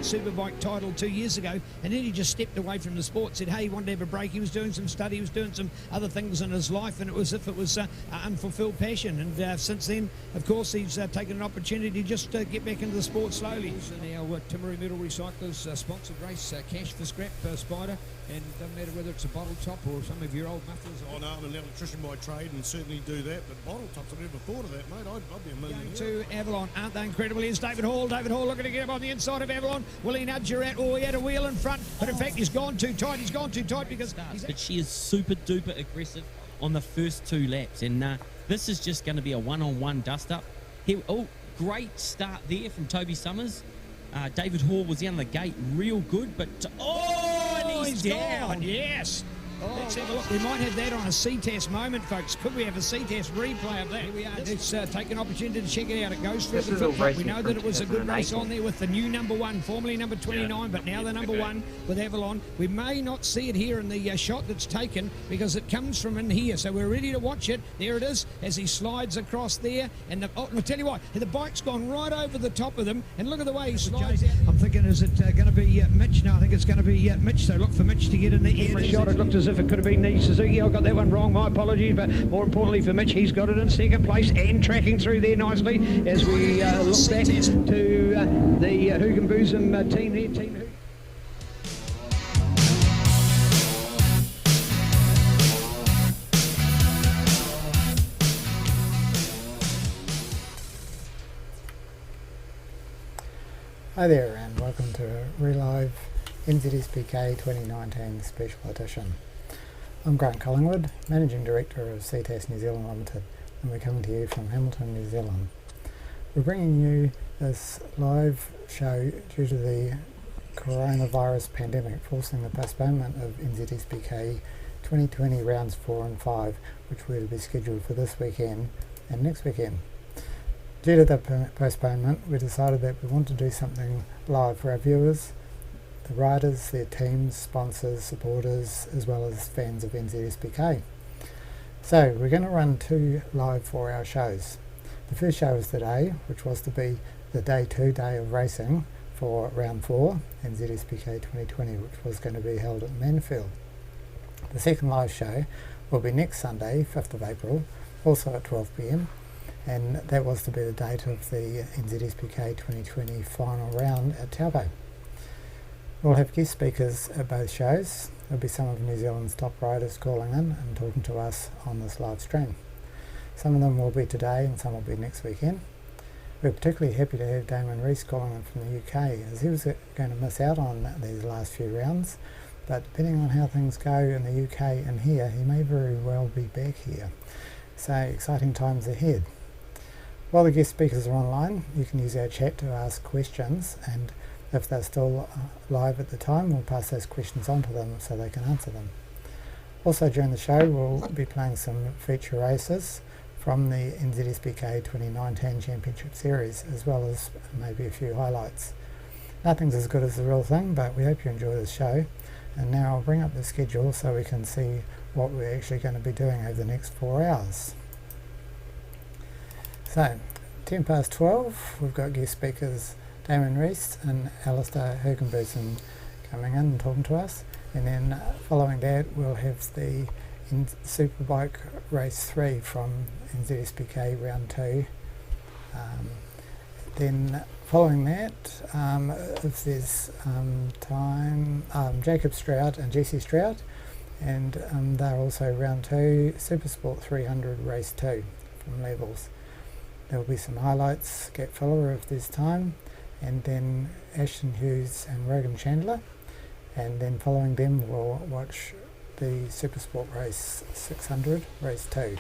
Superbike title 2 years ago, and then he just stepped away from the sport, said, hey, he wanted to have a break. He was doing some study, he was doing some other things in his life, and it was as if it was an unfulfilled passion. And since then, of course, he's taken an opportunity to just get back into the sport slowly. And our Timaru Metal Recyclers sponsored race, Cash for Scrap, Spider, and doesn't matter whether it's a bottle top or some of your old mufflers. Oh no, I'm an electrician by trade and certainly do that, but bottle tops, I've never thought of that, mate. I'd be a million. To Avalon, aren't they incredible? Here's David Hall. David Hall looking to get up on the inside of Avalon. Will he nudge her out? Oh, he had a wheel in front, but in fact he's gone too tight. He's gone too tight because but she is super duper aggressive on the first 2 laps, and this is just going to be a one-on-one dust-up. Great start there from Toby Summers. David Hall was down the gate real good, but and he's down. Gone. Yes. Let's have a look. We might have that on a CTAS moment, folks. Could we have a CTAS replay of that? Here we are. Let's take an opportunity to check it out. It goes through the foot. We know that it was a good race on there with the new number 1, formerly number 29, but now the number 1 with Avalon. We may not see it here in the shot that's taken because it comes from in here. So we're ready to watch it. There it is as he slides across there. And I'll tell you what, the bike's gone right over the top of them. And look at the way he slides out. I'm thinking, is it going to be Mitch? No, I think it's going to be Mitch. So look for Mitch to get in the air. Shot. It looked as if it could have been the Suzuki. I got that one wrong, my apologies, but more importantly for Mitch, he's got it in second place and tracking through there nicely as we look back to the Hoogan Boozum team there. Team Hoogan. Hi there and welcome to ReLive NZSBK 2019 Special Edition. I'm Grant Collingwood, Managing Director of CTAS New Zealand Limited, and we're coming to you from Hamilton, New Zealand. We're bringing you this live show due to the coronavirus pandemic forcing the postponement of NZSBK 2020 rounds 4 and 5, which were to be scheduled for this weekend and next weekend. Due to the postponement, we decided that we want to do something live for our viewers, the riders, their teams, sponsors, supporters, as well as fans of NZSBK. So we're going to run 2 live 4-hour shows. The first show is today, which was to be the day of racing for round 4 NZSBK 2020, which was going to be held at Manfield. The second live show will be next Sunday, 5th of April, also at 12 p.m, and that was to be the date of the NZSBK 2020 final round at Taupo. We'll have guest speakers at both shows. There'll be some of New Zealand's top riders calling in and talking to us on this live stream. Some of them will be today and some will be next weekend. We're particularly happy to have Damon Rees calling in from the UK, as he was going to miss out on these last few rounds, but depending on how things go in the UK and here, he may very well be back here. So exciting times ahead. While the guest speakers are online, you can use our chat to ask questions, and if they're still live at the time, we'll pass those questions on to them so they can answer them. Also during the show, we'll be playing some feature races from the NZSBK 2019 Championship Series, as well as maybe a few highlights. Nothing's as good as the real thing, but we hope you enjoy this show. And now I'll bring up the schedule so we can see what we're actually going to be doing over the next 4 hours. So, 10 past 12, we've got guest speakers Damon Rees and Alistair Hergenberson coming in and talking to us, and then following that we'll have the Superbike race 3 from NZSBK round 2. Then following that, if there's time, Jacob Stroud and Jesse Stroud, and they're also round 2 Supersport 300 race 2 from Levels. There will be some highlights, Gap Fuller if there's time, and then Ashton Hughes and Rogan Chandler, and then following them we'll watch the Supersport race 600 race 2.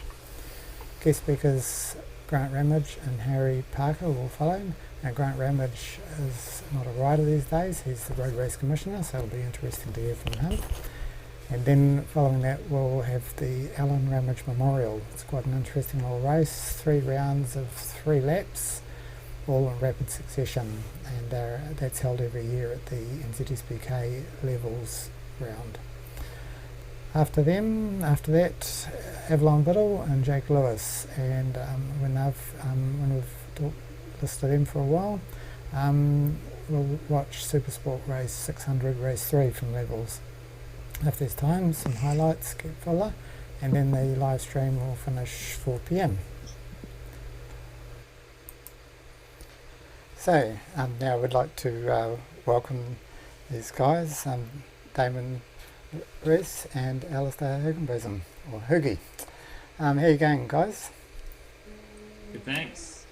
Guest speakers Grant Ramage and Harry Parker will follow. Now Grant Ramage is not a rider these days, he's the Road Race Commissioner, so it'll be interesting to hear from him. And then following that we'll have the Alan Ramage Memorial. It's quite an interesting little race, 3 rounds of 3 laps, all in rapid succession, and that's held every year at the NZSBK Levels round. After that, Avalon Biddle and Jake Lewis, and when we've listed them for a while, we'll watch Supersport Race 600 Race 3 from Levels. If there's time, some highlights get fuller, and then the live stream will finish 4 p.m. So now we'd like to welcome these guys, Damon Rez and Alistair Hugginbotham, or Hoogie. How are you going, guys? Good, thanks.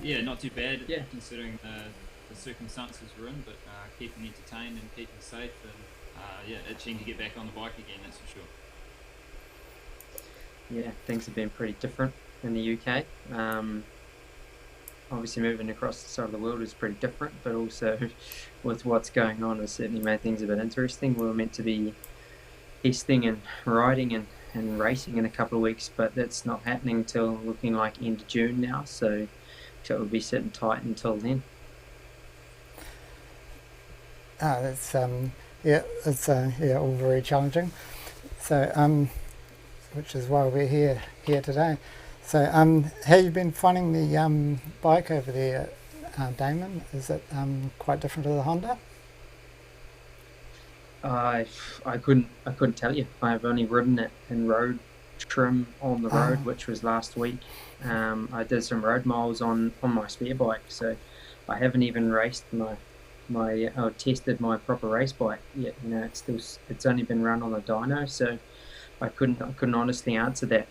Yeah, not too bad, considering the circumstances we're in, but keeping entertained and keeping safe, and yeah, itching to get back on the bike again, that's for sure. Yeah, things have been pretty different in the UK. Obviously moving across the side of the world is pretty different, but also with what's going on has certainly made things a bit interesting. We were meant to be testing and riding and racing in a couple of weeks, but that's not happening till looking like end of June now, so it will be sitting tight until then. It's it's all very challenging. So which is why we're here today. So how you been finding the bike over there, Damon? Is it quite different to the Honda? I couldn't tell you. I've only ridden it in road trim on the road, which was last week. I did some road miles on my spare bike, so I haven't even raced or tested my proper race bike yet. You know, it's only been run on the dyno, so I couldn't honestly answer that.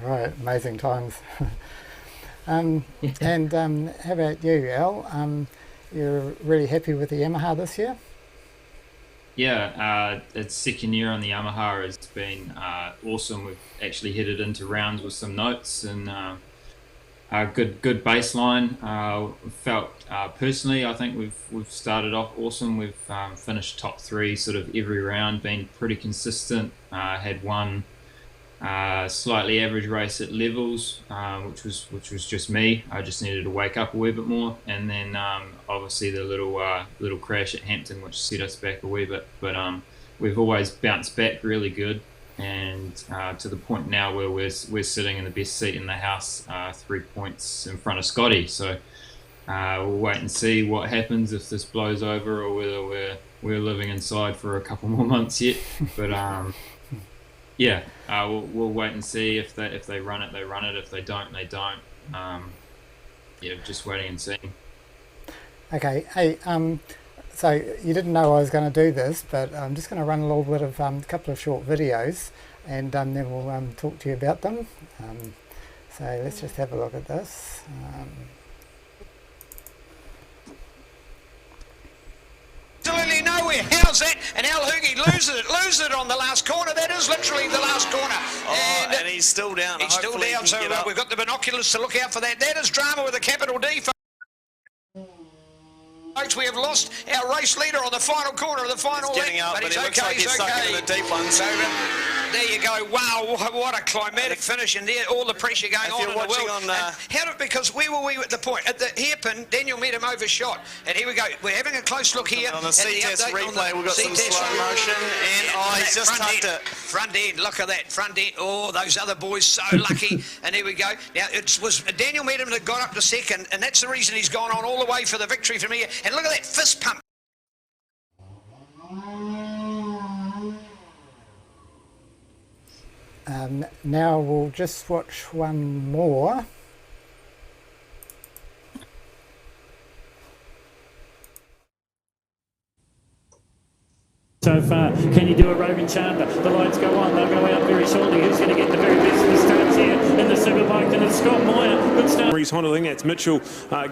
Right, amazing times. And how about you, Al? You're really happy with the Yamaha this year? Yeah, its second year on the Yamaha has been awesome. We've actually headed into rounds with some notes and a good baseline. Felt personally, I think we've started off awesome. We've finished top 3 sort of every round, been pretty consistent. Had one slightly average race at Levels, which was just me. I just needed to wake up a wee bit more, and then obviously the little crash at Hampton, which set us back a wee bit. But we've always bounced back really good, and to the point now where we're sitting in the best seat in the house, 3 points in front of Scotty. So we'll wait and see what happens if this blows over, or whether we're living inside for a couple more months yet. But yeah, we'll wait and see. If they run it, they run it. If they don't, they don't. Yeah, just waiting and seeing. Okay. Hey, so you didn't know I was going to do this, but I'm just going to run a little bit of a couple of short videos, and then we'll talk to you about them. So let's just have a look at this. Absolutely nowhere. How's that? And Al Hoogie loses it on the last corner. That is literally the last corner. And he's still down. He's still down, so we've got the binoculars to look out for that. That is drama with a capital D. Folks, we have lost our race leader on the final corner of the final leg. But he's looks like he's stuck in the deep one. So there you go. Wow, what a climatic finish, and there all the pressure going on in the world. Because where were we at the point? At the hairpin, Daniel met him overshot. And here we go. We're having a close look here. On the CTS replay, we've got some slow motion. And he's just tucked it. Front end, look at that. Front end. Oh, those other boys so lucky. And here we go. Now, it was Daniel met him that got up to second, and that's the reason he's gone on all the way for the victory from here. And look at that fist pump. Now we'll just watch one more. So far, can you do a roving charger? The lights go on, they'll go out very shortly. Who's going to get the very best of the starts here in the Superbike? And it's Scott Meyer. Good start. Reese Honda, I think that's Mitchell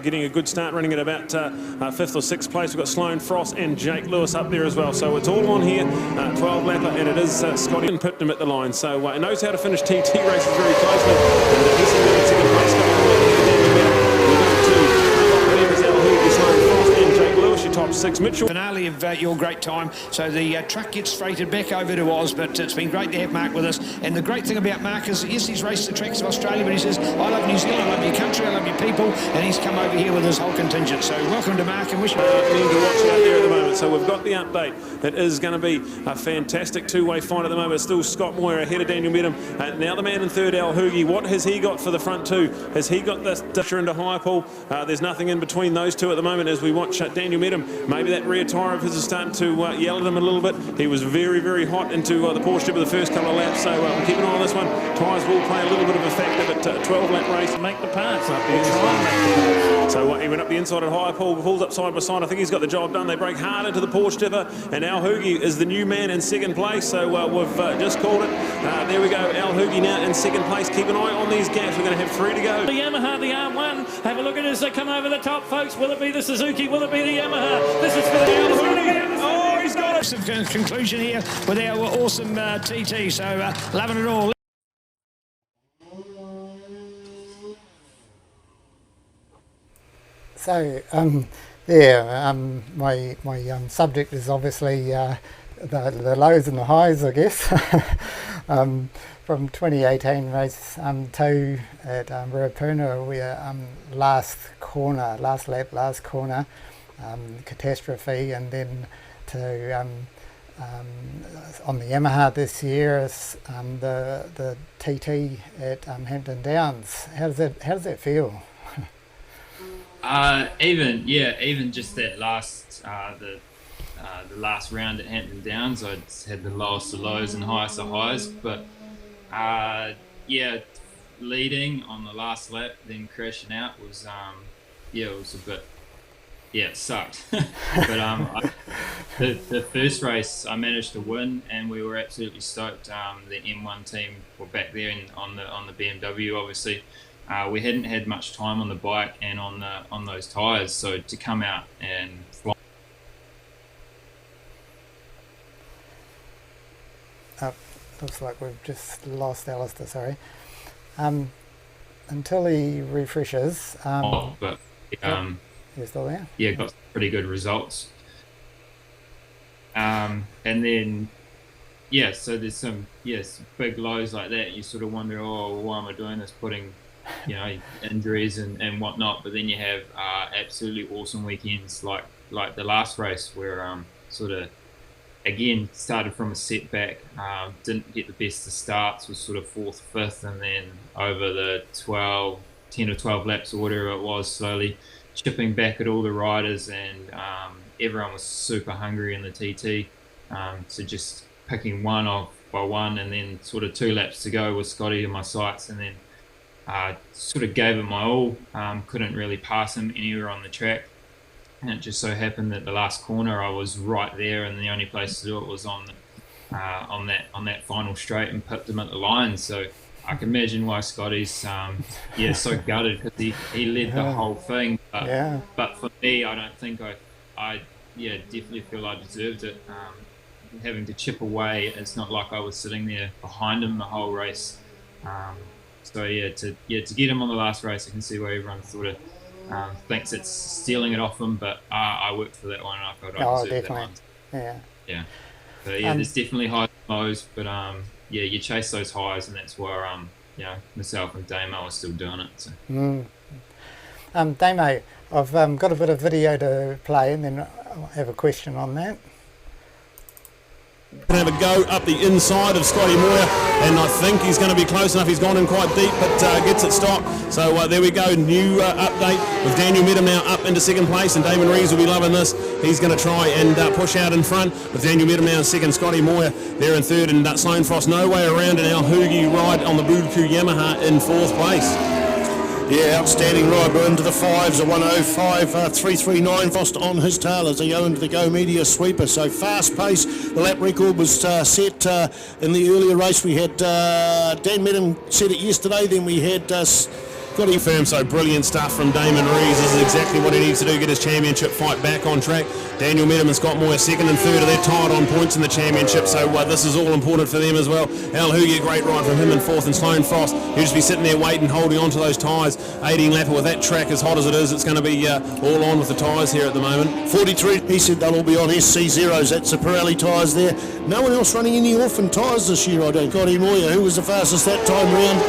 getting a good start, running at about 5th or 6th place. We've got Sloane Frost and Jake Lewis up there as well. So it's all on here, 12 lapper, and it is Scotty and Podium at the line. So he knows how to finish TT races very closely. And he's in second place. Top 6. Mitchell. Finale of your great time. So the truck gets freighted back over to Oz, but it's been great to have Mark with us. And the great thing about Mark is, yes, he's raced the tracks of Australia, but he says, I love New Zealand, I love your country, I love your people, and he's come over here with his whole contingent. So welcome to Mark, and wish you to watch out there at the moment. moment. So we've got the update. It is going to be a fantastic two-way fight at the moment. It's still Scott Moyer ahead of Daniel Medham. Now the man in third, Al Hoogie. What has he got for the front two? Has he got this disher into high pool? There's nothing in between those two at the moment as we watch Daniel Medham. Maybe that rear tyre of his is starting to yell at him a little bit. He was very, very hot into the Porsche for the first couple of laps. So we'll keep an eye on this one. Tyres will play a little bit of a factor, but 12-lap race. Make the pass up there. So he went up the inside at high pool, pulls up side by side. I think he's got the job done. They break hard into the Porsche tipper, and Al Hoogie is the new man in second place. So we've just called it. There we go. Al Hoogie now in second place. Keep an eye on these gaps. We're going to have 3 to go. The Yamaha, the R1. Have a look at it as they come over the top, folks. Will it be the Suzuki? Will it be the Yamaha? This is for the Al Hoogie. Oh, he's got a conclusion here with our awesome TT. So loving it all. So, my subject is obviously the lows and the highs, I guess, from 2018 race 2 at Ruapuna, where last lap, last corner, catastrophe, and then to on the Yamaha this year is the TT at Hampton Downs. How does that feel? Even just that last the last round at Hampton Downs, I had the lowest of lows and highest of highs. But leading on the last lap, then crashing out was it was a bit it sucked. But the first race I managed to win, and we were absolutely stoked. The M1 team were back there on the BMW, obviously. We hadn't had much time on the bike and on those tyres, so to come out and fly. Looks like we've just lost Alistair, sorry. Until he refreshes. You're still there? Yeah, got pretty good results. And then, so there's some big lows like that. You sort of wonder, why am I doing this? Putting injuries and whatnot, but then you have absolutely awesome weekends like the last race where sort of again started from a setback, didn't get the best of starts, was sort of 4th, 5th, and then over the 10 or 12 laps or whatever it was, slowly chipping back at all the riders, and everyone was super hungry in the TT, so just picking one off by one, and then sort of 2 laps to go with Scotty in my sights, and then sort of gave it my all. Couldn't really pass him anywhere on the track, and it just so happened that the last corner I was right there, and the only place to do it was on that final straight, and pipped him at the line. So I can imagine why Scotty's so gutted, because he led the whole thing. But for me, I don't think I definitely feel I deserved it. Having to chip away, it's not like I was sitting there behind him the whole race. To get him on the last race, I can see where everyone sort of thinks it's stealing it off him, but I worked for that one, and I felt I deserved that one. Yeah. So there's definitely highs and lows, but you chase those highs, and that's where myself and Damo are still doing it. So. Damo, I've got a bit of video to play, and then I'll have a question on that. Have a go up the inside of Scotty Moyer, and I think he's going to be close enough. He's gone in quite deep, but gets it stopped. So there we go, new update with Daniel Medham now up into second place, and Damon Reeves will be loving this. He's going to try and push out in front with Daniel Medham now in second, Scotty Moyer there in third, and Sloane Frost no way around, and Al Hoogie ride on the buildup Yamaha in 4th place. Yeah, outstanding ride. We're into the 5s, a 105.339. Frost on his tail as they go into the Go Media sweeper. So fast pace. The lap record was set in the earlier race. We had Dan Medham set it yesterday. Then we had Scotty Firm. So brilliant stuff from Damon Reeves. This is exactly what he needs to do, get his championship fight back on track. Daniel Medham and Scott Moyer 2nd and 3rd. They're tied on points in the championship, so this is all important for them as well. Al Hoogie, a great ride from him in 4th, and Sloane Frost, he'll just be sitting there waiting, holding on to those tyres. 18 lapper with that track as hot as it is, it's going to be all on with the tyres here at the moment. 43, he said they'll all be on SC0s. That's the Pirelli tyres there. No one else running any orphan tyres this year, I don't. Scotty Moyer, who was the fastest that time round.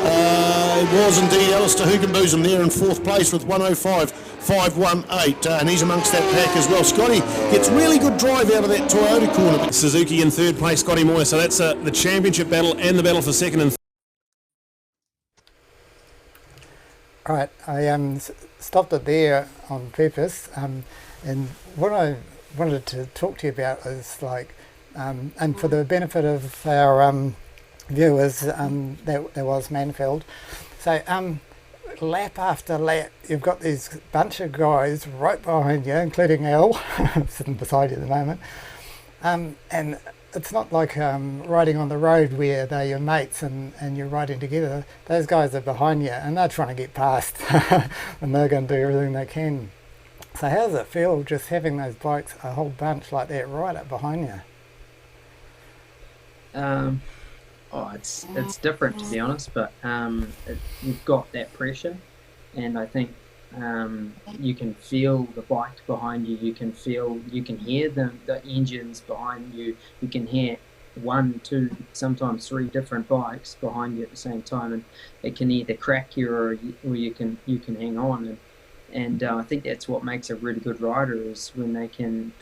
It was indeed Alistair Hookenboozem there in 4th place with 105.518, and he's amongst that pack as well. Scotty gets really good drive out of that Toyota corner. Suzuki in 3rd place, Scotty Moyer. So that's the championship battle and the battle for 2nd and 3rd. Right, I stopped it there on purpose, and what I wanted to talk to you about is like, and for the benefit of our viewers, there was Manfield. So lap after lap, you've got these bunch of guys right behind you, including Al, sitting beside you at the moment, and it's not like riding on the road where they're your mates and you're riding together. Those guys are behind you and they're trying to get past and they're going to do everything they can. So how does it feel just having those bikes, a whole bunch like that right up behind you? It's different, to be honest, but you've got that pressure, and I think you can feel the bike behind you. You can hear the engines behind you. You can hear 1, 2, sometimes 3 different bikes behind you at the same time, and it can either crack you or you can hang on. And I think that's what makes a really good rider, is when they can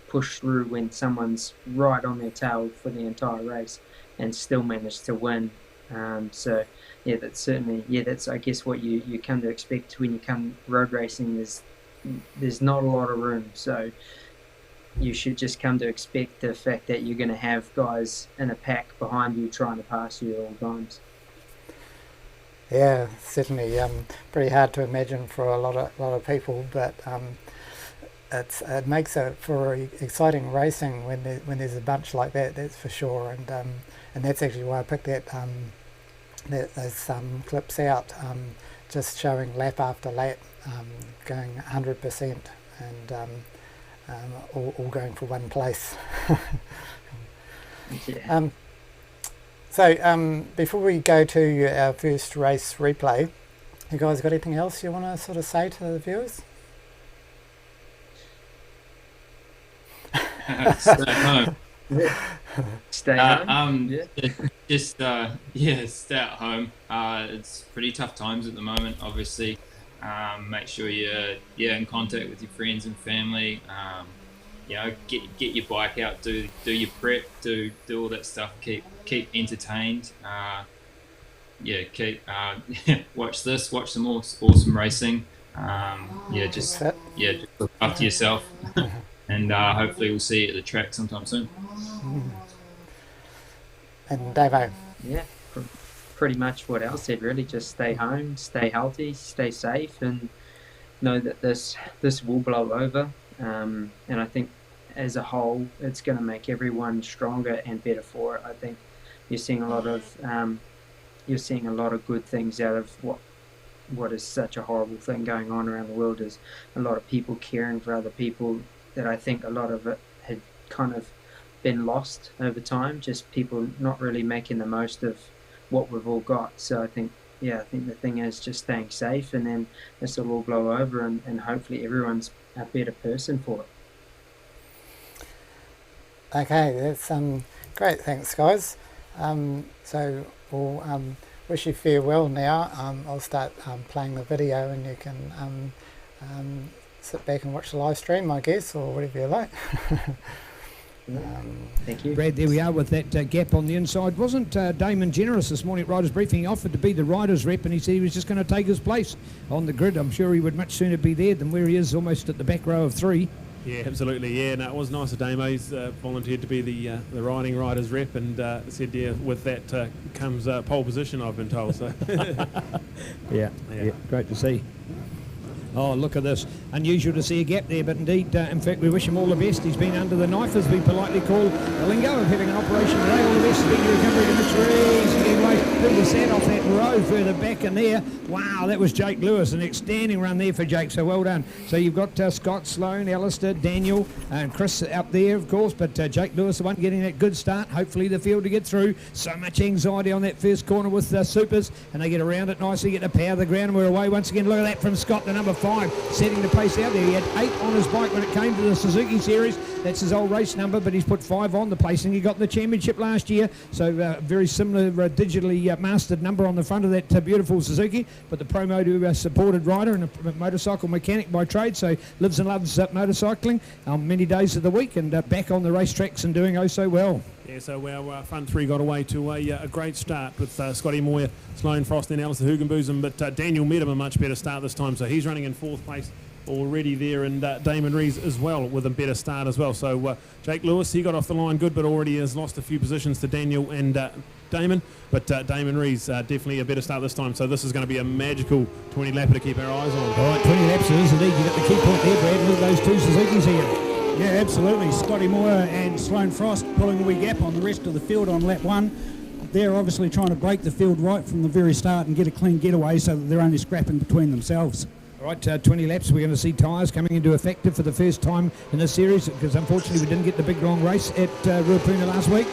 push through when someone's right on their tail for the entire race and still manage to win. So yeah, that's I guess what you come to expect when you come road racing. There's not a lot of room, so you should just come to expect the fact that you're going to have guys in a pack behind you trying to pass you at all times. Yeah, certainly pretty hard to imagine for a lot of people, but it makes it for exciting racing when there's a bunch like that. That's for sure, and that's actually why I picked those clips out, just showing lap after lap, going 100% and all going for one place. Yeah. So before we go to our first race replay, you guys got anything else you want to sort of say to the viewers? Stay home. Stay home. Stay at home. It's pretty tough times at the moment, obviously. Make sure you're in contact with your friends and family. Get your bike out, do your prep, do all that stuff. Keep entertained. Watch some awesome racing. Just look after yourself. And hopefully we'll see you at the track sometime soon. And Davo? Yeah, pretty much what Al said, really. Just stay home, stay healthy, stay safe, and know that this will blow over. And I think as a whole, it's going to make everyone stronger and better for it. I think you're seeing a lot of good things out of what is such a horrible thing going on around the world. Is a lot of people caring for other people. That I think a lot of it had kind of been lost over time, just people not really making the most of what we've all got. So I think the thing is just staying safe, and then this will all blow over, and hopefully everyone's a better person for it. Okay, that's great. Thanks, guys. So we'll wish you farewell now. I'll start playing the video, and you can sit back and watch the live stream, I guess, or whatever you like. Thank you. Brad, there we are with that gap on the inside. Wasn't Damon generous this morning at Riders Briefing? He offered to be the Riders rep, and he said he was just going to take his place on the grid. I'm sure he would much sooner be there than where he is, almost at the back row of 3. Yeah, absolutely. Yeah, no, it was nice of Damo. He's volunteered to be the riding riders rep, and said, with that comes pole position, I've been told. So yeah, great to see. Oh, look at this. Unusual to see a gap there, but indeed, in fact, we wish him all the best. He's been under the knife, as we politely call the lingo of having an operation today. All the best. Speaking of recovery to Mitch Rees. Getting away. Pulled the set off that row further back in there. Wow, that was Jake Lewis. An outstanding run there for Jake, so well done. So you've got Scott, Sloan, Alistair, Daniel, and Chris up there, of course, but Jake Lewis, the one getting that good start. Hopefully the field to get through. So much anxiety on that first corner with Supers, and they get around it nicely, get the power of the ground, and we're away once again. Look at that from Scott, the number 5, setting the pace out there. He had 8 on his bike when it came to the Suzuki Series. That's his old race number, but he's put 5 on the placing he got in the championship last year. So very similar digitally mastered number on the front of that beautiful Suzuki. But the Pro Moto supported rider and a motorcycle mechanic by trade, so lives and loves motorcycling many days of the week, and back on the racetracks and doing oh so well. Yeah, so our front three got away to a great start with Scotty Moyer, Sloane Frost and Alistair Hugenbosom, but Daniel Medham a much better start this time, so he's running in 4th place already there, and Damon Rees as well with a better start as well. So Jake Lewis, he got off the line good, but already has lost a few positions to Daniel and Damon, but Damon Rees definitely a better start this time, so this is going to be a magical 20 lapper to keep our eyes on. All right, 20 laps it is indeed. You got the key point there, Brad. Look at those 2 Suzukis here. Yeah, absolutely. Scotty Moyer and Sloane Frost pulling a wee gap on the rest of the field on lap 1. They're obviously trying to break the field right from the very start and get a clean getaway so that they're only scrapping between themselves. All right, 20 laps. We're going to see tyres coming into effect for the first time in this series, because unfortunately we didn't get the big long race at Ruapuna last week.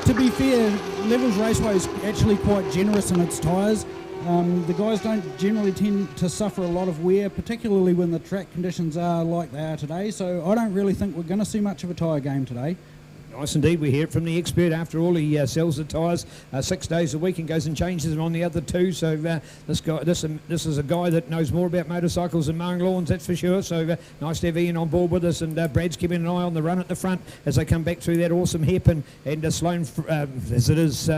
To be fair, Levels Raceway is actually quite generous in its tyres. The guys don't generally tend to suffer a lot of wear, particularly when the track conditions are like they are today, so I don't really think we're going to see much of a tyre game today. Nice indeed. We hear it from the expert. After all, he sells the tyres 6 days a week and goes and changes them on the other 2. So this is a guy that knows more about motorcycles than mowing lawns, that's for sure. So nice to have Ian on board with us, and Brad's keeping an eye on the run at the front as they come back through that awesome hairpin. And Sloane, as it is,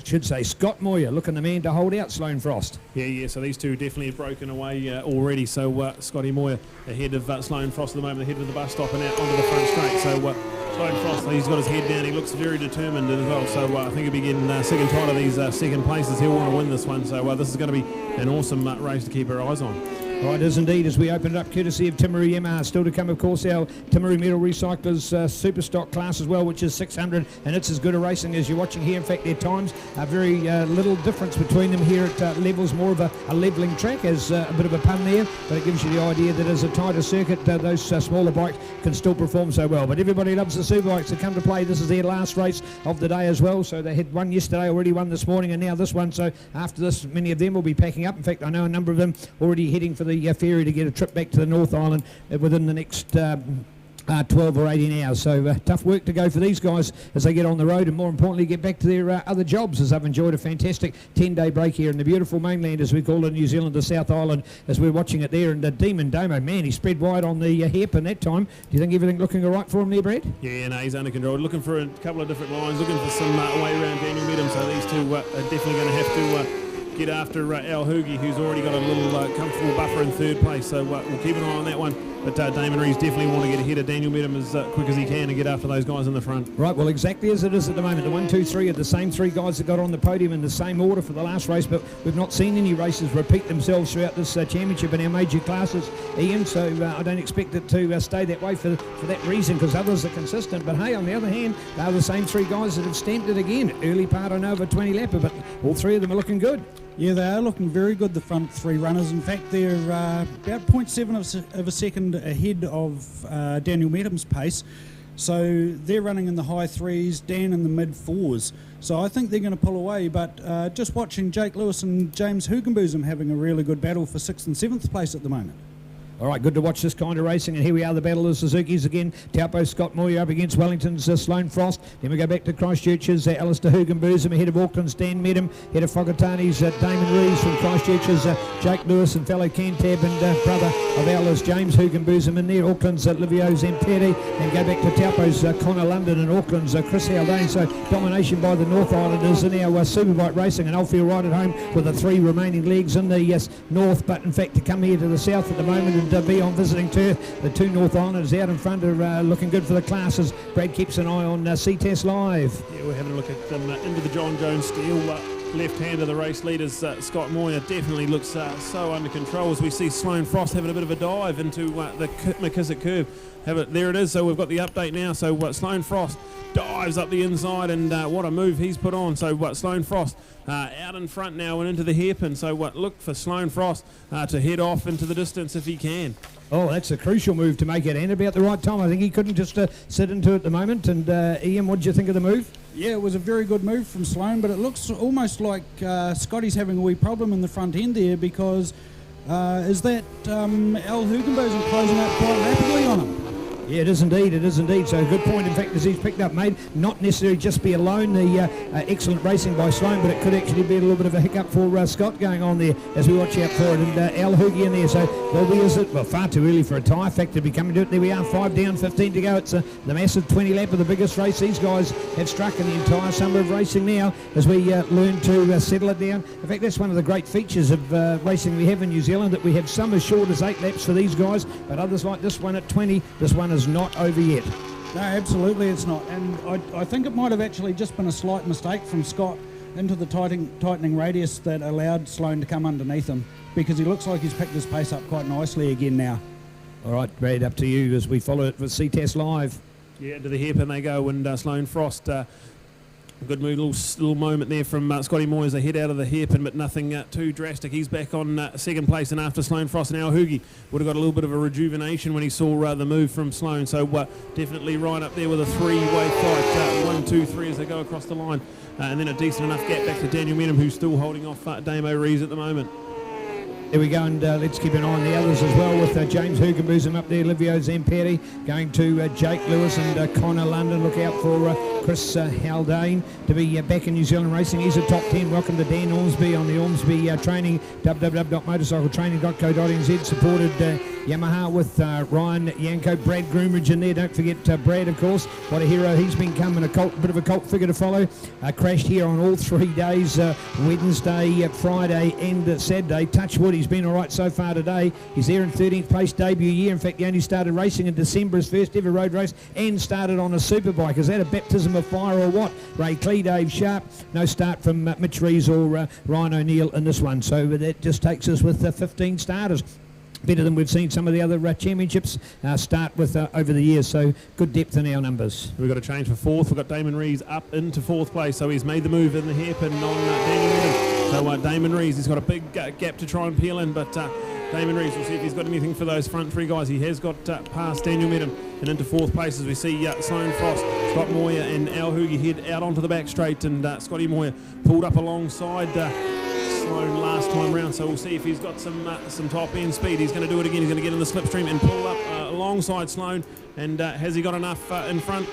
should say Scott Moyer, looking the man to hold out Sloane Frost. Yeah. So these two definitely have broken away already. So Scotty Moyer ahead of Sloane Frost at the moment, ahead of the bus stop and out onto the front straight. So Sloane Frost, he's got his head down, he looks very determined as well, so I think he'll be getting sick and tired of these second places. He'll want to win this one, so this is going to be an awesome race to keep our eyes on. Right, it is indeed, as we open it up, courtesy of Timaru Yamaha. Still to come, of course, our Timaru Metal Recyclers Super Stock class as well, which is 600, and it's as good a racing as you're watching here. In fact, their times are very little difference between them here at Levels, more of a levelling track, as a bit of a pun there, but it gives you the idea that as a tighter circuit, those smaller bikes can still perform so well. But everybody loves the Superbikes that come to play. This is their last race of the day as well, so they had one yesterday, already one this morning, and now this one, so after this, many of them will be packing up. In fact, I know a number of them already heading for the ferry to get a trip back to the North Island within the next 12 or 18 hours. So tough work to go for these guys as they get on the road, and more importantly get back to their other jobs, as they've enjoyed a fantastic 10-day break here in the beautiful mainland, as we call it in New Zealand, the South Island, as we're watching it there. And Demon Domo, man, he spread wide on the hairpin that time. Do you think everything looking all right for him there, Brad? Yeah, no, he's under control. Looking for a couple of different lines, looking for some way around Daniel Medham, so these two are definitely going to have to get after Al Hoogie, who's already got a little comfortable buffer in 3rd place, so we'll keep an eye on that one. But Damon Rees definitely want to get ahead of Daniel Medham as quick as he can and get after those guys in the front. Right, well, exactly as it is at the moment. The 1, 2, 3 are the same 3 guys that got on the podium in the same order for the last race, but we've not seen any races repeat themselves throughout this championship in our major classes, Ian, so I don't expect it to stay that way for that reason, because others are consistent. But hey, on the other hand, they're the same 3 guys that have stamped it again. Early part, I know, of a 20 lapper, but all 3 of them are looking good. Yeah, they are looking very good, the front 3 runners. In fact, they're about 0.7 of a second ahead of Daniel Medham's pace. So they're running in the high 3s, Dan in the mid 4s. So I think they're going to pull away, but just watching Jake Lewis and James Hugenbosom having a really good battle for 6th and 7th place at the moment. All right, good to watch this kind of racing, and here we are, the battle of Suzuki's again. Taupo Scott Moyer up against Wellington's Sloane Frost. Then we go back to Christchurch's Alistair Hugenbosom, ahead of Auckland's Dan Medham, ahead of Whakatani's Damon Rees, from Christchurch's Jake Lewis, and fellow Cantab and brother of ours James Hugenbosom in there. Auckland's Livio Zamperi, and go back to Taupo's Connor London and Auckland's Chris Haldane. So domination by the North Islanders in our Superbike racing, and I'll feel right at home with the 3 remaining legs in the north, but in fact to come here to the south at the moment and be on visiting turf. The 2 North Islanders out in front are looking good for the classes. Brad keeps an eye on CtasLive. Yeah, we're having a look at them into the John Jones steel. Left hand of the race leaders, Scott Moyer, definitely looks so under control, as we see Sloane Frost having a bit of a dive into the McKissick curve. There it is, so we've got the update now. So Sloane Frost dives up the inside, and what a move he's put on. So Sloane Frost out in front now and into the hairpin. So look for Sloane Frost to head off into the distance if he can. Oh, that's a crucial move to make it, and about the right time. I think he couldn't just sit into it at the moment. And Ian, what did you think of the move? Yeah, it was a very good move from Sloane, but it looks almost like Scotty's having a wee problem in the front end there, because is that Al Hugenbosom closing up quite rapidly on him? Yeah, it is indeed. It is indeed. So good point. In fact, as he's picked up, mate, not necessarily just be alone. The excellent racing by Sloan, but it could actually be a little bit of a hiccup for Scott going on there as we watch out for it. And Al Hoogie in there. So far too early for a tyre factor to be coming to it. There we are, 5 down, 15 to go. It's the massive 20 lap of the biggest race these guys have struck in the entire summer of racing now as we learn to settle it down. In fact, that's one of the great features of racing we have in New Zealand, that we have some as short as 8 laps for these guys, but others like this one at 20. This one is not over yet. No, absolutely it's not. And I think it might have actually just been a slight mistake from Scott into the tightening radius that allowed Sloan to come underneath him, because he looks like he's picked his pace up quite nicely again now. All right, Brad, up to you as we follow it with CtasLive. Yeah, into the hairpin they go, and Sloan Frost. Good move, little moment there from Scotty Moyes, a head out of the hairpin, but nothing too drastic. He's back on second place, and after Sloan Frost and Al Hoogie would have got a little bit of a rejuvenation when he saw the move from Sloan. So definitely right up there with a three-way fight, 1, 2, 3 as they go across the line, and then a decent enough gap back to Daniel Menham, who's still holding off Damo Rees at the moment. There we go, and let's keep an eye on the others as well, with James Hugenboosum up there, Livio Zamperi going to Jake Lewis and Connor London. Look out for Chris Haldane to be back in New Zealand racing. He's a top 10. Welcome to Dan Ormsby on the Ormsby training, www.motorcycletraining.co.nz, supported Yamaha with Ryan Yanko, Brad Groomridge in there. Don't forget Brad, of course. What a hero he's become, and a bit of a cult figure to follow. Crashed here on all 3 days, Wednesday, Friday and Saturday. Touch wood, he's been all right so far today. He's there in 13th place debut year. In fact, he only started racing in December, his first ever road race, and started on a Superbike. Is that a baptism of fire or what? Ray Clee, Dave Sharp. No start from Mitch Rees or Ryan O'Neill in this one. So that just takes us with 15 starters. Better than we've seen some of the other championships start with over the years, so good depth in our numbers. We've got a change for fourth. We've got Damon Rees up into fourth place, so he's made the move in the hairpin on Daniel Menham. So Damon Rees, he's got a big gap to try and peel in, but Damon Rees, we'll see if he's got anything for those front 3 guys. He has got past Daniel Menham and into fourth place as we see Sloan Frost, Scott Moyer and Al Hoogie head out onto the back straight, and Scotty Moyer pulled up alongside Sloan last time round, so we'll see if he's got some top end speed. He's going to do it again. He's going to get in the slipstream and pull up alongside Sloan, and has he got enough in front?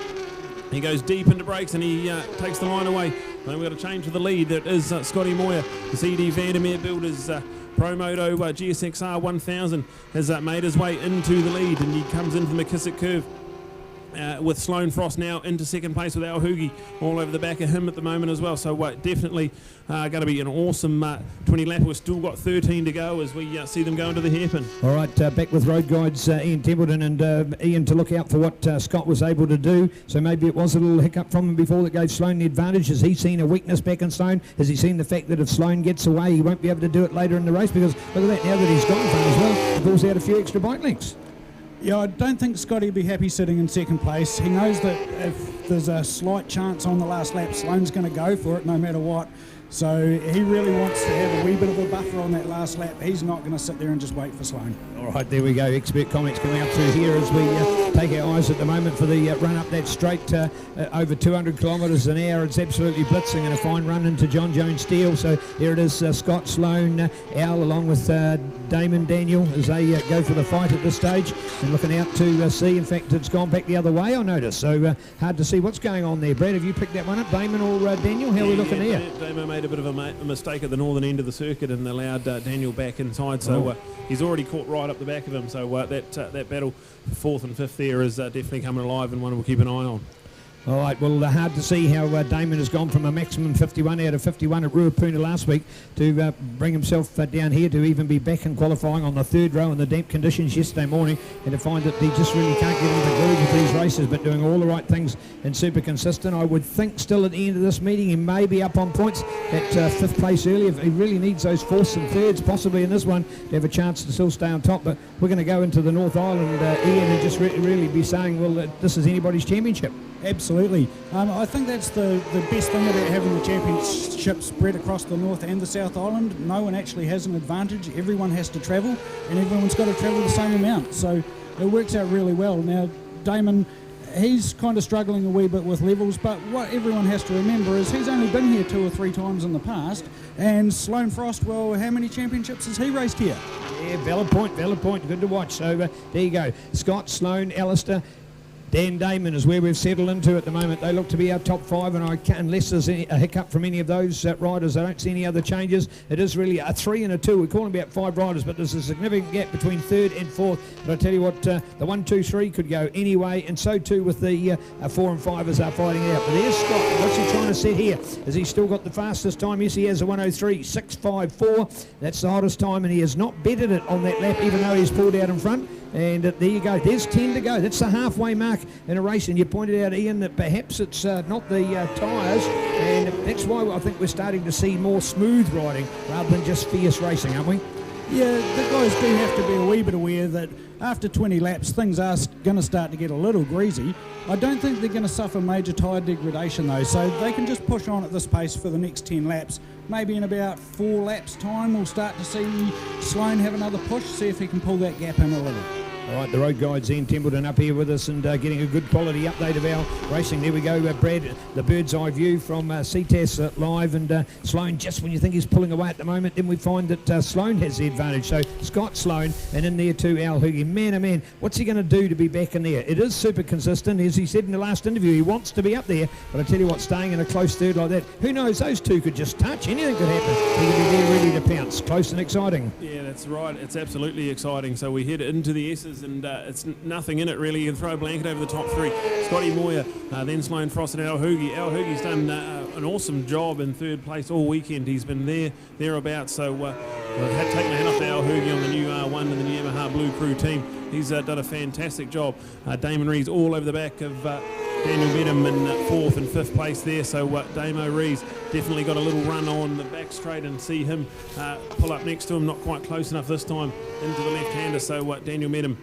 He goes deep into brakes and he takes the line away. Then we've got a change to the lead. That is Scotty Moyer. The CD Vandermeer Builders Promoto GSXR 1000 has made his way into the lead, and he comes into the McKissick curve. With Sloan Frost now into second place with Al Hoogie all over the back of him at the moment as well. So definitely going to be an awesome 20 lap. We've still got 13 to go as we see them go into the hairpin. All right, back with road guides Ian Templeton and Ian to look out for what Scott was able to do. So maybe it was a little hiccup from him before that gave Sloan the advantage. Has he seen a weakness back in Sloan? Has he seen the fact that if Sloan gets away, he won't be able to do it later in the race? Because look at that, now that he's gone for as well, he pulls out a few extra bike lengths. Yeah, I don't think Scotty will be happy sitting in second place. He knows that if there's a slight chance on the last lap, Sloan's going to go for it no matter what. So he really wants to have a wee bit of a buffer on that last lap. He's not going to sit there and just wait for Sloan. All right, there we go. Expert comments coming up through here as we take our eyes at the moment for the run up that straight over 200 kilometres an hour. It's absolutely blitzing, and a fine run into John Jones Steele. So there it is, Scott, Sloan, Al along with Damon Daniel as they go for the fight at this stage, and looking out to see. In fact, it's gone back the other way, I notice. So hard to see what's going on there. Brad, have you picked that one up, Damon or Daniel? How are we looking here? Damon made a bit of a mistake at the northern end of the circuit and allowed Daniel back inside, so he's already caught right up the back of him. So that battle for fourth and fifth there is definitely coming alive, and one we'll keep an eye on. All right, well, hard to see how Damon has gone from a maximum 51 out of 51 at Ruapuna last week to bring himself down here to even be back in qualifying on the third row in the damp conditions yesterday morning, and to find that he just really can't get into the groove of these races, but doing all the right things and super consistent. I would think still at the end of this meeting he may be up on points at fifth place early. He really needs those fourths and thirds possibly in this one to have a chance to still stay on top, but we're going to go into the North Island, Ian, and just really be saying, well, this is anybody's championship. Absolutely. I think that's the best thing about having the championship spread across the North and the South Island. No one actually has an advantage. Everyone has to travel, and everyone's got to travel the same amount. So it works out really well. Now, Damon, he's kind of struggling a wee bit with levels, but what everyone has to remember is he's only been here 2 or 3 times in the past, and Sloan Frost, well, how many championships has he raced here? Yeah, valid point, good to watch. So there you go. Scott, Sloan, Alistair, Dan Damon is where we've settled into at the moment. They look to be our top 5, and unless there's a hiccup from any of those riders, I don't see any other changes. It is really a 3 and a 2. We're calling about 5 riders, but there's a significant gap between 3rd and 4th. But I tell you what, the 1, 2, 3 could go anyway, and so too with the 4 and 5 as are fighting it out. But there's Scott. What's he trying to set here? Has he still got the fastest time? Yes, he has a 1:03.654. That's the hottest time, and he has not bettered it on that lap, even though he's pulled out in front. And there you go. There's 10 to go. That's the halfway mark in a race. And you pointed out, Ian, that perhaps it's not the tyres. And that's why I think we're starting to see more smooth riding rather than just fierce racing, aren't we? Yeah, the guys do have to be a wee bit aware that after 20 laps, things are going to start to get a little greasy. I don't think they're going to suffer major tyre degradation, though, so they can just push on at this pace for the next 10 laps. Maybe in about 4 laps' time, we'll start to see Sloan have another push, see if he can pull that gap in a little. All right, the road guide's Ian Templeton up here with us and getting a good quality update of our racing. There we go, Brad, the bird's eye view from CtasLive, and Sloan, just when you think he's pulling away at the moment, then we find that Sloan has the advantage. So Scott Sloan, and in there too, Al Hoogie. Man, oh man, what's he going to do to be back in there? It is super consistent. As he said in the last interview, he wants to be up there, but I tell you what, staying in a close third like that, who knows, those two could just touch. Anything could happen. He could be there ready to pounce. Close and exciting. Yeah, that's right. It's absolutely exciting. So we head into the S's, and it's nothing in it really. You can throw a blanket over the top 3. Scotty Moyer, then Sloan Frost and Al Hoogie. Al Hoogie's done an awesome job in 3rd place all weekend. He's been thereabouts. So we've had taken a hand off to Al Hoogie on the new R1 and the new Yamaha Blue Crew team. He's done a fantastic job. Damon Rees all over the back of Daniel Medham in 4th and 5th place there. So Damo Rees definitely got a little run on the back straight, and see him pull up next to him. Not quite close enough this time into the left-hander. So Daniel Medham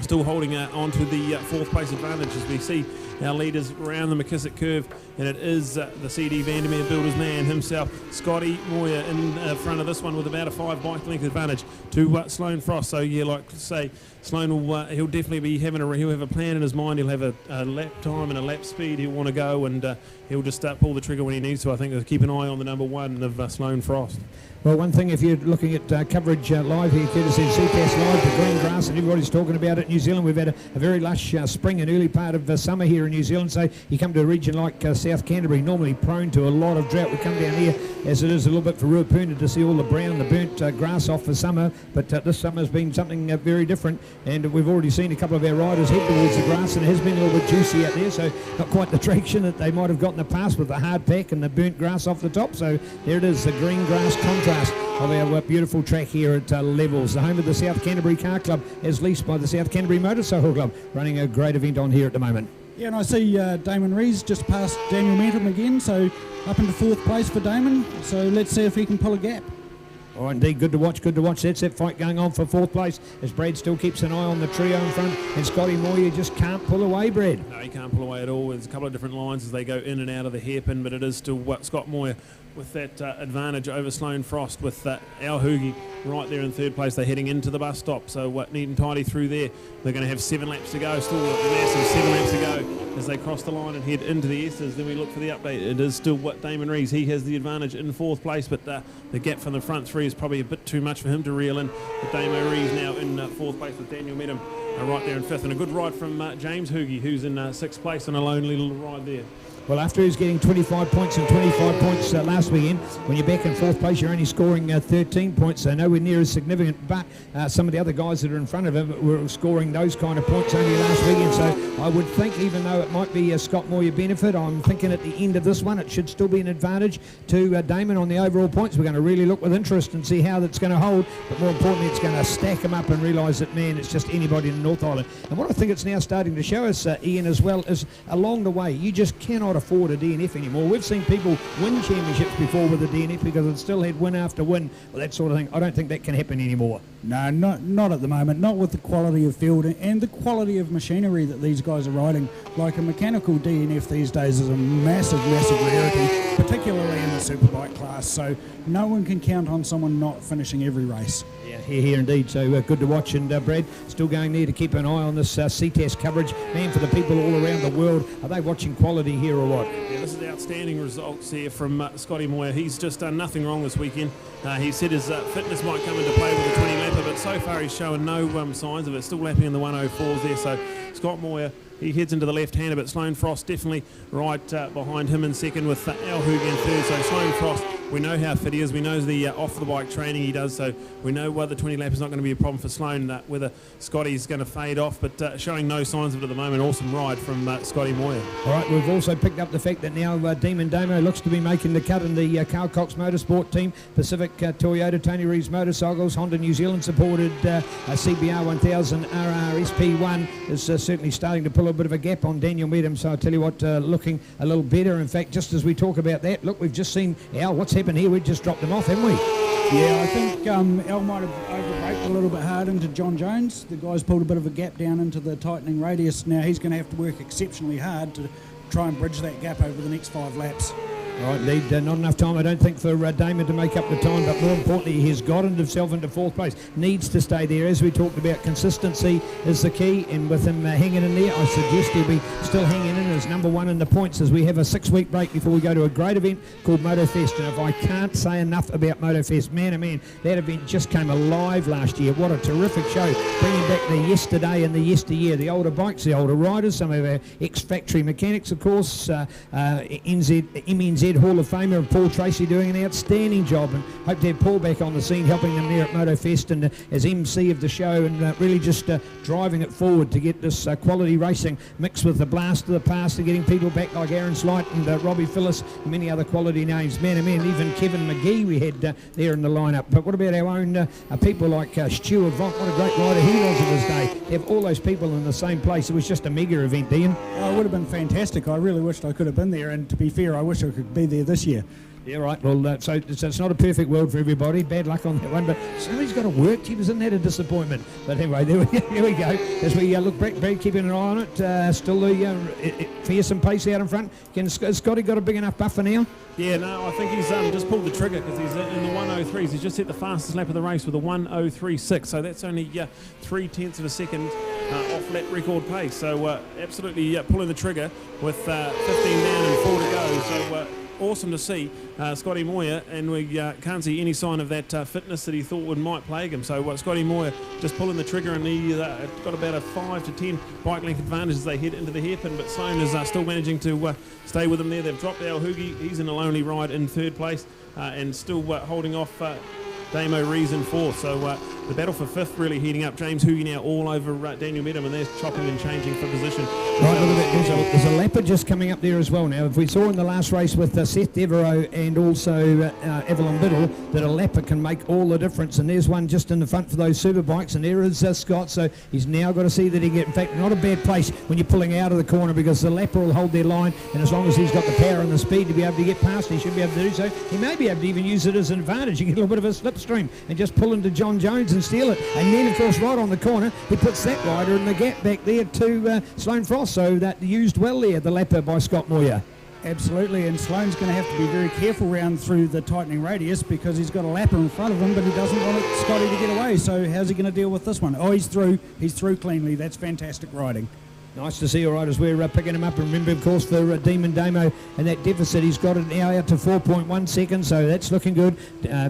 still holding on to the 4th place advantage as we see our leaders around the McKissick curve, and it is the CD Vandermeer Builders man himself, Scotty Moyer, in front of this one with about a 5 bike length advantage to Sloan Frost. So yeah, like to say, Sloan will he'll definitely be having he'll have a plan in his mind. He'll have a lap time and a lap speed he'll want to go, and he'll just pull the trigger when he needs to. I think keep an eye on the number 1 of Sloan Frost. Well, one thing, if you're looking at coverage live here, courtesy of CtasLive, the green grass, and everybody's talking about it in New Zealand. We've had a very lush spring and early part of summer here in New Zealand. So you come to a region like South Canterbury, normally prone to a lot of drought. We come down here, as it is a little bit for Ruapuna, to see all the brown, the burnt grass off for summer. But this summer has been something very different, and we've already seen a couple of our riders head towards the grass, and it has been a little bit juicy out there. So not quite the traction that they might have got in the past with the hard pack and the burnt grass off the top. So there it is, the green grass contrast of our beautiful track here at Levels, the home of the South Canterbury Car Club, as leased by the South Canterbury Motorcycle Club, running a great event on here at the moment. Yeah, and I see Damon Rees just passed Daniel Medham again, so up into 4th place for Damon. So let's see if he can pull a gap. Oh, indeed, good to watch, good to watch. That's that fight going on for 4th place as Brad still keeps an eye on the trio in front, and Scotty Moyer just can't pull away, Brad. No, he can't pull away at all. There's a couple of different lines as they go in and out of the hairpin, but it is still Scott Moyer with that advantage over Sloan Frost, with Al Hoogie right there in 3rd place. They're heading into the bus stop, so neat and tidy through there. They're going to have 7 laps to go, still a massive 7 laps to go as they cross the line and head into the S's. Then we look for the update. It is still Damon Rees. He has the advantage in 4th place, but the gap from the front 3 is probably a bit too much for him to reel in. But Damo Rees now in 4th place with Daniel Medham right there in 5th, and a good ride from James Hoogie, who's in 6th place on a lonely little ride there. Well, after he was getting 25 points and 25 points last weekend, when you're back in 4th place, you're only scoring 13 points, so nowhere near as significant. But some of the other guys that are in front of him were scoring those kind of points only last weekend. So I would think, even though it might be a Scott Moyer benefit, I'm thinking at the end of this one, it should still be an advantage to Damon on the overall points. We're going to really look with interest and see how that's going to hold. But more importantly, it's going to stack them up and realise that, man, it's just anybody in the North Island. And what I think it's now starting to show us, Ian, as well, is along the way, you just cannot afford a DNF anymore. We've seen people win championships before with a DNF because it still had win after win, that sort of thing. I don't think that can happen anymore. No, not at the moment. Not with the quality of field and the quality of machinery that these guys are riding. Like a mechanical DNF these days is a massive, massive rarity, particularly in the Superbike class. So no one can count on someone not finishing every race. Yeah, here indeed. So good to watch. And Brad, still going there to keep an eye on this CTAS coverage. Man, for the people all around the world, are they watching quality here or what? Yeah, this is outstanding results here from Scotty Moyer. He's just done nothing wrong this weekend. He said his fitness might come into play with the 20 lapper, but so far he's showing no signs of it. Still lapping in the 104s there. So Scott Moyer he heads into the left-hander, but Sloane Frost definitely right behind him in second with Al Hoogie in third. So Sloane Frost, we know how fit he is. We know the off-the-bike training he does, so we know whether 20 lap is not going to be a problem for Sloane, whether Scotty's going to fade off, but showing no signs of it at the moment. Awesome ride from Scotty Moyer. All right, we've also picked up the fact that now Demon Damo looks to be making the cut in the Carl Cox Motorsport team. Pacific Toyota, Tony Reeves Motorcycles, Honda New Zealand supported CBR 1000 RRSP1 is certainly starting to pull a bit of a gap on Daniel Meadham. So I'll tell you what, looking a little better. In fact, just as we talk about that, look, we've just seen Al. What's happened here? We've just dropped them off, haven't we? Yeah, I think Al might have overbraked a little bit hard into John Jones. The guy's pulled a bit of a gap down into the tightening radius. Now he's going to have to work exceptionally hard to try and bridge that gap over the next 5 laps. All right, Lead, not enough time, I don't think, for Damon to make up the time, but more importantly, he's gotten himself into 4th place. Needs to stay there. As we talked about, consistency is the key, and with him hanging in there, I suggest he'll be still hanging in as number 1 in the points as we have a 6-week break before we go to a great event called MotoFest. And if I can't say enough about MotoFest, man, oh man, that event just came alive last year. What a terrific show, bringing back the yesterday and the yesteryear, the older bikes, the older riders, some of our ex-factory mechanics, of course, MNZ Hall of Famer Paul Tracy doing an outstanding job, and hope to have Paul back on the scene helping them there at MotoFest and as MC of the show, and really just driving it forward to get this quality racing mixed with the blast of the past and getting people back like Aaron Slight and Robbie Phillips and many other quality names. Man, even Kevin McGee we had there in the lineup. But what about our own people like Stuart Vonk? What a great rider he was of his day. To have all those people in the same place, it was just a mega event, Ian. Oh, it would have been fantastic. I really wished I could have been there, and to be fair, I wish I could be there this year. Yeah, right. Well, so it's not a perfect world for everybody. Bad luck on that one, but somebody's got to work. Isn't that a disappointment? But anyway, there we go. As we look back, Brad keeping an eye on it. Still the fearsome pace out in front. Has Scotty got a big enough buffer now? Yeah, no, I think he's just pulled the trigger because he's in the 103s. He's just hit the fastest lap of the race with a 103.6, so that's only 0.3 of a second off lap record pace. So absolutely pulling the trigger with 15 down and 4 to go. So awesome to see Scotty Moyer, and we can't see any sign of that fitness that he thought might plague him. So Scotty Moyer just pulling the trigger, and he got about a 5 to 10 bike length advantage as they head into the hairpin, but Sloane is still managing to stay with him there. They've dropped Al Hoogie. He's in a lonely ride in 3rd place and still holding off Damo Rees in 4th. So the battle for 5th really heating up. James Hoogie now all over Daniel Meadham, and they're chopping and changing for position. Right, look at that. There's a lapper just coming up there as well now. If we saw in the last race with Seth Devereaux and also Evelyn Biddle that a lapper can make all the difference, and there's one just in the front for those Superbikes, and there is Scott. So he's now got to see that he get, in fact, not a bad place when you're pulling out of the corner, because the lapper will hold their line, and as long as he's got the power and the speed to be able to get past, he should be able to do so. He may be able to even use it as an advantage. You get a little bit of a slipstream and just pull into John Jones and steal it. And then, of course, right on the corner, he puts that rider in the gap back there to Sloane Frost. So that used well there, the lapper by Scott Moyer. Absolutely, and Sloane's going to have to be very careful round through the tightening radius because he's got a lapper in front of him, but he doesn't want Scotty to get away. So how's he going to deal with this one? Oh, he's through. He's through cleanly. That's fantastic riding. Nice to see, all right, as we're picking him up. And remember, of course, for Demon Damo and that deficit, he's got it now out to 4.1 seconds, so that's looking good.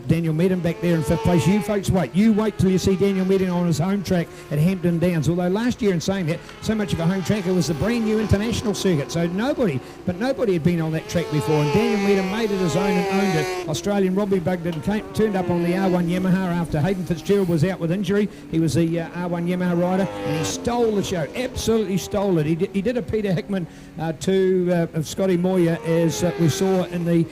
Daniel Meadham back there in 5th place. You folks wait. You wait till you see Daniel Meadham on his home track at Hampton Downs. Although last year, in saying that, so much of a home track, it was the brand new international circuit, so nobody had been on that track before. And Daniel Meadham made it his own and owned it. Australian Robbie Bugden turned up on the R1 Yamaha after Hayden Fitzgerald was out with injury. He was the R1 Yamaha rider, and he stole the show. Absolutely stole it. He did a Peter Hickman to Scotty Moyer, as we saw in the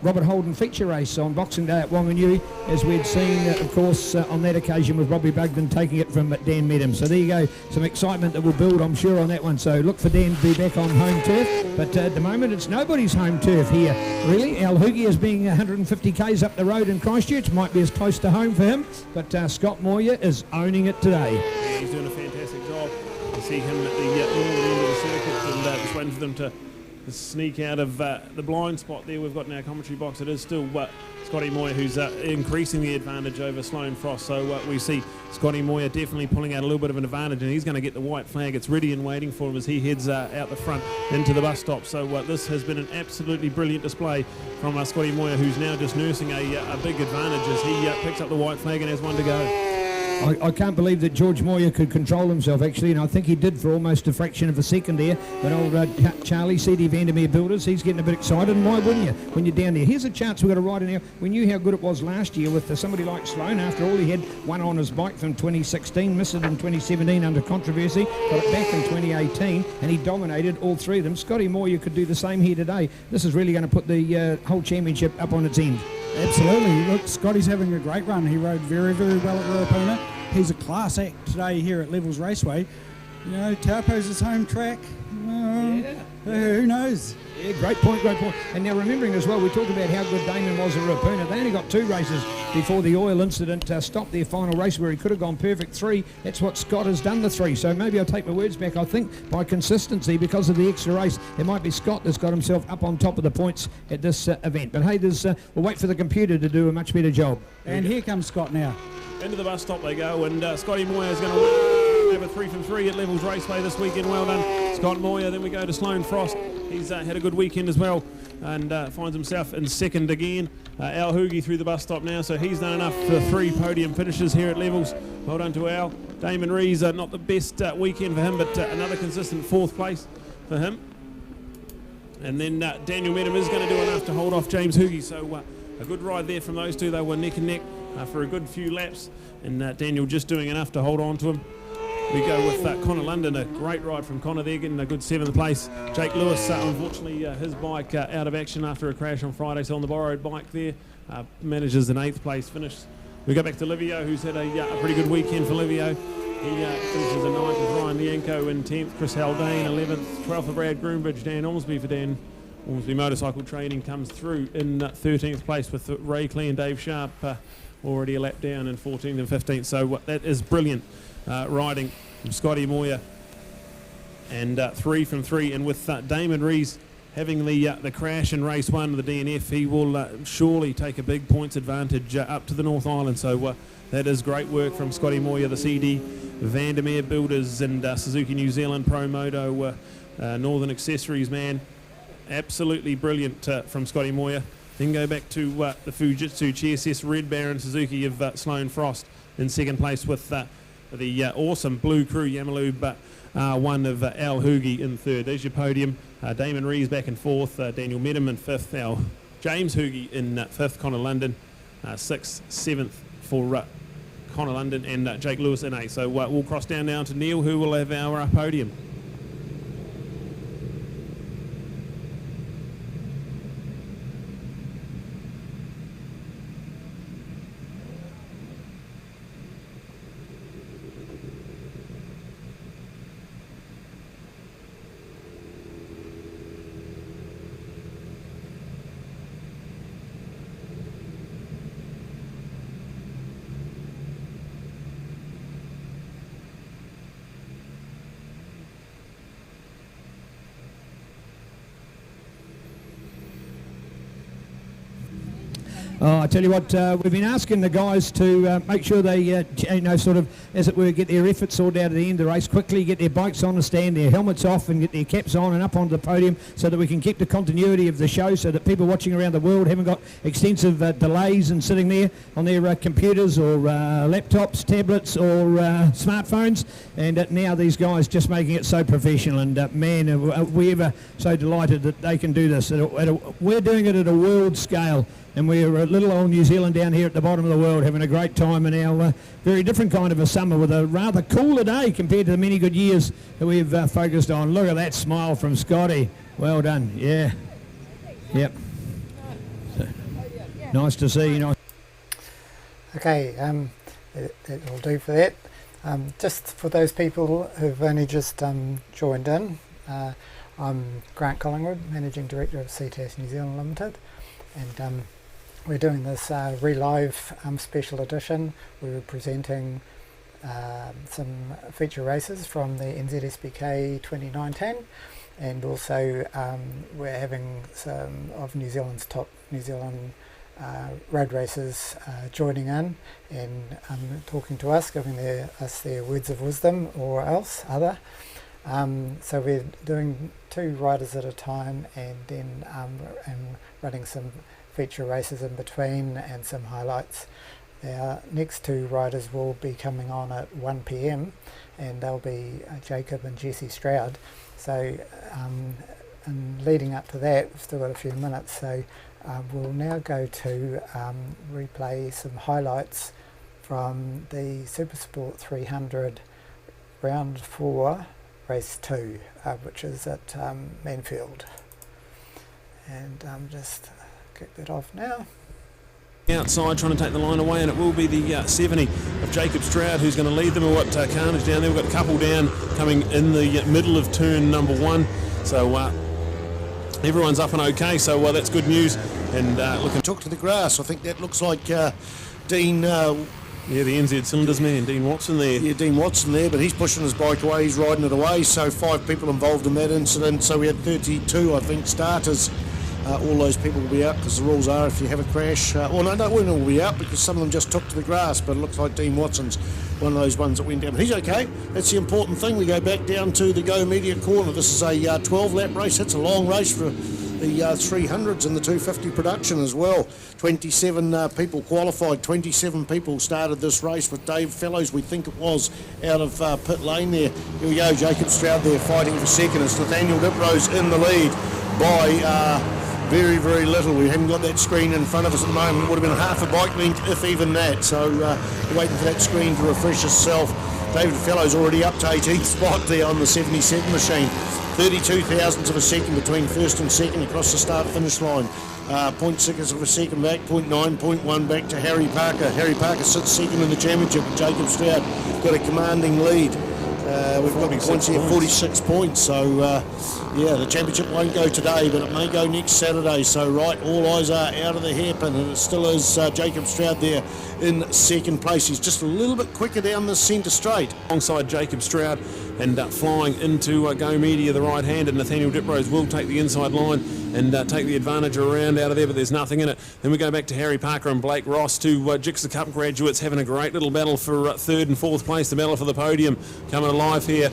Robert Holden feature race on Boxing Day at Wanganui, as we'd seen, of course, on that occasion with Robbie Bugden taking it from Dan Meadham. So there you go, some excitement that will build, I'm sure, on that one. So look for Dan to be back on home turf, but at the moment it's nobody's home turf here, really. Al Hoogie is being 150 k's up the road in Christchurch, might be as close to home for him, but Scott Moyer is owning it today. Yeah, he's doing a fantastic job. You see him at the northern end of the circuit, and just waiting for them to sneak out of the blind spot there we've got in our commentary box. It is still Scotty Moyer who's increasing the advantage over Sloane Frost. So we see Scotty Moyer definitely pulling out a little bit of an advantage, and he's going to get the white flag. It's ready and waiting for him as he heads out the front into the bus stop. So this has been an absolutely brilliant display from Scotty Moyer, who's now just nursing a big advantage as he picks up the white flag and has one to go. I can't believe that George Moyer could control himself, actually, and I think he did for almost a fraction of a second there. But old Charlie, CD Vandermeer Builders, he's getting a bit excited, and why wouldn't you when you're down there? Here's a chance we've got to ride in here. We knew how good it was last year with somebody like Sloan. After all, he had one on his bike from 2016, missed it in 2017 under controversy, got it back in 2018, and he dominated all three of them. Scotty Moyer could do the same here today. This is really going to put the whole championship up on its end. Absolutely. Look, Scotty's having a great run. He rode very, very well at Ruapuna. He's a class act today here at Levels Raceway. You know, Taupo's his home track. Who knows? Yeah, great point, great point. And now remembering as well, we talked about how good Damon was at Ruapuna. They only got 2 races before the oil incident stopped their final race where he could have gone perfect 3. That's what Scott has done, the 3. So maybe I'll take my words back. I think by consistency, because of the extra race, it might be Scott that's got himself up on top of the points at this event. But hey, we'll wait for the computer to do a much better job. And here comes Scott now. Into the bus stop they go, and Scotty Moyer is going to win over 3 from 3 at Levels Raceway this weekend. Well done, Scott Moyer. Then we go to Sloan Frost. He's had a good weekend as well, and finds himself in second again. Al Hoogie through the bus stop now, so he's done enough for 3 podium finishes here at Levels. Well done to Al. Damon Rees, not the best weekend for him, but another consistent 4th place for him. And then Daniel Medham is going to do enough to hold off James Hoogie, so a good ride there from those two. They were neck and neck for a good few laps, and Daniel just doing enough to hold on to him. We go with Connor London, a great ride from Connor there, getting a good 7th place. Jake Lewis, unfortunately, his bike out of action after a crash on Friday, so on the borrowed bike there, manages an 8th place finish. We go back to Livio, who's had a pretty good weekend for Livio. He finishes a 9th with Ryan Lienko in 10th, Chris Haldane 11th, 12th for Brad Groombridge, Dan Ormsby for Dan Ormsby Motorcycle Training comes through in 13th place with Ray Clee and Dave Sharp already a lap down in 14th and 15th. So that is brilliant riding from Scotty Moyer, and 3 from 3. And with Damon Rees having the crash in race 1 of the DNF, he will surely take a big points advantage up to the North Island. So that is great work from Scotty Moyer, the CD Vandermeer Builders and Suzuki New Zealand Pro Moto Northern Accessories man. Absolutely brilliant from Scotty Moyer. Then go back to the Fujitsu GSS Red Baron Suzuki of Sloan Frost in 2nd place with the awesome Blue Crew Yamalube one of Al Hoogie in 3rd. There's your podium. Damon Rees back in 4th, Daniel Medham in 5th, James Hoogie in 5th, Connor London 6th, 7th for Connor London, and Jake Lewis in 8th. So we'll cross down now to Neil, who will have our podium. Oh, I tell you what, we've been asking the guys to make sure they, sort of, as it were, get their efforts sorted out at the end of the race quickly, get their bikes on the stand, their helmets off, and get their caps on and up onto the podium, so that we can keep the continuity of the show, so that people watching around the world haven't got extensive delays and sitting there on their computers or laptops, tablets, or smartphones. And now these guys just making it so professional, and man, are we ever so delighted that they can do this. We're doing it at a world scale. And we're a little old New Zealand down here at the bottom of the world having a great time in our very different kind of a summer with a rather cooler day compared to the many good years that we've focused on. Look at that smile from Scotty. Well done. Yeah. Yep. So, nice to see you. Okay, that will do for that. Just for those people who've only just joined in, I'm Grant Collingwood, Managing Director of CTAS New Zealand Limited, and we're doing this ReLive special edition. We were presenting some feature races from the NZSBK 2019, and also we're having some of New Zealand's top New Zealand road racers joining in and talking to us, giving us their words of wisdom or else other. So we're doing 2 riders at a time, and then and running some feature races in between and some highlights Our next two riders will be coming on at 1 p.m. and they'll be Jacob and Jesse Stroud. So and leading up to that, we've still got a few minutes, so we'll now go to replay some highlights from the Supersport 300 round 4 race 2, which is at Manfield. And just kick that off now. Outside trying to take the line away, and it will be the 70 of Jacob Stroud who's going to lead them. We've got carnage down there. We've got a couple down coming in the middle of turn number 1. So everyone's up and okay, so that's good news. And looking took to the grass. I think that looks like Dean. Yeah, the NZ Cylinders man, Dean Watson there. Yeah, Dean Watson there, but he's pushing his bike away, he's riding it away, so 5 people involved in that incident, so we had 32, I think, starters. All those people will be out because the rules are if you have a crash, well, no, they won't all be out because some of them just took to the grass, but it looks like Dean Watson's one of those ones that went down. He's okay, that's the important thing. We go back down to the Go Media corner. This is a 12-lap race. It's a long race for the 300s and the 250 production as well. 27 people qualified, 27 people started this race with Dave Fellows, we think it was, out of pit lane there. Here we go, Jacob Stroud there fighting for second. It's Nathaniel Diprose in the lead by very, very little. We haven't got that screen in front of us at the moment. It would have been half a bike length, if even that. So we're waiting for that screen to refresh itself. David Fellows already up to 18th spot there on the 72nd machine. 32 thousandths of a second between first and second across the start-finish line. 0.6 of a second back, 0.9, 0.1 back to Harry Parker. Harry Parker sits second in the championship, and Jacob Stroud got a commanding lead. We've got points here, 46 points. So, yeah, the championship won't go today, but it may go next Saturday. So, right, all eyes are out of the hairpin, and it still is Jacob Stroud there in second place. He's just a little bit quicker down the centre straight. Alongside Jacob Stroud and flying into Go Media, the right-handed Nathaniel Diprose will take the inside line and take the advantage around out of there, but there's nothing in it. Then we go back to Harry Parker and Blake Ross, two Gixxer Cup graduates, having a great little battle for third and fourth place, the battle for the podium coming alive here.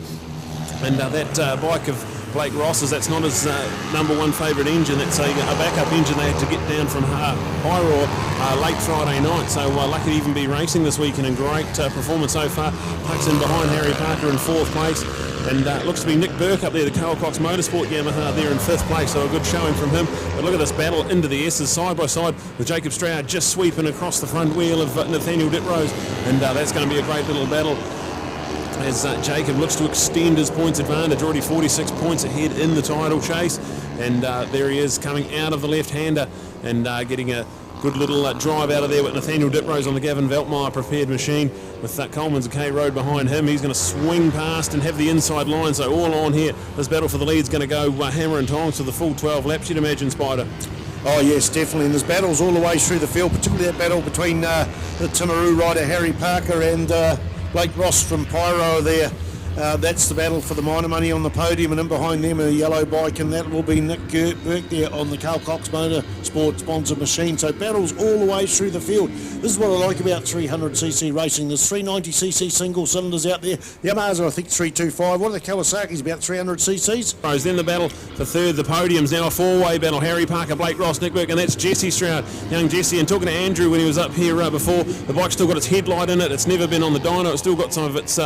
And that bike of Blake Ross's, that's not his number 1 favourite engine. It's a backup engine they had to get down from Hyraw late Friday night. So lucky to even be racing this weekend, and great performance so far. Tucks in behind Harry Parker in 4th place. And looks to be Nick Burke up there, the Carl Cox Motorsport Yamaha there in 5th place, so a good showing from him. But look at this battle into the S's, side by side with Jacob Stroud just sweeping across the front wheel of Nathaniel Diprose. And that's going to be a great little battle as Jacob looks to extend his points advantage, already 46 points ahead in the title chase. And there he is coming out of the left-hander and getting a good little drive out of there with Nathaniel Diprose on the Gavin Veltmeyer prepared machine with Coleman's K Road behind him. He's going to swing past and have the inside line, so all on here. This battle for the lead is going to go hammer and tongs for the full 12 laps, you'd imagine, Spider. Oh yes, definitely, and there's battles all the way through the field, particularly that battle between the Timaru rider Harry Parker and Blake Ross from Pyro there. That's the battle for the minor money on the podium, and in behind them a yellow bike, and that will be Nick Burke there on the Carl Cox Motorsport sponsored machine. So battles all the way through the field. This is what I like about 300cc racing. There's 390cc single cylinders out there. The Yamahas are, I think, 325. What are the Kawasaki's, about 300cc's? Then the battle for third, the podium's now a 4-way battle. Harry Parker, Blake Ross, Nick Burke, and that's Jesse Stroud, young Jesse. And talking to Andrew when he was up here before, the bike's still got its headlight in it. It's never been on the dyno. It's still got some of its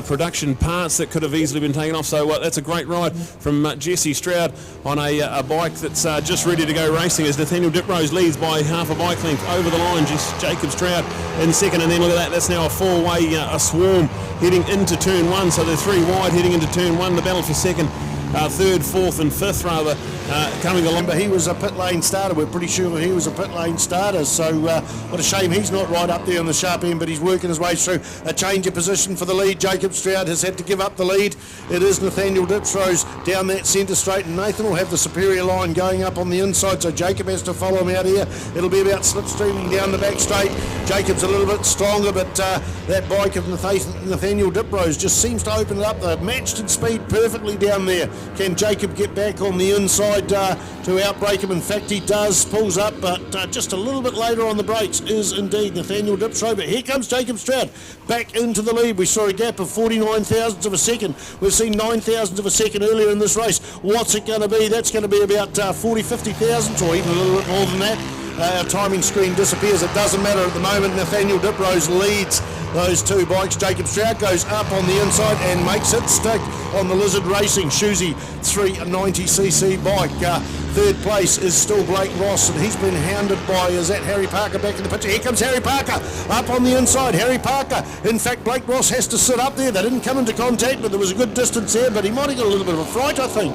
production parts that could have easily been taken off. So that's a great ride from Jesse Stroud on a bike that's just ready to go racing, as Nathaniel Diprose leads by half a bike length over the line. Jacob Stroud in second, and then look at that, that's now a 4-way a swarm heading into turn 1. So they're 3 wide heading into turn 1. The battle for second, third, fourth and fifth rather coming along. But he was a pit lane starter. We're pretty sure he was a pit lane starter. So what a shame he's not right up there on the sharp end, but he's working his way through. A change of position for the lead. Jacob Stroud has had to give up the lead. It is Nathaniel Diprose down that centre straight, and Nathan will have the superior line going up on the inside, so Jacob has to follow him out here. It'll be about slipstreaming down the back straight. Jacob's a little bit stronger, but that bike of Nathaniel Diprose just seems to open it up. They've matched in speed perfectly down there. Can Jacob get back on the inside to outbrake him? In fact, he does. Pulls up, but just a little bit later on the brakes is indeed Nathaniel Diprose. But here comes Jacob Stroud back into the lead. We saw a gap of 49 thousandths of a second. We've seen 9 thousandths of a second earlier in this race. What's it going to be? That's going to be about 40, 50 thousandths, or even a little bit more than that. our timing screen disappears. It doesn't matter at the moment. Nathaniel Diprose leads those two bikes. Jacob Stroud goes up on the inside and makes it stick on the Lizard Racing Shuzi 390cc bike. Third place is still Blake Ross, and he's been hounded by, is that Harry Parker back in the picture? Here comes Harry Parker up on the inside. Harry Parker, in fact, Blake Ross has to sit up there. They didn't come into contact, but there was a good distance there, but he might have got a little bit of a fright, I think.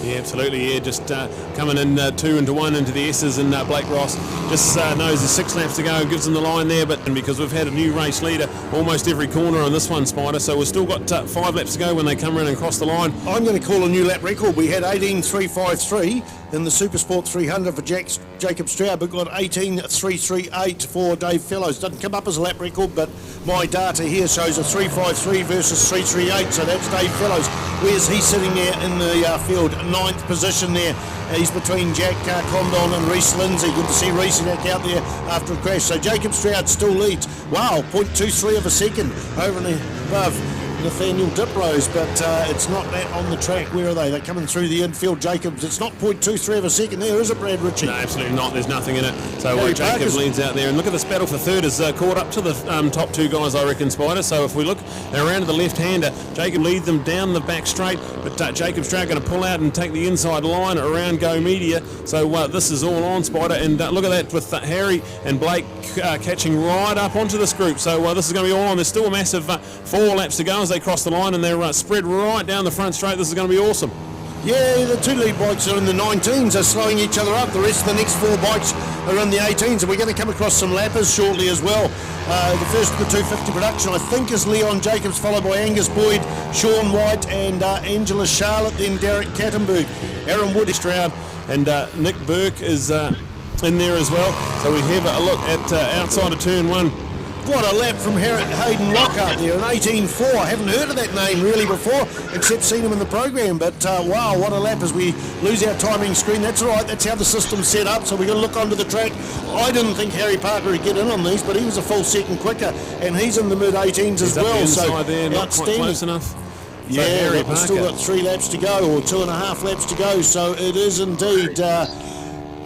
Yeah, absolutely, yeah, just coming in 2 into 1 into the S's, and Blake Ross just knows there's 6 laps to go and gives them the line there, but because we've had a new race leader almost every corner on this one, Spider, so we've still got 5 laps to go when they come around and cross the line. I'm going to call a new lap record. We had 18.353 in the Supersport 300 for Jacob Stroud, but got 18.338 for Dave Fellows. Doesn't come up as a lap record, but my data here shows a 3.53 versus 3.38, so that's Dave Fellows. Where's he sitting there in the field? 9th position there. He's between Jack Condon and Reece Lindsay. Good to see Reece back out there after a crash. So Jacob Stroud still leads. Wow, 0.23 of a second over and above Nathaniel Diprose, but it's not that on the track. Where are they? They're coming through the infield. Jacobs, it's not 0.23 of a second there, is it, Brad Ritchie? No, absolutely not. There's nothing in it. So Jacobs leads out there. And look at this battle for third is caught up to the top 2 guys, I reckon, Spider. So if we look around to the left-hander, Jacob leads them down the back straight, but Jacob Stroud going to pull out and take the inside line around Go Media. So this is all on, Spider. And look at that with Harry and Blake catching right up onto this group. So this is going to be all on. There's still a massive 4 laps to go as they cross the line, and they're spread right down the front straight. This is going to be awesome. Yeah, the 2 lead bikes are in the 19s, are slowing each other up. The rest of the next 4 bikes are in the 18s, and we're going to come across some lappers shortly as well. The first of the 250 production, I think, is Leon Jacobs, followed by Angus Boyd, Sean White, and Angela Charlotte, then Derek Kattenberg, Aaron Wood, Stroud, and Nick Burke is in there as well. So we have a look at outside of turn 1. What a lap from Hayden Lockhart there, an 18.4. I haven't heard of that name really before, except seen him in the program. But wow, what a lap as we lose our timing screen. That's all right, that's how the system's set up, so we're going to look onto the track. I didn't think Harry Parker would get in on these, but he was a full second quicker, and he's in the mid-18s as well. So there, not quite close enough. Yeah, Harry Parker. We've still got 3 laps to go, or 2.5 laps to go, so it is indeed...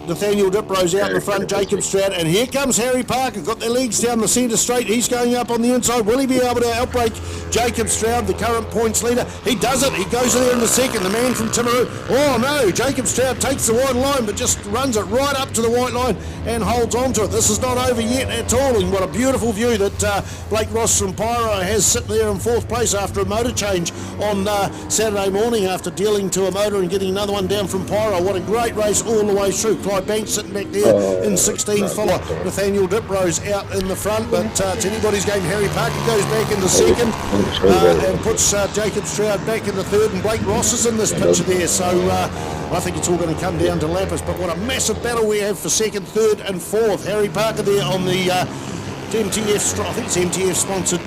Nathaniel Diprose out in the front, Jacob Stroud, and here comes Harry Parker, got their legs down the centre straight. He's going up on the inside. Will he be able to outbreak Jacob Stroud, the current points leader? He does it. He goes there in the second. The man from Timaru. Oh no, Jacob Stroud takes the white line, but just runs it right up to the white line and holds on to it. This is not over yet at all, and what a beautiful view that Blake Ross from Pyro has sit there in 4th place after a motor change on Saturday morning after dealing to a motor and getting another one down from Pyro. What a great race all the way through. Clyde Banks sitting back there in 16th, follow Nathaniel Diprose out in the front, but it's anybody's game. Harry Parker goes back into second and puts Jacob Stroud back in the third, and Blake Ross is in this picture there, so I think it's all going to come down to lappers, but what a massive battle we have for second, third and fourth. Harry Parker there on the MTF, I think it's MTF sponsored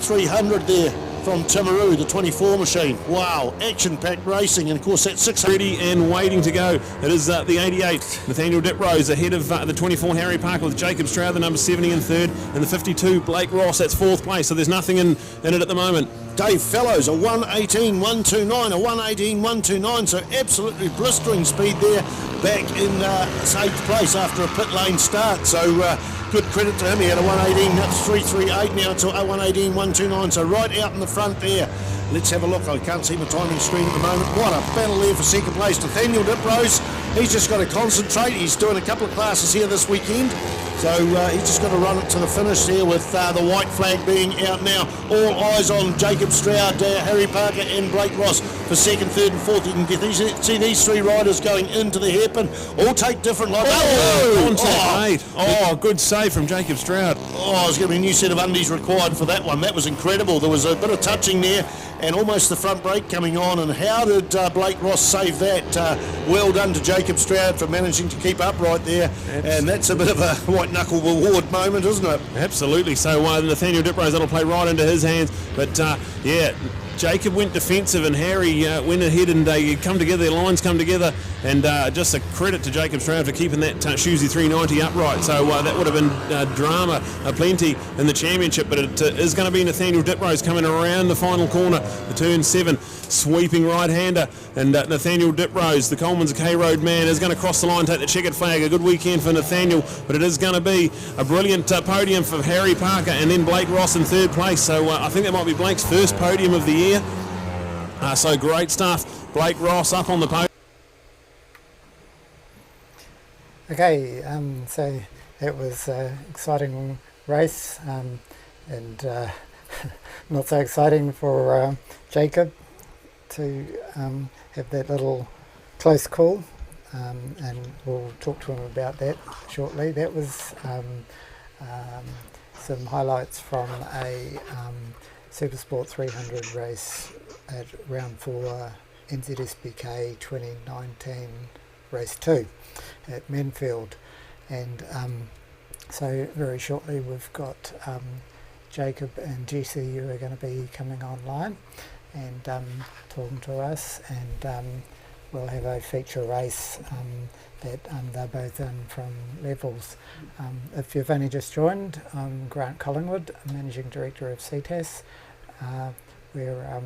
300 there from Timaru, the 24 machine. Wow, action-packed racing, and of course that's 600. Ready and waiting to go. It is the 88, Nathaniel Diprose, ahead of the 24 Harry Parker with Jacob Stroud, the number 70 in third, and the 52 Blake Ross, that's 4th place, so there's nothing in it at the moment. Dave Fellows, a 118.129, a 118.129, so absolutely blistering speed there, back in 8th place after a pit lane start, so good credit to him. He had a 118.338, now it's a 118.129, so right out in the front there. Let's have a look. I can't see my timing screen at the moment. What a battle there for second place. Nathaniel Diprose, he's just got to concentrate. He's doing a couple of classes here this weekend, so he's just got to run it to the finish there with the white flag being out now. All eyes on Jacob Stroud, Harry Parker and Blake Ross for second, third and fourth. You can get see these 3 riders going into the hairpin. All take different lines. Good save from Jacob Stroud. There's going to be a new set of undies required for that one. That was incredible. There was a bit of touching there and almost the front brake coming on, and how did Blake Ross save that? Well done to Jacob Stroud for managing to keep upright there, and that's a bit of a white knuckle reward moment, isn't it? Absolutely. So Nathaniel Diprose, that'll play right into his hands, but Jacob went defensive and Harry went ahead and they come together, their lines come together, and just a credit to Jacob Stroud for keeping that Shuzy 390 upright. So that would have been drama plenty in the championship, but it is going to be Nathaniel Diprose coming around the final corner, the turn 7, sweeping right-hander, and Nathaniel Diprose, the Coleman's K-Road man, is going to cross the line, take the checkered flag. A good weekend for Nathaniel, but it is going to be a brilliant podium for Harry Parker, and then Blake Ross in third place. So I think that might be Blake's first podium of the year. So great stuff. Blake Ross up on the podium. Okay, so it was an exciting race, and not so exciting for Jacob to have that little close call, and we'll talk to him about that shortly. That was some highlights from a Supersport 300 race at round 4 NZSBK 2019 race 2 at Menfield, and so very shortly we've got Jacob and GC who are going to be coming online and talking to us, and we'll have a feature race that they're both in from Levels. If you've only just joined, I'm Grant Collingwood, Managing Director of CTAS. We're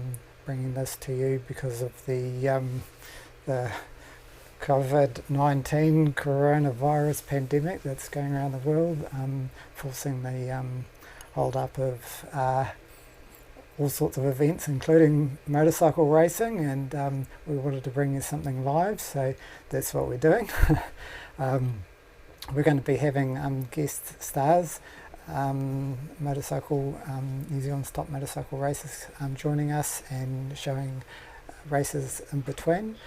bringing this to you because of the COVID-19 coronavirus pandemic that's going around the world, forcing the hold up of all sorts of events, including motorcycle racing, and we wanted to bring you something live, so that's what we're doing. We're going to be having guest stars, motorcycle New Zealand's top motorcycle races joining us and showing races in between.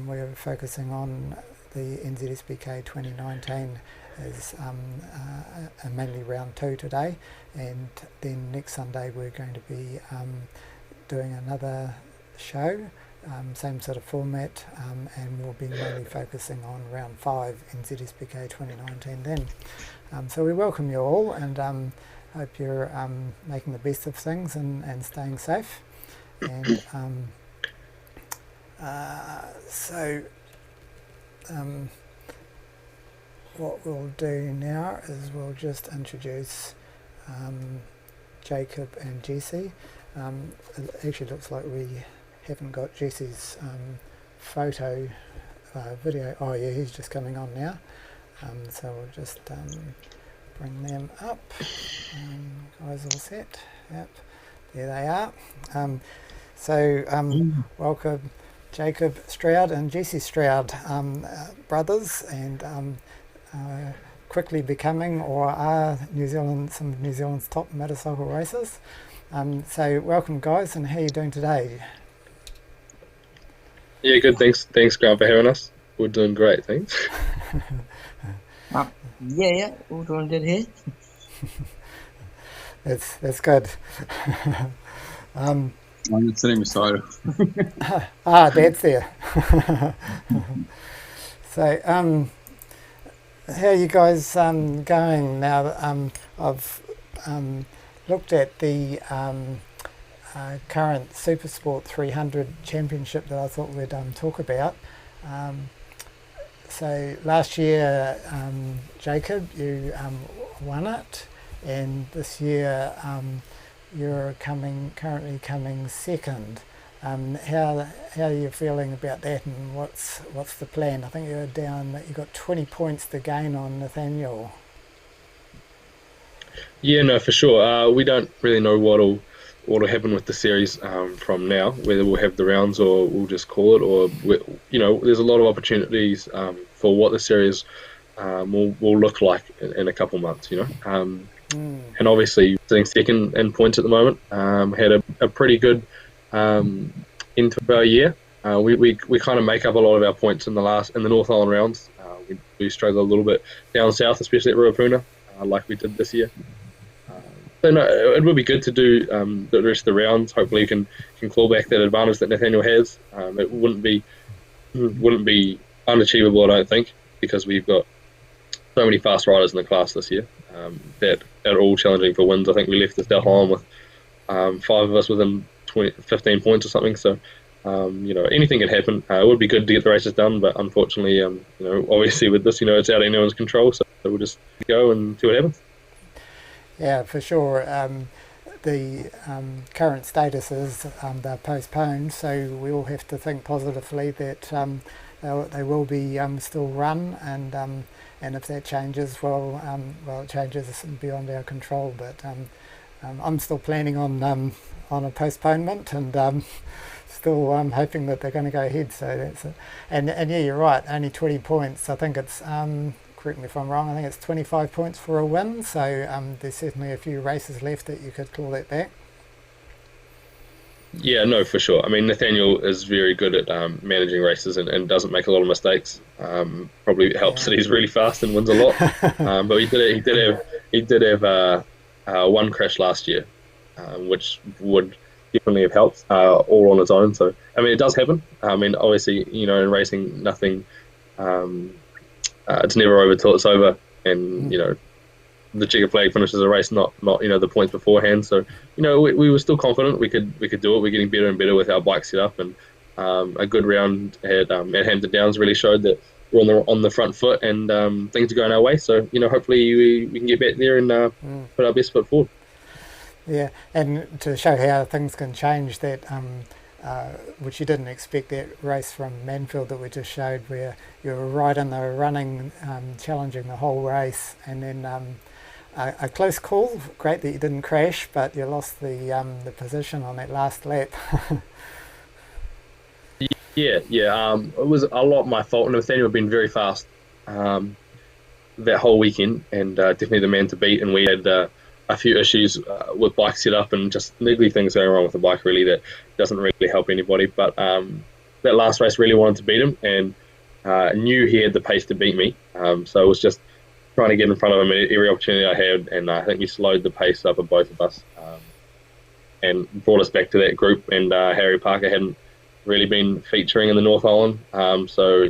We're focusing on the NZSBK 2019 as mainly round 2 today, and then next Sunday we're going to be doing another show, same sort of format, and we'll be mainly focusing on round 5 NZSBK 2019 then. So we welcome you all, and hope you're making the best of things and staying safe. And what we'll do now is we'll just introduce Jacob and Jesse. It actually looks like we haven't got Jesse's photo video. Oh yeah, he's just coming on now. So we'll just bring them up. Guys all set? Yep, there they are. Welcome Jacob Stroud and Jesse Stroud, brothers, and quickly becoming or are some of New Zealand's top motorcycle racers. So welcome guys, and how are you doing today? Yeah, good, thanks Grant for having us. We're doing great, thanks. Yeah, all doing good here. That's good. I'm sitting beside him. Dad's there. So, how are you guys going now? I've looked at the current Supersport 300 championship that I thought we'd talk about. So last year, Jacob, you won it, and this year you're currently coming second. How are you feeling about that, and what's the plan? I think you got 20 points to gain on Nathaniel. Yeah, no, for sure. We don't really know what'll happen with the series from now, whether we'll have the rounds or we'll just call it, or there's a lot of opportunities for what the series will look like in a couple months, and obviously sitting second in points at the moment. Had a pretty good end to our year. We kind of make up a lot of our points in the North Island rounds. We struggle a little bit down south, especially at Ruapuna, like we did this year. So no, it would be good to do the rest of the rounds. Hopefully, you can claw back that advantage that Nathaniel has. It wouldn't be unachievable, I don't think, because we've got so many fast riders in the class this year that are all challenging for wins. I think we left the South Island with 5 of us within 15 points or something. So, anything could happen. It would be good to get the races done, but unfortunately, obviously with this, it's out of anyone's control. So we'll just go and see what happens. Yeah, for sure. The current status is they're postponed, so we all have to think positively that they will be still run, and if that changes, it changes beyond our control. But I'm still planning on a postponement, and still hoping that they're going to go ahead. So that's it. And yeah, you're right. Only 20 points. I think it's correct me if I'm wrong. I think it's 25 points for a win. So there's certainly a few races left that you could claw that back. Yeah, no, for sure. I mean, Nathaniel is very good at managing races and doesn't make a lot of mistakes. Probably helps that he's really fast and wins a lot. But he did have one crash last year, which would definitely have helped all on its own. So I mean, it does happen. I mean, obviously, in racing, nothing. It's never over till it's over, and the checkered flag finishes a race, not the points beforehand. So we were still confident we could do it. We're getting better and better with our bike set up, and a good round at Hampton Downs really showed that we're on the front foot, and things are going our way. So hopefully we can get back there and put our best foot forward. Yeah, and to show how things can change, that which you didn't expect, that race from Manfield that we just showed, where you were right in the running, challenging the whole race, and then a close call. Great that you didn't crash, but you lost the position on that last lap. Yeah. It was a lot my fault. Nathaniel had been very fast that whole weekend, and definitely the man to beat. And we had a few issues with bike setup and just niggly things going wrong with the bike, really, that doesn't really help anybody. But that last race, really wanted to beat him, and knew he had the pace to beat me. So it was just trying to get in front of him at every opportunity I had, and I think he slowed the pace up of both of us and brought us back to that group. And Harry Parker hadn't really been featuring in the North Island, so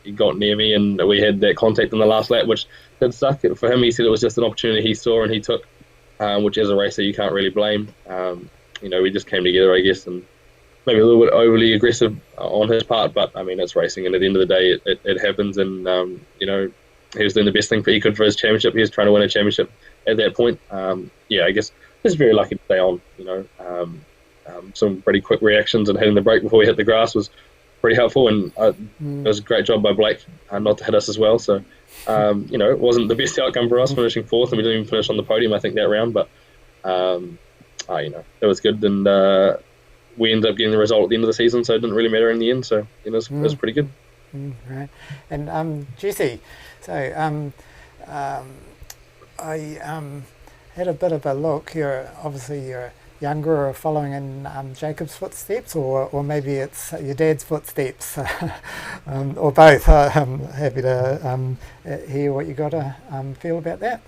he got near me, and we had that contact in the last lap, which did suck. For him, he said it was just an opportunity he saw and he took, which as a racer you can't really blame. We just came together, I guess, and maybe a little bit overly aggressive on his part, but I mean, it's racing, and at the end of the day it happens. And he was doing the best thing he could for his championship. He was trying to win a championship at that point. I guess just very lucky to stay on. Some pretty quick reactions and hitting the brake before we hit the grass was pretty helpful, and it was a great job by Blake not to hit us as well. So it wasn't the best outcome for us, finishing fourth, and we didn't even finish on the podium, I think, that round, but it was good, and we ended up getting the result at the end of the season, so it didn't really matter in the end. So it was pretty good. Right. And Jesse, so I had a bit of a look. You're younger, or following in Jacob's footsteps, or maybe it's your dad's footsteps, or both. I'm happy to hear what you got to feel about that.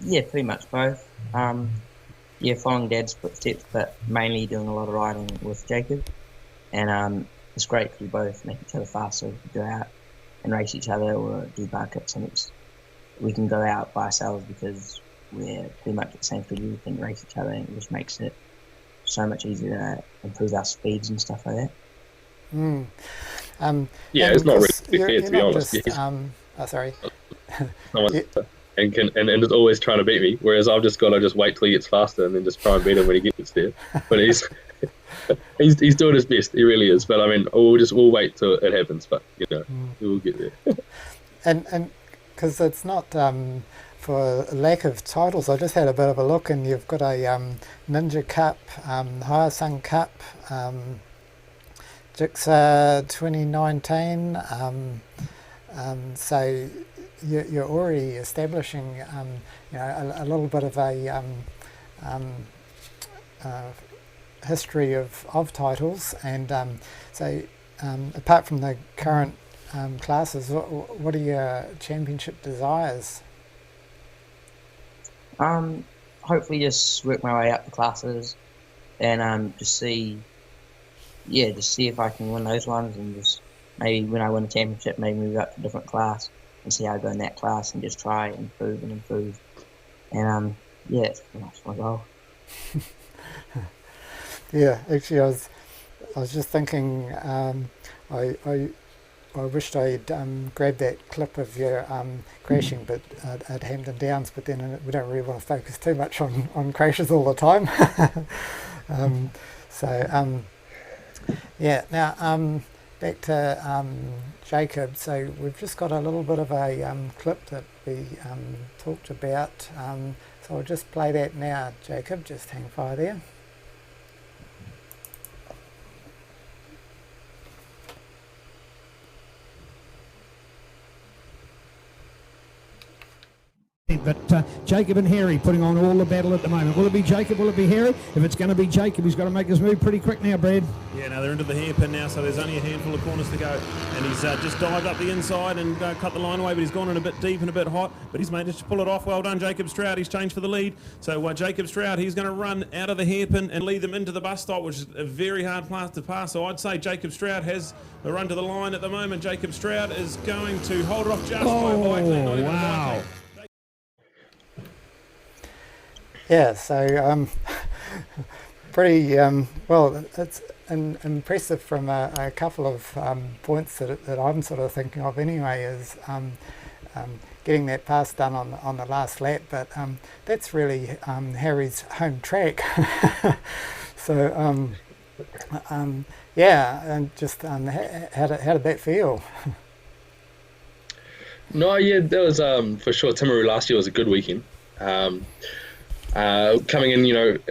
Yeah, pretty much both. Following Dad's footsteps, but mainly doing a lot of riding with Jacob. And it's great because we both make each other faster. We can go out and race each other or do bar kits, and we can go out by ourselves because we're pretty much at the same figure. We can race each other, and it just makes it so much easier to improve our speeds and stuff like that. It's not really fair, to be honest. Sorry. And is always trying to beat me, whereas I've just got to just wait till he gets faster and then just try and beat him when he gets there. But he's doing his best, he really is. But I mean, we'll wait till it happens. But we'll get there. And because it's not for lack of titles, I just had a bit of a look, and you've got a Ninja Cup, Hyosung Cup, Jigsaw 2019. So you're already establishing, a little bit of a history of titles, and so apart from the current classes, what are your championship desires? Hopefully just work my way up the classes, and just see if I can win those ones, and just maybe when I win a championship, maybe move up to a different class and see how I go in that class, and just try and improve. And that's pretty much my goal. Yeah, actually, I was just thinking. I wished I'd grabbed that clip of your crashing at Hampton Downs, but then we don't really want to focus too much on crashes all the time. Yeah. Now back to Jacob. So we've just got a little bit of a clip that we talked about. So I'll just play that now, Jacob. Just hang fire there. But Jacob and Harry putting on all the battle at the moment. Will it be Jacob? Will it be Harry? If it's going to be Jacob, he's got to make his move pretty quick now, Brad. Yeah, now they're into the hairpin now, so there's only a handful of corners to go. And he's just dived up the inside and cut the line away, but he's gone in a bit deep and a bit hot. But he's managed to pull it off. Well done, Jacob Stroud. He's changed for the lead. So Jacob Stroud, he's going to run out of the hairpin and lead them into the bus stop, which is a very hard path to pass. So I'd say Jacob Stroud has the run to the line at the moment. Jacob Stroud is going to hold it off just by a bike length, not even a bike wow. length. Yeah, so pretty well. It's impressive from a couple of points that I'm sort of thinking of anyway. Is getting that pass done on the last lap, but that's really Harry's home track. So yeah, and just how did that feel? No, yeah, that was for sure. Timaru last year was a good weekend. Coming in,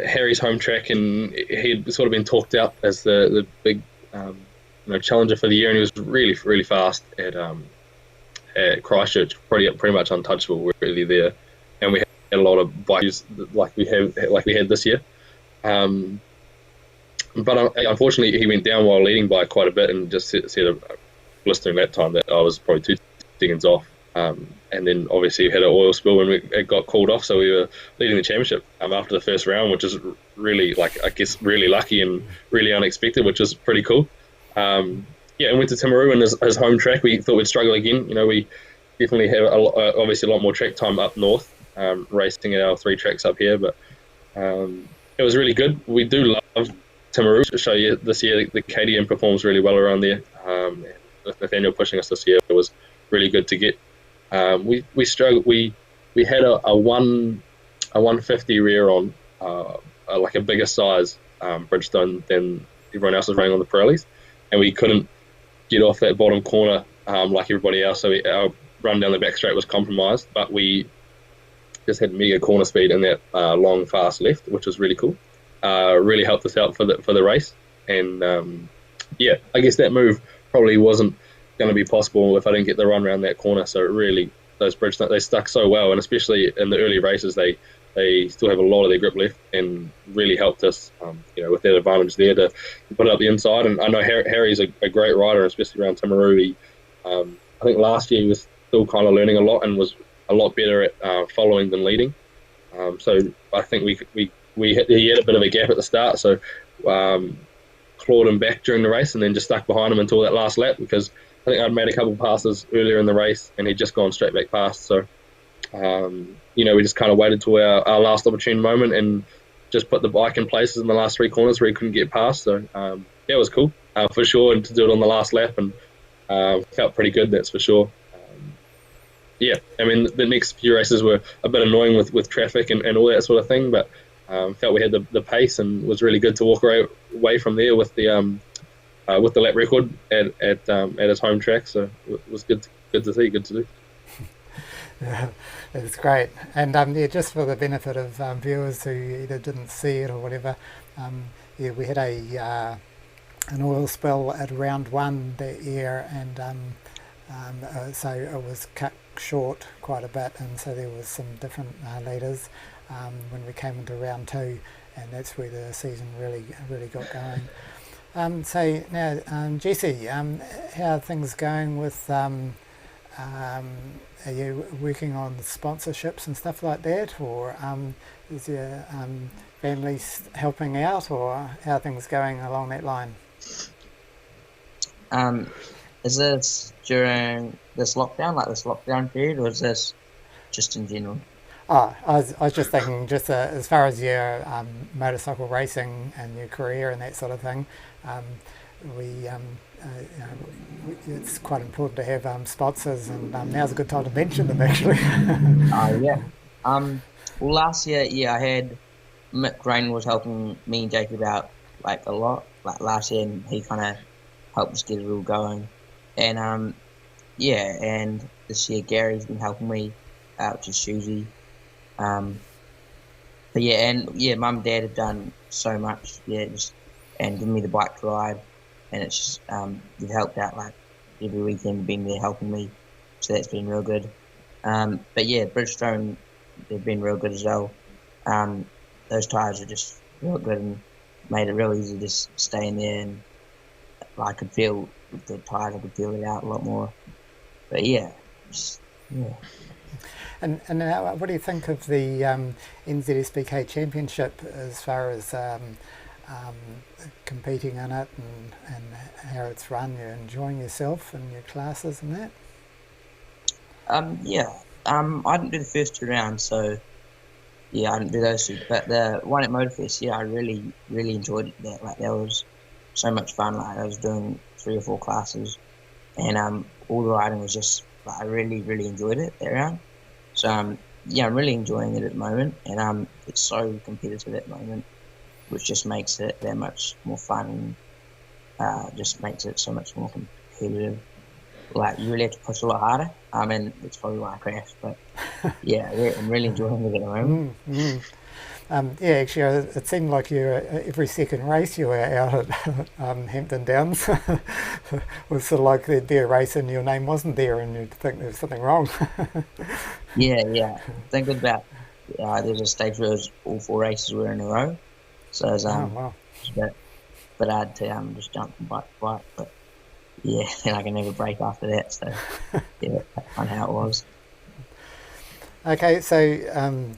Harry's home track, and he'd sort of been talked out as the big, challenger for the year, and he was really, really fast at Christchurch, pretty much untouchable, really there. And we had a lot of bikes like we had this year. But unfortunately, he went down while leading by quite a bit, and just set a blistering lap time that I was probably 2 seconds off. And then obviously we had an oil spill when it got called off, so we were leading the championship after the first round, which is really, really lucky and really unexpected, which is pretty cool. And went to Timaru and his home track. We thought we'd struggle again. We definitely have obviously a lot more track time up north, racing at our 3 tracks up here, but it was really good. We do love Timaru. To show you this year, the KTM performs really well around there. With Nathaniel pushing us this year, it was really good to get. We struggled. We had a 150 rear on like a bigger size Bridgestone than everyone else was running on the Pirellis, and we couldn't get off that bottom corner like everybody else. So our run down the back straight was compromised, but we just had mega corner speed in that long fast left, which was really cool. Really helped us out for the race, and I guess that move probably wasn't going to be possible if I didn't get the run around that corner. So really, those Bridgestone, they stuck so well, and especially in the early races, they still have a lot of their grip left, and really helped us, with that advantage there to put it up the inside. And I know Harry's a great rider, especially around Timaru. I think last year he was still kind of learning a lot and was a lot better at following than leading. So I think he had a bit of a gap at the start, so clawed him back during the race, and then just stuck behind him until that last lap, because I think I'd made a couple of passes earlier in the race and he'd just gone straight back past. So, we just kind of waited till our last opportune moment and just put the bike in places in the last 3 corners where he couldn't get past. So, it was cool for sure, and to do it on the last lap, and felt pretty good, that's for sure. The next few races were a bit annoying with traffic and all that sort of thing, but felt we had the pace, and was really good to walk away from there with the lap record at his home track. So it was good to see, good to do. Yeah, it's great. And just for the benefit of viewers who either didn't see it or whatever, we had an oil spill at round 1 that year, and so it was cut short quite a bit, and so there was some different leaders when we came into round 2, and that's where the season really got going. So now, Jesse, how are things going with, are you working on sponsorships and stuff like that, or is your family helping out, or how are things going along that line? Is this during this lockdown, like this lockdown period, or is this just in general? Oh, I was just thinking, just as far as your motorcycle racing and your career and that sort of thing, it's quite important to have sponsors, and now's a good time to mention them, actually. Yeah. Well, last year, I had Mick Rain was helping me and Jacob out like a lot, like last year, and he kind of helped us get it all going. And and this year Gary's been helping me out, which is Susie. Mum and Dad have done so much, and given me the bike to ride, and it's just they've helped out like every weekend, being there helping me, so that's been real good. Bridgestone, they've been real good as well. Those tyres are just real good and made it real easy to just stay in there, and I could feel with the tyres, I could feel it out a lot more. But And what do you think of the NZSBK Championship as far as competing in it and how it's run? You're enjoying yourself and your classes and that? I didn't do the first 2 rounds, so I didn't do those 2. But the one at Motorfest, I really, really enjoyed that. Like, that was so much fun. Like, I was doing 3 or 4 classes, and all the riding was just, I really, really enjoyed it that round. So I'm really enjoying it at the moment, and it's so competitive at the moment, which just makes it that much more fun, and just makes it so much more competitive. Like, you really have to push a lot harder. And it's probably why I crashed, but I'm really enjoying it at the moment. Actually, it seemed like every second race you were out at Hampton Downs. It was sort of like there'd be a race and your name wasn't there, and you'd think there was something wrong. Thinking about there's a stage where all 4 races were in a row, so it was wow. but I had to just jump from bike to bike, but and I can never break after that, so that's kind of how it was. Okay, so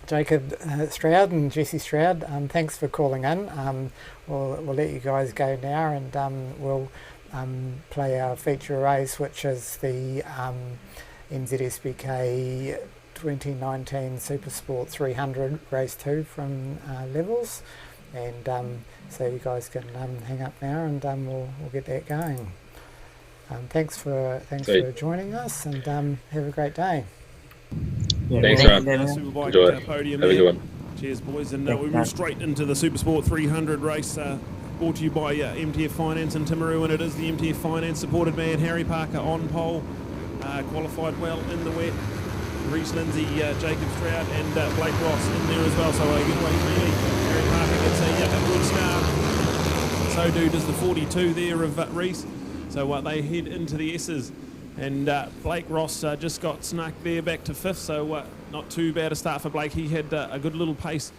Jacob Stroud and Jesse Stroud, thanks for calling in. We'll let you guys go now, and we'll play our feature race, which is the NZSBK 2019 Supersport 300 Race 2 from Levels. And so you guys can hang up now, and we'll get that going. Thanks for joining us, and have a great day. Thanks, Ryan. Superbike Enjoy it. Podium. Have a good one. Cheers, boys. And we move straight into the Supersport 300 race, brought to you by MTF Finance in Timaru, and it is the MTF Finance supported man, Harry Parker on pole, qualified well in the wet. Reece Lindsay, Jacob Stroud, and Blake Ross in there as well. So a good way, really. Harry Parker gets a good start. So does the 42 there of Reece. So they head into the S's. And Blake Ross just got snuck there back to 5th, so not too bad a start for Blake. He had a good little pace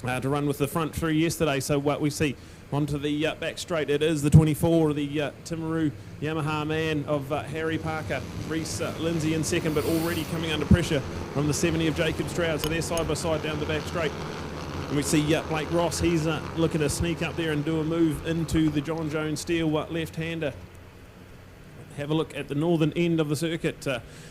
to run with the front 3 yesterday. So what we see onto the back straight, it is the 24, the Timaru Yamaha man of Harry Parker. Reece Lindsay in 2nd, but already coming under pressure from the 70 of Jacob Stroud. So they're side by side down the back straight. And we see Blake Ross, he's looking to sneak up there and do a move into the John Jones Steel left-hander. Have a look at the northern end of the circuit.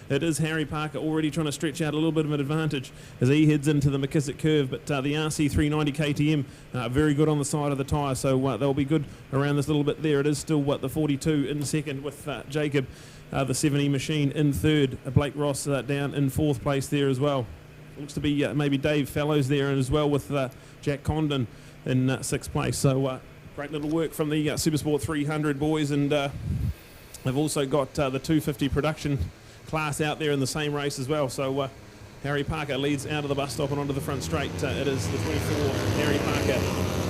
It is Harry Parker already trying to stretch out a little bit of an advantage as he heads into the McKissick curve, but the RC 390 KTM very good on the side of the tyre, so they'll be good around this little bit there. It is still the 42 in 2nd with Jacob, the 70 machine in 3rd, Blake Ross down in 4th place there as well. Looks to be maybe Dave Fellows there as well with Jack Condon in 6th place, so great little work from the Supersport 300 boys, and they've also got the 250 production class out there in the same race as well. So Harry Parker leads out of the bus stop and onto the front straight. It is the 24 Harry Parker.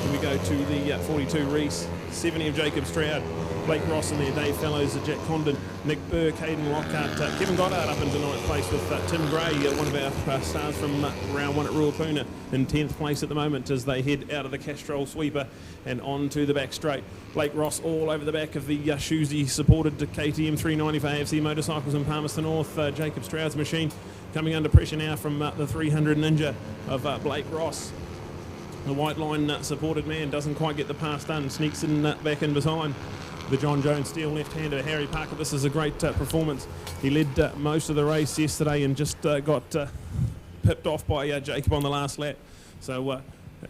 And we go to the 42 Reece, 70 of Jacob Stroud, Blake Ross in there, Dave Fellows, Jack Condon, Nick Burke, Hayden Lockhart, Kevin Goddard up into 9th place with Tim Gray, one of our stars from round 1 at Ruapuna, in 10th place at the moment as they head out of the Castrol sweeper and on to the back straight. Blake Ross all over the back of the Shuzi supported KTM 390 for AFC Motorcycles in Palmerston North. Jacob Stroud's machine coming under pressure now from the 300 Ninja of Blake Ross. The white line supported man doesn't quite get the pass done, sneaks in back in behind the John Jones Steel left-hander Harry Parker. This is a great performance. He led most of the race yesterday and just got pipped off by Jacob on the last lap. So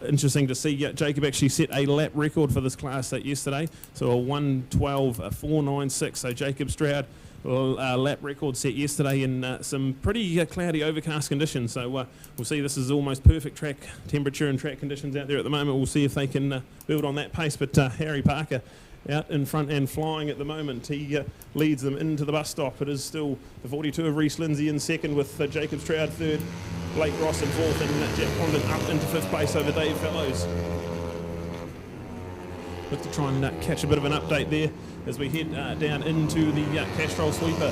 interesting to see Jacob actually set a lap record for this class yesterday. So a 1:12.496. So Jacob Stroud, lap record set yesterday in some pretty cloudy, overcast conditions. So we'll see. This is almost perfect track temperature and track conditions out there at the moment. We'll see if they can build on that pace. But Harry Parker out in front and flying at the moment. He leads them into the bus stop. It is still the 42 of Reece Lindsay in second, with Jacob Stroud third, Blake Ross in fourth, and Jack Condon up into fifth place over Dave Fellows. Look to try and catch a bit of an update there as we head down into the Castrol Sweeper.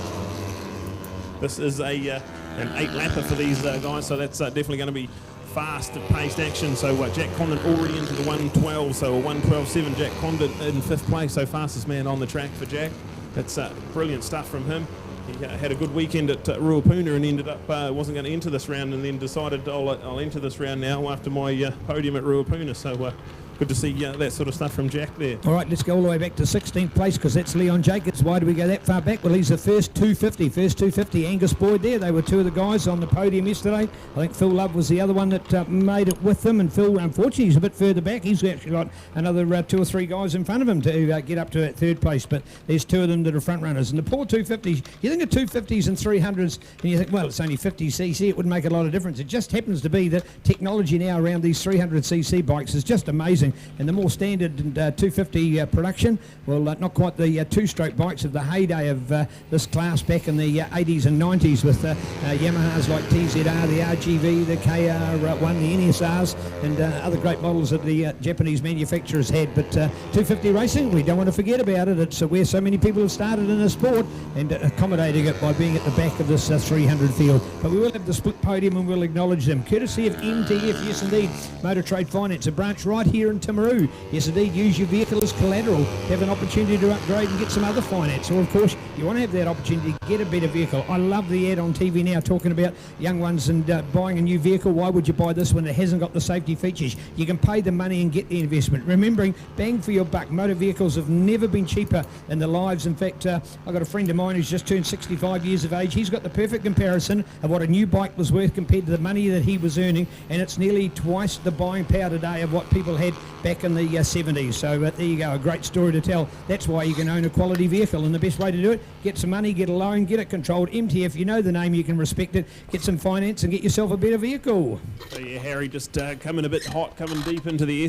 This is an 8-lapper for these guys, so that's definitely going to be fast-paced action. So Jack Condon already into the 1:12, so a 1:12.7. Jack Condon in fifth place, so fastest man on the track for Jack. That's brilliant stuff from him. He had a good weekend at Ruapuna and ended up wasn't going to enter this round, and then decided I'll enter this round now after my podium at Ruapuna. So good to see that sort of stuff from Jack there. All right, let's go all the way back to 16th place, because that's Leon Jacobs. Why do we go that far back? Well, he's the first 250. Angus Boyd there. They were two of the guys on the podium yesterday. I think Phil Love was the other one that made it with them, and Phil, unfortunately, he's a bit further back. He's actually got another 2 or 3 guys in front of him to get up to that third place, but there's 2 of them that are front runners. And the poor 250s, you think of 250s and 300s, and you think, well, it's only 50cc, it wouldn't make a lot of difference. It just happens to be that technology now around these 300cc bikes is just amazing, and the more standard 250 production, well, not quite the two-stroke bikes of the heyday of this class back in the 80s and 90s with Yamahas like TZR, the RGV, the KR1, the NSRs, and other great models that the Japanese manufacturers had. But 250 racing, we don't want to forget about it. It's where so many people have started in the sport, and accommodating it by being at the back of this 300 field. But we will have the split podium, and we'll acknowledge them. Courtesy of MTF, yes indeed, Motor Trade Finance, a branch right here in Timaru. Yes indeed, use your vehicle as collateral, have an opportunity to upgrade and get some other finance, or of course you want to have that opportunity to get a better vehicle. I love the ad on TV now talking about young ones and buying a new vehicle. Why would you buy this when it hasn't got the safety features? You can pay the money and get the investment. Remembering, bang for your buck. Motor vehicles have never been cheaper in their lives. In fact, I've got a friend of mine who's just turned 65 years of age. He's got the perfect comparison of what a new bike was worth compared to the money that he was earning, and it's nearly twice the buying power today of what people had back in the 70s. So there you go, a great story to tell. That's why you can own a quality vehicle, and the best way to do it, get some money, get a loan, get it controlled. MTF, you know the name, you can respect it, get some finance and get yourself a better vehicle. So yeah, Harry just coming a bit hot, coming deep into the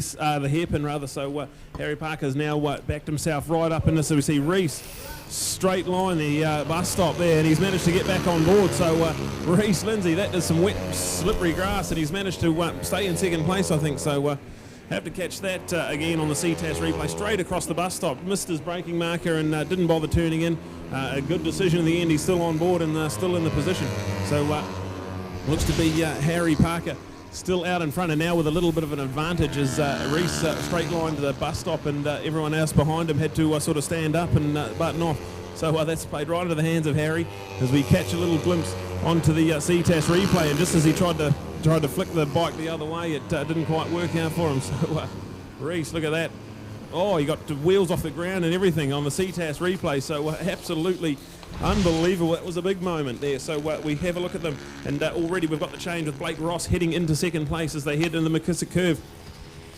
hairpin rather. So Harry Parker's now backed himself right up in this. So we see Reece straight line the bus stop there, and he's managed to get back on board. So Reece Lindsay, that is some wet slippery grass, and he's managed to stay in second place, I think. So have to catch that again on the CTAS replay, straight across the bus stop. Missed his braking marker and didn't bother turning in. A good decision in the end. He's still on board and still in the position. So looks to be Harry Parker still out in front, and now with a little bit of an advantage as Reece straight line to the bus stop, and everyone else behind him had to sort of stand up and button off. So that's played right into the hands of Harry as we catch a little glimpse onto the CTAS replay, and just as he tried to flick the bike the other way, it didn't quite work out for him. So Reece, look at that. Oh, he got the wheels off the ground and everything on the CTAS replay. So absolutely unbelievable. That was a big moment there. So we have a look at them, and already we've got the change with Blake Ross heading into second place as they head into the McKissick curve.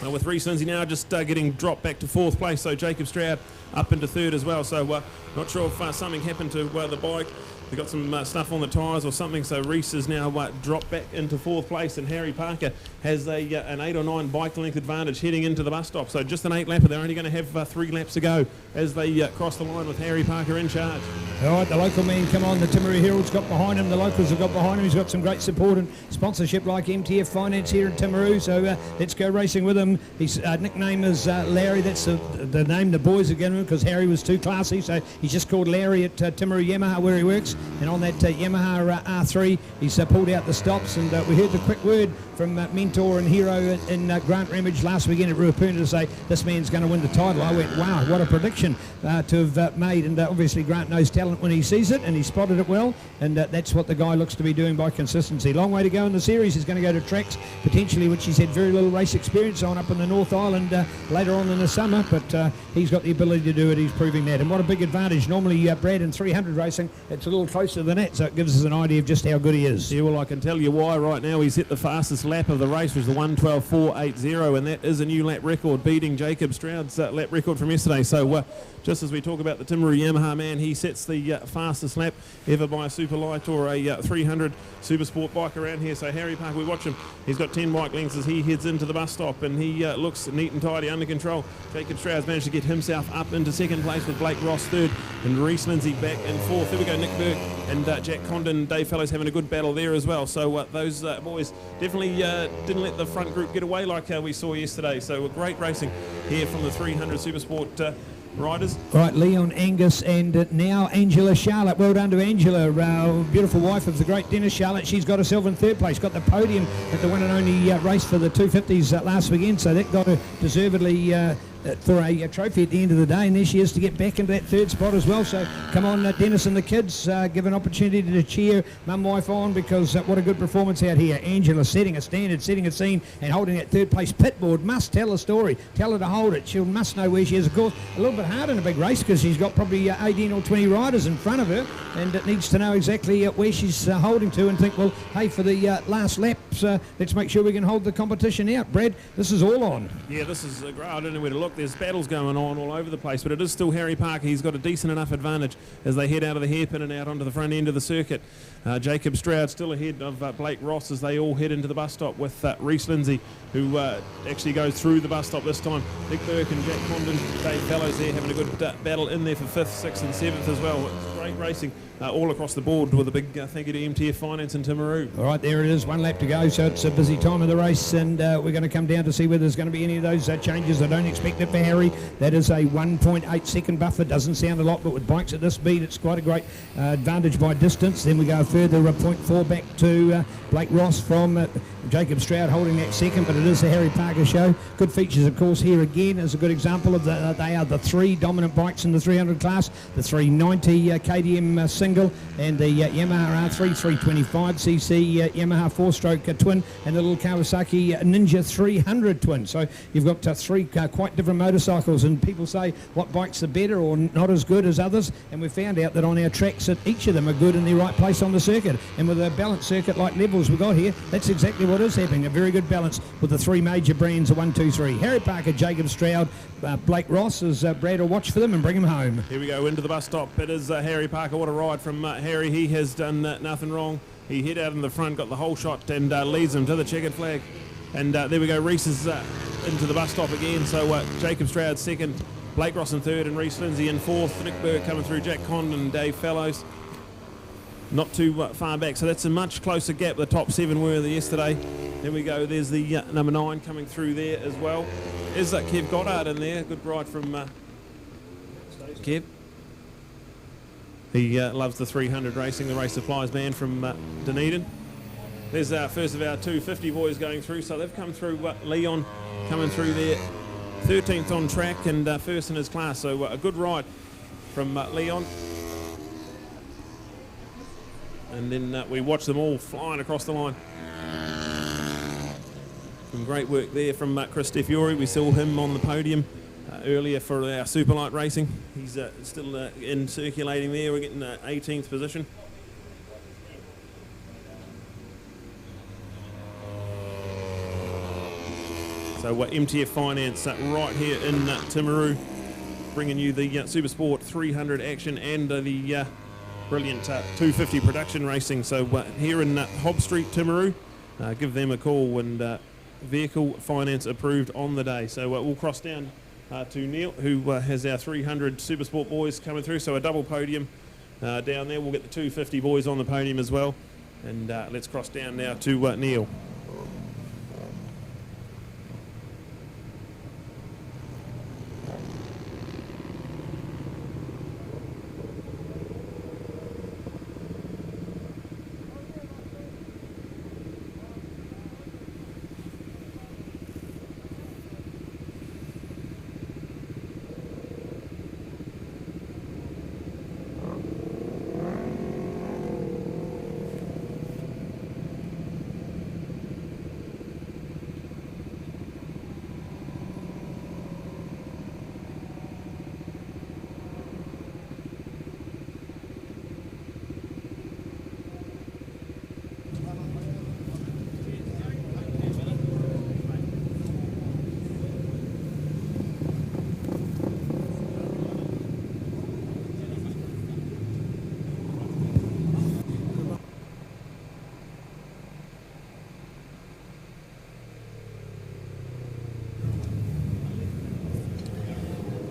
With Reece Lindsay now just getting dropped back to fourth place. So Jacob Stroud up into third as well. So not sure if something happened to the bike. They got some stuff on the tyres or something, so Reece is now dropped back into fourth place, and Harry Parker has an 8 or 9 bike length advantage heading into the bus stop. So just an 8-lapper. They're only going to have 3 laps to go as they cross the line with Harry Parker in charge. All right, the local man come on. The Timaru Herald's got behind him. The locals have got behind him. He's got some great support and sponsorship like MTF Finance here in Timaru. So let's go racing with him. His nickname is Larry. That's the name the boys are giving him because Harry was too classy. So he's just called Larry at Timaru Yamaha where he works. And on that Yamaha R3, he's pulled out the stops, and we heard the quick word from mentor and hero in Grant Ramage last weekend at Ruapuna to say this man's going to win the title. I went, wow, what a prediction to have made, and obviously Grant knows talent. talent when he sees it, and he spotted it well, and that's what the guy looks to be doing by consistency. Long way to go in the series. He's going to go to tracks, potentially, which he's had very little race experience on up in the North Island later on in the summer, but he's got the ability to do it. He's proving that, and what a big advantage. Normally, Brad, in 300 racing, it's a little closer than that, so it gives us an idea of just how good he is. Yeah, well, I can tell you why right now. He's hit the fastest lap of the race, which was the 1:12.480, and that is a new lap record, beating Jacob Stroud's lap record from yesterday. So just as we talk about the Timaru Yamaha man, he sets the fastest lap ever by a super light or a 300 super sport bike around here. So Harry Parker, we watch him. He's got 10 bike lengths as he heads into the bus stop, and he looks neat and tidy, under control. Jacob Stroud's managed to get himself up into second place with Blake Ross third and Reece Lindsay back in fourth. There we go, Nick Burke and Jack Condon, Dave Fellows having a good battle there as well. So those boys definitely didn't let the front group get away like we saw yesterday. So great racing here from the 300 Supersport riders. All right, Leon Angus and now Angela Charlotte. Well done to Angela, beautiful wife of the great Dennis Charlotte. She's got herself in third place, got the podium at the one and only race for the 250s last weekend, so that got her deservedly for a trophy at the end of the day, and there she is to get back into that third spot as well. So come on, Dennis and the kids, give an opportunity to cheer mum wife on, because what a good performance out here. Angela setting a standard, setting a scene, and holding that third place. Pitboard must tell a story, tell her to hold it. She must know where she is. Of course, a little bit hard in a big race because she's got probably 18 or 20 riders in front of her, and it needs to know exactly where she's holding to and think, well, hey, for the last laps, let's make sure we can hold the competition out. Brad, this is all on. Yeah, this is great. I don't know where to look. There's battles going on all over the place, but it is still Harry Parker. He's got a decent enough advantage as they head out of the hairpin and out onto the front end of the circuit. Jacob Stroud still ahead of Blake Ross as they all head into the bus stop with Reece Lindsay, who actually goes through the bus stop this time. Nick Burke and Jack Condon, Dave Fellows there having a good battle in there for 5th, 6th and 7th as well. It's great racing all across the board, with a big thank you to MTF Finance and Timaru. All right, there it is, one lap to go, so it's a busy time of the race, and we're going to come down to see whether there's going to be any of those changes. I don't expect it for Harry. That is a 1.8 second buffer. Doesn't sound a lot, but with bikes at this speed, it's quite a great advantage by distance. Then we go further, 0.4 back to Blake Ross from Jacob Stroud holding that second, but it is the Harry Parker show. Good features, of course, here again is a good example of they are the three dominant bikes in the 300 class, the 390 KTM single, and the Yamaha R3 325cc Yamaha 4-stroke twin, and the little Kawasaki Ninja 300 twin. So you've got three quite different motorcycles, and people say what bikes are better or not as good as others, and we found out that on our tracks that each of them are good in the right place on the circuit, and with a balanced circuit like levels we've got here, that's exactly what is happening. A very good balance with the three major brands of 1, 2, 3. Harry Parker, Jacob Stroud, Blake Ross, as Brad will watch for them and bring him home. Here we go into the bus stop. It is Harry Parker. What a ride from Harry. He has done nothing wrong. He hit out in the front, got the whole shot, and leads them to the checkered flag. And there we go. Reece is into the bus stop again. So Jacob Stroud second, Blake Ross in third, and Reece Lindsay in fourth. Nick Burke coming through, Jack Condon and Dave Fellows not too far back. So that's a much closer gap. The top 7 were there yesterday. There we go. There's the number 9 coming through there as well. There's Kev Goddard in there. Good ride from Kev. He loves the 300 racing, the race supplies man from Dunedin. There's our first of our 250 boys going through. So they've come through, Leon coming through there, 13th on track and first in his class. So a good ride from Leon. And then we watch them all flying across the line. Some great work there from Chris DeFiore. We saw him on the podium earlier for our Superlight racing. He's still in circulating there. We're getting 18th position. So MTF Finance right here in Timaru, bringing you the Supersport 300 action and the brilliant 250 production racing. So here in Hobb Street, Timaru, give them a call, and vehicle finance approved on the day. So we'll cross down to Neil, who has our 300 Supersport boys coming through. So a double podium down there. We'll get the 250 boys on the podium as well. And let's cross down now to Neil.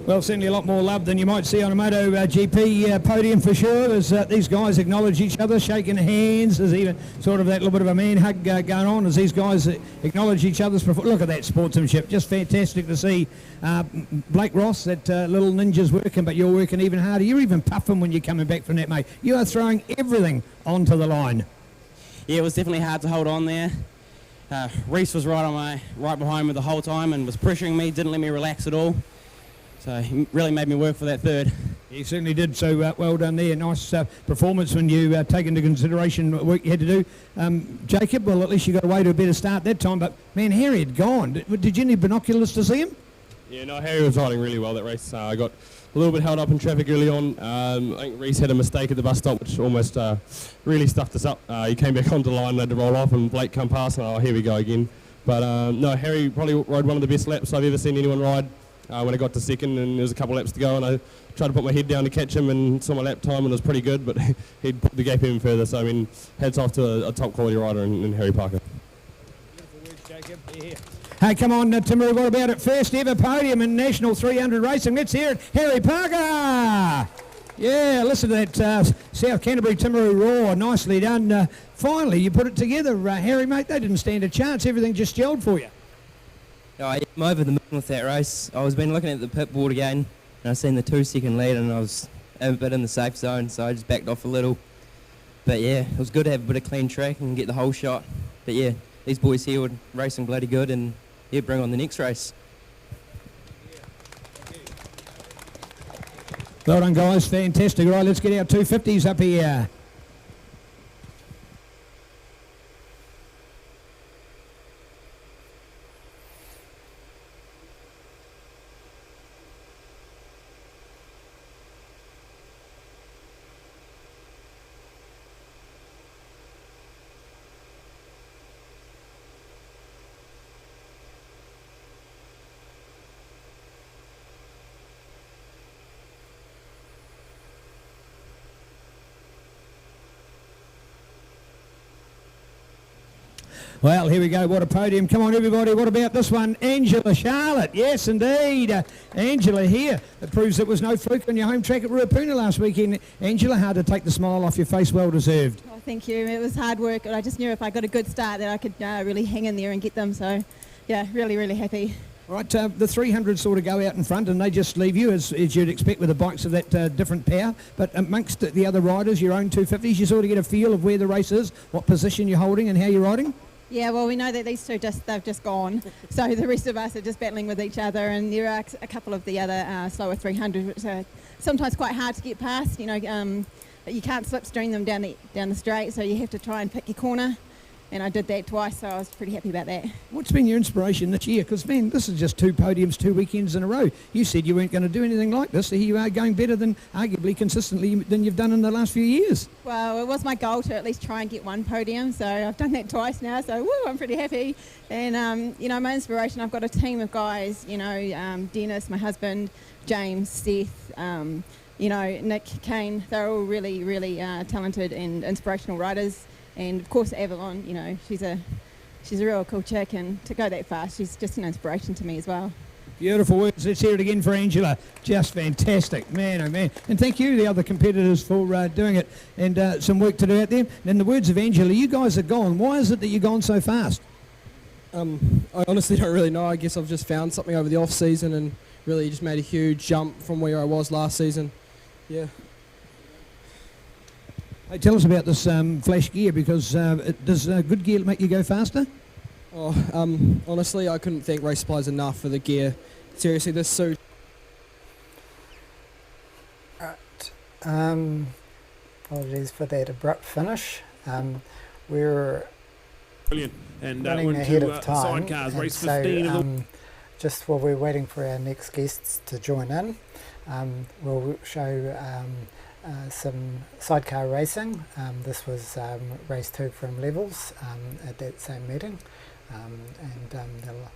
Well, certainly a lot more love than you might see on a Moto GP podium for sure. There's these guys acknowledge each other, shaking hands. There's even sort of that little bit of a man hug going on as these guys acknowledge each other's performance. Look at that sportsmanship. Just fantastic to see. Blake Ross, that little ninja's working, but you're working even harder. You're even puffing when you're coming back from that, mate. You are throwing everything onto the line. Yeah, it was definitely hard to hold on there. Reese was right behind me the whole time and was pressuring me, didn't let me relax at all. So he really made me work for that third. He certainly did, so well done there. Nice performance when you take into consideration what work you had to do. Jacob, well, at least you got away to a better start that time, but man, Harry had gone. Did you need binoculars to see him? Yeah, no, Harry was riding really well that race. I got a little bit held up in traffic early on. I think Reese had a mistake at the bus stop, which almost really stuffed us up. He came back onto the line, had to roll off, and Blake come past, and here we go again. But no, Harry probably rode one of the best laps I've ever seen anyone ride. When I got to second and there was a couple laps to go, and I tried to put my head down to catch him and saw my lap time, and it was pretty good, but he'd put the gap even further. So, I mean, hats off to a top quality rider in Harry Parker. Beautiful words, Jacob. Yeah. Hey, come on, Timaru, what about it? First ever podium in National 300 racing. Let's hear it. Harry Parker! Yeah, listen to that South Canterbury Timaru roar. Nicely done. Finally, you put it together, Harry, mate. They didn't stand a chance. Everything just gelled for you. I'm over the moon with that race. I was been looking at the pit board again, and I seen the 2-second lead, and I was a bit in the safe zone, so I just backed off a little. But yeah, it was good to have a bit of clean track and get the whole shot. But yeah, these boys here were racing bloody good, and yeah, bring on the next race. Well done, guys. Fantastic. Right, let's get our 250s up here. Well, here we go. What a podium. Come on, everybody. What about this one? Angela Charlotte. Yes, indeed. Angela here. It proves it was no fluke on your home track at Ruapuna last weekend. Angela, hard to take the smile off your face. Well deserved. Oh, thank you. It was hard work, but I just knew if I got a good start that I could really hang in there and get them. So, yeah, really, really happy. Right, the 300 sort of go out in front and they just leave you as you'd expect with the bikes of that different power. But amongst the other riders, your own 250s, you sort of get a feel of where the race is, what position you're holding and how you're riding? Yeah, well, we know that these two they've just gone, so the rest of us are just battling with each other, and there are a couple of the other slower 300s which are sometimes quite hard to get past. You know, you can't slipstream them down the straight, so you have to try and pick your corner. And I did that twice, so I was pretty happy about that. What's been your inspiration this year? Because, man, this is just 2 podiums, 2 weekends in a row. You said you weren't going to do anything like this, so here you are going better than, arguably, consistently than you've done in the last few years. Well, it was my goal to at least try and get 1 podium, so I've done that twice now, so woo, I'm pretty happy. And, you know, my inspiration, I've got a team of guys, you know, Dennis, my husband, James, Seth, you know, Nick, Kane. They're all really, really talented and inspirational riders. And of course Avalon, you know, she's a real cool chick, and to go that fast, she's just an inspiration to me as well. Beautiful words. Let's hear it again for Angela. Just fantastic, man, oh man. And thank you, the other competitors, for doing it, and some work to do out there. And in the words of Angela, you guys are gone. Why is it that you're gone so fast? I honestly don't really know. I guess I've just found something over the off season and really just made a huge jump from where I was last season. Yeah. Hey, tell us about this flash gear, because does good gear make you go faster? Oh, honestly, I couldn't thank Race Supplies enough for the gear. Seriously, this suit. Right. Apologies for that abrupt finish. We're brilliant, and running went ahead to of time. Sidecars, race so, 15. Just while we're waiting for our next guests to join in, we'll show some sidecar racing. This was race 2 from Levels at that same meeting, and they'll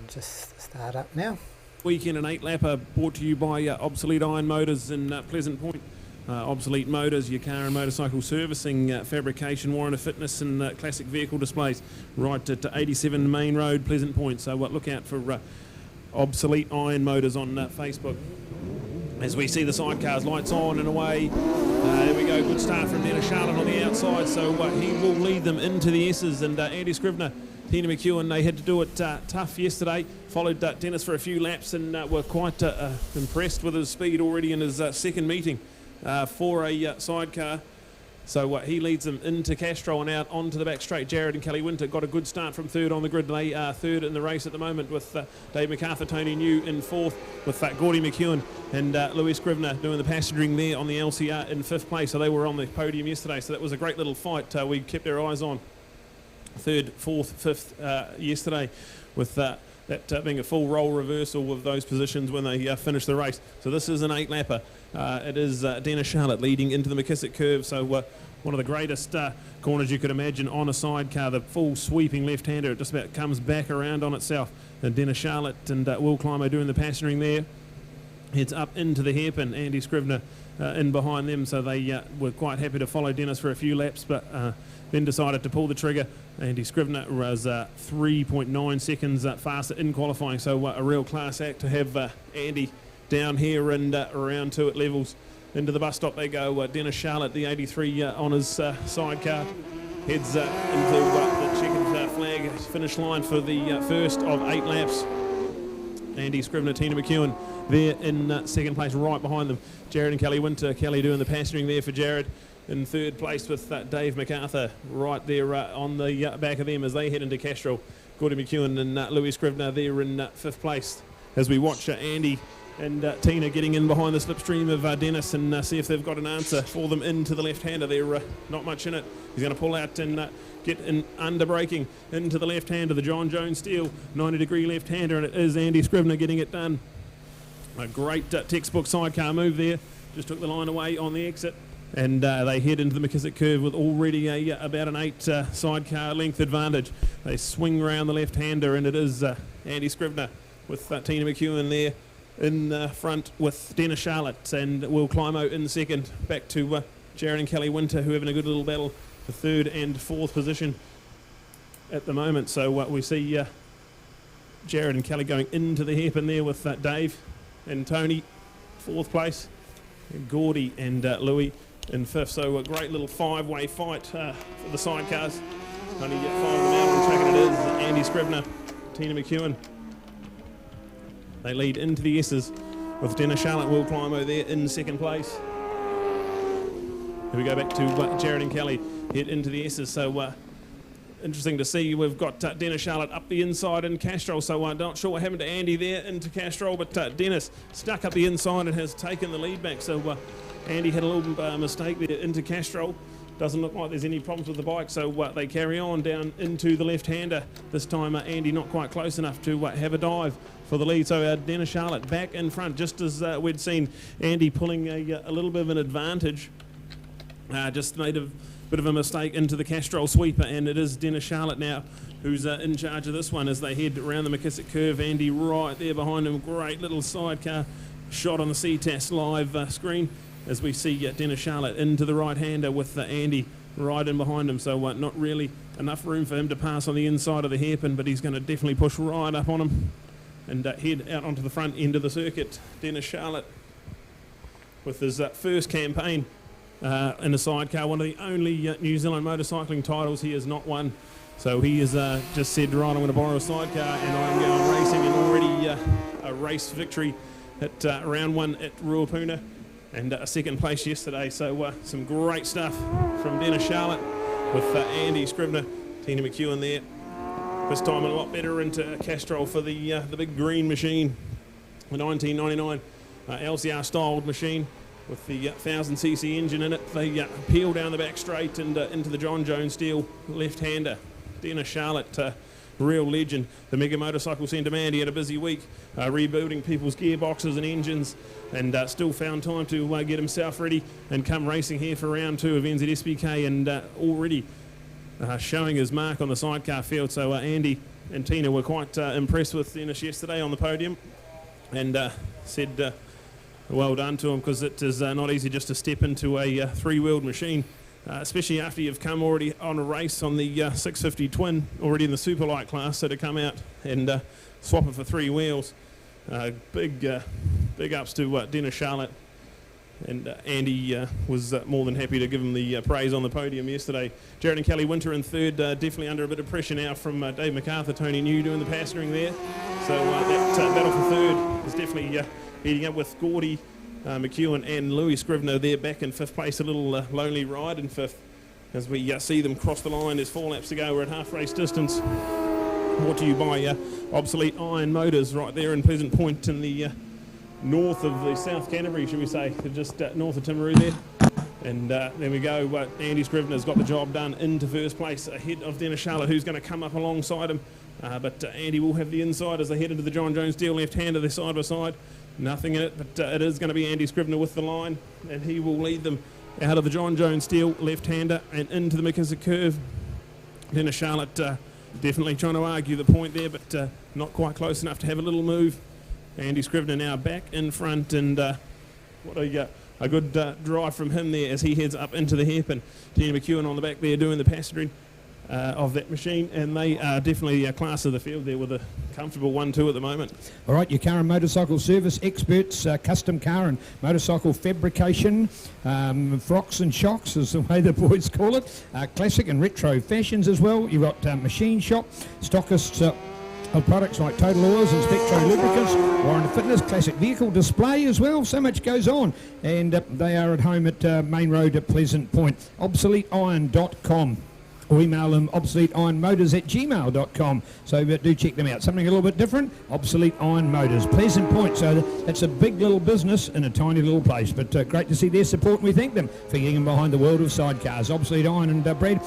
just start up now. Weekend and 8-lapper brought to you by Obsolete Iron Motors in Pleasant Point. Obsolete Motors, your car and motorcycle servicing, fabrication, warranty, fitness and classic vehicle displays, right at 87 Main Road, Pleasant Point. So look out for obsolete iron motors on Facebook. As we see the sidecars, lights on and away. There we go, good start from Dennis Charlotte on the outside, so he will lead them into the S's. And Andy Scrivener, Tina McEwen, they had to do it tough yesterday. Followed Dennis for a few laps and were quite impressed with his speed already in his second meeting for a sidecar. So he leads them into Castro and out onto the back straight. Jared and Kelly Winter got a good start from third on the grid. They are third in the race at the moment with Dave MacArthur, Tony New in fourth, with Gordy McEwen and Louis Scrivener doing the passengering there on the LCR in fifth place. So they were on the podium yesterday. So that was a great little fight we kept our eyes on. Third, fourth, fifth yesterday with that being a full role reversal with those positions when they finish the race. So this is an 8-lapper. It is Dennis Charlotte leading into the McKissick curve. So one of the greatest corners you could imagine on a sidecar. The full sweeping left-hander. It just about comes back around on itself. And Dennis Charlotte and Will Climo doing the passengering there. Heads up into the hairpin. Andy Scrivener in behind them. So they were quite happy to follow Dennis for a few laps, but then decided to pull the trigger. Andy Scrivener was 3.9 seconds faster in qualifying, so a real class act to have Andy down here and around 2 at levels. Into the bus stop they go. Dennis Charlotte, the 83 on his sidecar, heads into the checkered flag finish line for the first of 8 laps. Andy Scrivener, Tina McEwen there in second place right behind them. Jared and Kelly Winter. Kelly doing the passengering there for Jared. In third place with Dave MacArthur right there on the back of them as they head into Castro. Gordy McEwen and Louis Scrivener there in fifth place as we watch Andy and Tina getting in behind the slipstream of Dennis and see if they've got an answer for them into the left-hander. They're not much in it. He's going to pull out and get an under-braking into the left-hander, the John Jones Steel 90-degree left-hander, and it is Andy Scrivener getting it done. A great textbook sidecar move there. Just took the line away on the exit. And they head into the McKissick curve with already about an 8 sidecar length advantage. They swing round the left-hander, and it is Andy Scrivener with Tina McEwen there in front with Dennis Charlotte and Will Climo in second. Back to Jared and Kelly Winter, who are having a good little battle for third and fourth position at the moment. So we see Jared and Kelly going into the hairpin there with Dave and Tony, fourth place, and Gordy and Louis in fifth. So a great little 5-way fight for the sidecars. Only 5 of them out on track, and it is Andy Scrivener, Tina McEwen. They lead into the S's with Dennis Charlotte, Will Climo there in second place. Here we go back to Jared and Kelly, head into the S's. So interesting to see. We've got Dennis Charlotte up the inside in Castrol, so I'm not sure what happened to Andy there into Castrol, but Dennis stuck up the inside and has taken the lead back. So Andy had a little mistake there into Castrol. Doesn't look like there's any problems with the bike, so they carry on down into the left-hander. This time Andy not quite close enough to have a dive for the lead. So Dennis Charlotte back in front, just as we'd seen Andy pulling a little bit of an advantage. Just made a bit of a mistake into the Castrol sweeper, and it is Dennis Charlotte now who's in charge of this one as they head around the McKissick curve. Andy right there behind him. Great little sidecar shot on the CtasLive screen as we see Dennis Charlotte into the right-hander with Andy right in behind him. So not really enough room for him to pass on the inside of the hairpin, but he's going to definitely push right up on him and head out onto the front end of the circuit. Dennis Charlotte with his first campaign in a sidecar, one of the only New Zealand motorcycling titles he has not won. So he has just said, right, I'm going to borrow a sidecar and I'm going racing, and already a race victory at round 1 at Ruapuna and a second place yesterday. So some great stuff from Dennis Charlotte with Andy Scrivener, Tina McEwen there. This time a lot better into Castrol for the big green machine, the 1999 LCR styled machine with the 1000cc engine in it. They peel down the back straight and into the John Jones Steel left-hander. Dennis Charlotte, real legend. The Mega Motorcycle Centre man, he had a busy week rebuilding people's gearboxes and engines, and still found time to get himself ready and come racing here for round 2 of NZSBK, and already showing his mark on the sidecar field. So Andy and Tina were quite impressed with Dennis yesterday on the podium, and said well done to him, because it is not easy just to step into a 3-wheeled machine, especially after you've come already on a race on the 650 twin, already in the Superbike class, so to come out and swap it for 3 wheels Big ups to Dennis Charlotte. And Andy was more than happy to give him the praise on the podium yesterday. Jared and Kelly Winter in third, definitely under a bit of pressure now from Dave MacArthur, Tony New doing the pastoring there. So that battle for third is definitely heating up with Gordy McEwen and Louis Scrivener there back in fifth place. A little lonely ride in fifth as we see them cross the line. There's 4 laps to go. We're at half race distance. Brought to you by Obsolete Iron Motors right there in Pleasant Point in the north of the South Canterbury, should we say, just north of Timaru there. And there we go. Andy Scrivener's got the job done into first place ahead of Dennis Charlotte, who's going to come up alongside him. But Andy will have the inside as they head into the John Jones deal. Left-hander, they're side by side. Nothing in it, but it is going to be Andy Scrivener with the line, and he will lead them out of the John Jones deal, left-hander, and into the McKissick curve. Dennis Charlotte definitely trying to argue the point there, but not quite close enough to have a little move. Andy Scrivener now back in front, and what a good drive from him there as he heads up into the hairpin. Tina McEwen on the back there doing the pastoring of that machine, and they are definitely a class of the field there with a comfortable 1-2 at the moment. All right, your car and motorcycle service experts, custom car and motorcycle fabrication, frocks and shocks is the way the boys call it, classic and retro fashions as well. You've got machine shop, stockists of products like Total Oils and Spectro Lubricants, Warren Fitness, classic vehicle display as well. So much goes on. And they are at home at Main Road at Pleasant Point. ObsoleteIron.com. Or email them obsoleteironmotors@gmail.com. So do check them out. Something a little bit different, Obsolete Iron Motors, Pleasant Point. So that's a big little business in a tiny little place. But great to see their support, and we thank them for getting behind the world of sidecars. Obsolete Iron and Brad,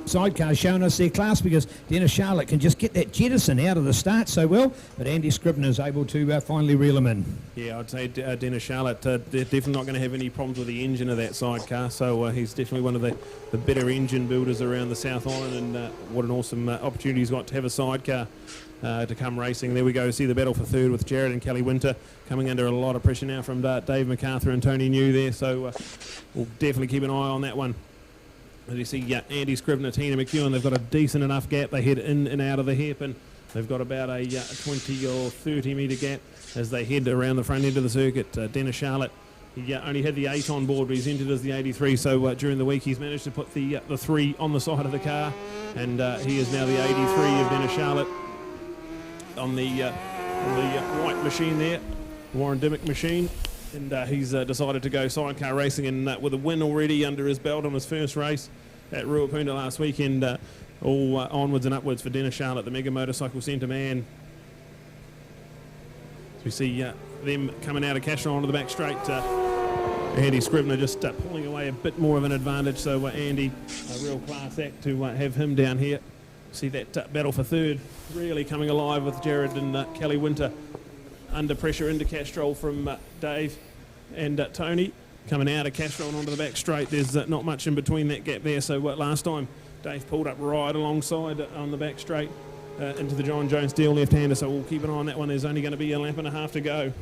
Sidecar showing us their class, because Dennis Charlotte can just get that jettison out of the start so well, but Andy Scrivener is able to finally reel him in. Yeah, I'd say Dennis Charlotte, they're definitely not going to have any problems with the engine of that sidecar, so he's definitely one of the better engine builders around the South Island, and what an awesome opportunity he's got to have a sidecar to come racing. There we go, see the battle for third with Jared and Kelly Winter coming under a lot of pressure now from Dave MacArthur and Tony New there, so we'll definitely keep an eye on that one. As you see, Andy Scrivener, Tina McEwen, they've got a decent enough gap. They head in and out of the hairpin. They've got about a 20 or 30 metre gap as they head around the front end of the circuit. Dennis Charlotte, he only had the 8 on board, but he's entered as the 83. So during the week, he's managed to put the 3 on the side of the car, and he is now the 83 of Dennis Charlotte on the white machine there, Warren Dimmock machine. And he's decided to go sidecar racing, and with a win already under his belt on his first race at Ruapunda last weekend, all onwards and upwards for Dennis Charlotte, the Mega Motorcycle Centre man. So we see them coming out of Castro onto the back straight. Andy Scrivener just pulling away a bit more of an advantage, so Andy, a real class act to have him down here. See that battle for third really coming alive with Jared and Kelly Winter under pressure into Castrol from Dave and Tony coming out of Castrol and onto the back straight. There's not much in between that gap there, so last time Dave pulled up right alongside on the back straight into the John Jones deal left-hander, so we'll keep an eye on that one. There's only going to be a lap and a half to go.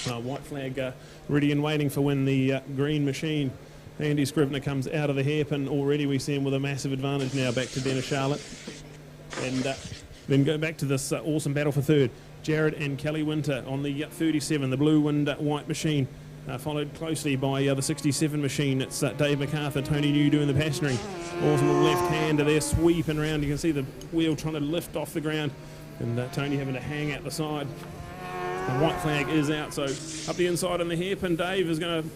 White flag ready and waiting for when the green machine, Andy Scrivener, comes out of the hairpin. Already we see him with a massive advantage now back to Dennis Charlotte. And then go back to this awesome battle for third. Jared and Kelly Winter on the 37, the blue and white machine, followed closely by the 67 machine. It's Dave MacArthur, Tony New doing the pastoring. Awesome little left-hander there, sweeping around. You can see the wheel trying to lift off the ground, and Tony having to hang out the side. The white flag is out, so up the inside on the hairpin, Dave is going to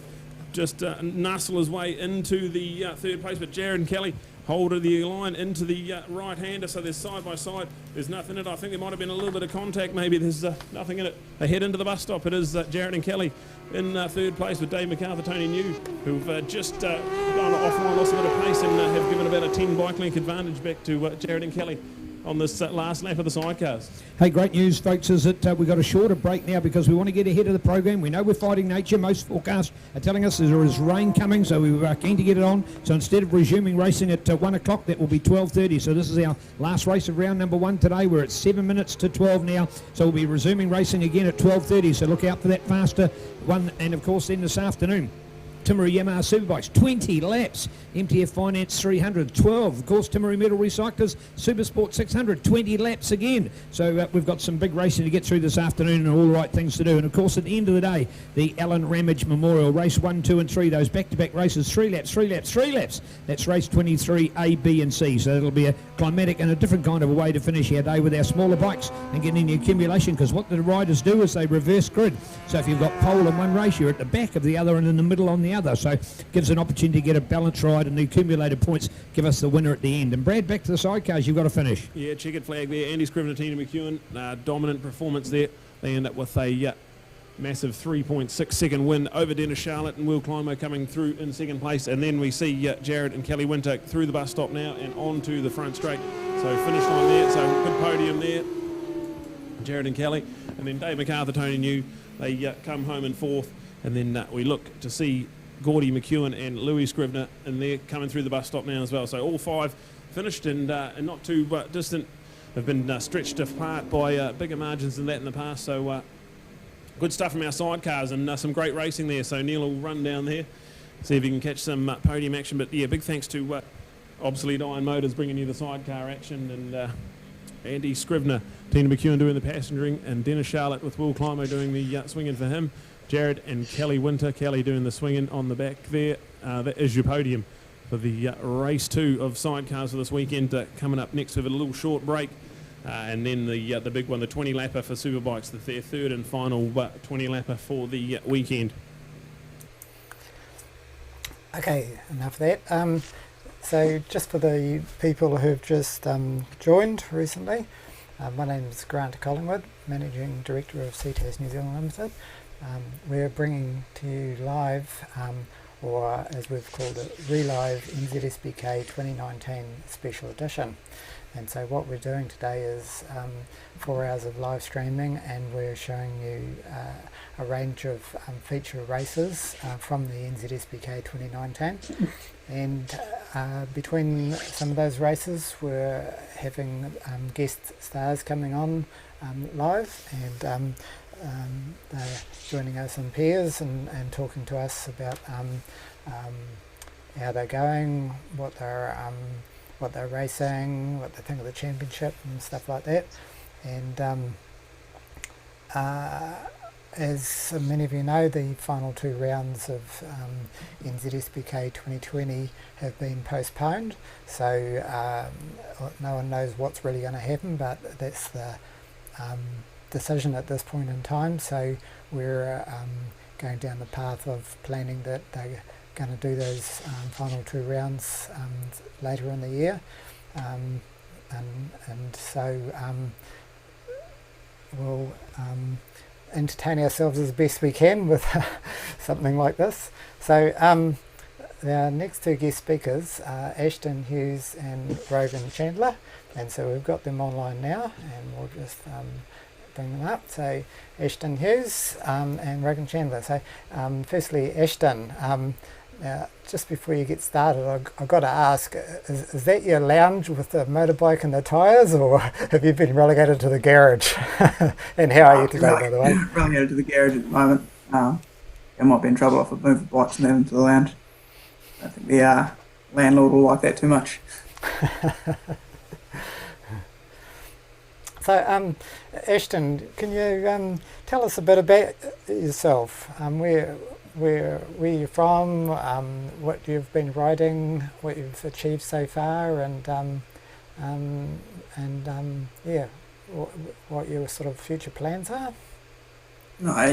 just nuzzle his way into the third place, but Jared and Kelly hold the line into the right-hander, so they're side by side. There's nothing in it. I think there might have been a little bit of contact, maybe. There's nothing in it. They head into the bus stop. It is Jared and Kelly in third place with Dave MacArthur, Tony New, who've just gone offline, lost a bit of pace, and have given about a 10 bike length advantage back to Jared and Kelly on this last lap of the sidecars. Hey, great news, folks, is that we've got a shorter break now because we want to get ahead of the program. We know we're fighting nature. Most forecasts are telling us there is rain coming, so we were keen to get it on. So instead of resuming racing at 1 o'clock, that will be 12:30. So this is our last race of round number 1 today. We're at 7 minutes to 12 now, so we'll be resuming racing again at 12:30. So look out for that faster one, and of course then this afternoon Timaru Yamaha Superbikes, 20 laps. MTF Finance 300, 12. Of course, Timaru Metal Recyclers Supersport 600, 20 laps again. So we've got some big racing to get through this afternoon and all the right things to do. And of course, at the end of the day, the Alan Ramage Memorial, race 1, 2 and 3, those back-to-back races, 3 laps, 3 laps, 3 laps. That's race 23, A, B and C. So it'll be a climatic and a different kind of a way to finish our day with our smaller bikes and getting the accumulation, because what the riders do is they reverse grid. So if you've got pole in one race, you're at the back of the other and in the middle on the other. So it gives an opportunity to get a balanced ride, and the accumulated points give us the winner at the end. And Brad, back to the sidecars, you've got to finish. Yeah, checkered flag there. Andy Scrivener, Tina McEwen, dominant performance there. They end up with a massive 3.6 second win over Dennis Charlotte and Will Climo coming through in second place. And then we see Jared and Kelly Winter through the bus stop now and on to the front straight. So finish line there, so good podium there, Jared and Kelly. And then Dave MacArthur, Tony New, they come home in fourth. And then we look to see Gordy McEwen and Louis Scrivener, and they're coming through the bus stop now as well. So all 5 finished and not too distant. They've been stretched apart by bigger margins than that in the past. So good stuff from our sidecars and some great racing there. So Neil will run down there, see if he can catch some podium action. But yeah, big thanks to Obsolete Iron Motors bringing you the sidecar action, and Andy Scrivener, Tina McEwen doing the passengering, and Dennis Charlotte with Will Climo doing the swinging for him. Jared and Kelly Winter, Kelly doing the swinging on the back there. That is your podium for the race 2 of sidecars for this weekend. Coming up next, we have a little short break. And then the big one, the 20 lapper for Superbikes, the third and final 20 lapper for the weekend. Okay, enough of that. So just for the people who've just joined recently, my name is Grant Collingwood, Managing Director of CTAS New Zealand Limited. We're bringing to you live, or as we've called it, ReLive NZSBK 2019 Special Edition. And so what we're doing today is 4 hours of live streaming, and we're showing you a range of feature races from the NZSBK 2019. And between some of those races, we're having guest stars coming on live, and they're joining us in pairs and talking to us about how they're going, what they're racing, what they think of the championship and stuff like that. And as many of you know, the final 2 rounds of NZSBK 2020 have been postponed, so no one knows what's really going to happen, but that's the decision at this point in time. So we're going down the path of planning that they're going to do those final 2 rounds later in the year, and so we'll entertain ourselves as best we can with something like this. So our next 2 guest speakers are Ashton Hughes and Rogan Chandler, and so we've got them online now, and we'll just bring them up. So Ashton Hughes and Rogan Chandler. So firstly, Ashton, just before you get started, I've got to ask, is that your lounge with the motorbike and the tyres, or have you been relegated to the garage? And how are you today, by the way? Relegated to the garage at the moment. I might be in trouble if I move the bikes and move them to the lounge. I think the landlord will like that too much. So, Ashton, can you tell us a bit about yourself? Where you're from, what you've been riding, what you've achieved so far, and yeah, what your sort of future plans are?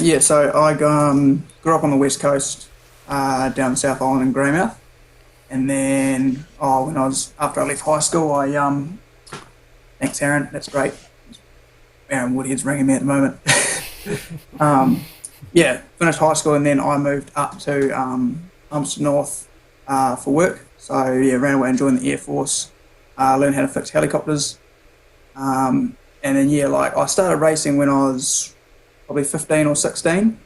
Yeah, so I grew up on the west coast, down the South Island in Greymouth, and then when after I left high school, thanks Aaron, that's great. Aaron Woodhead's ringing me at the moment. Yeah, finished high school, and then I moved up to Humston North for work. So yeah, ran away and joined the Air Force, learned how to fix helicopters, and then yeah, I started racing when I was probably 15 or 16,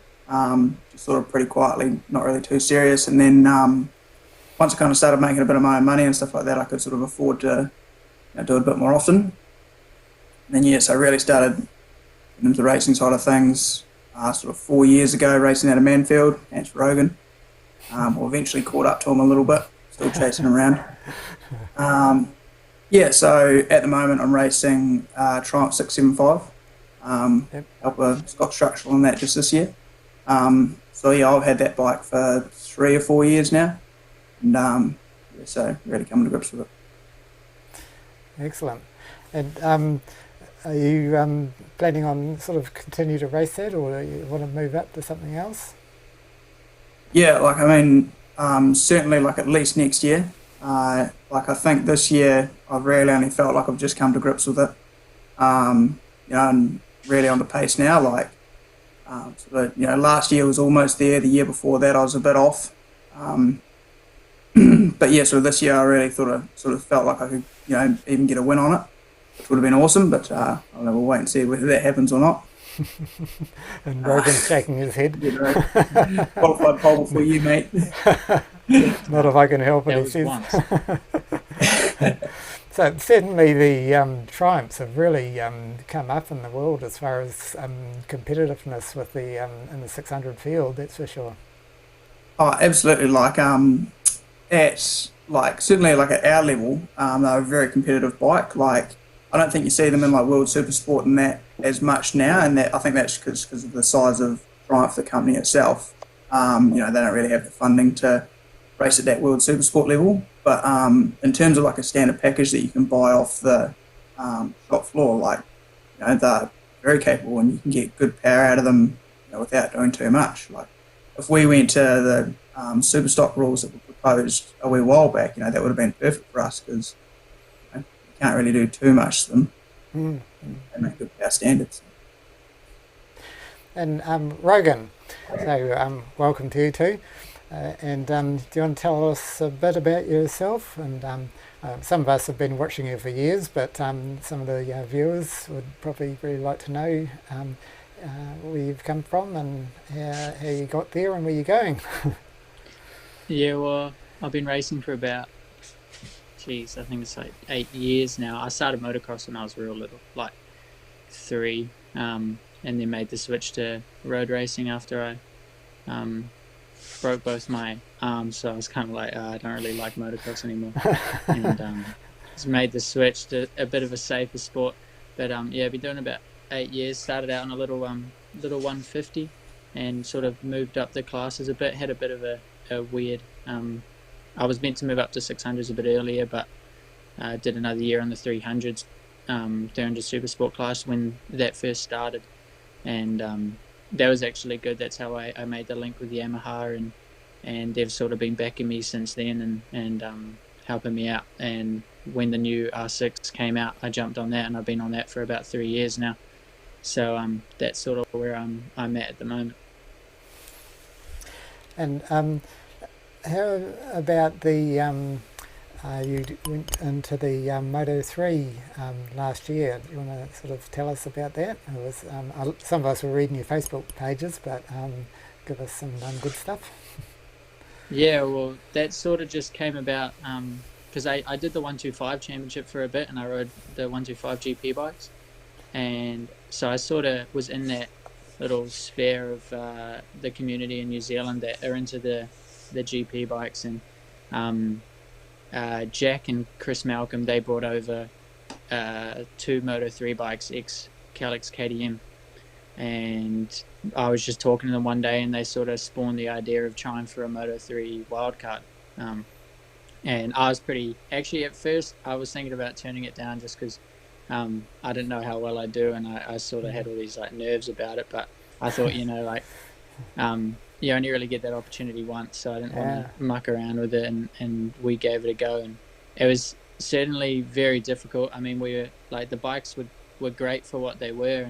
just sort of pretty quietly, not really too serious. And then once I kind of started making a bit of my own money and stuff like that, I could sort of afford to do it a bit more often. And then yeah, so I really started into the racing side of things. Sort of 4 years ago, racing out of Manfield. Thanks for Rogan. or eventually caught up to him a little bit, still chasing around. Yeah, so at the moment I'm racing Triumph 675. Help with Scott Structural on that just this year. So yeah, I've had that bike for 3 or 4 years now, and yeah, so really coming to grips with it. Excellent. And are you planning on sort of continue to race that, or you want to move up to something else? Yeah, like I mean, certainly like at least next year. Like I think this year I've really only felt like I've just come to grips with it. You know, and really on the pace now. Like, sort of, you know, last year was almost there. The year before that I was a bit off. But yeah, so this year I really sort of felt like I could, you know, even get a win on it, which would have been awesome. But I don't know, we'll wait and see whether that happens or not. And Rogan's shaking his head. You know, qualified pole for you, mate. Not if I can help it, he says. So certainly the Triumphs have really come up in the world as far as competitiveness with the in the 600 field, that's for sure. Oh, absolutely. Like at like certainly like at our level, they're a very competitive bike. Like I don't think you see them in like World Super Sport and that as much now, and that I think that's because of the size of Triumph, the company itself. You know, they don't really have the funding to race at that World Super Sport level. But in terms of like a standard package that you can buy off the shop floor, like, you know, they're very capable and you can get good power out of them, you know, without doing too much. Like if we went to the super stock rules that were proposed a wee while back, you know, that would have been perfect for us because, you know, you can't really do too much to them. They make good power standards. And Rogan, so welcome to you too. And do you want to tell us a bit about yourself? And some of us have been watching you for years, but some of the viewers would probably really like to know where you've come from and how you got there and where you're going. Yeah, well, I've been racing for about, I think it's like 8 years now. I started motocross when I was real little, like 3, and then made the switch to road racing after I broke both my arms, so I was kind of like, I don't really like motocross anymore, and just made the switch to a bit of a safer sport. But yeah, I've been doing about 8 years. Started out on a little 150, and sort of moved up the classes a bit. Had a bit of a weird. I was meant to move up to 600s a bit earlier, but did another year on the 300s during the super sport class when that first started, and that was actually good. That's how I made the link with Yamaha, and they've sort of been backing me since then and helping me out. And when the new R6 came out, I jumped on that, and I've been on that for about 3 years now. So that's sort of where I'm at the moment. And how about the you went into the Moto 3 last year? Do you want to sort of tell us about that? It was, some of us were reading your Facebook pages, but give us some good stuff. Yeah, well, that sort of just came about because I did the 125 championship for a bit, and I rode the 125 GP bikes, and so I sort of was in that little sphere of the community in New Zealand that are into the GP bikes, and Jack and Chris Malcolm, they brought over 2 Moto 3 bikes, ex-Calix KTM, and I was just talking to them one day, and they sort of spawned the idea of trying for a Moto 3 wildcard. And I was actually at first I was thinking about turning it down just because I didn't know how well I do, and I sort of had all these like nerves about it, but I thought, you know, like you only really get that opportunity once, so I didn't want to muck around with it, and we gave it a go, and it was certainly very difficult. I mean, we were like, the bikes were great for what they were,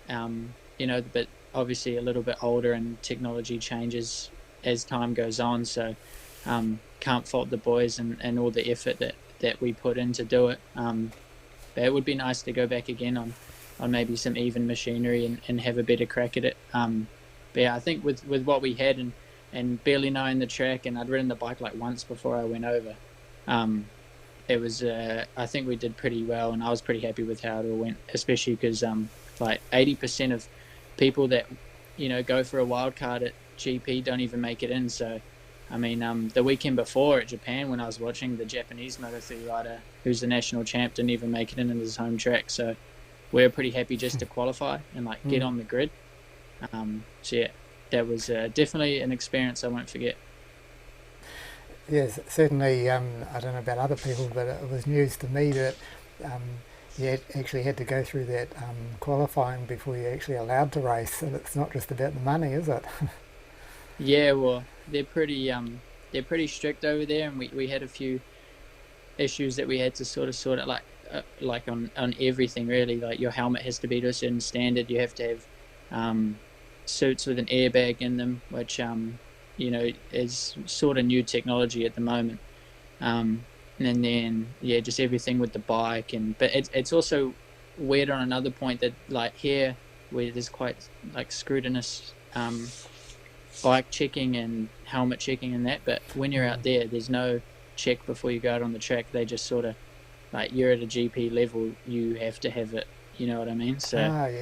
and you know, but obviously a little bit older, and technology changes as time goes on, so can't fault the boys and all the effort that we put in to do it. But it would be nice to go back again on maybe some even machinery and have a better crack at it. But yeah, I think with what we had and barely knowing the track, and I'd ridden the bike like once before I went over, it was I think we did pretty well, and I was pretty happy with how it all went, especially because like 80% of people that, you know, go for a wild card at GP don't even make it in, so I mean, the weekend before at Japan, when I was watching, the Japanese Moto3 rider, who's the national champ, didn't even make it in his home track. So we're pretty happy just to qualify and like get on the grid. So yeah, that was definitely an experience I won't forget. Yes, certainly. I don't know about other people, but it was news to me that you actually had to go through that qualifying before you're actually allowed to race, and it's not just about the money, is it? Yeah, well, they're pretty strict over there, and we had a few issues that we had to sort out, like on everything really. Like your helmet has to be to a certain standard. You have to have suits with an airbag in them, which is sort of new technology at the moment. And then just everything with the bike, but it's also weird on another point that like here where there's quite like scrutinous bike checking and helmet checking and that, but when you're out there, there's no check before you go out on the track. They just sort of like, you're at a GP level, you have to have it, you know what I mean? So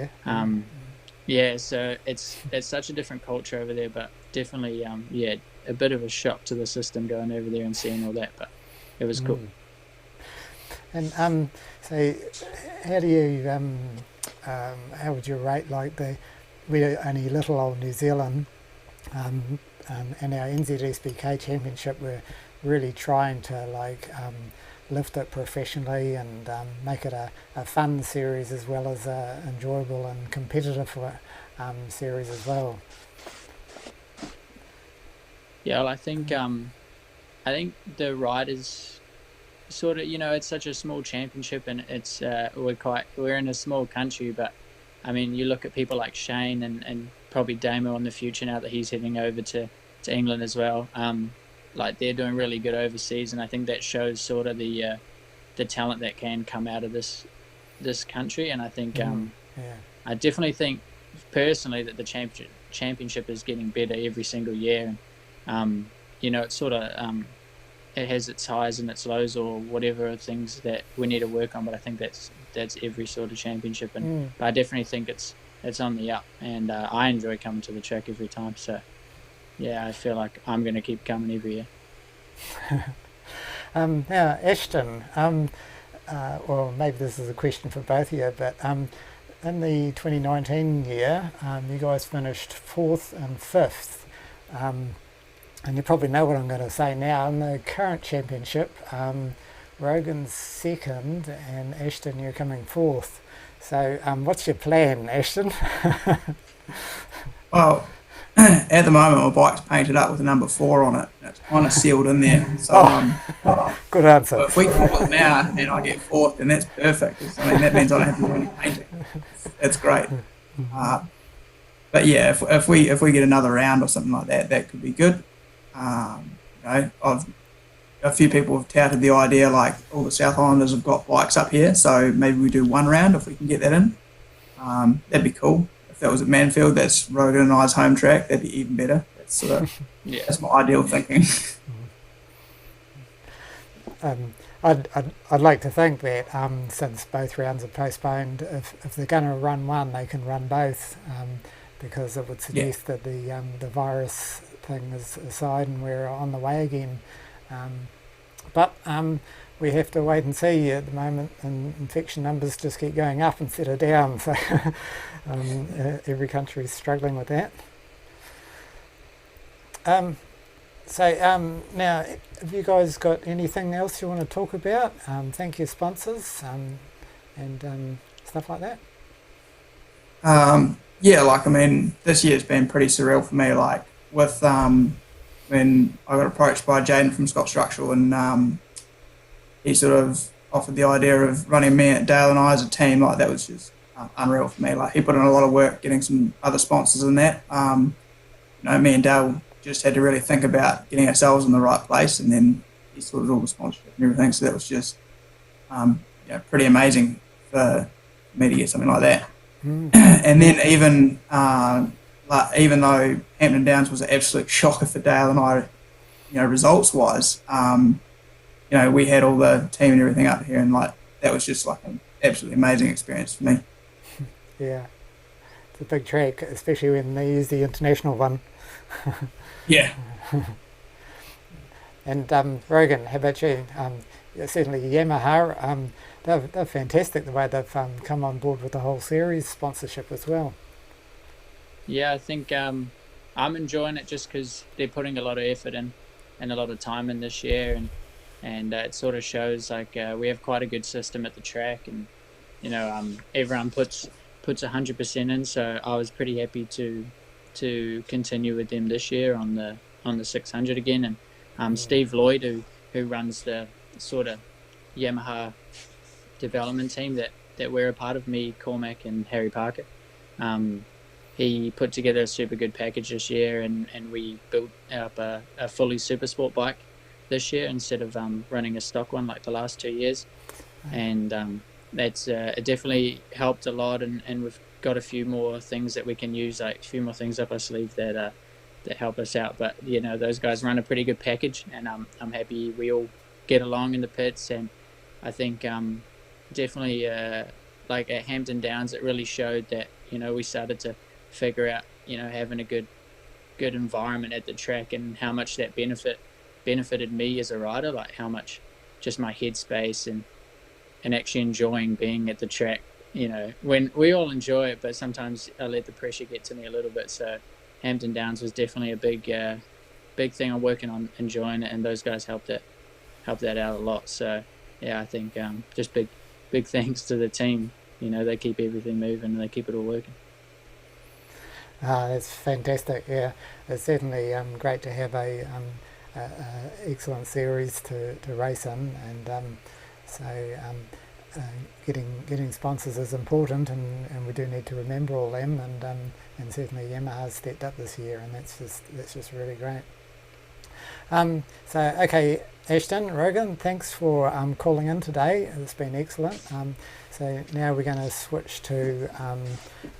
so it's such a different culture over there, but definitely a bit of a shock to the system going over there and seeing all that, but it was cool. And so how do you how would you rate like we're only little old New Zealand, and our NZSBK championship, we're really trying to lift it professionally and make it a fun series as well as a enjoyable and competitive series as well. Yeah, well, I think the riders sort of, it's such a small championship, and it's we're in a small country, but I mean, you look at people like Shane and probably Damo in the future now that he's heading over to England as well. Like they're doing really good overseas, and I think that shows sort of the talent that can come out of this country. And I think I definitely think personally that the championship is getting better every single year. And it's sort of it has its highs and its lows, or whatever things that we need to work on. But I think that's every sort of championship, and but I definitely think it's on the up, and I enjoy coming to the track every time. So yeah, I feel like I'm going to keep coming every year. Now, Ashton, well, maybe this is a question for both of you, but in the 2019 year, you guys finished 4th and 5th. And you probably know what I'm going to say now. In the current championship, Rogan's 2nd and Ashton, you're coming 4th. So what's your plan, Ashton? Well, at the moment, my bike's painted up with a number 4 on it. It's kind of sealed in there. So, good answer. If we call it now and I get 4th, then that's perfect. I mean, that means I don't have to do any painting. It's great. But yeah, if we get another round or something like that, that could be good. A few people have touted the idea, like all the South Islanders have got bikes up here, so maybe we do one round if we can get that in. That'd be cool. If that was at Manfield, that's Rogan and I's home track, that'd be even better. That's sort of that's my ideal thinking. I'd like to think that since both rounds are postponed, if they're going to run one, they can run both, because it would suggest that the virus thing is aside and we're on the way again. But we have to wait and see at the moment, and infection numbers just keep going up instead of down, so every country is struggling with that. So now, have you guys got anything else you want to talk about? Thank your sponsors and stuff like that. This year's been pretty surreal for me, like with when I got approached by Jaden from Scott Structural, and he sort of offered the idea of running me, Dale and I as a team. Like, that was just unreal for me. Like, he put in a lot of work getting some other sponsors in that. Me and Dale just had to really think about getting ourselves in the right place, and then he sorted all the sponsorship and everything. So that was just pretty amazing for me to get something like that. And then even though Hampton Downs was an absolute shocker for Dale and I, results wise, we had all the team and everything up here, and that was just like an absolutely amazing experience for me. Yeah, it's a big track, especially when they use the international one. Yeah. And Rogan, how about you? Certainly Yamaha, they're fantastic the way they've come on board with the whole series sponsorship as well. Yeah, I think I'm enjoying it just because they're putting a lot of effort in and a lot of time in this year, and it sort of shows like we have quite a good system at the track, and everyone puts 100% in. So I was pretty happy to continue with them this year on the 600 again, and Steve Lloyd, who runs the sort of Yamaha development team that we're a part of, me, Cormac and Harry Parker. He put together a super good package this year, and we built up a fully super sport bike this year instead of running a stock one like the last 2 years. And that's it definitely helped a lot, and we've got a few more things that we can use, like a few more things up our sleeve that help us out. But those guys run a pretty good package, and I'm happy we all get along in the pits. And I think definitely like at Hampton Downs, it really showed that we started to figure out having a good environment at the track, and how much that benefited me as a rider, like how much just my headspace and actually enjoying being at the track. When we all enjoy it, but sometimes I let the pressure get to me a little bit. So Hampton Downs was definitely a big thing I'm working on enjoying it, and those guys helped that out a lot. So yeah, I think just big thanks to the team. They keep everything moving and they keep it all working. That's fantastic. Yeah, it's certainly great to have a excellent series to race in, and getting sponsors is important, and we do need to remember all them, and certainly Yamaha's stepped up this year, and that's just really great. So okay, Ashton, Rogan, thanks for calling in today. It's been excellent. So now we're going to switch to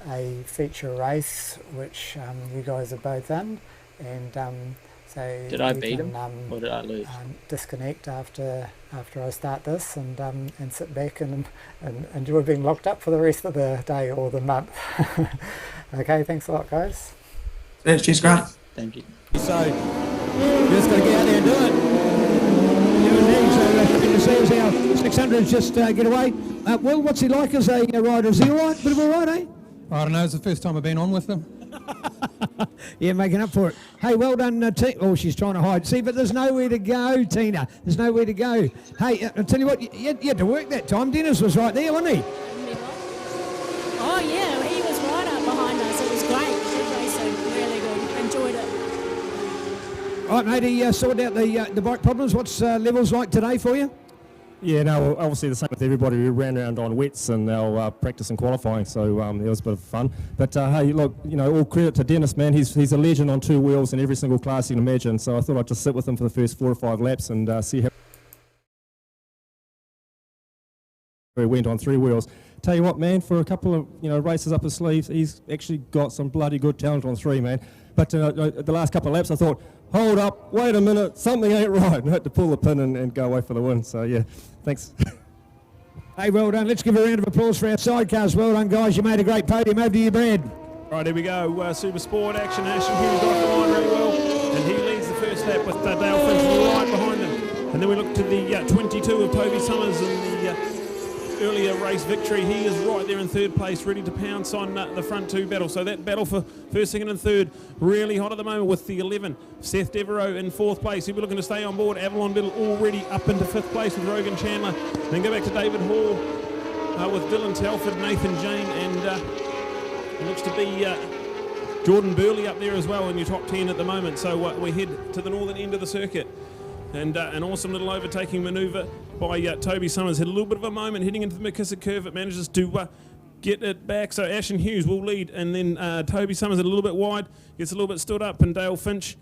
a feature race, which you guys are both in, and so did I beat him, or did I lose? Disconnect after I start this, and sit back and enjoy being locked up for the rest of the day or the month. Okay, thanks a lot, guys. Cheers, Grant. Thank you. So you're just going to get out there and do it. You indeed. So happy to see us how 600s just get away. Will, what's he like as a rider? Is he all right? Bit of a ride, eh? I don't know. It's the first time I've been on with them. Yeah, making up for it. Hey, well done, Tina. Oh, she's trying to hide. See, but there's nowhere to go, Tina. There's nowhere to go. Hey, I'll tell you what, you had to work that time. Dennis was right there, wasn't he? Oh, yeah, he was right up behind us. It was great. Good racing. Really good. Enjoyed it. Right, matey, sorted out the bike problems. What's levels like today for you? Yeah, no, obviously the same with everybody. We ran around on wets and our practice and qualifying, so it was a bit of fun. But hey, look, all credit to Dennis, man. He's a legend on two wheels in every single class you can imagine. So I thought I'd just sit with him for the first 4 or 5 laps and see how he went on 3 wheels. Tell you what, man, for a couple of races up his sleeves, he's actually got some bloody good talent on 3, man. But the last couple of laps, I thought, hold up, wait a minute, something ain't right. And I had to pull the pin and go away for the win. So yeah, thanks. Hey, well done. Let's give a round of applause for our sidecars. Well done, guys. You made a great podium. Over to you, Brad. Right, here we go. Super Sport action. Ashton Hughes got the line really well, and he leads the first lap with Dale Finch right behind him. And then we look to the 22 of Toby Summers in the earlier race victory. He is right there in third place, ready to pounce on the front 2 battle. So that battle for first, second and third really hot at the moment with the 11. Seth Devereaux in 4th place. He'll be looking to stay on board. Avalon Biddle already up into 5th place with Rogan Chandler. Then go back to David Hall with Dylan Telford, Nathan Jane, and it looks to be Jordan Burley up there as well in your top 10 at the moment. So we head to the northern end of the circuit. And an awesome little overtaking manoeuvre by Toby Summers. Had a little bit of a moment heading into the McKissick curve. It manages to get it back. So Ashton Hughes will lead. And then Toby Summers a little bit wide. Gets a little bit stood up. And Dale Finch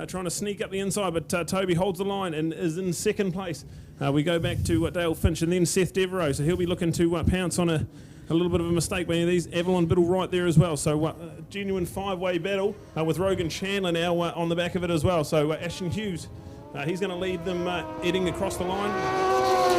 trying to sneak up the inside. But Toby holds the line and is in 2nd place. We go back to Dale Finch and then Seth Devereaux. So he'll be looking to pounce on a little bit of a mistake by these. Avalon Biddle right there as well. So genuine 5-way battle with Rogan Chandler now on the back of it as well. So Ashton Hughes, he's going to lead them heading across the line.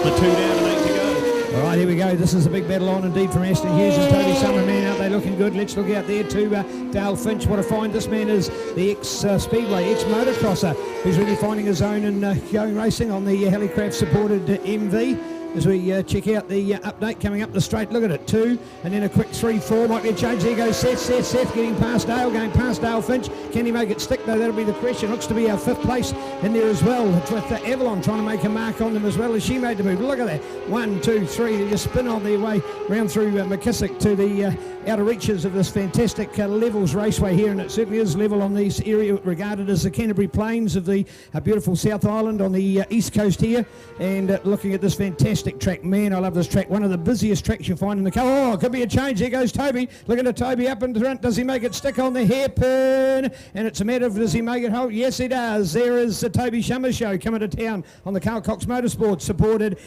with 2 down and 8 to go. All right, here we go. This is a big battle on indeed from Aston Hughes and Toby Summer. Man, out they looking good. Let's look out there to Dale Finch. What a find. This man is the ex-Speedway, ex-motocrosser, who's really finding his own in going racing on the Helicraft-supported MV. As we check out the update coming up the straight. Look at it, 2, and then a quick 3-4. Might be a change. There goes Seth getting past Dale, going past Dale Finch. Can he make it stick though? That'll be the question. Looks to be our 5th place in there as well, with Avalon trying to make a mark on them as well as she made the move. Look at that, 1, 2, 3. They just spin on their way round through McKissick to the outer reaches of this fantastic Levels Raceway here, and it certainly is level on this area regarded as the Canterbury Plains of the beautiful South Island on the east coast here. And looking at this fantastic track, man, I love this track. One of the busiest tracks you find in the car. Oh, it could be a change. There goes Toby. Looking at Toby up in front. Does he make it stick on the hairpin? And it's a matter of, does he make it hold? Yes, he does. There is the Toby Summer Show coming to town on the Carl Cox Motorsports supported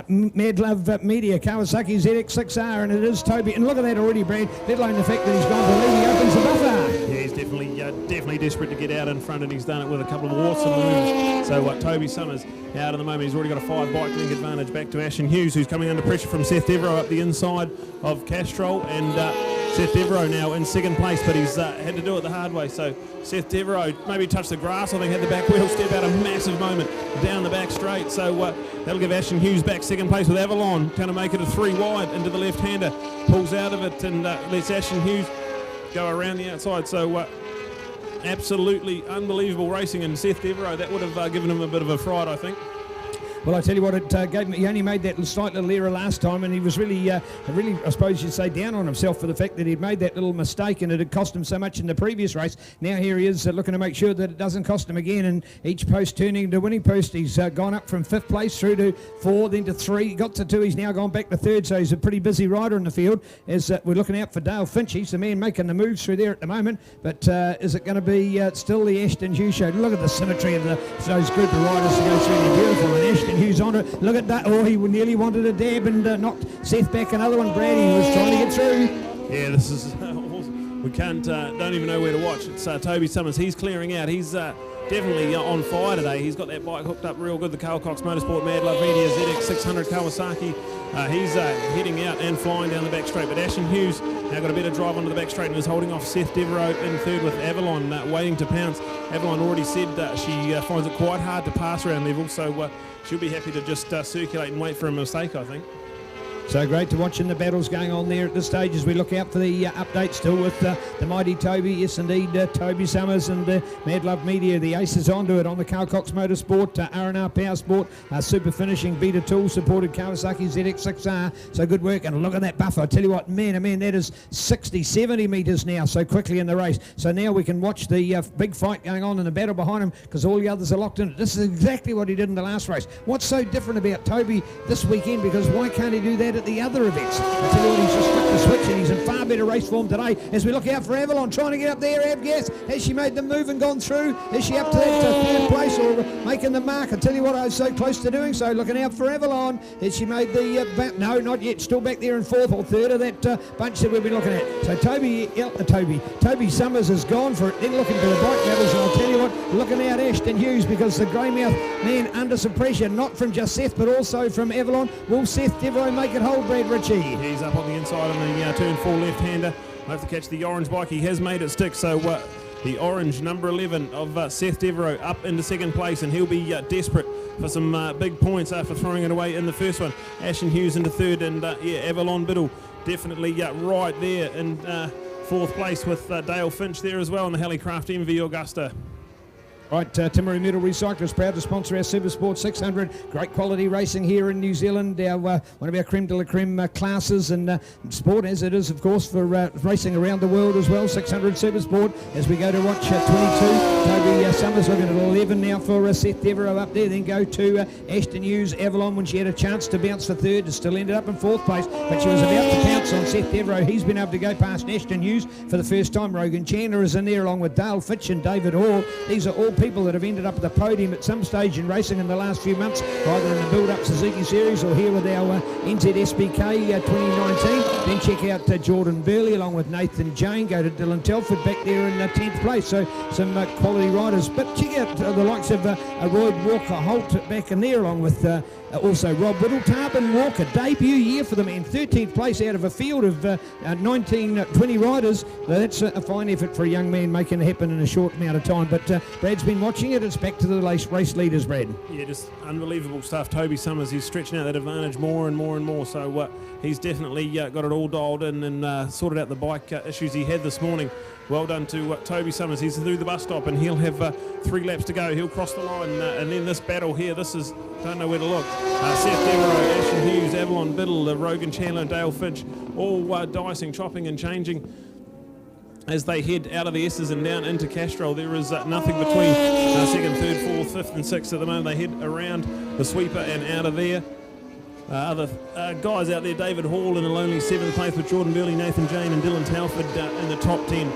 Mad Love Media Kawasaki ZX6R, and it is Toby. And look at that already, Brad, let alone the fact that he's gone to lead. He opens the buffer. Yeah, he's definitely desperate to get out in front, and he's done it with a couple of awesome moves. So Toby Summers out at the moment. He's already got a 5-bike link advantage back to Ashen Hughes, who's coming under pressure from Seth Devereaux up the inside of Castrol, and Seth Devereaux now in 2nd place, but he's had to do it the hard way. So Seth Devereaux maybe touched the grass, I think, had the back wheel step out a massive moment down the back straight. So that'll give Ashen Hughes back 2nd place with Avalon, going to make it a 3 wide into the left-hander, pulls out of it and lets Ashen Hughes go around the outside. So absolutely unbelievable racing, and Seth Devereaux, that would have given him a bit of a fright, I think. Well, I tell you what, it gave me. He only made that slight little error last time, and he was really, I suppose you'd say, down on himself for the fact that he'd made that little mistake, and it had cost him so much in the previous race. Now here he is looking to make sure that it doesn't cost him again, and each post turning into winning post. He's gone up from 5th place through to 4, then to 3, got to 2. He's now gone back to 3rd, so he's a pretty busy rider in the field. As we're looking out for Dale Finch, he's the man making the moves through there at the moment. But is it going to be still the Aston Hughes show? Look at the symmetry of those group of riders to go through there. Beautiful, and Aston Hughes on it. Look at that. Oh, he nearly wanted a dab and knocked Seth back. Another one, Brad. He was trying to get through. Yeah, this is we can't don't even know where to watch. It's Toby Summers. He's clearing out. He's definitely on fire today. He's got that bike hooked up real good. The Carl Cox Motorsport Mad Love Media ZX600 Kawasaki. He's heading out and flying down the back straight. But Ashen Hughes now got a better drive onto the back straight and is holding off Seth Devereaux in 3rd with Avalon waiting to pounce. Avalon already said she finds it quite hard to pass around level, so she'll be happy to just circulate and wait for a mistake, I think. So great to watching the battles going on there at this stage as we look out for the update still with the mighty Toby. Yes, indeed, Toby Summers and Mad Love Media. The aces onto it on the Carl Cox Motorsport, R&R Power Sport, Super Finishing, Beta Tool supported Kawasaki ZX6R. So good work, and look at that buffer. I tell you what, man, that is 60, 70 metres now so quickly in the race. So now we can watch the big fight going on in the battle behind him because all the others are locked in. This is exactly what he did in the last race. What's so different about Toby this weekend? Because why can't he do that at the other events? I tell you what, he's just flipped the switch and he's in far better race form today as we look out for Avalon trying to get up there. Avgas, has she made the move and gone through? Is she up to that 3rd place or making the mark? I tell you what, I was so close to doing so. Looking out for Avalon. Has she made the no, not yet, still back there in 4th or 3rd of that bunch that we've been looking at. So Toby Summers has gone for it, then looking for the bike levels, and I'll tell you what, looking out Aston Hughes because the Greymouth man under some pressure, not from just Seth but also from Avalon. Will Seth Devereaux make it hold, Brad Ritchie? He's up on the inside on the turn 4 left-hander. I have to catch the orange bike. He has made it stick. So the orange number 11 of Seth Devereaux up into 2nd place, and he'll be desperate for some big points after throwing it away in the first one. Ashen Hughes into 3rd, and Avalon Biddle definitely right there in 4th place with Dale Finch there as well in the Helicraft MV Augusta. Right, Timaru Metal Recyclers, proud to sponsor our Supersport 600. Great quality racing here in New Zealand. One of our creme de la creme classes and sport, as it is, of course, for racing around the world as well. 600 Supersport as we go to watch 22. Toby Summers looking at 11 now for Seth Devereaux up there. Then go to Aston Hughes, Avalon, when she had a chance to bounce for 3rd. Still ended up in 4th place, but she was about to pounce on Seth Devereaux. He's been able to go past Aston Hughes for the first time. Rogan Chandler is in there along with Dale Fitch and David Hall. These are all people that have ended up at the podium at some stage in racing in the last few months, either in the build-up Suzuki Series or here with our NZSBK 2019. Then check out Jordan Burley along with Nathan Jane. Go to Dylan Telford back there in 10th place. So some quality riders. But check out the likes of Roy Walker Holt back in there along with also Rob Whittle. Tarbin Walker, debut year for them, in 13th place out of a field of 20 riders. That's a fine effort for a young man making it happen in a short amount of time. But Brad's been watching it. It's back to the race leaders, Brad. Yeah, just unbelievable stuff. Toby Summers, he's stretching out that advantage more and more and more. So he's definitely got it all dialed in and sorted out the bike issues he had this morning. Well done to Toby Summers. He's through the bus stop and he'll have 3 laps to go. He'll cross the line and then this battle here, this is, don't know where to look. Seth Devereaux, Ashton Hughes, Avalon Biddle, Rogan Chandler and Dale Finch, all dicing, chopping and changing as they head out of the S's and down into Castrol. There is nothing between second, third, fourth, fifth and sixth at the moment. They head around the sweeper and out of there. Other guys out there, David Hall in a lonely 7th place with Jordan Burley, Nathan Jane and Dylan Telford in the top 10.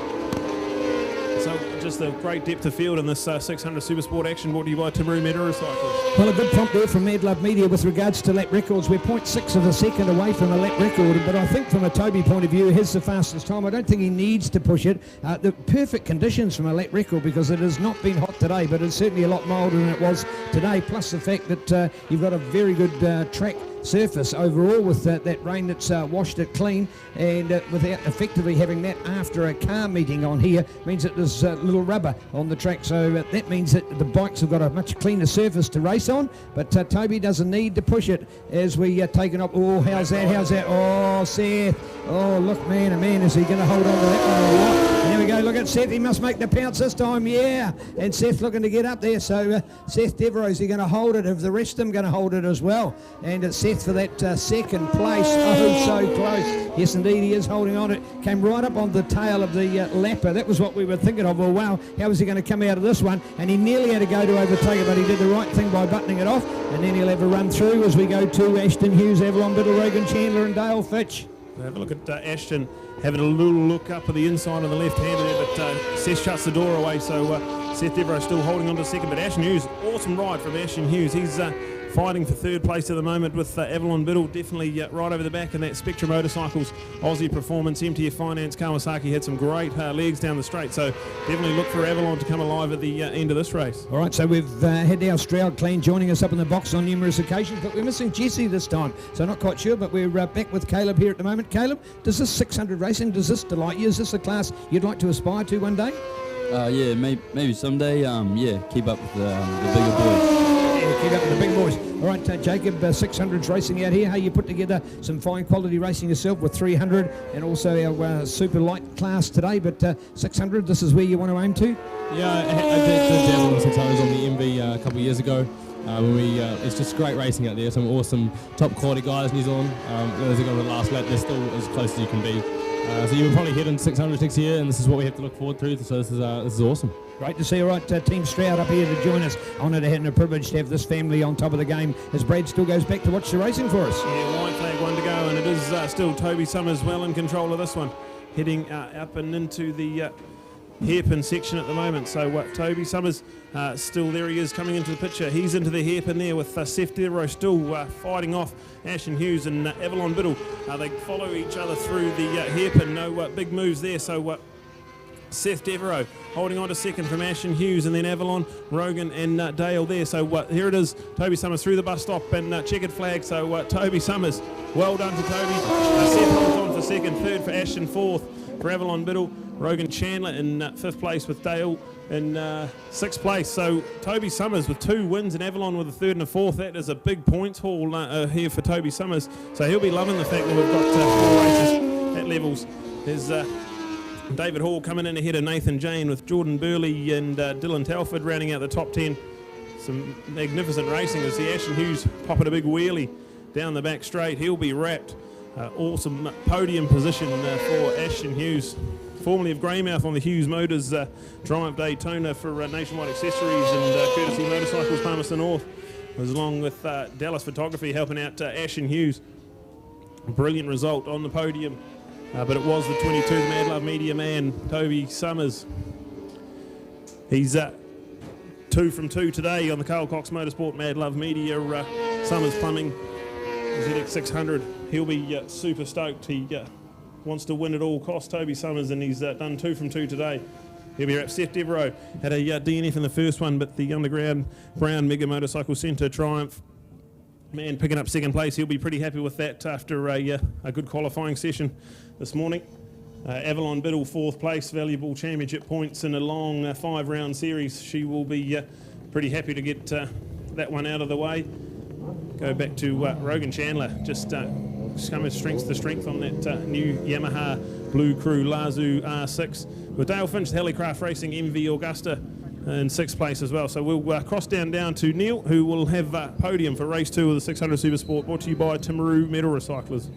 So just a great depth of field in this 600 Supersport action brought to you by Timaru Motorcycles. Well, a good prompt there from Mad Love Media with regards to lap records. We're 0.6 of a second away from a lap record, but I think from a Toby point of view, he's the fastest time. I don't think he needs to push it. The perfect conditions from a lap record, because it has not been hot today, but it's certainly a lot milder than it was today, plus the fact that you've got a very good track surface overall with that rain that's washed it clean, and without effectively having that after a car meeting on here means that there's little rubber on the track, so that means that the bikes have got a much cleaner surface to race on. But Toby doesn't need to push it as we take it up. Oh, how's that? Oh, Seth, oh look, man, is he going to hold on to that one or what? And there we go, look at Seth, he must make the pounce this time, yeah, and Seth looking to get up there. So Seth Devereaux, is he going to hold it? If the rest of them going to hold it as well? And it's Seth for that second place. Oh, so close. Yes, indeed, he is holding on. It came right up on the tail of the lapper. That was what we were thinking of. Well, wow, how is he going to come out of this one? And he nearly had to go to overtake it, but he did the right thing by buttoning it off. And then he'll have a run through as we go to Ashton Hughes, Avalon Biddle, Rogan Chandler and Dale Fitch. Have a look at Ashton having a little look up at the inside on the left hand there, but Seth shuts the door away, so Seth Devereaux still holding on to second. But Ashton Hughes, awesome ride from Ashton Hughes. He's fighting for third place at the moment with Avalon Biddle, definitely right over the back in that Spectra Motorcycles Aussie Performance. MTF Finance Kawasaki had some great legs down the straight, so definitely look for Avalon to come alive at the end of this race. All right, so we've had our Stroud clan joining us up in the box on numerous occasions, but we're missing Jesse this time, so not quite sure, but we're back with Caleb here at the moment. Caleb, does this 600 racing, does this delight you? Is this a class you'd like to aspire to one day? Yeah, maybe someday. Yeah, keep up with the bigger boys. Keep up with the big boys. All right, Jacob, 600s racing out here. Hey, you put together some fine quality racing yourself with 300 and also our super light class today, but 600, this is where you want to aim to? Yeah, I did dabble since I was on the MV a couple of years ago. It's just great racing out there. Some awesome top quality guys in New Zealand. As they go to the last lap, they're still as close as you can be. So you will probably hit in 600 next year, and this is what we have to look forward to. So this is awesome. Great to see. All right, Team Stroud up here to join us. Honoured and a privilege to have this family on top of the game as Brad still goes back to watch the racing for us. Yeah, white flag, one to go, and it is still Toby Summers well in control of this one, heading up and into the hairpin section at the moment. So Toby Summers still there, he is coming into the picture. He's into the hairpin there with Seth Devereaux still fighting off Ashton Hughes and Avalon Biddle. They follow each other through the hairpin. No big moves there. So Seth Devereaux holding on to second from Ashton Hughes, and then Avalon, Rogan and Dale there. So here it is, Toby Summers through the bus stop and checkered flag. So Toby Summers, well done to Toby. Seth holds on for second, third for Ashton, fourth for Avalon Biddle, Rogan Chandler in fifth place with Dale in sixth place. So Toby Summers with 2 wins and Avalon with a third and a fourth. That is a big points haul here for Toby Summers. So he'll be loving the fact that we've got 4 races at levels. There's David Hall coming in ahead of Nathan Jane with Jordan Burley and Dylan Telford rounding out the top 10. Some magnificent racing as the Ashton Hughes popping a big wheelie down the back straight. He'll be wrapped. Awesome podium position for Ashton Hughes, formerly of Greymouth on the Hughes Motors Drive Daytona for Nationwide Accessories and Courtesy Motorcycles Palmerston North, was along with Dallas Photography helping out Ashton Hughes. Brilliant result on the podium. But it was the 22, the Mad Love Media man, Toby Summers. He's 2 from 2 today on the Carl Cox Motorsport Mad Love Media Summers Plumbing ZX600. He'll be super stoked. He wants to win at all costs, Toby Summers, and he's done 2 from 2 today. He'll be wrapped. Seth Devereaux had a DNF in the first one, but the Underground Brown Mega Motorcycle Centre Triumph man picking up second place. He'll be pretty happy with that after a good qualifying session this morning. Avalon Biddle 4th place, valuable championship points in a long 5-round series. She will be pretty happy to get that one out of the way. Go back to Rogan Chandler, just coming strength to strength on that new Yamaha Blue Crew Lazu R6. With Dale Finch, Helicraft Racing MV Augusta in 6th place as well. So we'll cross down to Neil, who will have podium for race 2 of the 600 Super Sport, brought to you by Timaru Metal Recyclers.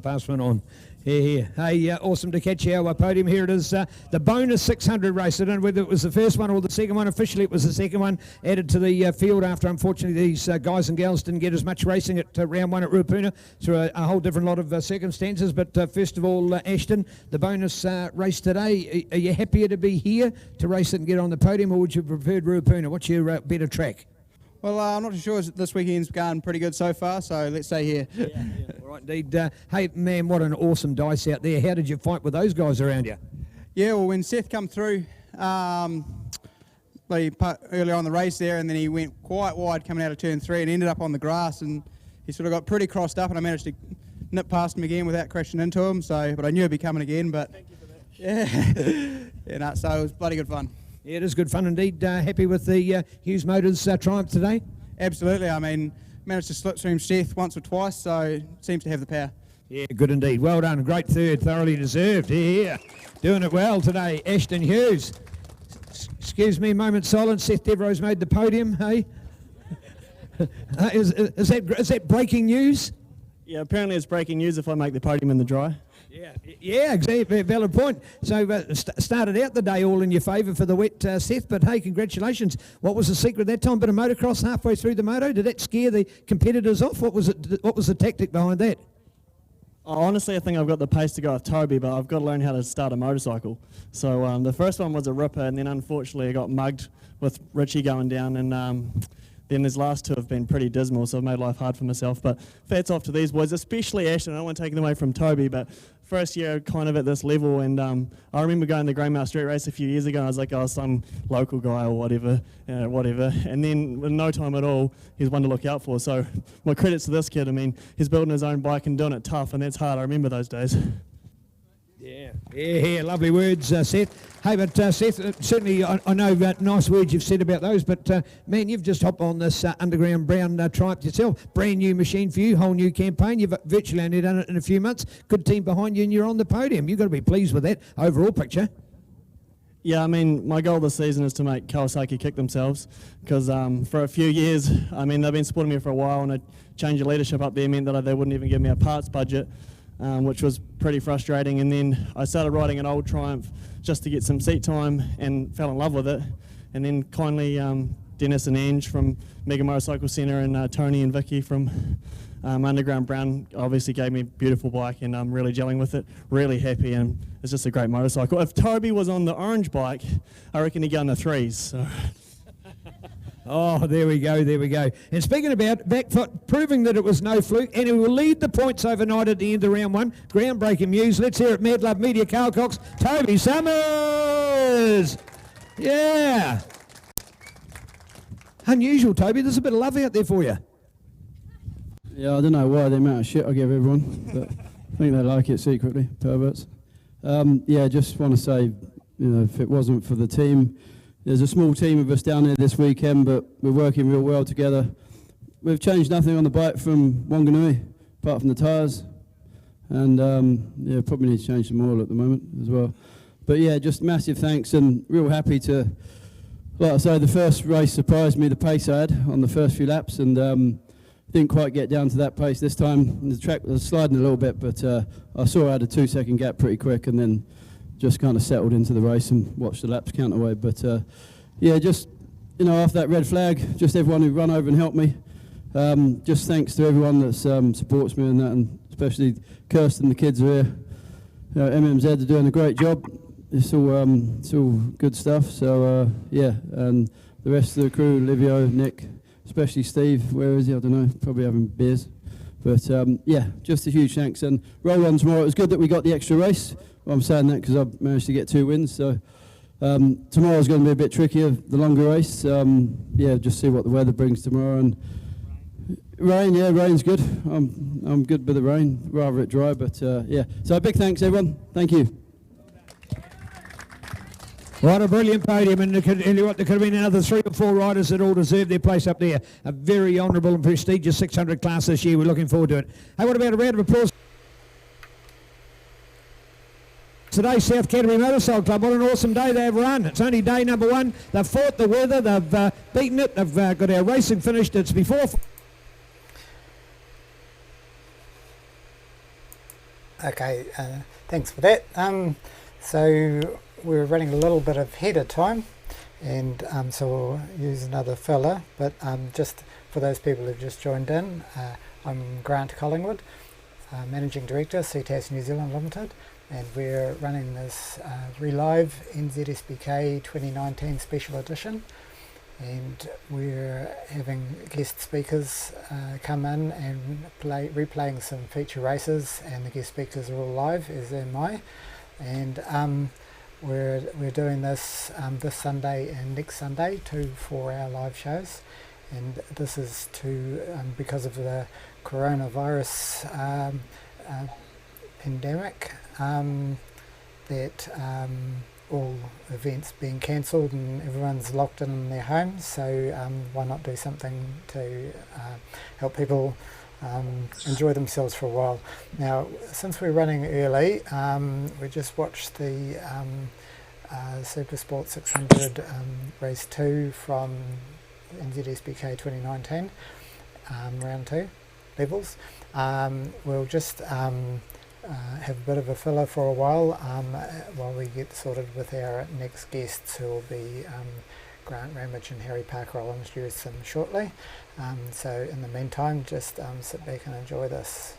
Pass one on. Here. Hey, awesome to catch our podium. Here it is, the bonus 600 race. I don't know whether it was the first one or the second one. Officially, it was the second one, added to the field after, unfortunately, these guys and gals didn't get as much racing at round 1 at Ruapuna through a whole different lot of circumstances. But first of all, Ashton, the bonus race today, are you happier to be here to race it and get on the podium, or would you prefer Ruapuna? What's your better track? Well, I'm not too sure. This weekend's gone pretty good so far, so let's stay here. Yeah. All right, indeed. Hey, man, what an awesome dice out there. How did you fight with those guys around you? Yeah, well, when Seth come through, he put earlier on the race there, and then he went quite wide coming out of turn 3 and ended up on the grass, and he sort of got pretty crossed up, and I managed to nip past him again without crashing into him. So, but I knew he'd be coming again. But thank you for that. Yeah, so it was bloody good fun. Yeah, it is good fun indeed. Happy with the Hughes Motors Triumph today? Absolutely. I mean, managed to slipstream Seth once or twice, so seems to have the power. Yeah, good indeed. Well done. Great third. Thoroughly deserved. Yeah. Doing it well today, Ashton Hughes. Excuse me, moment silence. Seth Devereaux's made the podium, hey? Is that breaking news? Yeah, apparently it's breaking news if I make the podium in the dry. Yeah, exactly. Valid point. So started out the day all in your favour for the wet, Seth, but hey, congratulations. What was the secret that time? Bit of motocross halfway through the moto? Did that scare the competitors off? What was it? What was the tactic behind that? Honestly, I think I've got the pace to go with Toby, but I've got to learn how to start a motorcycle. So the first one was a ripper, and then unfortunately I got mugged with Richie going down, and then his last 2 have been pretty dismal, so I've made life hard for myself. But hats off to these boys, especially Ashton. I don't want to take it away from Toby, but first year kind of at this level, and I remember going to the Greymouth Street Race a few years ago, and I was like, oh, some local guy or whatever. And then in no time at all, he's one to look out for. So my credits to this kid. I mean, he's building his own bike and doing it tough, and that's hard. I remember those days. Yeah, lovely words, Seth. Hey, but Seth, certainly I know nice words you've said about those, but man, you've just hopped on this Underground Brown Triumph yourself. Brand new machine for you, whole new campaign. You've virtually only done it in a few months. Good team behind you, and you're on the podium. You've got to be pleased with that overall picture. Yeah, I mean, my goal this season is to make Kawasaki kick themselves, because for a few years, I mean, they've been supporting me for a while, and a change of leadership up there meant that they wouldn't even give me a parts budget. which was pretty frustrating. And then I started riding an old Triumph just to get some seat time and fell in love with it. And then kindly Dennis and Ange from Mega Motorcycle Centre and Tony and Vicky from Underground Brown obviously gave me a beautiful bike, and I'm really gelling with it, really happy, and it's just a great motorcycle. If Toby was on the orange bike, I reckon he'd go in the threes. So. Oh, there we go, there we go. And speaking about back foot, proving that it was no fluke, and he will lead the points overnight at the end of round one. Groundbreaking news. Let's hear it, Mad Love Media, Carl Cox, Toby Summers. Yeah. Unusual, Toby. There's a bit of love out there for you. Yeah, I don't know why the amount of shit I give everyone, but I think they like it secretly, perverts. Yeah, just want to say, you know, if it wasn't for the team, there's a small team of us down there this weekend, but we're working real well together. We've changed nothing on the bike from Wanganui, apart from the tyres, and yeah, probably need to change some oil at the moment as well. But yeah, just massive thanks, and real happy to, like I say, the first race surprised me, the pace I had on the first few laps, and didn't quite get down to that pace this time. The track was sliding a little bit, but I saw I had a 2-second gap pretty quick, and then just kind of settled into the race and watched the laps count away. But yeah, just, you know, after that red flag, just everyone who run over and helped me. Just thanks to everyone that supports me and that, and especially Kirsten, the kids are here. You know, MMZ are doing a great job. It's all good stuff. So yeah, and the rest of the crew, Livio, Nick, especially Steve, where is he? I don't know, probably having beers. But yeah, just a huge thanks. And roll on tomorrow. It was good that we got the extra race. Well, I'm saying that because I managed to get 2 wins. So tomorrow's going to be a bit trickier, the longer race. Yeah, just see what the weather brings tomorrow. And rain, yeah, rain's good. I'm good with the rain, rather it dry. But yeah, so big thanks, everyone. Thank you. What a brilliant podium, and there could have been another 3 or 4 riders that all deserved their place up there. A very honourable and prestigious 600 class this year. We're looking forward to it. Hey, what about a round of applause? Today, South Canterbury Motorcycle Club, what an awesome day they have run. It's only day number 1. They've fought the weather, they've beaten it, they've got our racing finished. It's before... Okay, thanks for that. So we're running a little bit ahead of time, and so we'll use another filler, but just for those people who've just joined in, I'm Grant Collingwood, Managing Director, CTAS New Zealand Limited, and we're running this ReLive NZSBK 2019 Special Edition, and we're having guest speakers come in and replaying some feature races, and the guest speakers are all live, as am I. And we're doing this this Sunday and next Sunday, 2 4-hour live shows, and this is to because of the coronavirus pandemic, that all events being cancelled and everyone's locked in their homes. So why not do something to help people enjoy themselves for a while. Now, since we're running early, we just watched the Super Sport 600 Race 2 from NZSBK 2019, round 2 levels. We'll just have a bit of a filler for a while we get sorted with our next guests, who will be Grant Ramage and Harry Parker. I'll introduce them shortly. So in the meantime, just sit back and enjoy this.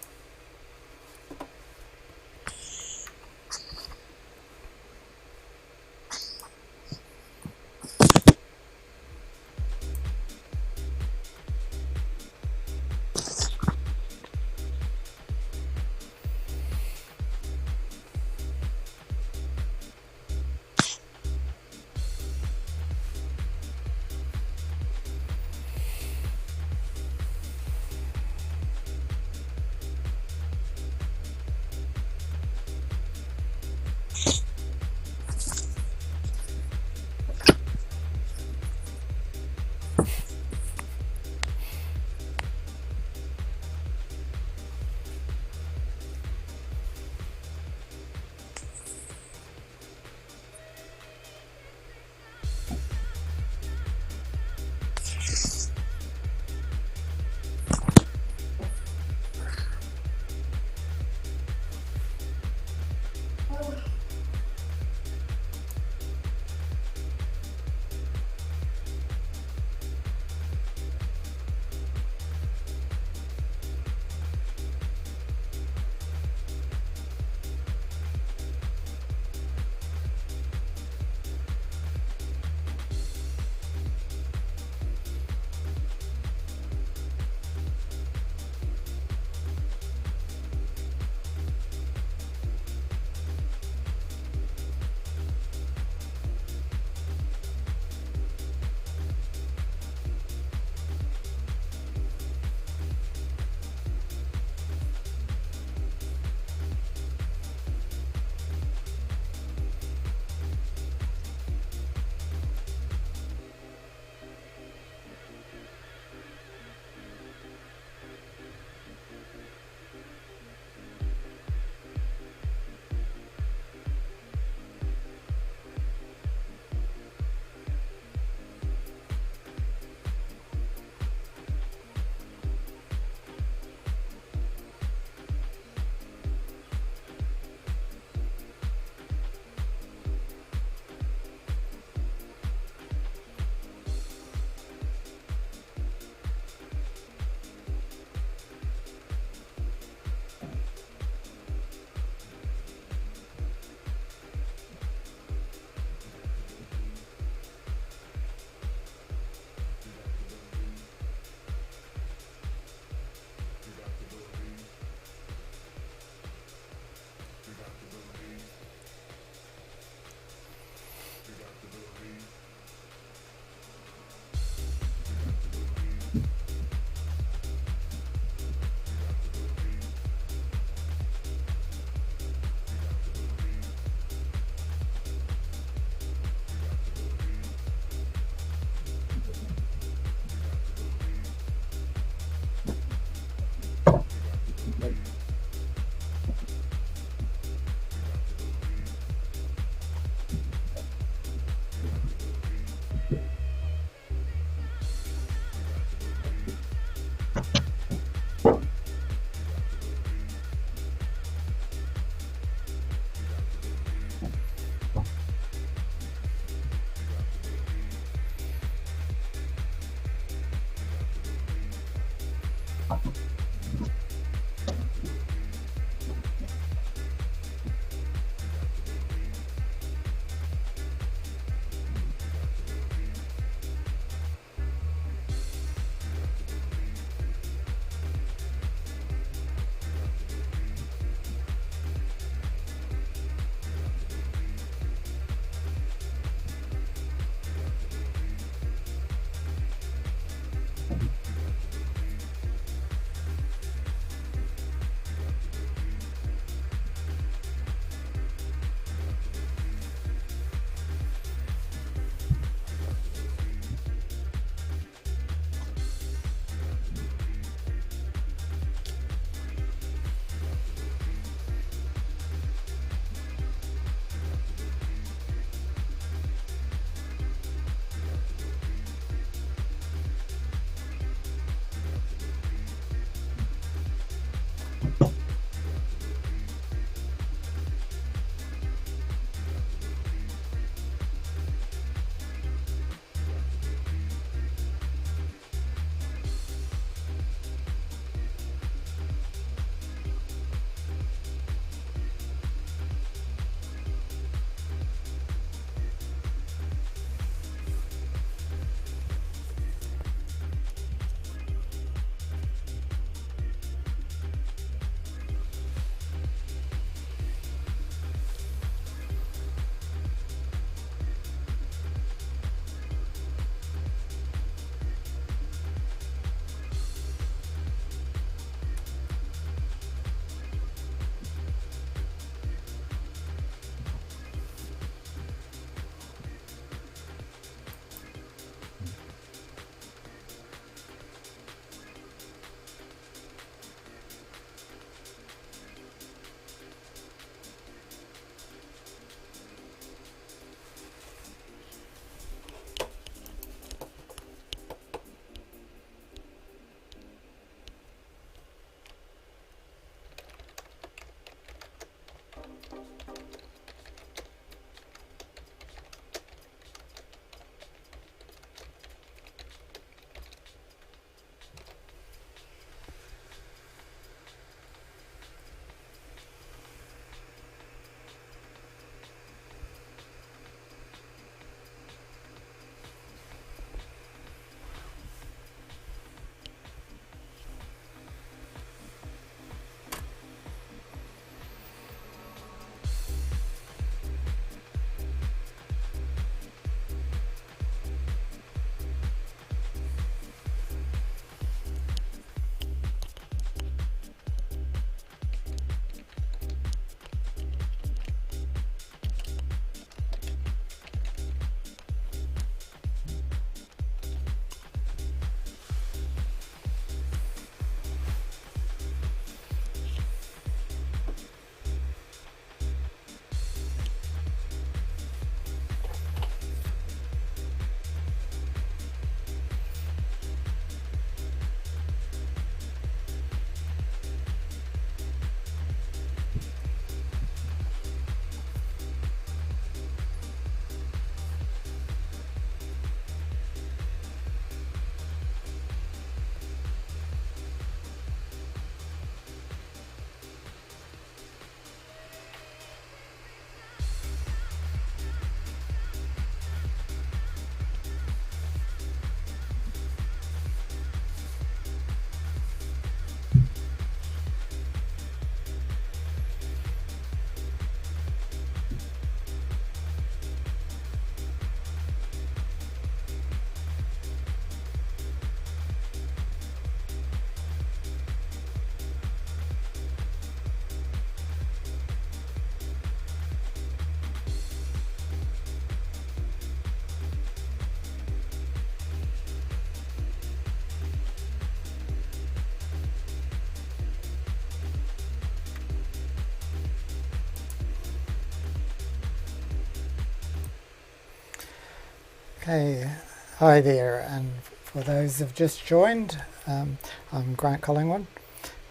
Okay, hi there, and for those who've just joined, I'm Grant Collingwood,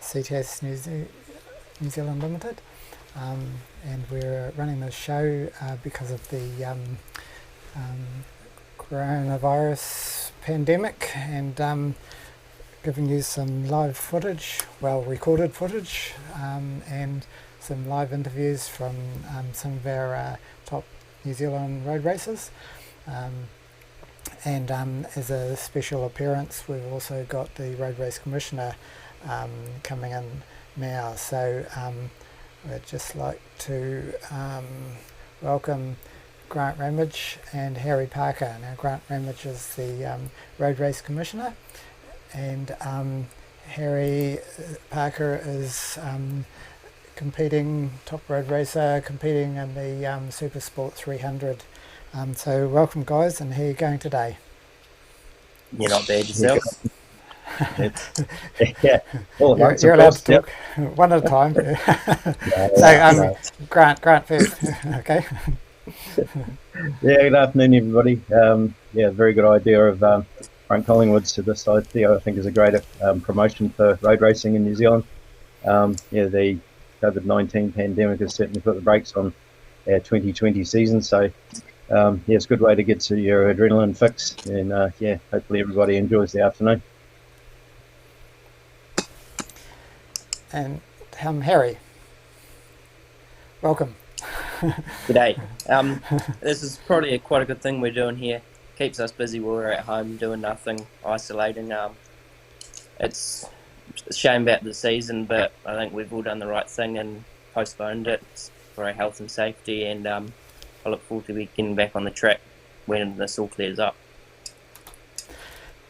CTS New Zealand Limited, and we're running this show because of the coronavirus pandemic, and giving you some live footage, well recorded footage, and some live interviews from some of our top New Zealand road racers. And as a special appearance, we've also got the Road Race Commissioner coming in now. So we'd just like to welcome Grant Ramage and Harry Parker. Now Grant Ramage is the Road Race Commissioner, and Harry Parker is top road racer, competing in the Super Sport 300. So welcome guys, and how are you going today? You're not bad yourself. Yeah. You're allowed to talk one at a time. So Grant first. Okay. Yeah, good afternoon everybody. Very good idea of Frank Collingwood's to this idea. I think is a great promotion for road racing in New Zealand. The COVID-19 pandemic has certainly put the brakes on our 2020 season, so it's a good way to get to your adrenaline fix, and hopefully everybody enjoys the afternoon. And Harry, welcome. G'day. This is probably quite a good thing we're doing here. Keeps us busy while we're at home doing nothing, isolating. It's a shame about the season, but I think we've all done the right thing and postponed it for our health and safety, and I look forward to getting back on the track when this all clears up.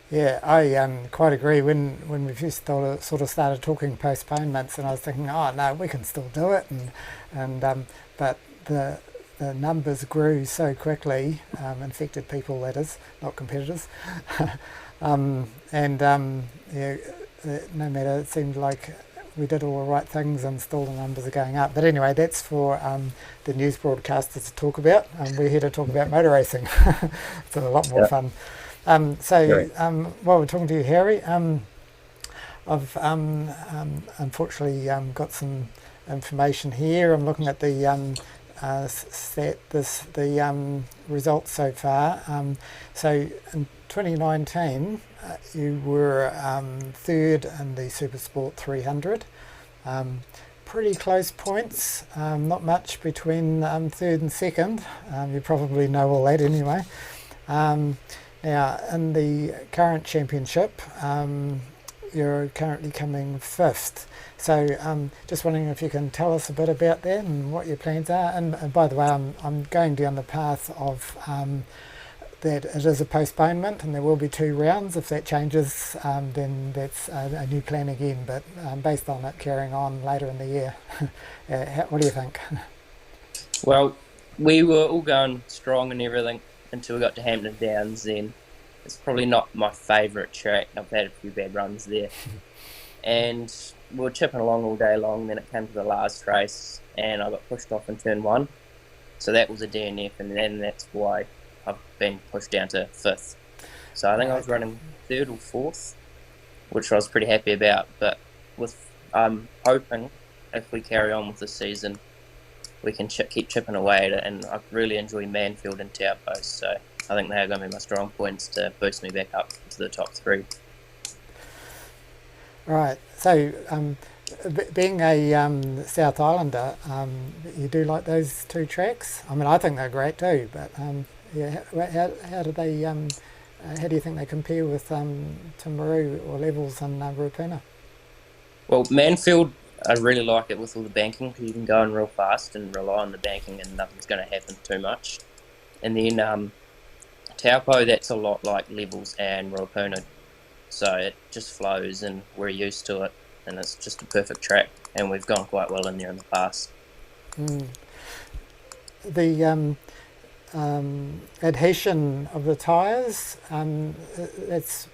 Yeah, I quite agree. When we first sort of started talking postponements, and I was thinking, oh no, we can still do it, but the numbers grew so quickly, infected people that is, not competitors, no matter, it seemed like we did all the right things and still the numbers are going up. But anyway, that's for the news broadcasters to talk about. We're here to talk about motor racing. It's a lot more fun. While we're talking to you, Harry, I've unfortunately got some information here. I'm looking at the results so far. So in 2019, you were third in the Super Sport 300. Pretty close points, not much between third and second. You probably know all that anyway. Now, in the current championship, you're currently coming fifth. So just wondering if you can tell us a bit about that and what your plans are. And by the way, I'm going down the path of that it is a postponement and there will be 2 rounds. If that changes, then that's a new plan again. But based on it carrying on later in the year, what do you think? Well, we were all going strong and everything until we got to Hampton Downs. Then it's probably not my favourite track. I've had a few bad runs there, and we were chipping along all day long. Then it came to the last race, and I got pushed off in turn 1. So that was a DNF, and then that's why I've been pushed down to 5th. So I think I was running 3rd or 4th, which I was pretty happy about. But I'm hoping if we carry on with the season, we can keep chipping away at it, and I really enjoy Manfield and Taupo, so I think they're going to be my strong points to boost me back up to the top 3. Right, so being a South Islander, you do like those 2 tracks? I mean, I think they're great too, but how do they? How do you think they compare with Timaru or Levels and Ruapuna? Well, Manfield, I really like it with all the banking, because you can go in real fast and rely on the banking and nothing's going to happen too much. And then Taupo, that's a lot like Levels and Ruapuna, so it just flows and we're used to it, and it's just a perfect track, and we've gone quite well in there in the past. The adhesion of the tyres, it's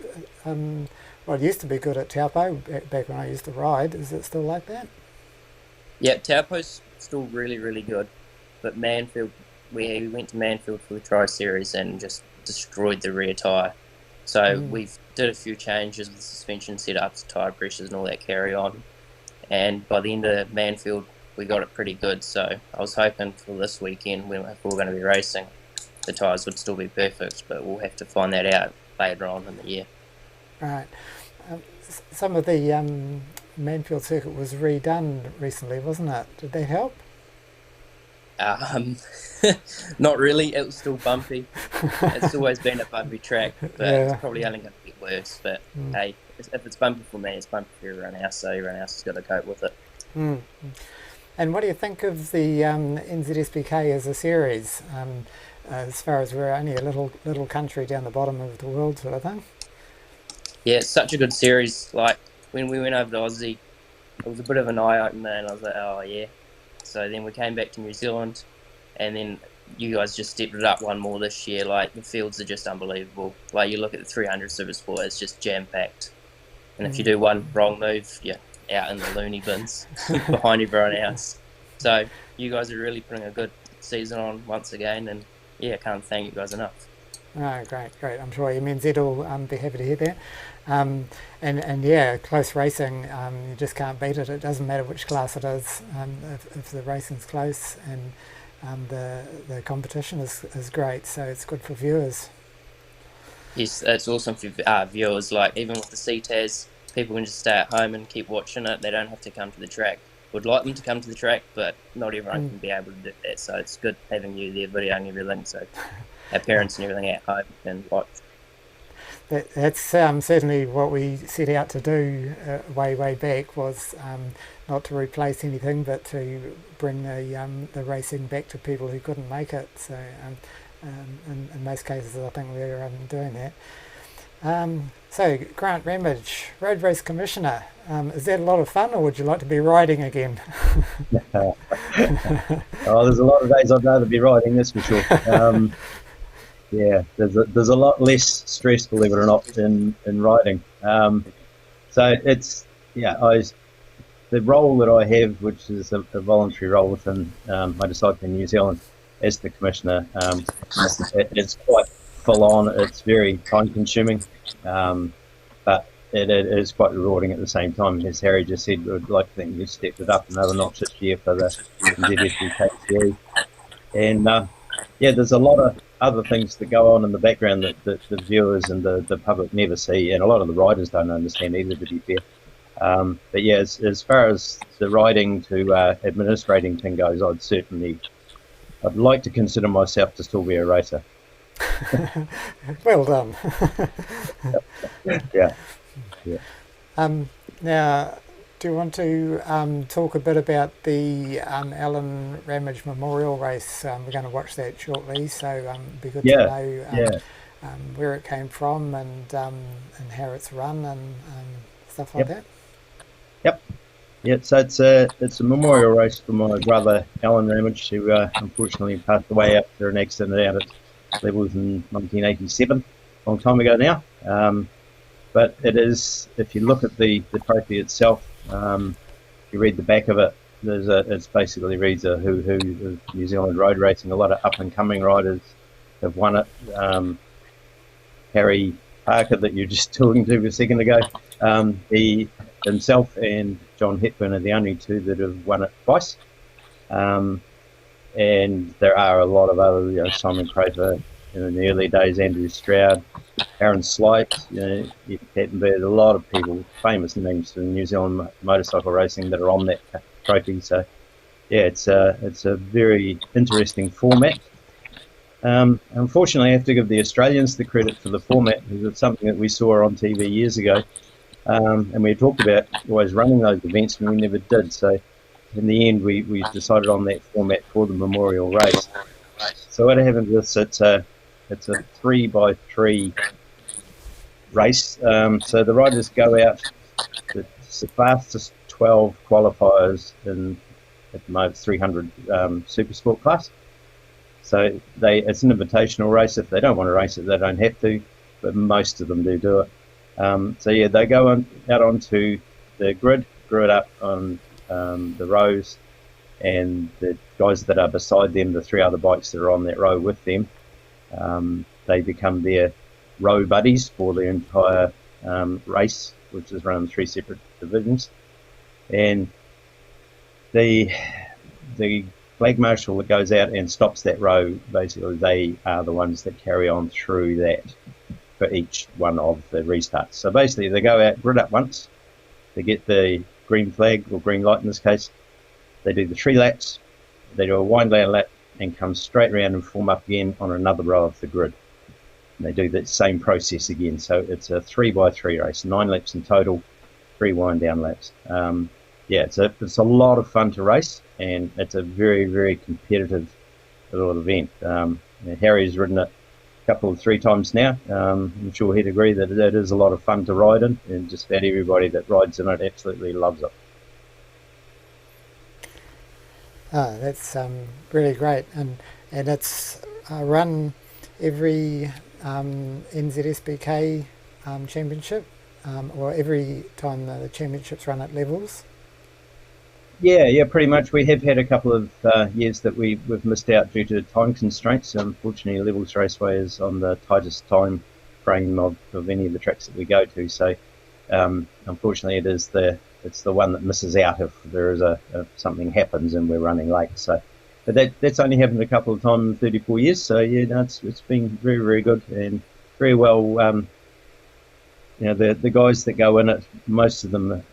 well, it used to be good at Taupo back when I used to ride. Is it still like that? Yeah, Taupo's still really, really good. But Manfield, we went to Manfield for the Tri-Series and just destroyed the rear tyre. So we've did a few changes with suspension setups, tyre pressures and all that carry on. And by the end of Manfield, we got it pretty good. So I was hoping for this weekend, if we were going to be racing, the tyres would still be perfect. But we'll have to find that out later on in the year. Right. some of the Manfield circuit was redone recently, wasn't it? Did that help? Not really. It was still bumpy. It's always been a bumpy track, but it's probably only going to get worse. But hey, if it's bumpy for me, it's bumpy for everyone else, so everyone else has got to cope with it. And what do you think of the NZSBK as a series? As far as we're only a little country down the bottom of the world sort of thing? Yeah, it's such a good series. Like, when we went over to Aussie, it was a bit of an eye-opener, and I was like, oh, yeah. So then we came back to New Zealand, and then you guys just stepped it up one more this year. Like, the fields are just unbelievable. Like, you look at the 300 Supersport, it's just jam-packed. And if you do one wrong move, you're out in the loony bins behind everyone else. So you guys are really putting a good season on once again, and yeah, I can't thank you guys enough. Oh, great. I'm sure MNZ will be happy to hear that. And yeah, close racing, you just can't beat it. It doesn't matter which class it is. If the racing's close, and the competition is great, so it's good for viewers. Yes, it's awesome for viewers. Like, even with the CTAS, people can just stay at home and keep watching it. They don't have to come to the track. Would like them to come to the track, but not everyone can be able to do that. So it's good having you there videoing everything, so our parents and everything at home can watch. That's certainly what we set out to do way back, was not to replace anything, but to bring the racing back to people who couldn't make it. So in most cases, I think we're doing that. So Grant Ramage, Road Race Commissioner, is that a lot of fun, or would you like to be riding again? Oh, there's a lot of days I'd rather be riding, that's for sure. Yeah, there's a lot less stress, believe it or not, in riding. So it's, the role that I have, which is a voluntary role within Motorcycling New Zealand as the commissioner, it's quite full on. It's very time consuming, but it is quite rewarding at the same time. As Harry just said, we'd like to think we stepped it up another notch this year for the NZSBK series. And there's a lot of other things that go on in the background that the viewers and the public never see, and a lot of the riders don't understand either, to be fair. But yeah, as far as the riding to administrating thing goes, I'd like to consider myself to still be a racer. Well done. Yeah. Now, do you want to talk a bit about the Alan Ramage Memorial Race? We're going to watch that shortly, so it'd be good to know where it came from and how it's run and stuff like that. Yep. Yeah, so it's a memorial race for my brother Alan Ramage, who unfortunately passed away after an accident out at Levels in 1987, a long time ago now. But it is, if you look at the trophy itself, you read the back of it, it basically reads a who of New Zealand road racing. A lot of up and coming riders have won it. Harry Parker, that you're just talking to a second ago, he himself and John Hepburn are the only two that have won it twice. And there are a lot of other, Simon Crafer, in the early days, Andrew Stroud, Aaron Slight, Kattenberg, a lot of people, famous names in New Zealand motorcycle racing that are on that trophy. So, yeah, it's a very interesting format. Unfortunately, I have to give the Australians the credit for the format, because it's something that we saw on TV years ago, and we talked about always running those events, and we never did. So, in the end, we decided on that format for the memorial race. So what happens is it's a 3x3 race. So the riders go out. It's the fastest 12 qualifiers in at the moment 300 Super Sport class. So it's an invitational race. If they don't want to race it, they don't have to, but most of them do it. So yeah, they go out onto the grid, grew it up on the rows, and the guys that are beside them, the three other bikes that are on that row with them, they become their row buddies for the entire race, which is run in 3 separate divisions. And the flag marshal that goes out and stops that row, basically they are the ones that carry on through that. for each one of the restarts. So basically they go out, grid up once, they get the green flag or green light in this case, they do the 3 laps, they do a wind down lap and come straight around and form up again on another row of the grid. And they do the same process again. So it's a 3x3 race, 9 laps in total, 3 wind down laps. Yeah, it's a lot of fun to race, and it's a very, very competitive little event. Harry's ridden it a couple of 3 times now. I'm sure he'd agree that it is a lot of fun to ride in, and just about everybody that rides in it absolutely loves it. Oh, that's really great, and it's run every NZSBK championship, or every time the championships run at levels. Yeah, pretty much. We have had a couple of years that we've missed out due to time constraints. Unfortunately, Levels Raceway is on the tightest time frame of any of the tracks that we go to. So, unfortunately, it's the one that misses out if there is something happens and we're running late. So, but that's only happened a couple of times in 34 years. So yeah, no, it's been very, very good and very well. The guys that go in it, most of them,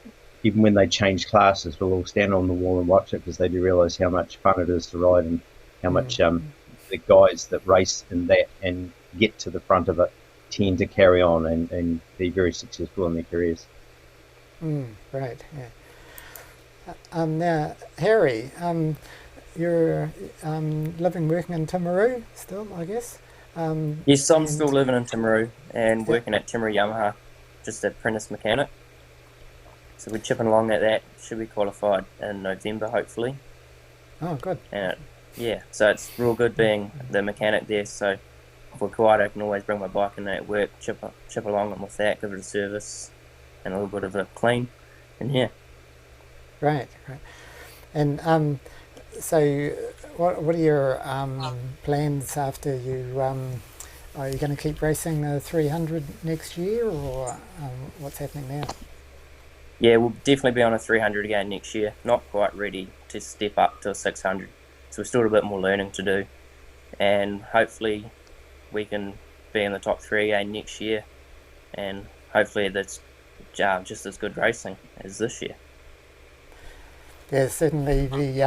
even when they change classes, will all stand on the wall and watch it because they do realise how much fun it is to ride and how much the guys that race in that and get to the front of it tend to carry on and be very successful in their careers. Right, yeah. Now, Harry, you're living, working in Timaru still, I guess? Yes, I'm still living in Timaru and working at Timaru Yamaha, just apprentice mechanic. So we're chipping along at that. Should be qualified in November, hopefully. Oh, good. And so it's real good being the mechanic there. So if we're quiet, I can always bring my bike in at work, chip along with that, give it a service and a little bit of a clean. And yeah. Right. And so what are your plans after you... are you going to keep racing the 300 next year, or what's happening now? Yeah, we'll definitely be on a 300 again next year. Not quite ready to step up to a 600. So we've still got a bit more learning to do. And hopefully we can be in the top 3 again next year. And hopefully that's just as good racing as this year. Yeah, certainly the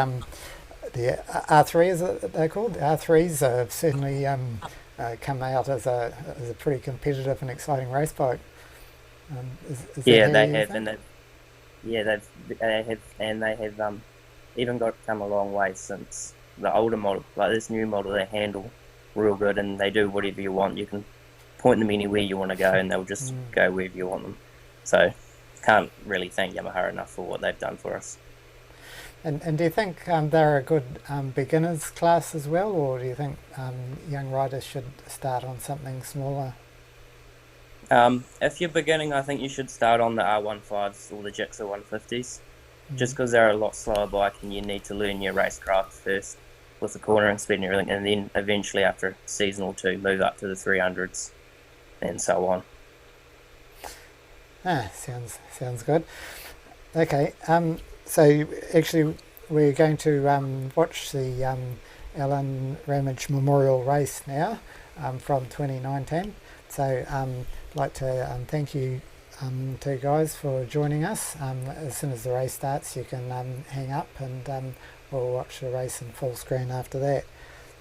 R3, is it they're called? The R3s have certainly come out as a pretty competitive and exciting race bike. They have even come a long way since the older model. Like this new model, they handle real good and they do whatever you want. You can point them anywhere you want to go and they'll just go wherever you want them. So can't really thank Yamaha enough for what they've done for us. And do you think they're a good beginners class as well, or do you think young riders should start on something smaller? If you're beginning, I think you should start on the R15s or the Gixxer 150s, just because they're a lot slower bike and you need to learn your racecraft first with the cornering speed and everything, and then eventually after a season or 2 move up to the 300s and so on. Sounds good. Okay, so actually we're going to watch the Alan Ramage Memorial Race now from 2019. So I'd like to thank you two guys for joining us. As soon as the race starts you can hang up and we'll watch the race in full screen after that.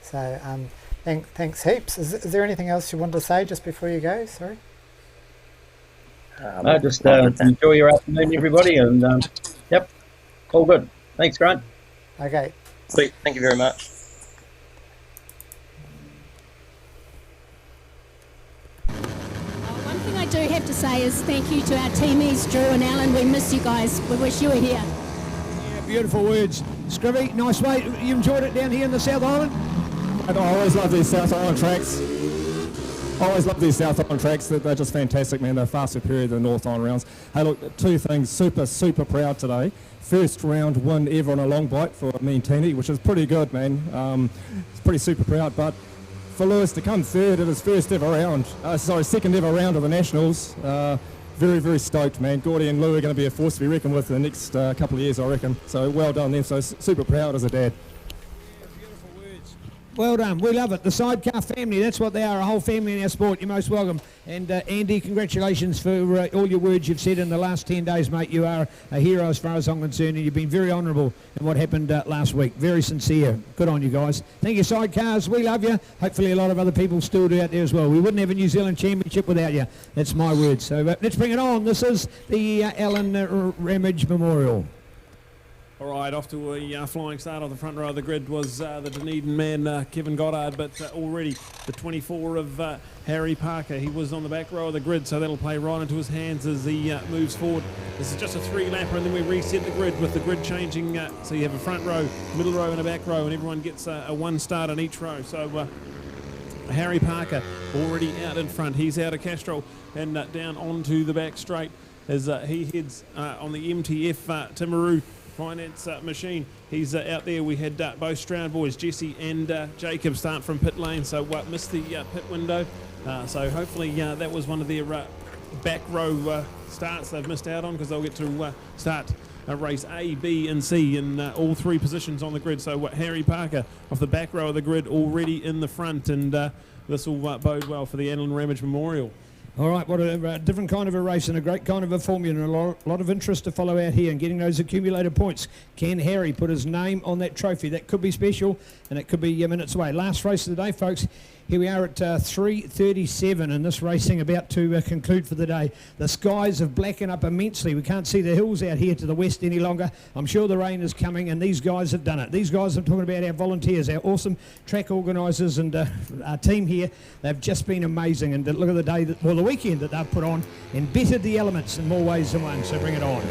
So thanks heaps. Is there anything else you want to say just before you go? Sorry. No, just enjoy your afternoon, everybody, and yep, all good. Thanks, Grant. Okay. Sweet. Thank you very much. One thing I do have to say is thank you to our teamies, Drew and Alan. We miss you guys. We wish you were here. Yeah, beautiful words. Scrivy, nice way. You enjoyed it down here in the South Island? I always love these South Island tracks. They're just fantastic, man. They're far superior to the North Island rounds. Hey, look, 2 things. Super proud today. First round win ever on a long bike for me and Teeny, which is pretty good, man. It's pretty super proud. But for Lewis to come third at his second ever round of the Nationals, very stoked, man. Gordy and Lou are going to be a force to be reckoned with in the next couple of years, I reckon. So well done them. So super proud as a dad. Well done. We love it. The Sidecar family, that's what they are, a whole family in our sport. You're most welcome. And Andy, congratulations for all your words you've said in the last 10 days, mate. You are a hero as far as I'm concerned, and you've been very honourable in what happened last week. Very sincere. Good on you guys. Thank you, Sidecars. We love you. Hopefully a lot of other people still do out there as well. We wouldn't have a New Zealand Championship without you. That's my words. So let's bring it on. This is the Alan Ramage Memorial. All right, off to a flying start on the front row of the grid was the Dunedin man, Kevin Goddard, but already the 24 of Harry Parker. He was on the back row of the grid, so that'll play right into his hands as he moves forward. This is just a 3-lapper, and then we reset the grid with the grid changing. So you have a front row, middle row, and a back row, and everyone gets a 1 start on each row. So Harry Parker already out in front. He's out of Castrol and down onto the back straight as he heads on the MTF Timaru Finance Machine. He's out there. We had both Stroud boys, Jesse and Jacob, start from pit lane, so missed the pit window. So hopefully that was one of their back row starts they've missed out on, because they'll get to start race A, B and C in all 3 positions on the grid. So Harry Parker off the back row of the grid already in the front, and this will bode well for the Alan Ramage Memorial. All right, what a different kind of a race and a great kind of a formula, and a lot of interest to follow out here and getting those accumulated points. Can Harry put his name on that trophy? That could be special, and it could be minutes away. Last race of the day, folks. Here we are at 3:37, and this racing about to conclude for the day. The skies have blackened up immensely. We can't see the hills out here to the west any longer. I'm sure the rain is coming, and these guys have done it. These guys, I'm talking about our volunteers, our awesome track organisers and our team here. They've just been amazing, and look at the day, the weekend that they've put on and bettered the elements in more ways than one, so bring it on.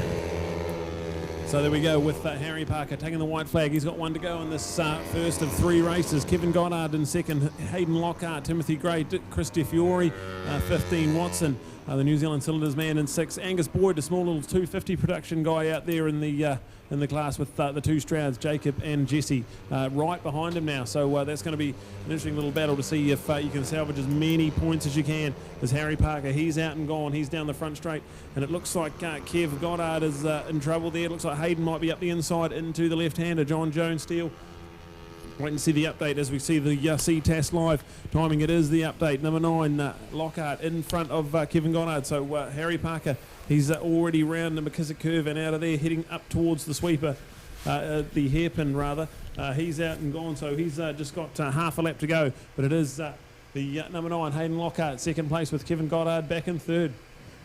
So there we go with Harry Parker taking the white flag. He's got 1 to go in this first of 3 races. Kevin Goddard in second, Hayden Lockhart, Timothy Gray, Chris DeFiore, 15 Watson, the New Zealand Cylinders man in 6. Angus Boyd, a small little 250 production guy out there in the class with the 2 Strouds, Jacob and Jesse, right behind him now. So that's going to be an interesting little battle to see if you can salvage as many points as you can. As Harry Parker, he's out and gone. He's down the front straight, and it looks like Kev Goddard is in trouble there. It looks like Hayden might be up the inside into the left-hander, John Jones Steele. Wait and see the update as we see the CtasLive timing. It is the update. Number 9, Lockhart in front of Kevin Goddard. So Harry Parker, he's already round the McKissick curve and out of there, heading up towards the sweeper, the hairpin rather. He's out and gone, so he's just got half a lap to go. But it is the number 9, Hayden Lockhart, second place with Kevin Goddard back in third.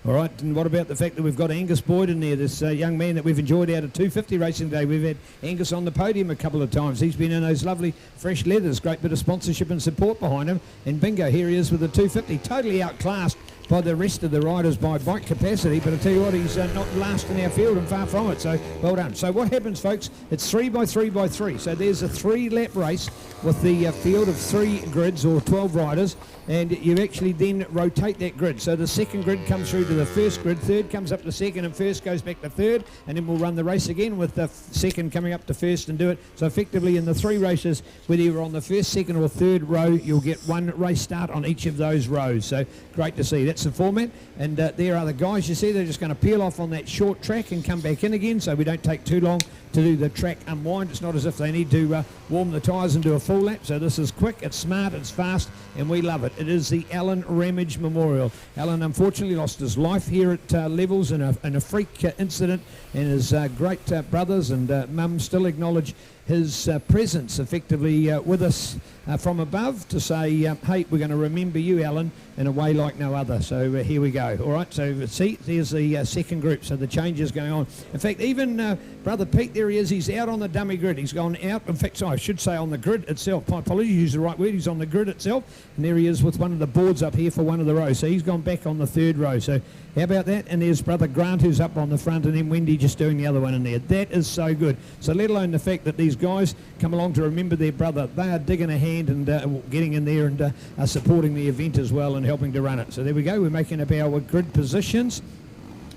All right, and what about the fact that we've got Angus Boyd in there, this young man that we've enjoyed out of 250 racing today. We've had Angus on the podium a couple of times. He's been in those lovely fresh leathers, great bit of sponsorship and support behind him. And bingo, here he is with the 250, totally outclassed by the rest of the riders by bike capacity, but I tell you what, he's not last in our field and far from it, so well done. So what happens, folks, it's 3 by 3 by 3, so there's a 3-lap race with the field of 3 grids or 12 riders, and you actually then rotate that grid. So the second grid comes through to the first grid, third comes up to second, and first goes back to third, and then we'll run the race again with the second coming up to first and do it. So effectively in the 3 races, whether you're on the first, second or third row, you'll get 1 race start on each of those rows. So great to see. That's the format, and there are the guys you see. They're just going to peel off on that short track and come back in again, so we don't take too long to do the track unwind. It's not as if they need to warm the tyres and do a full lap. So this is quick, it's smart, it's fast, and we love it. It is the Alan Ramage Memorial. Alan unfortunately lost his life here at Levels in a freak incident, and his great brothers and mum still acknowledge his presence effectively with us from above to say, hey, we're going to remember you, Alan, in a way like no other. So here we go. All right, so see, there's the second group, so the change is going on. In fact, even Brother Pete, there he is, he's out on the dummy grid. He's gone out, in fact, I should say on the grid itself. My apologies, use the right word. He's on the grid itself, and there he is with one of the boards up here for one of the rows. So he's gone back on the third row. So how about that? And there's Brother Grant, who's up on the front, and then Wendy just doing the other one in there. That is so good. So let alone the fact that these guys come along to remember their brother. They are digging a hand and getting in there and are supporting the event as well and helping to run it. So there we go. We're making up our grid positions.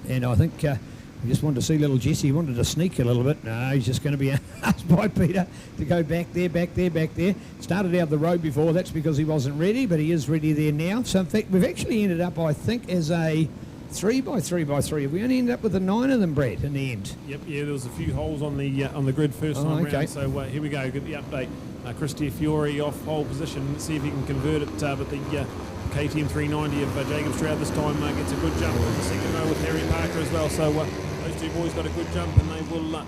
And I think I just wanted to see little Jesse. He wanted to sneak a little bit. No, he's just going to be asked by Peter to go back there, back there, back there. Started out the road before. That's because he wasn't ready, but he is ready there now. So in fact, we've actually ended up, I think, as a 3 by 3 by 3. We only ended up with 9 of them, Brett, in the end. Yep, yeah, there was a few holes on the grid first time okay. round. So here we go. Get the update. Christy Fiore off pole position. Let's see if he can convert it, but the KTM 390 of Jacob Stroud this time gets a good jump in the second row with Harry Parker as well. So those two boys got a good jump, and they will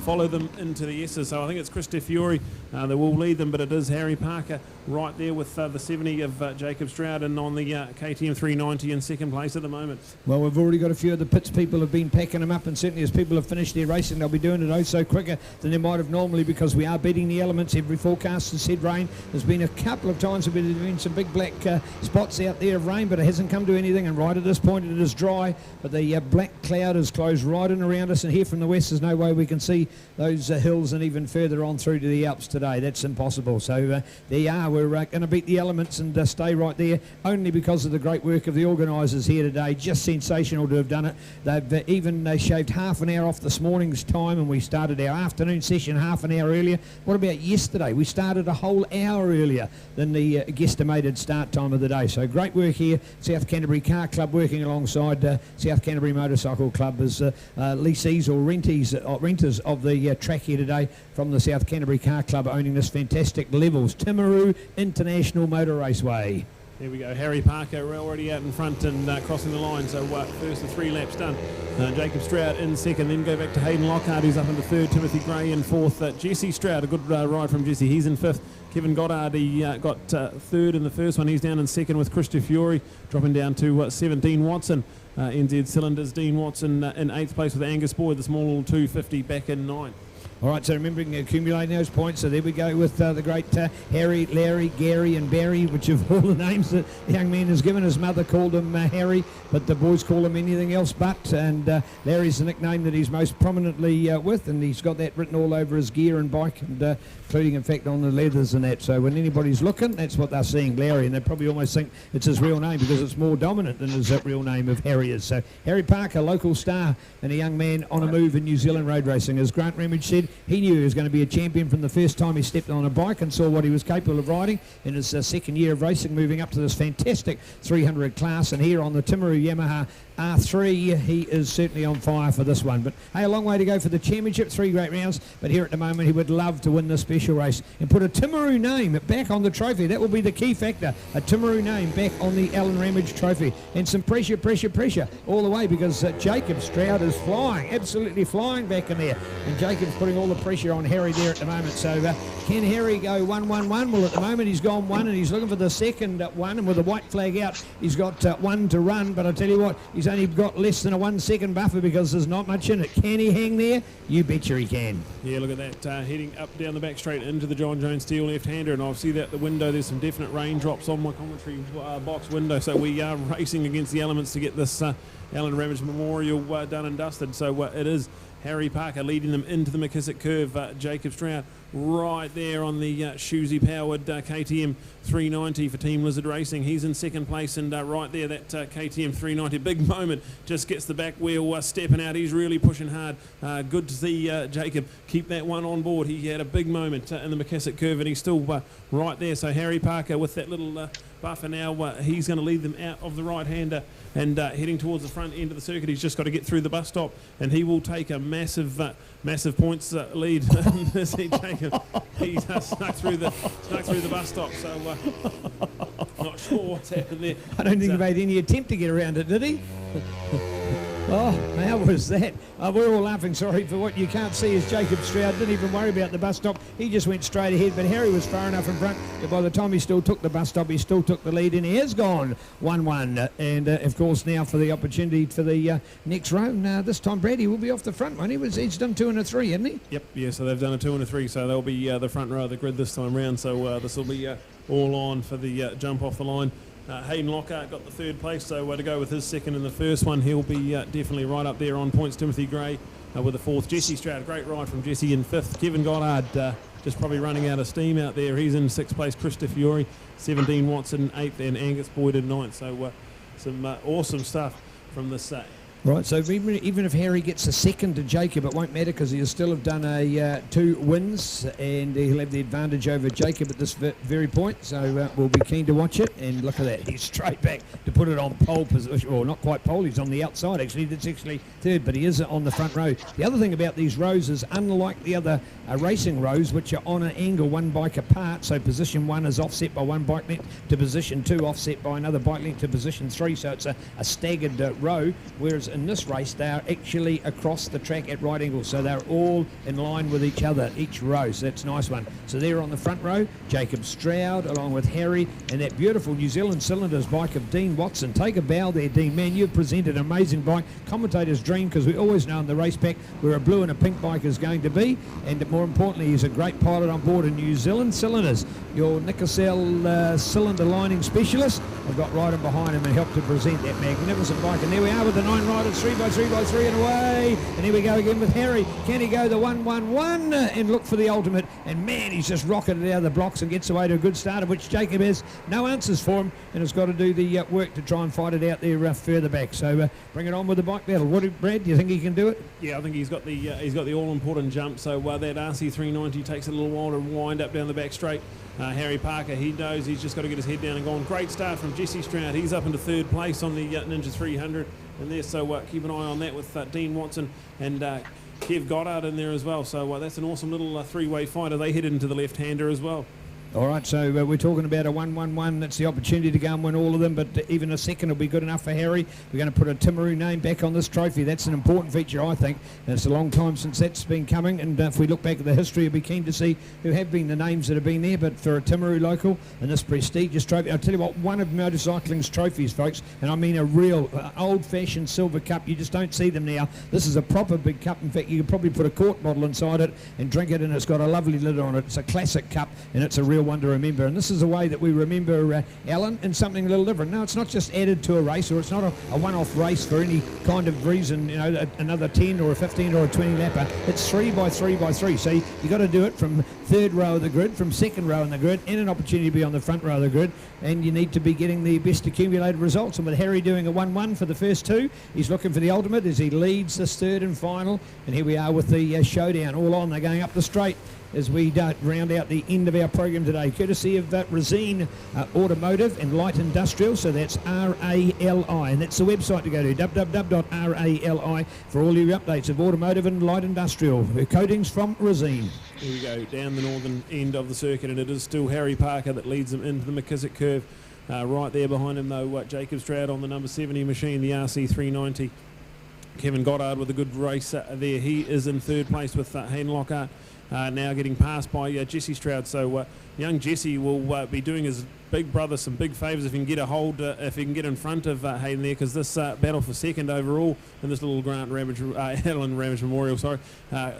follow them into the S's. So I think it's Christy Fiore that will lead them, but it is Harry Parker right there with the 70 of Jacob Stroud, and on the KTM 390 in second place at the moment. Well, we've already got a few of the pits people have been packing them up, and certainly as people have finished their racing, they'll be doing it so quicker than they might have normally, because we are beating the elements. Every forecast has said rain. There's been a couple of times where there's been some big black spots out there of rain, but it hasn't come to anything, and right at this point it is dry, but the black cloud is closed right in around us, and here from the west there's no way we can see those hills and even further on through to the Alps today. That's impossible. So there you are. We're going to beat the elements and stay right there, only because of the great work of the organisers here today. Just sensational to have done it. They've even shaved half an hour off this morning's time, and we started our afternoon session half an hour earlier. What about yesterday? We started a whole hour earlier than the guesstimated start time of the day. So great work here. South Canterbury Car Club working alongside South Canterbury Motorcycle Club as lessees or renters of the track here today from the South Canterbury Car Club, owning this fantastic levels Timaru International Motor Raceway. There we go, Harry Parker already out in front and crossing the line, so first of 3 laps done. Jacob Stroud in second, then go back to Hayden Lockhart, who's up into third, Timothy Gray in fourth, Jesse Stroud, a good ride from Jesse, he's in fifth. Kevin Goddard, he got third in the first one, he's down in second with Christy Fiore, dropping down to 17. Watson, NZ Cylinders, Dean Watson in 8th place with Angus Boyd, the small little 250 back in 9th. All right, so remembering accumulating those points, so there we go with the great Harry, Larry, Gary and Barry, which of all the names that the young man has given. His mother called him Harry, but the boys call him anything else but, and Larry's the nickname that he's most prominently with, and he's got that written all over his gear and bike, and including in fact on the leathers and that. So when anybody's looking, that's what they're seeing, Larry, and they probably almost think it's his real name because it's more dominant than his real name of Harry is. So Harry Parker, local star and a young man on a move in New Zealand road racing. As Grant Ramage said, he knew he was going to be a champion from the first time he stepped on a bike and saw what he was capable of riding in his second year of racing, moving up to this fantastic 300 class. And here on the Timaru Yamaha R3, he is certainly on fire for this one. But hey, a long way to go for the championship, 3 great rounds, but here at the moment he would love to win this special race and put a Timaru name back on the trophy. That will be the key factor, a Timaru name back on the Alan Ramage trophy, and some pressure all the way, because Jacob Stroud is flying, absolutely flying back in there, and Jacob's putting all the pressure on Harry there at the moment. So can Harry go 1-1-1? Well, at the moment he's gone 1 and he's looking for the second one, and with the white flag out he's got 1 to run, but I tell you what, he's only got less than a 1 second buffer because there's not much in it. Can he hang there? You betcha he can. Yeah, look at that, heading up down the back straight into the John Jones Steel left-hander, and I see that the window, there's some definite raindrops on my commentary box window, so we are racing against the elements to get this Alan Ramage Memorial done and dusted. So it is Harry Parker leading them into the McKissick curve. Jacob Stroud right there on the Shuzy powered KTM 390 for Team Lizard Racing. He's in second place, and right there that KTM 390, big moment, just gets the back wheel stepping out. He's really pushing hard. Good to see Jacob keep that one on board. He had a big moment in the McKissick curve, and he's still right there. So Harry Parker with that little buffer now, he's going to lead them out of the right-hander and heading towards the front end of the circuit. He's just got to get through the bus stop, and he will take a massive points lead. See Jacob, he snuck through the bus stop, so not sure what's happened there. I don't think he made any attempt to get around it, did he? Oh, how was that? We're all laughing, sorry, for what you can't see is Jacob Stroud didn't even worry about the bus stop. He just went straight ahead, but Harry was far enough in front that by the time he still took the bus stop, he still took the lead, and he has gone 1-1. And, of course, now for the opportunity for the next round. This time Brady will be off the front one. He's done 2 and a 3, hasn't he? Yep, yeah, so they've done a 2 and a 3, so they'll be the front row of the grid this time round. So this will be all on for the jump off the line. Hayden Lockhart got the 3rd place, so to go with his second in the first one, he'll be definitely right up there on points. Timothy Gray with the 4th. Jesse Stroud, great ride from Jesse in 5th. Kevin Goddard just probably running out of steam out there. He's in 6th place. Christy Fiore, 17. Watson 8th, and Angus Boyd in 9th. So some awesome stuff from this Right, so even if Harry gets a second to Jacob, it won't matter because he'll still have done 2 wins and he'll have the advantage over Jacob at this very point. So we'll be keen to watch it. And look at that, he's straight back to put it on pole position, or not quite pole, he's on the outside actually. That's actually third, but he is on the front row. The other thing about these rows is, unlike the other racing rows, which are on an angle 1 bike apart, so position 1 is offset by 1 bike length to position 2, offset by another bike length to position 3, so it's a staggered row, whereas in this race they are actually across the track at right angles, so they're all in line with each other, each row, so that's a nice one. So they're on the front row, Jacob Stroud along with Harry, and that beautiful New Zealand Cylinders bike of Dean Watson. Take a bow there, Dean. Man, you've presented an amazing bike, commentator's dream, because we always know in the race pack where a blue and a pink bike is going to be, and more importantly, he's a great pilot on board in New Zealand Cylinders. Your Nicocel cylinder lining specialist, I've got right in behind him and helped to present that magnificent bike. And there we are with the 9 riders, 3x3x3 and away. And here we go again with Harry. Can he go the 1-1-1 and look for the ultimate? And man, he's just rocketed out of the blocks and gets away to a good start, of which Jacob has no answers for him and has got to do the work to try and fight it out there further back. So bring it on with the bike battle. Brad, do you think he can do it? Yeah, I think he's got the all-important jump. So that RC390 takes a little while to wind up down the back straight. Harry Parker, he knows he's just got to get his head down and go on. Great start from Jesse Stroud. He's up into 3rd place on the Ninja 300 and there, so keep an eye on that with Dean Watson and Kev Goddard in there as well. So that's an awesome little 3-way fighter. They headed into the left-hander as well. All right, so we're talking about a 1-1-1. That's the opportunity to go and win all of them, but even a second will be good enough for Harry. We're going to put a Timaru name back on this trophy. That's an important feature, I think. And it's a long time since that's been coming, and if we look back at the history, we'll be keen to see who have been the names that have been there. But for a Timaru local and this prestigious trophy, I'll tell you what, one of motorcycling's trophies, folks, and I mean a real old-fashioned silver cup. You just don't see them now. This is a proper big cup. In fact, you could probably put a quart bottle inside it and drink it, and it's got a lovely lid on it. It's a classic cup, and it's a real one to remember. And this is a way that we remember Alan, and something a little different. No, it's not just added to a race, or it's not a one-off race for any kind of reason, you know, another 10 or a 15 or a 20 lapper. It's 3x3x3. So you got to do it from 3rd row of the grid, from 2nd row in the grid, and an opportunity to be on the front row of the grid. And you need to be getting the best accumulated results. And with Harry doing a 1-1 for the first 2, he's looking for the ultimate as he leads this 3rd and final. And here we are with the showdown all on. They're going up the straight as we round out the end of our program today, courtesy of Resine Automotive and Light Industrial. So that's RALI, and that's the website to go to, www.rali, for all your updates of automotive and light industrial coatings from Resine. Here we go down the northern end of the circuit, and it is still Harry Parker that leads them into the McKissick curve. Right there behind him, though, Jacob Stroud on the number 70 machine, the RC390. Kevin Goddard with a good race there. He is in 3rd place with Hayden Lockhart. Now getting passed by Jesse Stroud. So young Jesse will be doing his big brother some big favours if he can get a hold, if he can get in front of Hayden there, because this battle for 2nd overall in this little Allen Ramage Memorial,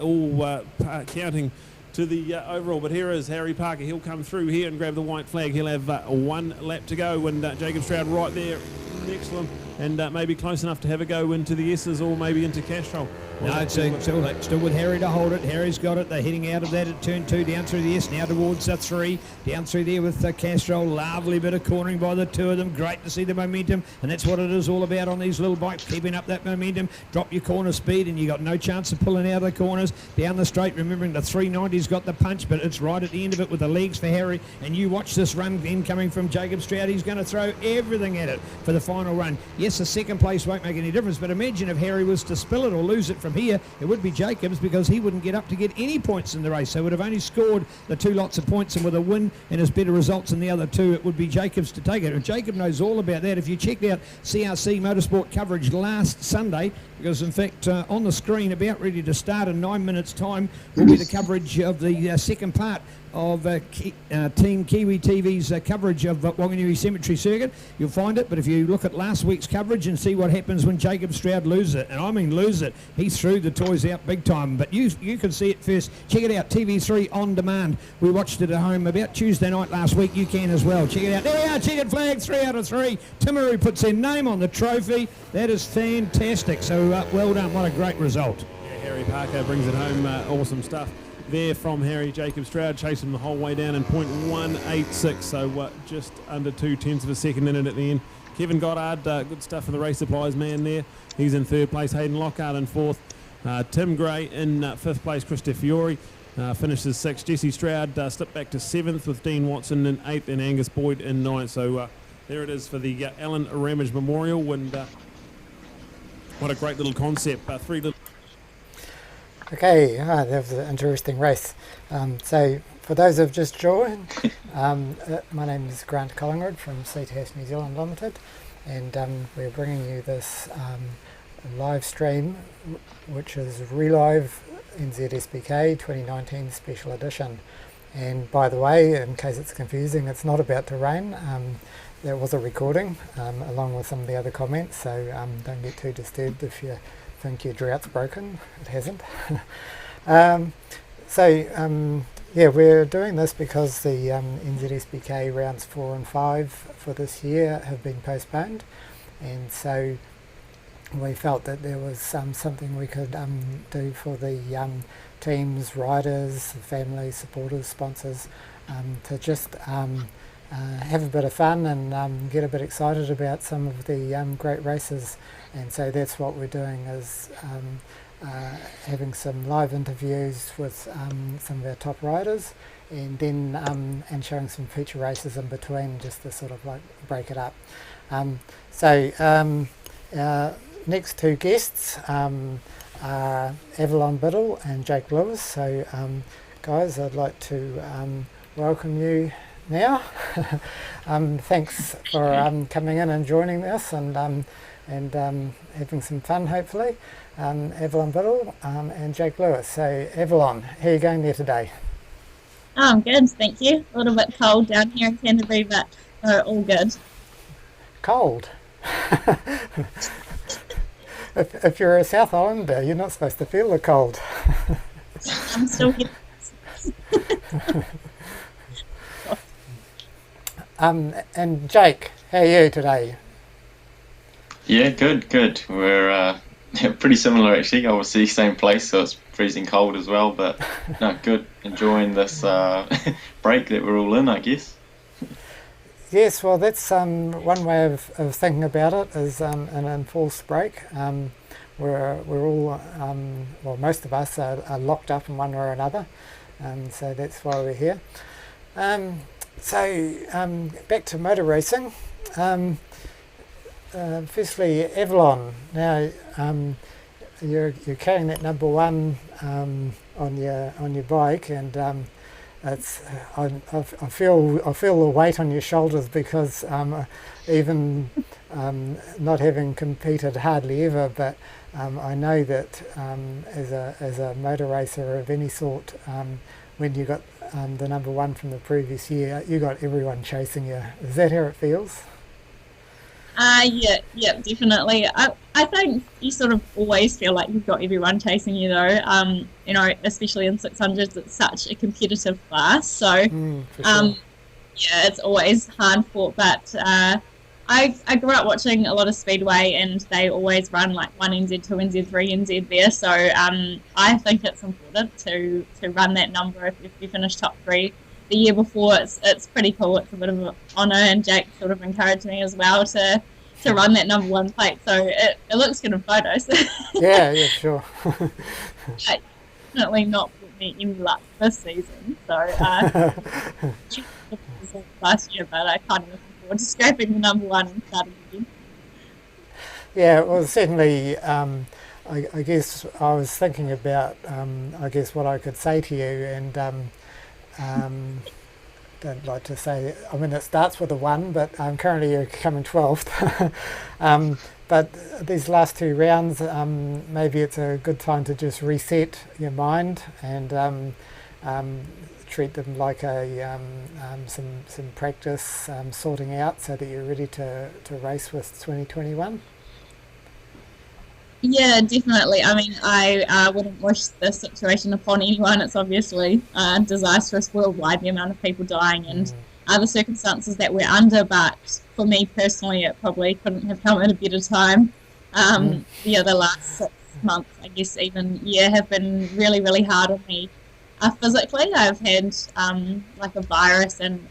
all counting to the overall. But here is Harry Parker. He'll come through here and grab the white flag. He'll have 1 lap to go, and Jacob Stroud right there next to him, and maybe close enough to have a go into the S's or maybe into Castrol. No, it's still with Harry to hold it. Harry's got it. They're heading out of that at turn 2, down through the S, now towards 3. Down through there with Castrol. Lovely bit of cornering by the 2 of them. Great to see the momentum, and that's what it is all about on these little bikes, keeping up that momentum. Drop your corner speed, and you got no chance of pulling out of the corners. Down the straight, remembering the 390's got the punch, but it's right at the end of it with the legs for Harry. And you watch this run then coming from Jacob Stroud. He's going to throw everything at it for the final run. Yes, the 2nd place won't make any difference, but imagine if Harry was to spill it or lose it from here, it would be Jacobs, because he wouldn't get up to get any points in the race. So would have only scored the 2 lots of points, and with a win and his better results than the other 2, it would be Jacobs to take it. And Jacob knows all about that. If you checked out CRC Motorsport coverage last Sunday, because in fact on the screen, about ready to start in 9 minutes time, will be the coverage of the 2nd part of Team Kiwi TV's coverage of Wanganui Cemetery Circuit. You'll find it, but if you look at last week's coverage and see what happens when Jacob Stroud loses it, and I mean lose it, he threw the toys out big time. But you can see it first. Check it out, TV3 on demand. We watched it at home about Tuesday night last week. You can as well. Check it out. There we are, checkered flag, 3 out of 3. Timaru puts their name on the trophy. That is fantastic. So well done. What a great result. Yeah, Harry Parker brings it home. Awesome stuff there from Harry. Jacob Stroud chasing the whole way down in .186, so just under 0.2 of a second in it at the end. Kevin Goddard, good stuff for the Race Supplies man there. He's in 3rd place. Hayden Lockhart in 4th. Tim Gray in 5th place. Christopher Fiore finishes 6th. Jesse Stroud slipped back to 7th with Dean Watson in 8th and Angus Boyd in 9th. So there it is for the Alan Ramage Memorial. And what a great little concept. Okay, that was an interesting race. So for those who have just joined, my name is Grant Collingwood from CTS New Zealand Limited, and we're bringing you this live stream, which is ReLive NZSBK 2019 Special Edition. And by the way, in case it's confusing, it's not about to rain. There was a recording along with some of the other comments, so don't get too disturbed if you think your drought's broken. It hasn't. Yeah, we're doing this because the NZSBK rounds 4 and 5 for this year have been postponed, and so we felt that there was something we could do for the teams, riders, families, supporters, sponsors, to just have a bit of fun and get a bit excited about some of the great races. And so that's what we're doing, is having some live interviews with some of our top riders, and then and showing some feature races in between, just to sort of like break it up. Next two guests are Avalon Biddle and Jake Lewis. So guys, I'd like to welcome you now. Thanks for coming in and joining us and having some fun, hopefully. Avalon Biddle and Jake Lewis. So Avalon, how are you going there today? Oh, I'm good, thank you. A little bit cold down here in Canterbury, but all good. Cold? If you're a South Islander, you're not supposed to feel the cold. I'm still here. And Jake, how are you today? Yeah, good. We're pretty similar actually. Obviously, same place, so it's freezing cold as well. But no, good. Enjoying this break that we're all in, I guess. Yes, well, that's one way of thinking about it, is an enforced break. We're all, well, most of us are locked up in one way or another, so that's why we're here. Back to motor racing. Firstly, Avalon. Now, you're carrying that number 1 on your bike, and it's I feel the weight on your shoulders, because even not having competed hardly ever, but I know that as a motor racer of any sort, when you got the number 1 from the previous year, you got everyone chasing you. Is that how it feels? Yeah, definitely. I think you sort of always feel like you've got everyone chasing you, though. You know, especially in 600s, it's such a competitive class. So, yeah, it's always hard fought. But I grew up watching a lot of Speedway, and they always run like 1NZ, 2NZ, 3NZ there. So I think it's important to run that number if you finish top 3. The year before, it's pretty cool. It's a bit of an honour, and Jake sort of encouraged me as well to run that number 1 plate. So it looks good in photos. Yeah, sure. Definitely not put me in luck this season. So last year, but I kind of looking forward to scraping the number 1 and starting again. Yeah, well, certainly. I guess I was thinking about what I could say to you, and. Don't like to say, I mean, it starts with a 1, but currently you're coming 12th. But these last 2 rounds, maybe it's a good time to just reset your mind and treat them like some practice, sorting out, so that you're ready to race with 2021. Yeah, definitely. I mean, I wouldn't wish this situation upon anyone. It's obviously disastrous worldwide, the amount of people dying and the circumstances that we're under. But for me personally, it probably couldn't have come at a better time. The last 6 months, I guess, even have been really, really hard on me. physically, I've had like a virus and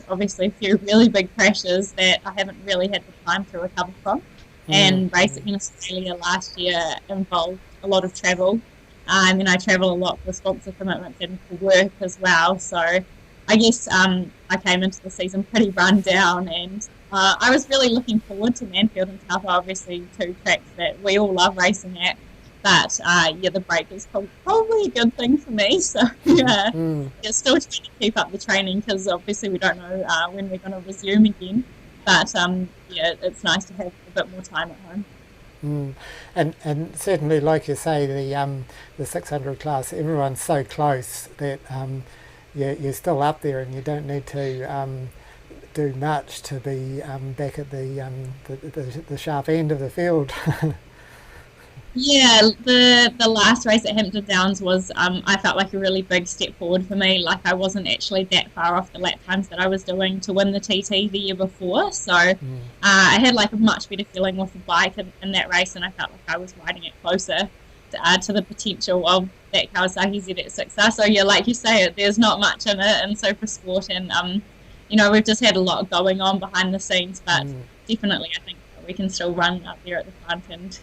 obviously a few really big crashes that I haven't really had the time to recover from. And racing in Australia last year involved a lot of travel. I travel a lot for sponsor commitments and for work as well. So I guess I came into the season pretty run down, and I was really looking forward to Manfield and Taupo, obviously two tracks that we all love racing at. But the break is probably a good thing for me. So still trying to keep up the training because obviously we don't know when we're going to resume again. But it's nice to have a bit more time at home. And certainly, like you say, the 600 class, everyone's so close that you're still up there, and you don't need to do much to be back at the sharp end of the field. Yeah, the last race at Hampton Downs was, I felt like a really big step forward for me. Like I wasn't actually that far off the lap times that I was doing to win the TT the year before. So I had like a much better feeling with the bike in that race, and I felt like I was riding it closer to the potential of that Kawasaki ZX6R. So yeah, like you say, there's not much in it in Super Sport, and we've just had a lot going on behind the scenes, but definitely I think we can still run up there at the front, and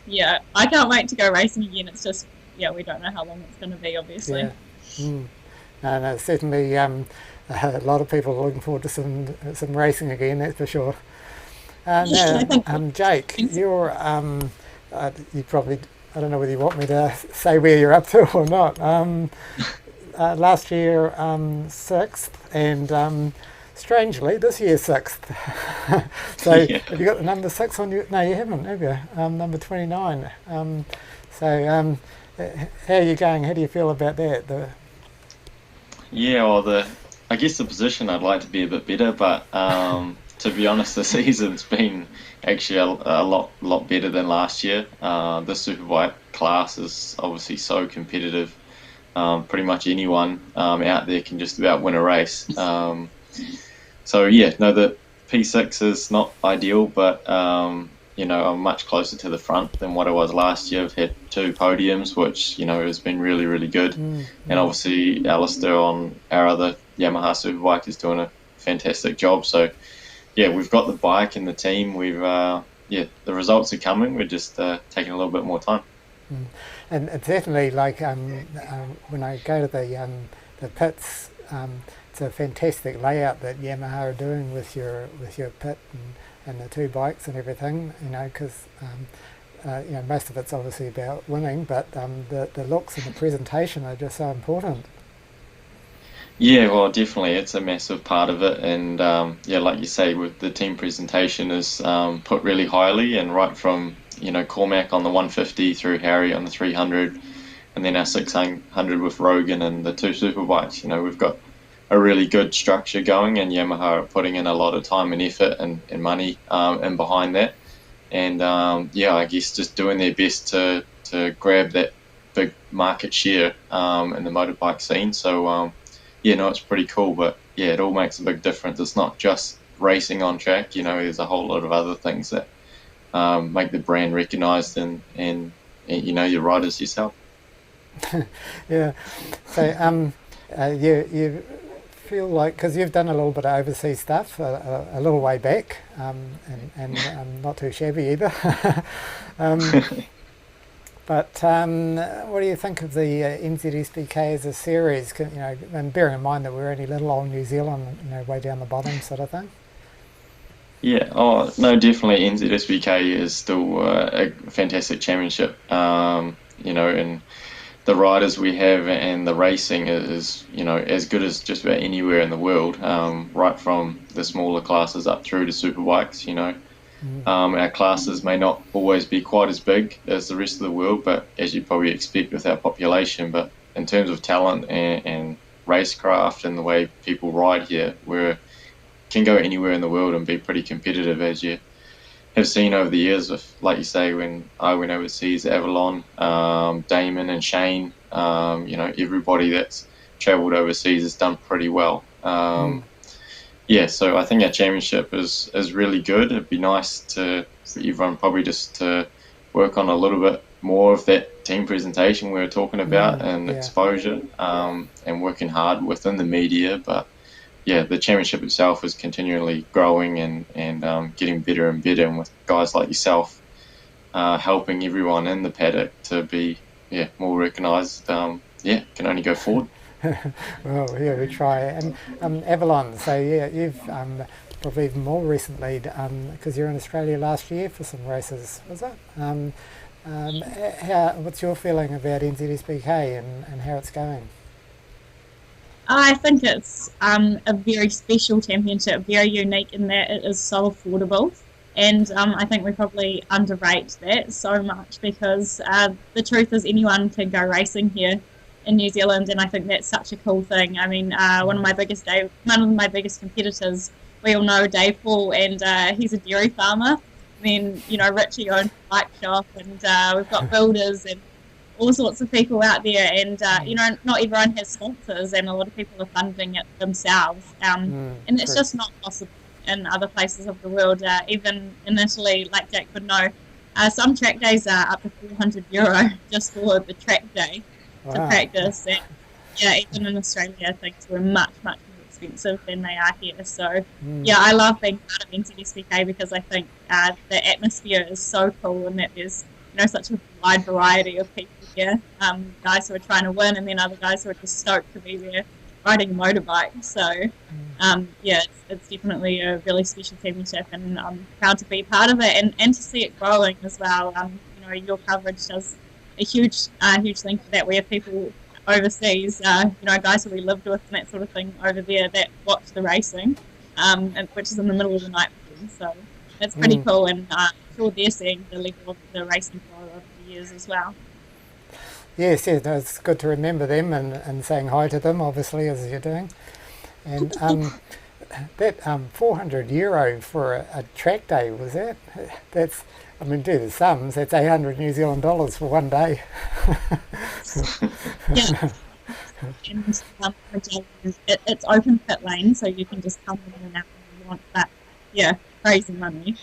I can't wait to go racing again. It's just we don't know how long it's going to be, obviously. No, certainly a lot of people are looking forward to some racing again, that's for sure. Jake, you're you probably, I don't know whether you want me to say where you're up to or not. Last year 6th, and strangely, this year's 6th. So have you got the number 6 on you? No, you haven't, have you? Number 29. How are you going? How do you feel about that? I guess the position I'd like to be a bit better, but to be honest, the season's been actually a lot better than last year. The Superbike class is obviously so competitive. Pretty much anyone out there can just about win a race. The P6 is not ideal, but I'm much closer to the front than what I was last year. I've had 2 podiums, which has been really, really good. And obviously Alistair on our other Yamaha Superbike is doing a fantastic job. So we've got the bike and the team. We've the results are coming. We're just taking a little bit more time. And certainly, like when I go to the pits, it's a fantastic layout that Yamaha are doing with your pit and the 2 bikes and everything. Because most of it's obviously about winning, but the looks and the presentation are just so important. Yeah, well, definitely, it's a massive part of it, and like you say, with the team presentation is put really highly, and right from Cormac on the 150 through Harry on the 300, and then our 600 with Rogan and the 2 Superbikes. We've got a really good structure going, and Yamaha are putting in a lot of time and effort and money in behind that, and I guess just doing their best to grab that big market share in the motorbike scene. So it's pretty cool, but it all makes a big difference. It's not just racing on track. There's a whole lot of other things that make the brand recognised and your riders yourself. Yeah. So you feel like, because you've done a little bit of overseas stuff a little way back, and not too shabby either. But what do you think of the NZSBK as a series? And bearing in mind that we're only little old New Zealand, way down the bottom sort of thing. Yeah, no, definitely NZSBK is still a fantastic championship. And the riders we have and the racing is, as good as just about anywhere in the world, right from the smaller classes up through to Superbikes, Our classes may not always be quite as big as the rest of the world, but as you probably expect with our population, but in terms of talent and racecraft and the way people ride here, we can go anywhere in the world and be pretty competitive, as you have seen over the years. With, like you say, when I went overseas, Avalon, Damon and Shane, everybody that's travelled overseas has done pretty well. So I think our championship is really good. It'd be nice for everyone probably just to work on a little bit more of that team presentation we were talking about and exposure, and working hard within the media. But yeah, the championship itself is continually growing and getting better and better, and with guys like yourself helping everyone in the paddock to be more recognised. Can only go forward. Well, yeah, we try. And Avalon, so yeah, you've probably even more recently, because you were in Australia last year for some races, was it? What's your feeling about NZSBK and how it's going? I think it's a very special championship, very unique in that it is so affordable. And I think we probably underrate that so much, because the truth is anyone can go racing here in New Zealand, and I think that's such a cool thing. I mean, one of my biggest competitors, we all know Dave Hall, and he's a dairy farmer. Then, Richie owns a bike shop, and we've got builders and all sorts of people out there, and not everyone has sponsors, and a lot of people are funding it themselves, and it's just not possible in other places of the world. Even in Italy, like Jack would know, some track days are up to €400 just for the track day to practice. And even in Australia, things were much, much more expensive than they are here. So I love being part of NZSBK because I think the atmosphere is so cool, and that there's such a wide variety of people here. Guys who are trying to win, and then other guys who are just stoked to be there riding a motorbike. So it's definitely a really special championship, and I'm proud to be part of it and to see it growing as well. Your coverage does a huge thing for that. We have people overseas, guys who we lived with and that sort of thing over there that watch the racing, which is in the middle of the night for them. So it's pretty cool, and I'm sure they're seeing the level of the racing flow over the years as well. Yes, it's good to remember them and saying hi to them, obviously, as you're doing. And that €400 for a track day, was that? That's, do the sums, that's 800 New Zealand dollars for one day. And it's open pit lane, so you can just come in and out when you want. But crazy money.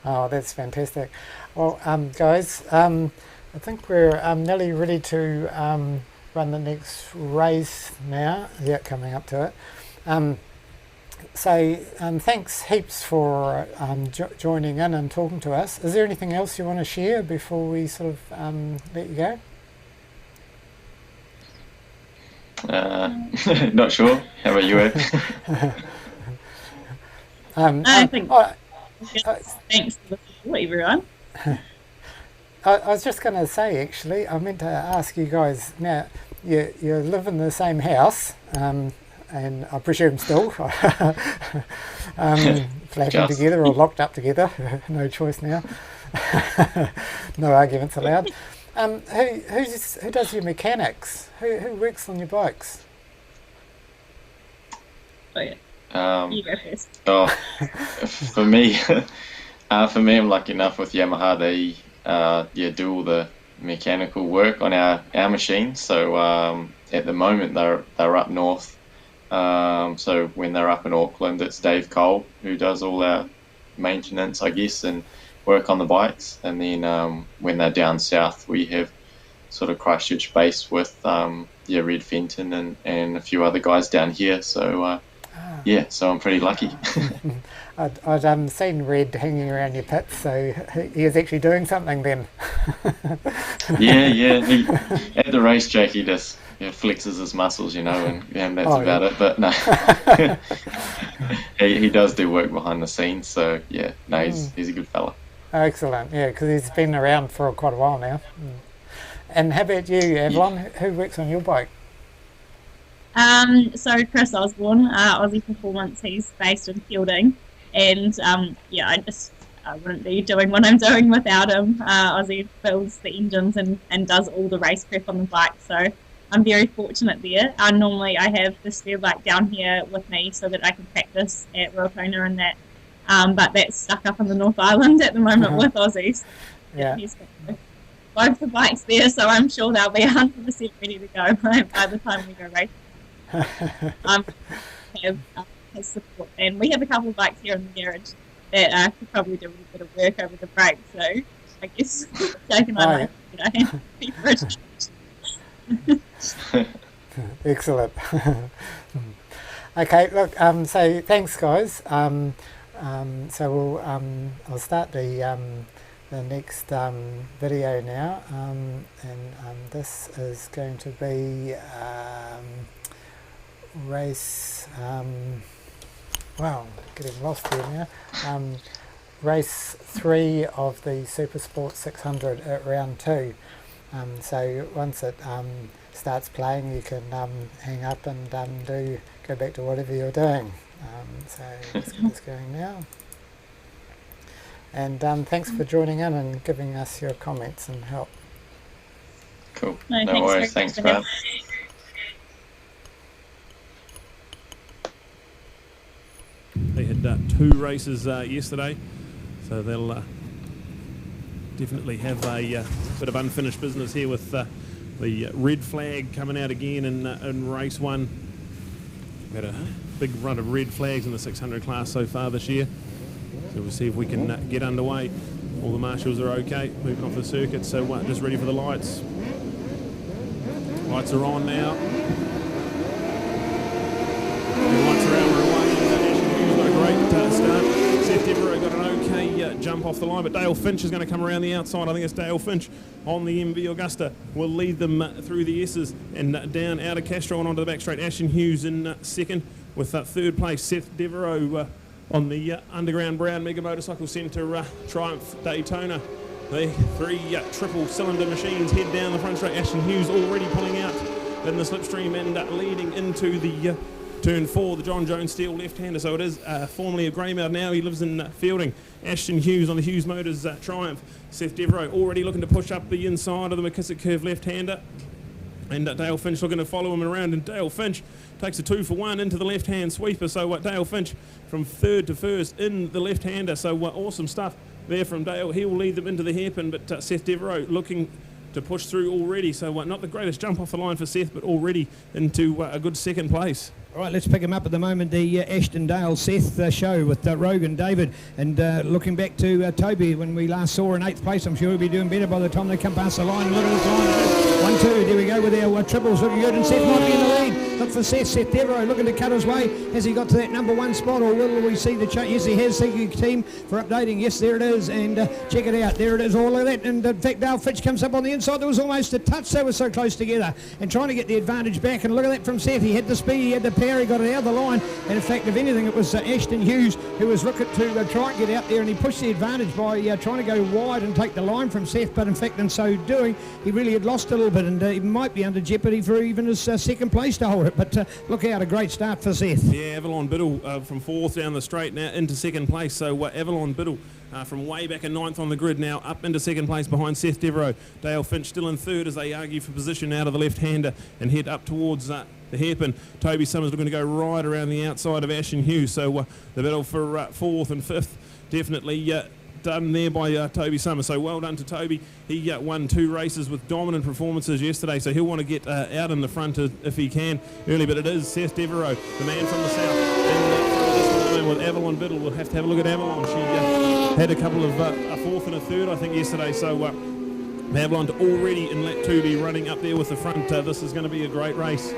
Oh, that's fantastic. Well, guys, I think we're nearly ready to run the next race now. Yeah, coming up to it. So thanks heaps for joining in and talking to us. Is there anything else you want to share before we sort of let you go? Not sure. How about you, Ed? I think thanks for the support, everyone. I was just going to say, actually, I meant to ask you guys, now, you live in the same house, and I presume still, flatting together or locked up together, no choice now. No arguments allowed. Who does your mechanics? Who works on your bikes? Oh, yeah. You go first. For me, I'm lucky enough with Yamaha. They do all the mechanical work on our machines. So at the moment they're up north. So when they're up in Auckland, it's Dave Cole who does all our maintenance, I guess, and work on the bikes. And then when they're down south, we have sort of Christchurch base with Red Fenton and a few other guys down here. So so I'm pretty lucky. I'd seen Red hanging around your pits, so he is actually doing something then. He, at the racetrack he just flexes his muscles, and that's about it. But no, he does do work behind the scenes. So he's a good fella. Excellent, because he's been around for quite a while now. And how about you, Avalon? Who works on your bike? So Chris Osborne, Aussie Performance, he's based in Fielding, and I wouldn't be doing what I'm doing without him. Aussie builds the engines and does all the race prep on the bike, so I'm very fortunate there. Normally I have the spare bike down here with me so that I can practice at Ruakona and that, but that's stuck up in the North Island at the moment with Aussie. So he's got both the bikes there, so I'm sure they'll be 100% ready to go by the time we go racing. Have his support, and we have a couple of bikes here in the garage that could probably do a little bit of work over the break, so I guess. Taking my life, Excellent. Okay, look, so thanks, guys. So we'll I'll start the next video now, and this is going to be race. Wow, getting lost here now. Race 3 of the Supersport 600 at round 2. So once it starts playing, you can hang up and go back to whatever you're doing. So let's get this going now. And thanks for joining in and giving us your comments and help. Cool. No worries. Thanks, Grant. They had 2 races yesterday, so they'll definitely have a bit of unfinished business here with the red flag coming out again in race 1. We had a big run of red flags in the 600 class so far this year, so we'll see if we can get underway. All the marshals are okay, moving off the circuit, so just ready for the lights. Lights are on now. The lights are out, we're away. Ashton got a great start. Seth Devereaux got an okay jump off the line, but Dale Finch is going to come around the outside. I think it's Dale Finch on the MV Augusta will lead them through the S's and down out of Castro and onto the back straight. Ashton Hughes in second with third place. Seth Devereaux on the Underground Brown Mega Motorcycle Centre Triumph Daytona. The 3 triple cylinder machines head down the front straight. Ashton Hughes already pulling out in the slipstream and leading into the turn 4, the John Jones Steel left-hander. So it is formerly a Greymouth now. He lives in Fielding. Ashton Hughes on the Hughes Motors Triumph. Seth Devereaux already looking to push up the inside of the McKissick Curve left-hander. And Dale Finch looking to follow him around. And Dale Finch takes a 2-for-1 into the left-hand sweeper. So Dale Finch from third to first in the left-hander. So awesome stuff there from Dale. He will lead them into the hairpin, but Seth Devereaux looking to push through already. So not the greatest jump off the line for Seth, but already into a good second place. All right, let's pick him up at the moment, the Ashton Dale Seth show with Rogan David. And looking back to Toby, when we last saw in 8th place, I'm sure he'll be doing better by the time they come past the line. Look at this line. 1-2, there we go with our triples looking good. And Seth might be in the lead. Look for Seth. Seth Devereaux looking to cut his way. Has he got to that number 1 spot, or will we see the change? Yes, he has. Thank you, team, for updating. Yes, there it is. And check it out. There it is, all of that. And in fact, Dale Finch comes up on the inside. There was almost a touch. They were so close together. And trying to get the advantage back. And look at that from Seth. He had the speed, he had the power, he got it out of the line. And in fact, if anything, it was Ashton Hughes who was looking to try and get out there, and he pushed the advantage by trying to go wide and take the line from Seth. But in fact, in so doing, he really had lost a little bit, and he might be under jeopardy for even his second place to hold it. But look out, a great start for Seth. Yeah, Avalon Biddle from 4th down the straight now into second place. So Avalon Biddle from way back in 9th on the grid now up into second place behind Seth Devereaux. Dale Finch still in 3rd as they argue for position out of the left-hander and head up towards the hairpin. Toby Summers looking to go right around the outside of Ashton Hughes. So the battle for 4th and 5th definitely done there by Toby Summers. So well done to Toby. He won 2 races with dominant performances yesterday, so he'll want to get out in the front if he can early. But it is Seth Devereaux, the man from the south, and with Avalon Biddle. We'll have to have a look at Avalon. She had a couple of a 4th and a 3rd, I think, yesterday. So Avalon already in lap 2 be running up there with the front. This is going to be a great race.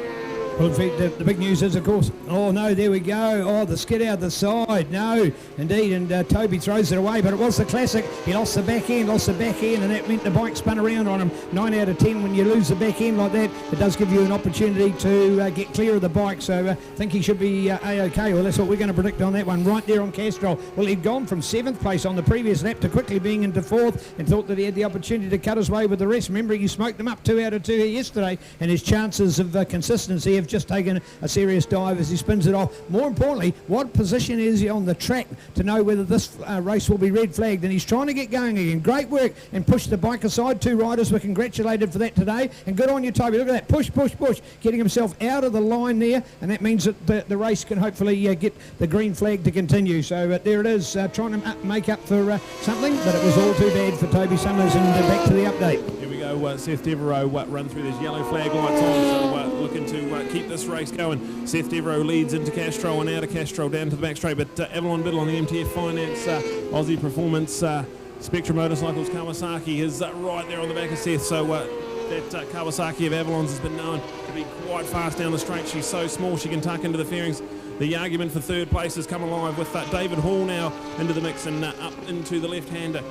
Well, in fact, the big news is, of course, oh no, there we go. Oh, the skid out the side. No, indeed, and Toby throws it away, but it was the classic. He lost the back end, and that meant the bike spun around on him. 9 out of 10, when you lose the back end like that, it does give you an opportunity to get clear of the bike. So I think he should be A-OK. Well, that's what we're going to predict on that one, right there on Castro. Well, he'd gone from 7th place on the previous lap to quickly being into 4th, and thought that he had the opportunity to cut his way with the rest. Remember, he smoked them up 2 out of 2 here yesterday, and his chances of consistency have just taken a serious dive as he spins it off. More importantly, what position is he on the track to know whether this race will be red flagged? And he's trying to get going again. Great work, and push the bike aside. 2 riders were congratulated for that today, and good on you, Toby. Look at that, push, getting himself out of the line there, and that means that the race can hopefully get the green flag to continue. So there it is, trying to make up for something, but it was all too bad for Toby Summers. And back to the update. Here we go, Seth Devereaux run through these yellow flag lights on, so looking to keep this race going. Seth Devereaux leads into Castro and out of Castro down to the back straight, but Avalon Biddle on the MTF Finance Aussie Performance Spectrum Motorcycles Kawasaki is right there on the back of Seth. So that Kawasaki of Avalon's has been known to be quite fast down the straight. She's so small she can tuck into the fairings. The argument for third place has come alive with David Hall now into the mix and up into the left-hander.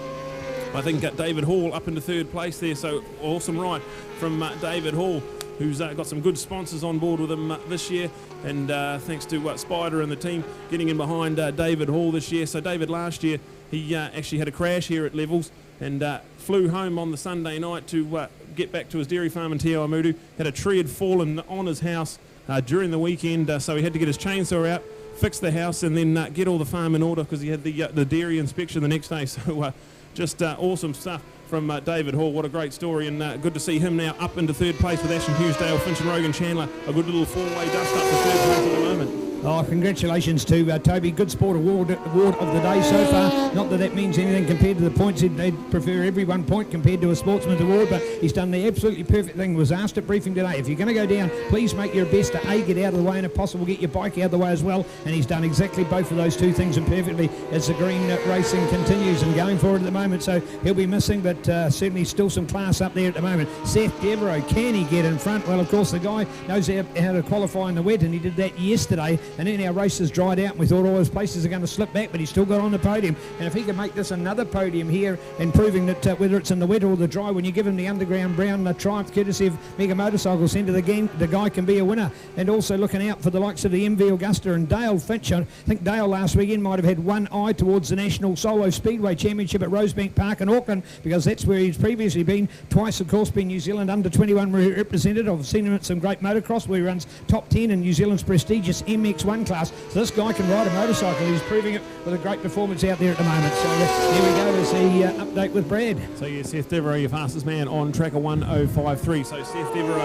I think David Hall up into third place there, so awesome ride from David Hall, who's got some good sponsors on board with him this year, and thanks to Spider and the team getting in behind David Hall this year. So David last year, he actually had a crash here at Levels and flew home on the Sunday night to get back to his dairy farm in Te Awamutu. Had a tree had fallen on his house during the weekend, so he had to get his chainsaw out, fix the house, and then get all the farm in order because he had the dairy inspection the next day. So just awesome stuff from David Hall. What a great story, and good to see him now up into third place with Ashton Hughes, Dale Finch and Rogan Chandler. A good little four-way dust up for third place at the moment. Oh, congratulations to Toby. Good Sport award of the day so far. Not that that means anything compared to the points. They'd prefer every 1 point compared to a Sportsman's Award, but he's done the absolutely perfect thing. Was asked at briefing today, if you're going to go down, please make your best to get out of the way, and if possible get your bike out of the way as well, and he's done exactly both of those two things and perfectly as the green racing continues and going forward at the moment. So he'll be missing, but certainly still some class up there at the moment. Seth Devereaux, can he get in front? Well, of course, the guy knows how to qualify in the wet, and he did that yesterday. And then our race has dried out and we thought all his places are going to slip back, but he's still got on the podium. And if he can make this another podium here and proving that whether it's in the wet or the dry, when you give him the underground brown Triumph courtesy of Mega Motorcycle Centre, the guy can be a winner. And also looking out for the likes of the MV Augusta and Dale Finch. I think Dale last weekend might have had one eye towards the National Solo Speedway Championship at Rosebank Park in Auckland, because that's where he's previously been. Twice, of course, been New Zealand under 21 representative. I've seen him at some great motocross where he runs top 10 in New Zealand's prestigious MX1 class. So this guy can ride a motorcycle. He's proving it with a great performance out there at the moment. So there we go as the update with Brad. So yeah, Seth Devereaux, your fastest man on track of 1:05.3. So Seth Devereaux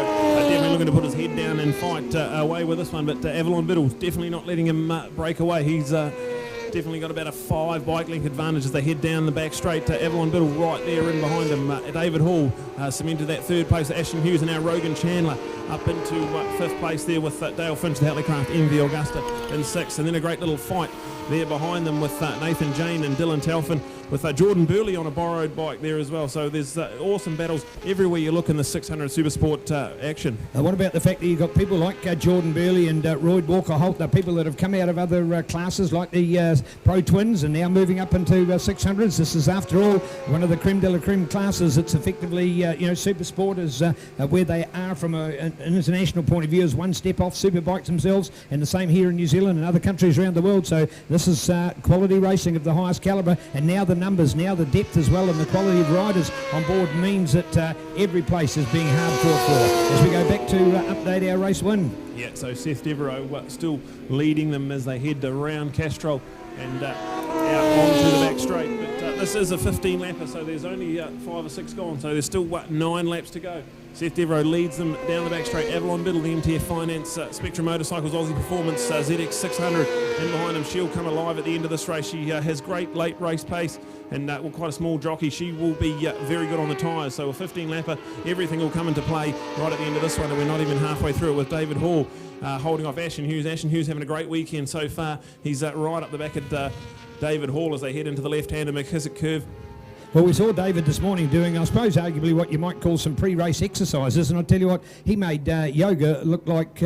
definitely looking to put his head down and fight away with this one, but Avalon Biddle's definitely not letting him break away. He's definitely got about a 5 bike length advantage as they head down the back straight. To Avalon Biddle right there in behind them. David Hall cemented that third place. Ashton Hughes and now Rogan Chandler up into 5th place there with Dale Finch, the Hatleycraft MV Augusta in 6th. And then a great little fight there behind them with Nathan Jane and Dylan Talfin, with Jordan Burley on a borrowed bike there as well. So there's awesome battles everywhere you look in the 600 Supersport action. What about the fact that you've got people like Jordan Burley and Royd Walker-Holt, people that have come out of other classes like the Pro Twins and now moving up into 600s. This is, after all, one of the creme de la creme classes. It's effectively, Supersport is where they are from an international point of view, is one step off Superbikes themselves, and the same here in New Zealand and other countries around the world. So this is quality racing of the highest calibre, and now the numbers, now the depth as well, and the quality of riders on board means that every place is being hard fought for. As we go back to update our race win. Yeah, so Seth Devereaux still leading them as they head around Castrol and out onto the back straight. But this is a 15 lapper, so there's only 5 or 6 gone, so there's still 9 laps to go. Seth Devereaux leads them down the back straight. Avalon Biddle, the MTF Finance, Spectrum Motorcycles, Aussie Performance, ZX 600, and behind him she'll come alive at the end of this race. She has great late race pace and quite a small jockey. She will be very good on the tyres, so a 15 lapper, everything will come into play right at the end of this one, and we're not even halfway through it with David Hall holding off Ashton Hughes. Ashton Hughes having a great weekend so far. He's right up the back at David Hall as they head into the left-hander McKissick curve. Well, we saw David this morning doing, I suppose, arguably what you might call some pre-race exercises, and I'll tell you what, he made yoga look like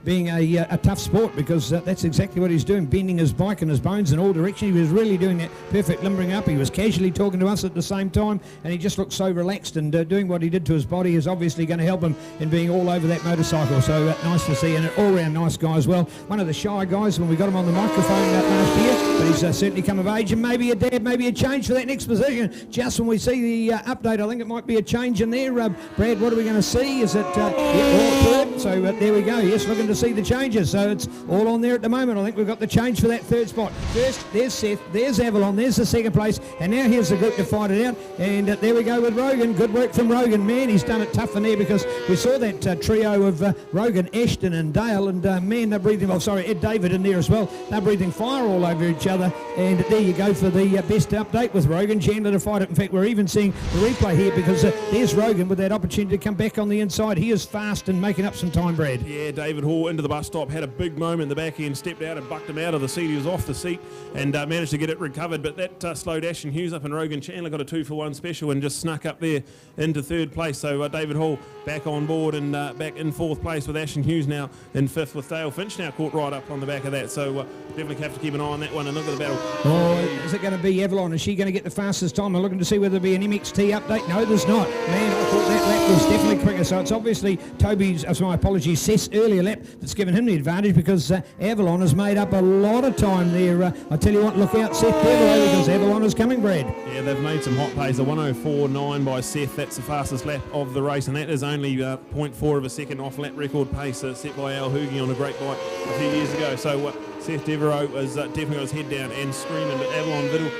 being a tough sport, because that's exactly what he's doing, bending his bike and his bones in all directions. He was really doing that perfect limbering up. He was casually talking to us at the same time, and he just looked so relaxed, and doing what he did to his body is obviously going to help him in being all over that motorcycle. So nice to see, and an all-round nice guy as well. One of the shy guys when we got him on the microphone last year, but he's certainly come of age, and maybe a dad, maybe a change for that next position. Just when we see the update, I think it might be a change in there. Brad, what are we going to see? Is it all third? So there we go. Yes, looking to see the changes. So it's all on there at the moment. I think we've got the change for that third spot. First, there's Seth, there's Avalon, there's the second place, and now here's the group to fight it out. And there we go with Rogan. Good work from Rogan. Man, he's done it tough in there, because we saw that trio of Rogan, Ashton and Dale, and man, they're breathing, Ed David in there as well. They're breathing fire all over each other. And there you go for the best update with Rogan Chandler to fight inside it. In fact, we're even seeing the replay here because there's Rogan with that opportunity to come back on the inside. He is fast and making up some time, Brad. Yeah, David Hall into the bus stop, had a big moment in the back end, stepped out and bucked him out of the seat. He was off the seat and managed to get it recovered, but that slowed Ashton Hughes up, and Rogan Chandler got a 2-for-1 special and just snuck up there into third place. So David Hall back on board and back in fourth place, with Ashton Hughes now in fifth, with Dale Finch now caught right up on the back of that. So definitely have to keep an eye on that one and look at the battle. Oh, is it going to be Avalon? Is she going to get the fastest time? I'm looking to see whether there'll be an MXT update. No, there's not. Man, I thought that lap was definitely quicker. So it's obviously Toby's, my apologies, Seth's earlier lap that's given him the advantage, because Avalon has made up a lot of time there. I tell you what, look out, Seth Devereaux, because Avalon is coming, Brad. Yeah, they've made some hot pace. A 104.9 by Seth. That's the fastest lap of the race, and that is only 0.4 of a second off lap record pace set by Al Hoogie on a great bike a few years ago. So Seth Devereaux has definitely got his head down and screaming, but Avalon Biddle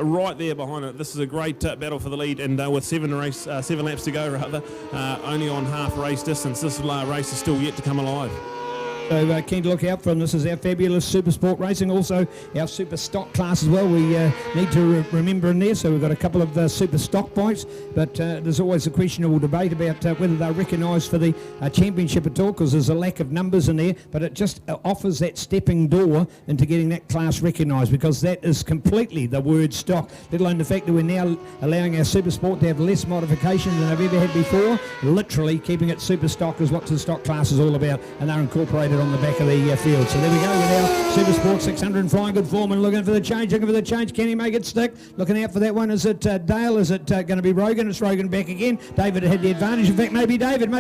right there behind it. This is a great battle for the lead, and with 7 laps to go, only on half race distance. This race is still yet to come alive. So keen to look out for them. This is our fabulous Super Sport Racing, also our Super Stock class as well. We need to remember in there. So we've got a couple of Super Stock bikes, but there's always a questionable debate about whether they're recognised for the championship at all, because there's a lack of numbers in there. But it just offers that stepping door into getting that class recognised, because that is completely the word stock. Let alone the fact that we're now allowing our Super Sport to have less modification than they've ever had before. Literally keeping it Super Stock is what the stock class is all about, and they're incorporated on the back of the field. So there we go with our Super Sport 600 in flying good form, and looking for the change, Can he make it stick? Looking out for that one. Is it Dale? Is it going to be Rogan? It's Rogan back again. David had the advantage. In fact, maybe David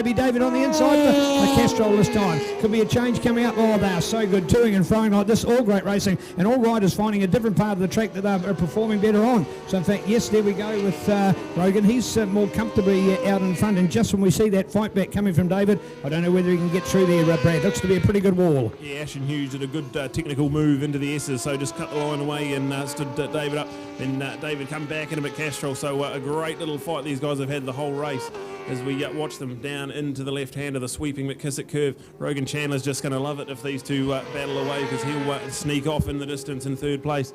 on the inside for Castrol this time. Could be a change coming up. Oh, they are so good, toing and throwing like this. All great racing, and all riders finding a different part of the track that they're performing better on. So in fact, yes, there we go with Rogan. He's more comfortably out in front, and just when we see that fight back coming from David, I don't know whether he can get through there, Brad. Looks to be a pretty good wall. Yeah, Ashton Hughes did a good technical move into the S's, so just cut the line away and stood David up. Then David come back in a bit Castrol. So a great little fight these guys have had the whole race as we watch them down into the left hand of the sweeping McKissick curve. Rogan Chandler's just going to love it if these two battle away, because he'll sneak off in the distance in third place.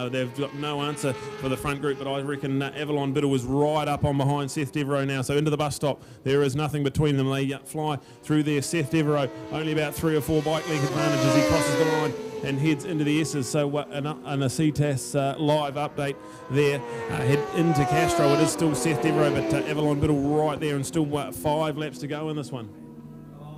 They've got no answer for the front group, but I reckon Avalon Biddle was right up on behind Seth Devereaux now. So into the bus stop, there is nothing between them. They fly through there. Seth Devereaux only about 3 or 4 bike length advantage as he crosses the line and heads into the S's. So and a CtasLive update there. Head into Castro. It is still Seth Devereaux, but Avalon Biddle right there, and still 5 laps to go in this one.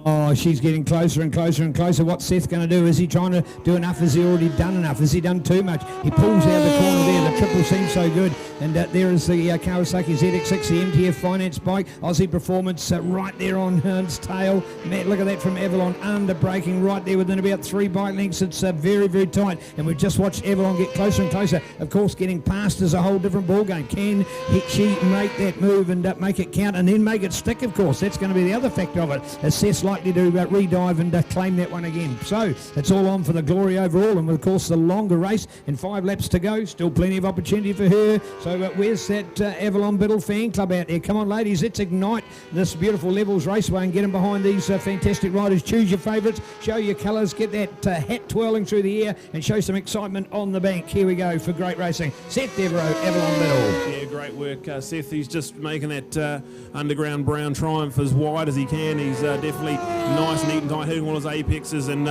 Oh, she's getting closer and closer and closer. What's Seth going to do? Is he trying to do enough? Has he already done enough? Has he done too much? He pulls out the corner there. The triple seems so good. And there is the Kawasaki ZX6, the MTF Finance bike. Aussie Performance right there on Hearn's tail. Matt, look at that from Avalon. Under braking right there within about 3 bike lengths. It's very, very tight. And we've just watched Avalon get closer and closer. Of course, getting past is a whole different ballgame. Can she make that move and make it count and then make it stick, of course? That's going to be the other factor of it. As Seth's likely to redive and claim that one again. So it's all on for the glory overall, and of course the longer race and 5 laps to go. Still plenty of opportunity for her. So where's that Avalon Biddle fan club out there? Come on, ladies, let's ignite this beautiful Levels Raceway and get them behind these fantastic riders. Choose your favourites, show your colours, get that hat twirling through the air and show some excitement on the bank. Here we go for great racing. Seth Devereaux, Avalon Biddle. Yeah, great work, Seth. He's just making that underground brown triumph as wide as he can. He's definitely nice, neat and tight, hitting all his apexes and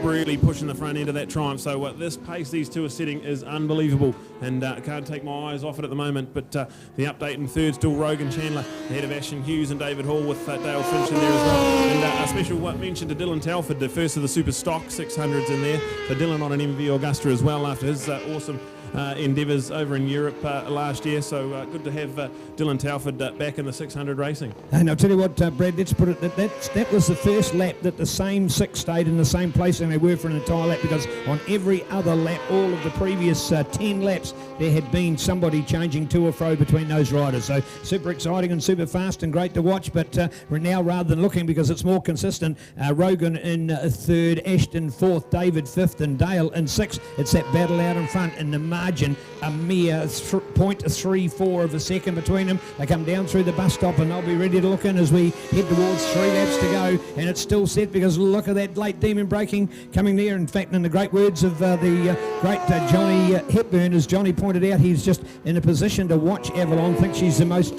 really pushing the front end of that triumph. So this pace these two are setting is unbelievable, and I can't take my eyes off it at the moment. But the update in third, still Rogan Chandler ahead of Ashton Hughes and David Hall, with Dale Finch in there as well. And a special mention to Dylan Telford, the first of the Super Stock 600s in there. So Dylan on an MV Augusta as well after his awesome endeavours over in Europe last year. So good to have Dylan Telford back in the 600 racing. And I'll tell you what, Brad, let's put it that was the first lap that the same 6 stayed in the same place and they were for an entire lap, because on every other lap, all of the previous 10 laps, there had been somebody changing to or fro between those riders. So super exciting and super fast and great to watch, but we're now, rather than looking, because it's more consistent, Rogan in 3rd, Ashton 4th, David 5th and Dale in 6th. It's that battle out in front, and the margin, a mere 0.34 of a second between them. They come down through the bus stop and they'll be ready to look in as we head towards 3 laps to go, and it's still set because look at that late demon braking coming there. In fact, in the great words of the great Johnny Hepburn, as Johnny pointed out, he's just in a position to watch Avalon. Thinks she's the most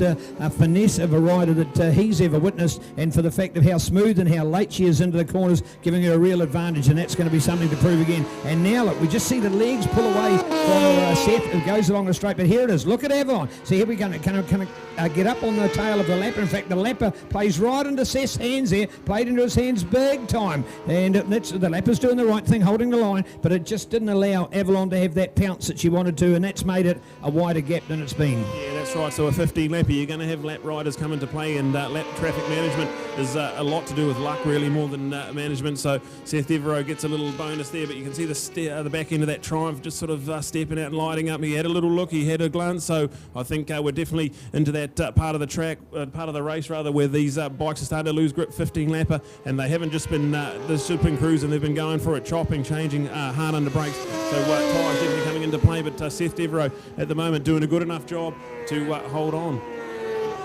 finesse of a rider that he's ever witnessed, and for the fact of how smooth and how late she is into the corners, giving her a real advantage, and that's going to be something to prove again. And now look, we just see the legs pull away from Seth. It goes along the straight, but here it is. Look at Avalon. See, here we go. Can get up on the tail of the lapper. In fact, the lapper plays right into Seth's hands there, played into his hands big time, and that's the lapper's doing the right thing, holding the line, but it just didn't allow Avalon to have that pounce that she wanted to, and that's made it a wider gap than it's been. Yeah, that's right. So a 15 lapper, you're going to have lap riders come into play, and lap traffic management is a lot to do with luck, really, more than management. So Seth Devereaux gets a little bonus there, but you can see the back end of that Triumph just sort of stepping out and lighting up. He had a little look, he had a glance, so I think we're definitely into that part of the track, part of the race rather, where these bikes are starting to lose grip. 15 lapper, and they haven't just been cruising, they've been going for it, chopping, changing hard under brakes. So tyres definitely coming into play, but Seth Devereaux at the moment doing a good enough job to hold on.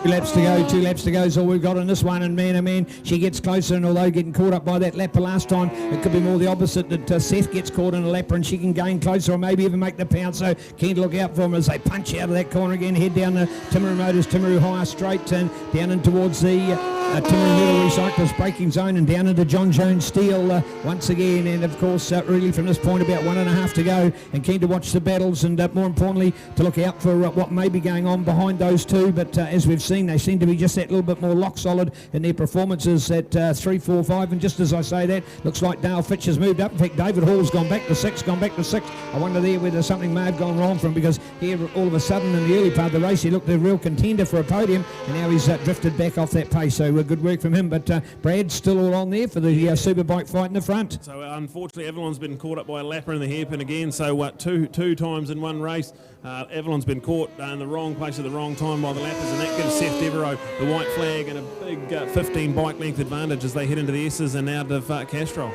2 laps to go is all we've got in this one, and man, she gets closer, and although getting caught up by that lapper last time, it could be more the opposite, that Seth gets caught in a lapper and she can gain closer or maybe even make the pound. So keen to look out for them as they punch out of that corner again, head down the Timaru Motors, Timaru Hire straight, and down in towards the Timaru Metal Recyclers braking zone, and down into John Jones Steel once again. And of course, really from this point, about 1.5 to go, and keen to watch the battles, and more importantly, to look out for what may be going on behind those two. But as we've seen, they seem to be just that little bit more lock solid in their performances at 3, 4, 5. And just as I say that, looks like Dale Fitch has moved up. In fact, David Hall's gone back to 6. I wonder there whether something may have gone wrong for him, because here all of a sudden in the early part of the race he looked a real contender for a podium, and now he's drifted back off that pace. So good work from him. But Brad's still all on there for the Superbike fight in the front. So unfortunately, Avalon's been caught up by a lapper in the hairpin again. So two times in one race, Avalon's been caught in the wrong place at the wrong time by the lappers, and that gives Seth Devereaux the white flag and a big 15 bike length advantage as they head into the S's and out of Castrol.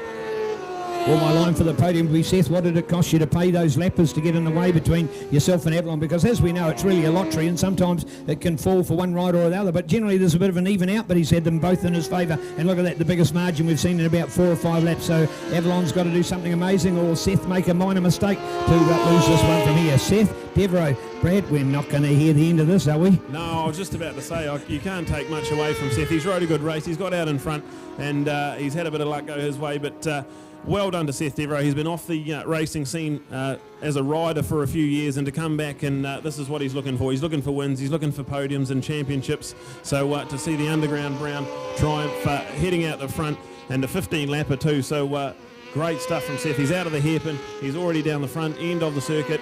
Well, my line for the podium would be, Seth, what did it cost you to pay those lappers to get in the way between yourself and Avalon? Because as we know, it's really a lottery, and sometimes it can fall for one rider or the other, but generally there's a bit of an even out, but he's had them both in his favour. And look at that, the biggest margin we've seen in about 4 or 5 laps. So Avalon's got to do something amazing, or Seth make a minor mistake to lose this one from here. Seth Devereaux, Brad, we're not going to hear the end of this, are we? No, I was just about to say, you can't take much away from Seth. He's rode a good race, he's got out in front, and he's had a bit of luck go his way, but well done to Seth Devereaux. He's been off the racing scene as a rider for a few years, and to come back, and this is what he's looking for. He's looking for wins, he's looking for podiums and championships. So to see the Underground Brown Triumph heading out the front, and a 15 lapper too. So great stuff from Seth. He's out of the hairpin, he's already down the front end of the circuit.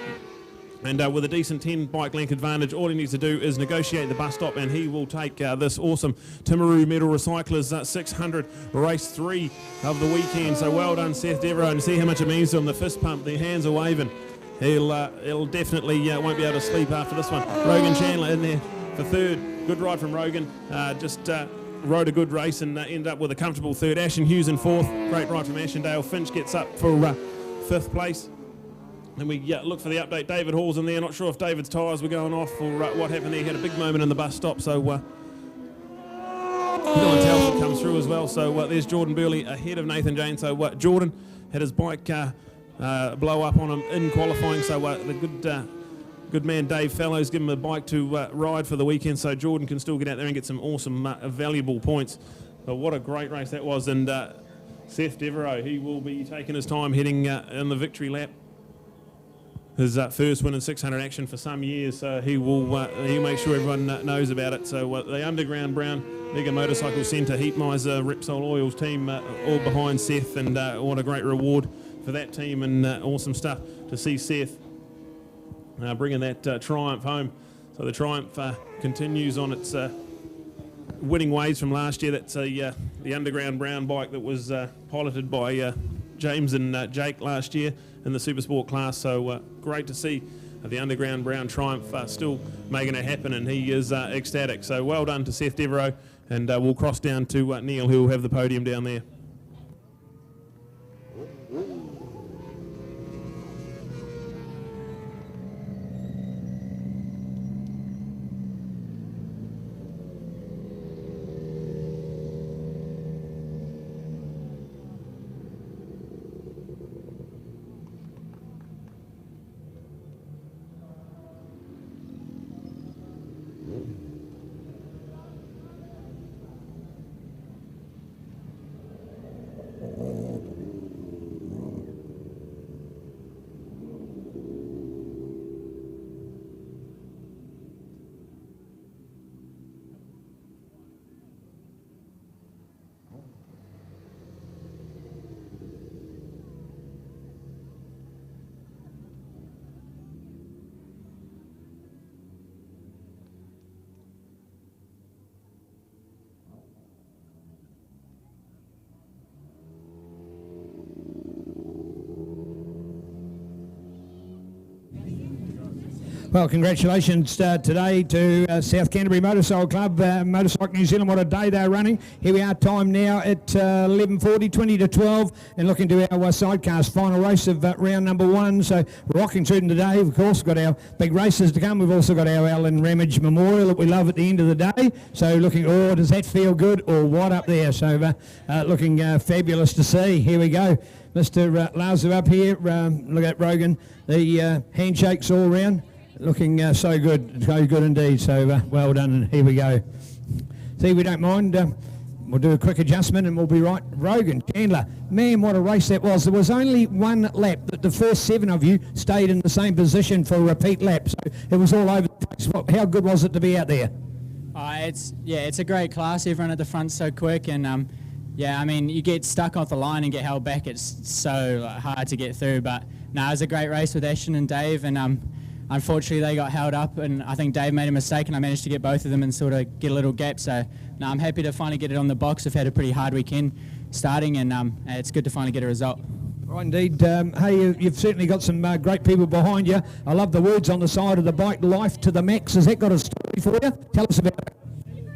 And with a decent 10 bike length advantage, all he needs to do is negotiate the bus stop, and he will take this awesome Timaru Metal Recyclers 600 race 3 of the weekend. So well done, Seth Devereaux, and see how much it means to him. The fist pump, the hands are waving. He'll definitely won't be able to sleep after this one. Rogan Chandler in there for 3rd. Good ride from Rogan. Rode a good race and ended up with a comfortable 3rd. Ashen Hughes in 4th. Great ride from Ashendale. Finch gets up for 5th place. Then we look for the update. David Hall's in there. Not sure if David's tyres were going off or what happened there. He had a big moment in the bus stop. So Dylan Telford comes through as well. So there's Jordan Burley ahead of Nathan Jane. So Jordan had his bike blow up on him in qualifying. So the good man Dave Fellows give him a bike to ride for the weekend. So Jordan can still get out there and get some awesome, valuable points. But what a great race that was. And Seth Devereaux, he will be taking his time heading in the victory lap. His first win in 600 action for some years, so he'll make sure everyone knows about it. So the Underground Brown Mega Motorcycle Centre, Heat Miser, Repsol Oils team, all behind Seth, and what a great reward for that team, and awesome stuff to see Seth bringing that Triumph home. So the Triumph continues on its winning ways from last year. That's the Underground Brown bike that was piloted by James and Jake last year in the Super Sport class. So great to see the Underground Brown Triumph still making it happen, and he is ecstatic. So well done to Seth Devereaux, and we'll cross down to Neil, who will have the podium down there. Well, congratulations today to South Canterbury Motorcycle Club, Motorcycle New Zealand. What a day they're running. Here we are, time now at 11:40, 20 to 12, and looking to our sidecars final race of round number 1. So rocking through today. Of course, we've got our big races to come. We've also got our Alan Ramage Memorial that we love at the end of the day. So looking, oh, does that feel good or what up there? So looking fabulous to see. Here we go. Mr. Lazu up here. Look at Rogan. The handshakes all round. Looking so good indeed. So well done, and here we go. See, we don't mind. We'll do a quick adjustment and we'll be right. Rogan, Chandler, man, what a race that was. There was only one lap, but the first 7 of you stayed in the same position for a repeat lap. So it was all over the place. How good was it to be out there? It's a great class. Everyone at the front's so quick, and yeah, I mean, you get stuck off the line and get held back. It's so hard to get through. But no, it was a great race with Ashton and Dave, and unfortunately they got held up, and I think Dave made a mistake, and I managed to get both of them and sort of get a little gap. So no, I'm happy to finally get it on the box. I've had a pretty hard weekend starting, and it's good to finally get a result. Right, indeed. Hey, you've certainly got some great people behind you. I love the words on the side of the bike, life to the max. Has that got a story for you? Tell us about it.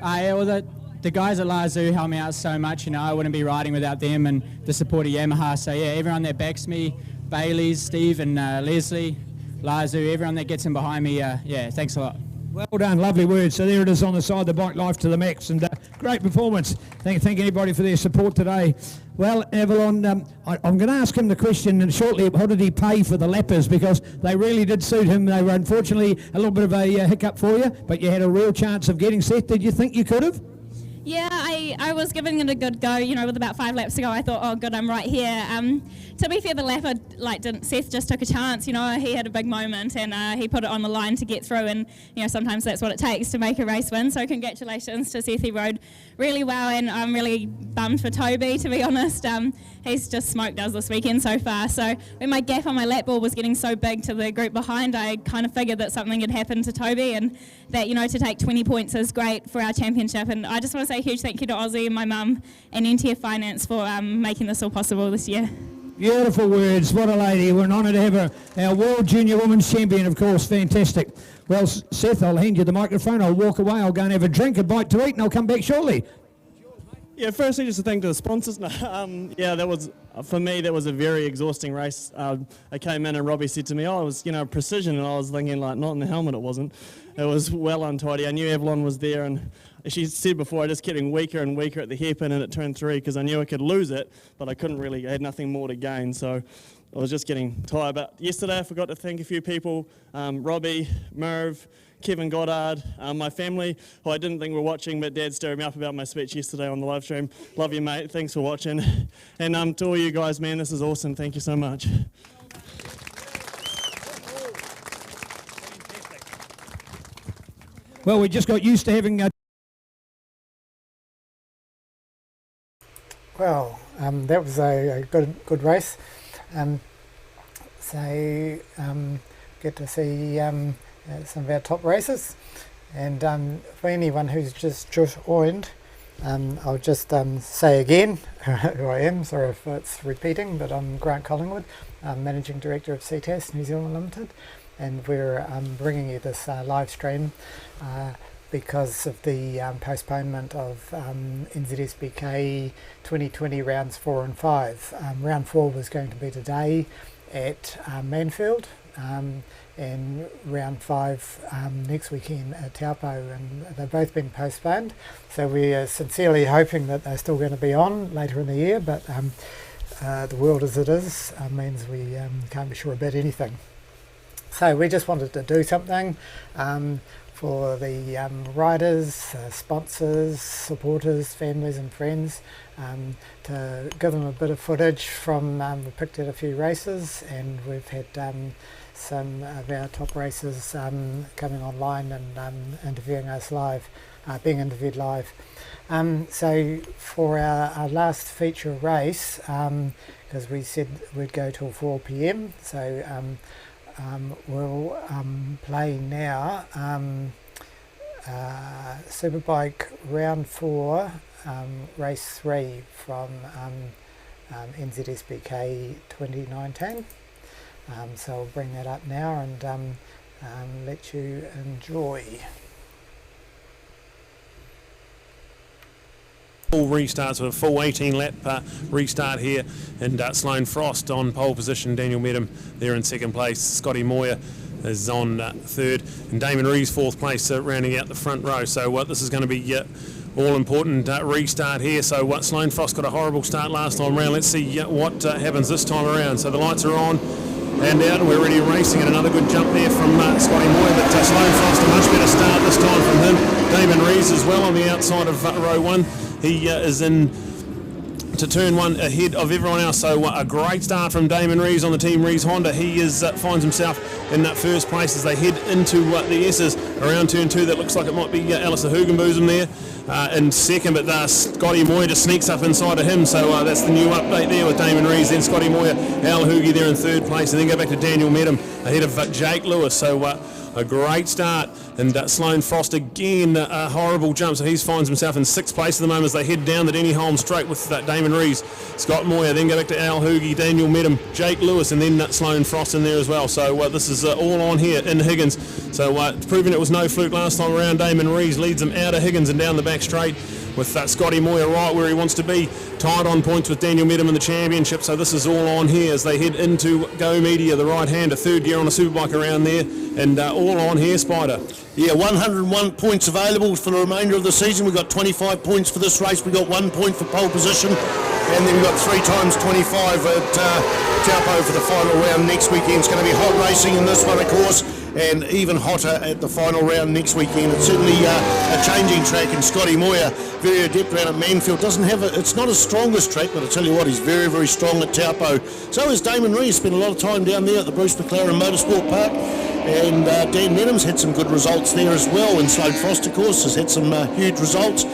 Yeah, well, the guys at Lazu help me out so much. You know, I wouldn't be riding without them and the support of Yamaha. So yeah, everyone that backs me, Bailey's, Steve and Leslie, Lazu, everyone that gets in behind me, yeah, thanks a lot. Well done, lovely words. So there it is on the side of the bike, life to the max, and great performance. Thank anybody for their support today. Well, Avalon, I'm going to ask him the question and shortly, how did he pay for the lappers? Because they really did suit him. They were unfortunately a little bit of a hiccup for you, but you had a real chance of getting set. Did you think you could have? Yeah, I was giving it a good go, you know, with about 5 laps to go. I thought, oh, good, I'm right here. To be fair, the lapper, Seth just took a chance, you know, he had a big moment and he put it on the line to get through, and, you know, sometimes that's what it takes to make a race win. So congratulations to Seth, he rode really well, and I'm really bummed for Toby, to be honest. He's just smoked us this weekend so far. So when my gap on my lap ball was getting so big to the group behind, I kind of figured that something had happened to Toby, and that, you know, to take 20 points is great for our championship. And I just want to say a huge thank you to Aussie and my mum and NTF Finance for making this all possible this year. Beautiful words. What a lady. We're an honour to have her. Our World Junior Women's Champion, of course. Fantastic. Well, Seth, I'll hand you the microphone. I'll walk away. I'll go and have a drink, a bite to eat, and I'll come back shortly. Yeah, firstly, just a thank to the sponsors. Yeah, that was, for me, that was a very exhausting race. I came in and Robbie said to me, oh, it was, you know, precision, and I was thinking, like, not in the helmet, it wasn't. It was well untidy. I knew Avalon was there, and she said before, I just getting weaker and weaker at the hairpin and at turn 3, because I knew I could lose it, but I couldn't really, I had nothing more to gain, so I was just getting tired. But yesterday I forgot to thank a few people, Robbie, Merv, Kevin Goddard, my family, who I didn't think were watching, but Dad stirred me up about my speech yesterday on the live stream. Love you, mate. Thanks for watching. And to all you guys, man, this is awesome. Thank you so much. Well, we just got used to having... Well, that was a good race. Get to see some of our top races, and for anyone who's just joined, I'll just say again who I am. Sorry if it's repeating, but I'm Grant Collingwood. I'm Managing Director of CTAS New Zealand Limited, and we're bringing you this live stream because of the postponement of NZSBK 2020 rounds 4 and 5. Round 4 was going to be today at Manfield, and round 5 next weekend at Taupo, and they've both been postponed. So we are sincerely hoping that they're still going to be on later in the year, but the world as it is means we can't be sure about anything. So we just wanted to do something for the riders, sponsors, supporters, families and friends, to give them a bit of footage from, we picked out a few races, and we've had some of our top racers coming online and interviewing us live, being interviewed live. So for our last feature race, because we said we'd go till 4 p.m, so we'll play now Superbike round 4, race 3 from NZSBK 2019. So I'll bring that up now, and and let you enjoy. Full restarts with a full 18 lap restart here, and Sloane Frost on pole position, Daniel Medham there in second place, Scotty Moyer is on third, and Damon Rees fourth place, rounding out the front row. So this is going to be all important restart here. So Sloane Frost got a horrible start last time round. Let's see what happens this time around. So the lights are on and out, and we're already racing, and another good jump there from Scotty Moyer, but Sloane Frost a much better start this time from him. Damon Rees as well on the outside of row one. He is in to turn one ahead of everyone else. So a great start from Damon Rees on the Team Rees Honda. He finds himself in that first place as they head into the S's around turn two. That looks like it might be Alistair Hugenbosom there in second, but Scotty Moyer just sneaks up inside of him. So that's the new update there with Damon Rees. Then Scotty Moyer, Al Hoogie there in third place, and then go back to Daniel Medham ahead of Jake Lewis. So a great start, and Sloane Frost again a horrible jump, so he finds himself in sixth place at the moment as they head down the Denny Holm straight with Damon Rees, Scott Moyer, then go back to Al Hoogie, Daniel Medham, Jake Lewis, and then Sloane Frost in there as well. So this is all on here in Higgins. So proving it was no fluke last time around, Damon Rees leads them out of Higgins and down the back straight, with Scotty Moyer right where he wants to be, tied on points with Daniel Medham in the championship. So this is all on here as they head into Go Media, the right hand, a third gear on a Superbike around there, and all on here, Spider. Yeah, 101 points available for the remainder of the season. We've got 25 points for this race. We've got 1 point for pole position, and then we've got 3 times 25 at Taupo for the final round next weekend. It's going to be hot racing in this one, of course, and even hotter at the final round next weekend. It's certainly a changing track, and Scotty Moyer, very adept around at Manfield, doesn't have it's not his strongest track, but I tell you what, he's very, very strong at Taupo. So is Damon Rees, spent a lot of time down there at the Bruce McLaren Motorsport Park, and Dan Medham's had some good results there as well, and Sloane Frost, of course, has had some huge results.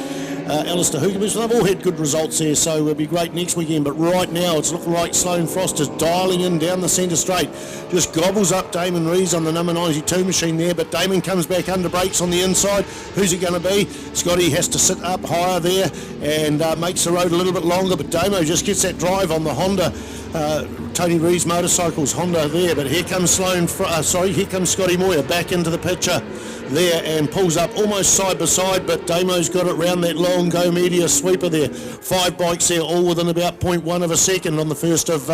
Alistair Hugenbosom, they've all had good results there, so it'll be great next weekend. But right now, it's looking like Sloane Frost is dialing in down the centre straight. Just gobbles up Damon Rees on the number 92 machine there, but Damon comes back under brakes on the inside. Who's it going to be? Scotty has to sit up higher there and makes the road a little bit longer, but Damo just gets that drive on the Honda. Tony Rees Motorcycles Honda there, but here comes here comes Scotty Moyer back into the picture there and pulls up almost side by side, but Damo's got it round that long Go Media sweeper there. 5 bikes there, all within about 0.1 of a second on the first of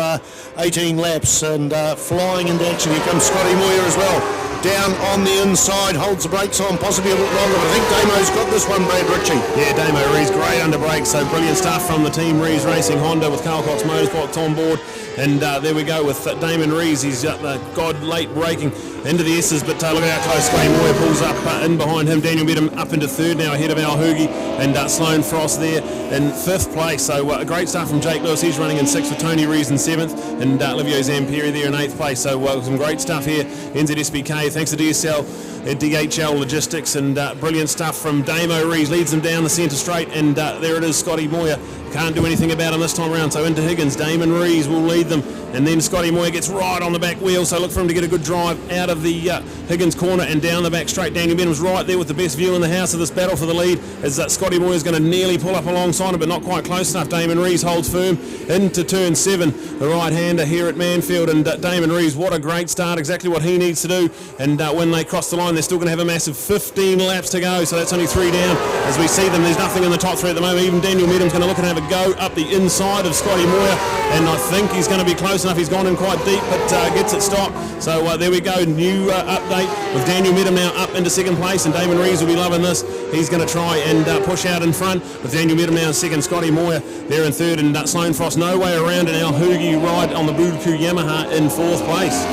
18 laps, and flying into action. Here comes Scotty Moyer as well. Down on the inside, holds the brakes on, possibly a little longer, but I think Damo's got this one, Brad Ritchie. Yeah, Damo Rees, great under brakes, so brilliant stuff from the Team Rees Racing Honda with Carl Cox Motorsports on board. And there we go with Damon Rees. He's got late braking into the S's, but look at how close Scotty Moyer pulls up in behind him. Daniel Medham up into third now ahead of Al Hoogie, and Sloane Frost there in fifth place. So a great start from Jake Lewis. He's running in sixth with Tony Rees in seventh, and Livio Zamperi there in eighth place. So some great stuff here. NZSBK, thanks to DSL, DHL Logistics, and brilliant stuff from Damo Rees. Leads them down the centre straight, and there it is, Scotty Moyer. Can't do anything about him this time around, so into Higgins. Damon Rees will lead them, and then Scotty Moyer gets right on the back wheel, so look for him to get a good drive out of the Higgins corner and down the back straight. Daniel Medham's right there with the best view in the house of this battle for the lead, as Scotty Moyer's going to nearly pull up alongside him, but not quite close enough. Damon Rees holds firm into turn 7, the right-hander here at Manfield, and Damon Rees, what a great start, exactly what he needs to do, and when they cross the line, they're still going to have a massive 15 laps to go, so that's only 3 down. As we see them, there's nothing in the top 3 at the moment. Even Daniel Medham's going to look and have a go up the inside of Scotty Moyer, and I think he's going to be close enough. He's gone in quite deep, but gets it stopped. So there we go, new update with Daniel Medham now up into second place, and Damon Rees will be loving this. He's going to try and push out in front with Daniel Medham now in second, Scotty Moyer there in third, and Sloane Frost no way around, and Al Hoogie ride on the Buildup Yamaha in fourth place.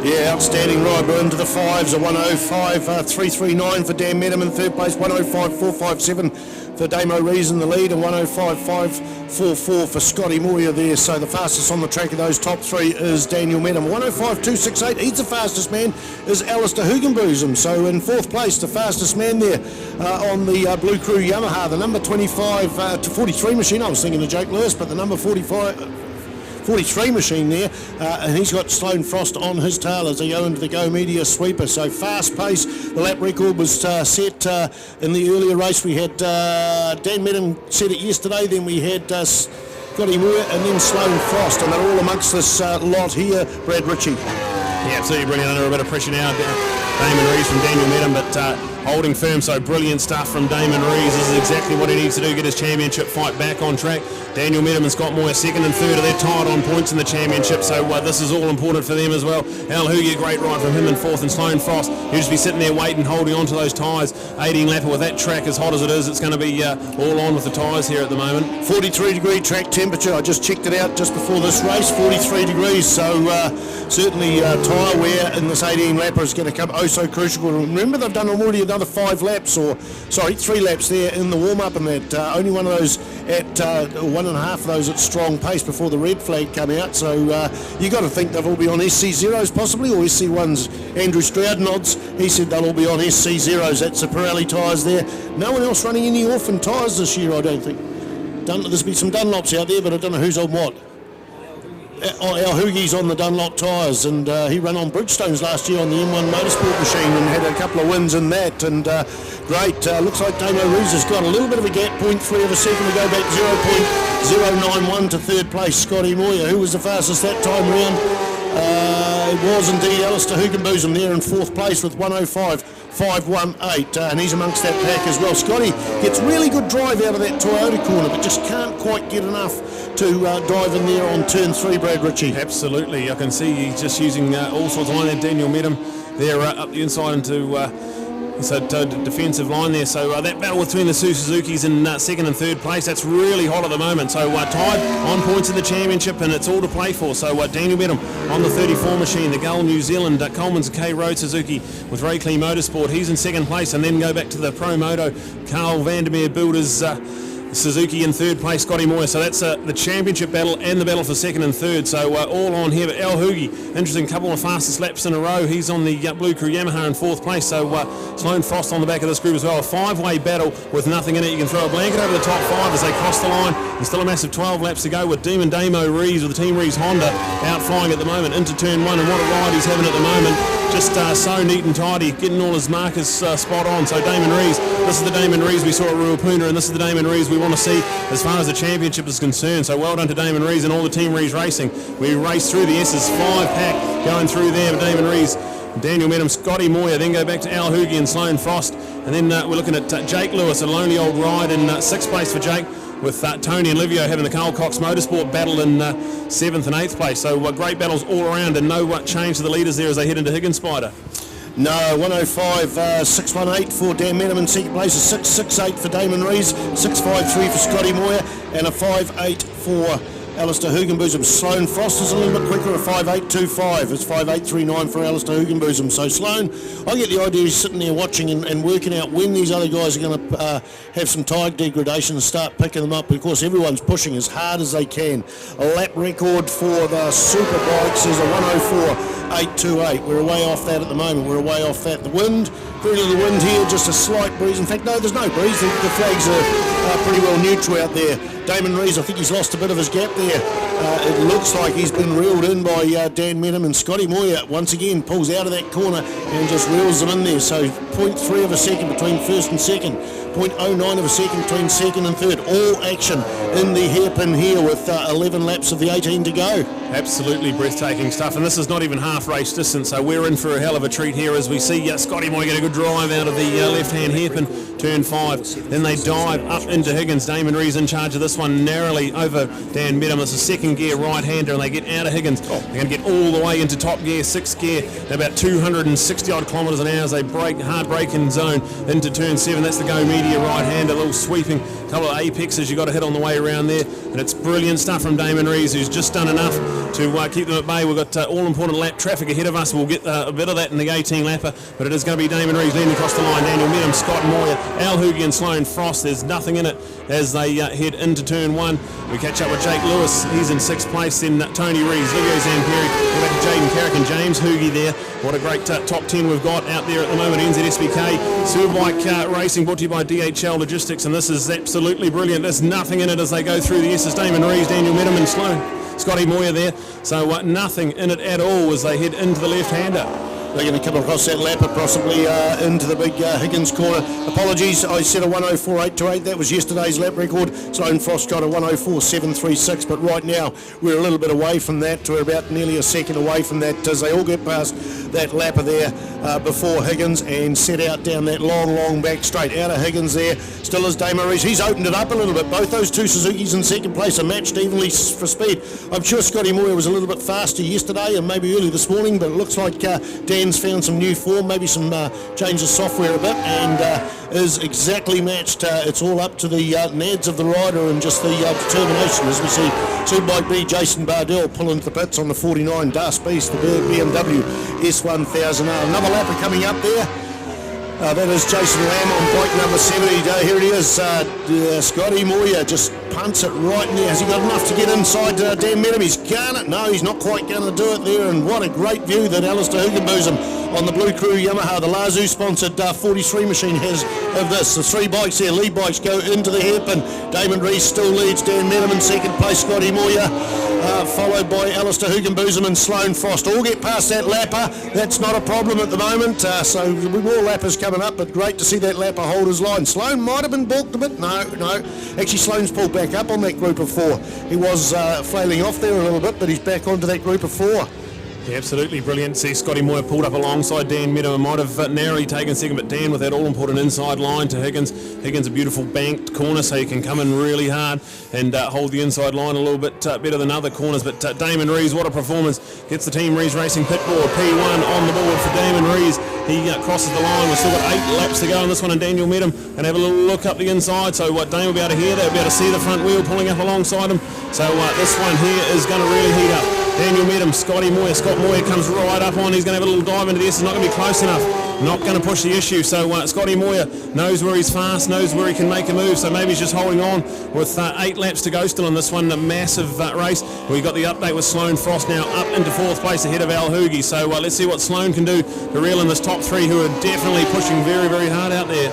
Yeah, outstanding ride. We're into the fives, a 105.339 for Dan Medham in third place, 105.457 for Damo Rees in the lead, and 105.544 for Scotty Moyer there. So the fastest on the track of those top 3 is Daniel Medham. 105.268, he's the fastest man, is Alistair Hugenbosom. So in fourth place, the fastest man there on the Blue Crew Yamaha, the number 25 to 43 machine. I was thinking of Jake Lewis, but the number 43 machine there, and he's got Sloane Frost on his tail as they go into the Go Media sweeper. So fast pace. The lap record was set in the earlier race. We had Dan Medham set it yesterday, then we had Scotty Moyer, and then Sloane Frost, and they're all amongst this lot here, Brad Ritchie. Yeah, absolutely brilliant. Under a bit of pressure now, Damon Rees from Daniel Medham, but holding firm, so brilliant stuff from Damon Rees. This is exactly what he needs to do, get his championship fight back on track. Daniel Medham and Scott Moyer second and third, they're tied on points in the championship, so this is all important for them as well. Al Hoogie, a great ride from him in fourth, and Sloane Frost, he'll just be sitting there waiting, holding on to those tyres. 18 lapper with that track as hot as it is, it's going to be all on with the tyres here at the moment. 43-degree track temperature. I just checked it out just before this race, 43 degrees, so certainly tyre wear in this 18 lapper is going to come oh so crucial. Remember, they've done already another 3 laps there in the warm-up, and that only one of those at 1.5 of those at strong pace before the red flag come out, so you got to think they'll all be on SC0s possibly, or SC1s. Andrew Stroud nods, he said they'll all be on SC0s. That's the Pirelli tyres there. No one else running any orphan tyres this year, I don't think. There's been some Dunlops out there, but I don't know who's on what. Our Hoogie's on the Dunlop tyres, and he ran on Bridgestones last year on the M1 Motorsport machine and had a couple of wins in that, and great. Looks like Damo Rees has got a little bit of a gap, 0.3 of a second to go back, 0.091 to third place. Scotty Moyer, who was the fastest that time round? It was indeed Alistair Hugenbosom there in fourth place with 105.518, and he's amongst that pack as well. Scotty gets really good drive out of that Toyota corner, but just can't quite get enough to dive in there on turn 3, Brad Ritchie. Absolutely, I can see he's just using all sorts of line there. Daniel Medham there up the inside into defensive line there. So that battle between the Suzukis in second and third place, that's really hot at the moment. So tied on points in the championship, and it's all to play for. So Daniel Medham on the 34 machine, the Gull New Zealand, Coleman's K Road Suzuki with Ray Clee Motorsport. He's in second place, and then go back to the Pro Moto, Carl Vandermeer Builders Suzuki in third place, Scotty Moyer. So that's the championship battle and the battle for second and third. So all on here. But Al Hoogie, interesting couple of fastest laps in a row. He's on the Blue Crew Yamaha in fourth place. So Sloane Frost on the back of this group as well. A 5-way battle with nothing in it. You can throw a blanket over the top 5 as they cross the line. There's still a massive 12 laps to go with Demon Damo Rees with the Team Rees Honda out flying at the moment into turn 1. And what a ride he's having at the moment. Just so neat and tidy, getting all his markers spot on. So Damon Rees, this is the Damon Rees we saw at Ruapuna, and this is the Damon Rees we want to see as far as the championship is concerned. So well done to Damon Rees and all the Team Rees racing. We raced through the S's 5-pack going through there with Damon Rees, Daniel Medham, Scotty Moyer, then go back to Al Hoogie and Sloane Frost, and then we're looking at Jake Lewis, a lonely old ride in 6th place for Jake, with Tony and Livio having the Carl Cox Motorsport battle in 7th and 8th place. So great battles all around, and no change to the leaders there as they head into Higgins Spider. No, 105.618 for Dan Medham in second place, a 6.68 for Damon Rees, 6.53 for Scotty Moyer, and a 5.8 for Alistair Hugenbosom. Sloane Frost is a little bit quicker, a 5.825. It's 5.839 for Alistair Hugenbosom. So Sloane, I get the idea he's sitting there watching and working out when these other guys are going to have some tyre degradation and start picking them up. Of course, everyone's pushing as hard as they can. A lap record for the Superbikes is a 104.828. We're away off that at the moment. We're away off that. The wind, pretty little wind here, just a slight breeze. In fact, no, there's no breeze. The flags are pretty well neutral out there. Damon Rees, I think he's lost a bit of his gap there. It looks like he's been reeled in by Dan Medham, and Scotty Moyer once again pulls out of that corner and just reels them in there. So 0.3 of a second between first and second, 0.09 of a second between second and third. All action in the hairpin here with 11 laps of the 18 to go. Absolutely breathtaking stuff, and this is not even half race distance, so we're in for a hell of a treat here as we see Scotty Moyer get a good drive out of the left-hand hairpin, turn 5. Then they dive up into Higgins. Damon Rees in charge of this one narrowly over Dan Medham. It's a second gear right-hander, and they get out of Higgins. They're going to get all the way into top gear, 6th gear, about 260 odd kilometres an hour as they hard braking zone into turn 7. That's the Go Media right-hander, a little sweeping couple of apexes you got to hit on the way around there, and it's brilliant stuff from Damon Rees, who's just done enough to keep them at bay. We've got all-important lap traffic ahead of us. We'll get a bit of that in the 18 lapper, but it is going to be Damon Rees leading across the line. Daniel Medham, Scott Moyer, Al Hoogie and Sloane Frost. There's nothing in it as they head into turn 1. We catch up with Jake Lewis. He's in 6th place. Then Tony Rees, Livio Zamperi, we're back to Jaden Carrick and James Hoogie there. What a great top 10 we've got out there at the moment. NZSBK Superbike racing brought to you by DHL Logistics, and this is absolutely brilliant. There's nothing in it as they go through the S's. Damon Rees, Daniel Medham and Sloane. Scotty Moyer there. So nothing in it at all as they head into the left-hander. They're going to come across that lapper, possibly into the big Higgins corner. Apologies, I said a 104.828. That was yesterday's lap record. Sloane Frost got a 104.736, but right now we're a little bit away from that. We're about nearly a second away from that as they all get past that lapper there before Higgins and set out down that long back straight. Out of Higgins there, still is Damon Rees. He's opened it up a little bit. Both those two Suzukis in second place are matched evenly for speed. I'm sure Scotty Moyer was a little bit faster yesterday and maybe early this morning, but it looks like Dan's found some new form, maybe some change of software a bit, and is exactly matched. It's all up to the nads of the rider and just the determination, as we see Superbike B Jason Bardell pull into the pits on the 49 Das Beast, the BMW S1000R. Another lapper coming up there. That is Jason Lamb on bike number 70. Here it is. Scotty Moyer just punts it right in there. Has he got enough to get inside Dan Medham? He's going it. No, he's not quite going to do it there. And what a great view that Alistair Huggenbosom on the Blue Crew Yamaha, the Lazoo sponsored 43 machine has of this. The three bikes there, lead bikes go into the hairpin. Damon Rees still leads. Dan Medham in second place. Scotty Moyer followed by Alistair Huggenbosom and Sloane Frost. All get past that lapper. That's not a problem at the moment. So more lappers coming up, but great to see that lapper hold his line. Sloane might have been balked a bit. No. Actually, Sloane's pulled back up on that group of four. He was flailing off there a little bit, but he's back onto that group of four. Yeah, absolutely brilliant. See, Scotty Moyer pulled up alongside Dan Medham and might have narrowly taken second, but Dan with that all-important inside line to Higgins. Higgins a beautiful banked corner, so he can come in really hard and hold the inside line a little bit better than other corners. But Damon Rees, what a performance. Gets the Team Rees Racing pit board. P1 on the board for Damon Rees. He crosses the line. We've still got 8 laps to go on this one, and Daniel Medham and have a little look up the inside. So what Dane will be able to hear, they'll be able to see the front wheel pulling up alongside him. So this one here is going to really heat up. Daniel Medham, Scotty Moyer. Scott Moyer comes right up on. He's going to have a little dive into this. It's not going to be close enough. Not going to push the issue. So Scotty Moyer knows where he's fast, knows where he can make a move. So maybe he's just holding on with 8 laps to go still in this one. A massive race. We've got the update with Sloane Frost now up into 4th place ahead of Al Hoogie. So let's see what Sloane can do to reel in this top 3 who are definitely pushing very, very hard out there.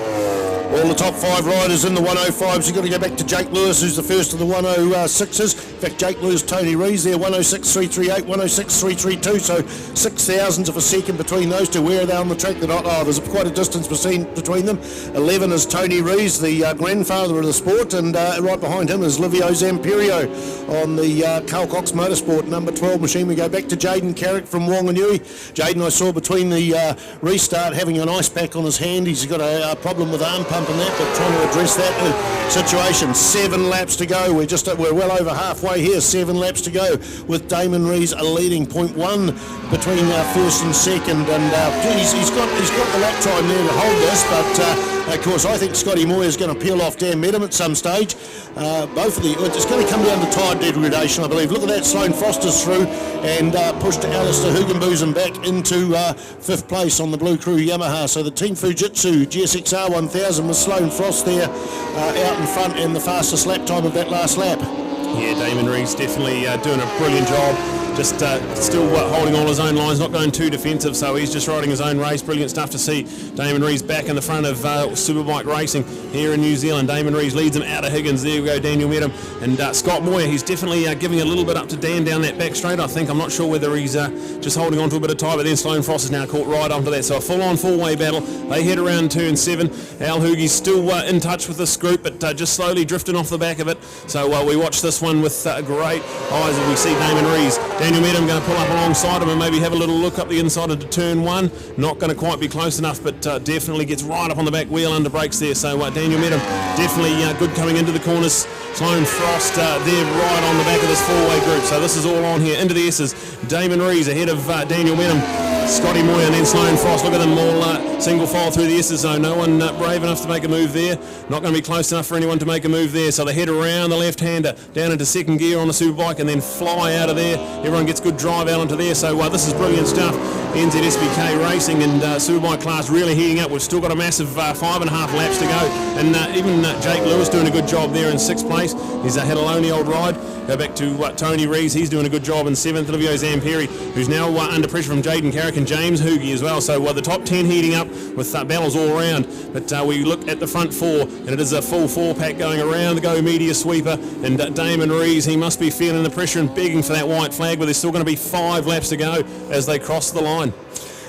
All the top 5 riders in the 105s. You've got to go back to Jake Lewis, who's the first of the 106s. In fact, Jake Lewis, Tony Rees there, 106.338, 106.332. So 6,000ths of a second between those two. Where are they on the track? They're not. There's quite a distance between them. 11 is Tony Rees, the grandfather of the sport, and right behind him is Livio Zamperio on the Carl Cox Motorsport number 12 machine. We go back to Jaden Carrick from Wanganui. Jaden, I saw between the restart having an ice pack on his hand. He's got a problem with arm pump and that, but trying to address that situation. 7 laps to go. We're well over halfway here. 7 laps to go with Damon Rees leading 0.1 between first and second, and he's got the lap time there to hold this, but of course I think Scotty Moyer is going to peel off Dan Medham at some stage. It's going to come down to tyre degradation, I believe. Look at that, Sloane Frost is through and pushed Alistair Huggenbosom back into 5th place on the Blue Crew Yamaha. So the Team Fujitsu GSXR 1000 with Sloane Frost there out in front and the fastest lap time of that last lap. Yeah, Damon Rees definitely doing a brilliant job. Just still holding all his own lines, not going too defensive, so he's just riding his own race. Brilliant stuff to see Damon Rees back in the front of Superbike Racing here in New Zealand. Damon Rees leads him out of Higgins. There we go, Daniel Medham. And Scott Moyer, he's definitely giving a little bit up to Dan down that back straight, I think. I'm not sure whether he's just holding on to a bit of time, but then Sloane Frost is now caught right onto that. So a full-on four-way battle. They head around turn 7. Al Hoogie's still in touch with this group, but just slowly drifting off the back of it. So we watch this one with great eyes as we see Damon Rees. Daniel Medham going to pull up alongside him and maybe have a little look up the inside into turn 1. Not going to quite be close enough, but definitely gets right up on the back wheel under brakes there. So Daniel Medham definitely good coming into the corners. Sloane Frost there right on the back of this four-way group. So this is all on here. Into the S's. Damon Rees ahead of Daniel Medham. Scotty Moyer and then Sloane Frost. Look at them all single file through the S's, so no one brave enough to make a move there. Not going to be close enough for anyone to make a move there. So they head around the left-hander, down into second gear on the Superbike and then fly out of there. Everyone gets good drive out onto there. So this is brilliant stuff. NZSBK Racing and Superbike class really heating up. We've still got a massive 5.5 laps to go. And even Jake Lewis doing a good job there in 6th place. He's had a lonely old ride. Go back to Tony Rees. He's doing a good job in 7th. Livio Zamperi, who's now under pressure from Jaden Carrick and James Hoogie as well. So the top 10 heating up with battles all around. But we look at the front 4, and it is a full 4-pack going around the Go Media sweeper. And Damon Rees, he must be feeling the pressure and begging for that white flag, but there's still going to be 5 laps to go as they cross the line.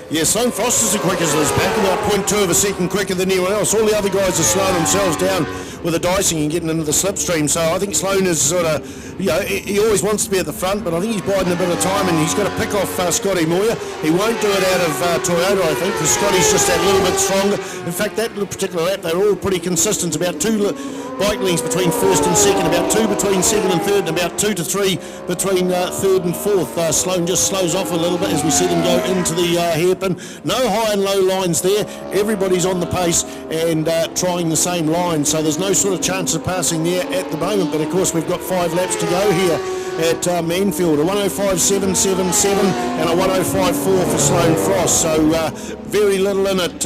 Yeah, Sloane Frost is the quickest in his pack, about 0.2 of a second quicker than anyone else. All the other guys are slowing themselves down with the dicing and getting into the slipstream. So I think Sloane is sort of, he always wants to be at the front, but I think he's biding a bit of time and he's got to pick off Scotty Moyer. He won't do it out of Toyota, I think, because Scotty's just that little bit stronger. In fact, that particular lap, they were all pretty consistent. About 2 bike lengths between first and second, about 2 between second and third, and about 2 to 3 between third and fourth. Sloane just slows off a little bit as we see them go into the hairpin. No high and low lines there. Everybody's on the pace and trying the same line, so there's no sort of chance of passing there at the moment. But of course, we've got 5 laps to go here at Manfield. A 105.777 and a 105.4 for Sloane Frost. So very little in it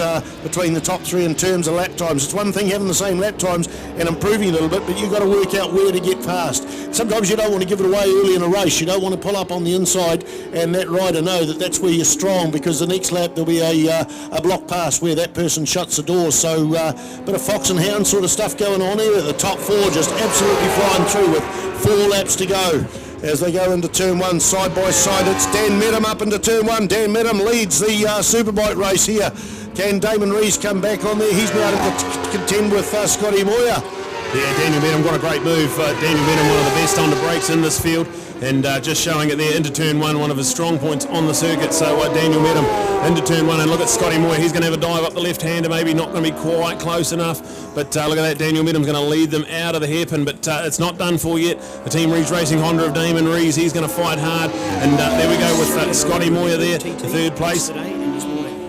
between the top 3 in terms of lap times. It's one thing having the same lap times and improving a little bit, but you've got to work out where to get past. Sometimes you don't want to give it away early in a race. You don't want to pull up on the inside and that rider know that that's where you're strong, because the next lap there'll be a block pass where that person shuts the door. So bit of fox and hound sort of stuff going on here. The top 4 just absolutely flying through with 4 laps to go. As they go into turn 1, side by side, it's Dan Medham up into turn 1. Dan Medham leads the Superbike race here. Can Damon Rees come back on there? He's now to contend with Scotty Moyer. Yeah, Daniel Medham got a great move. Daniel Medham, one of the best on the brakes in this field, and just showing it there into turn 1, one of his strong points on the circuit. So Daniel Medham into turn 1, and look at Scotty Moyer. He's going to have a dive up the left-hander, maybe not going to be quite close enough, but look at that. Daniel Medham's going to lead them out of the hairpin, but it's not done for yet. The Team Rees Racing Honda of Damon Rees, he's going to fight hard, and there we go with Scotty Moyer there, third place.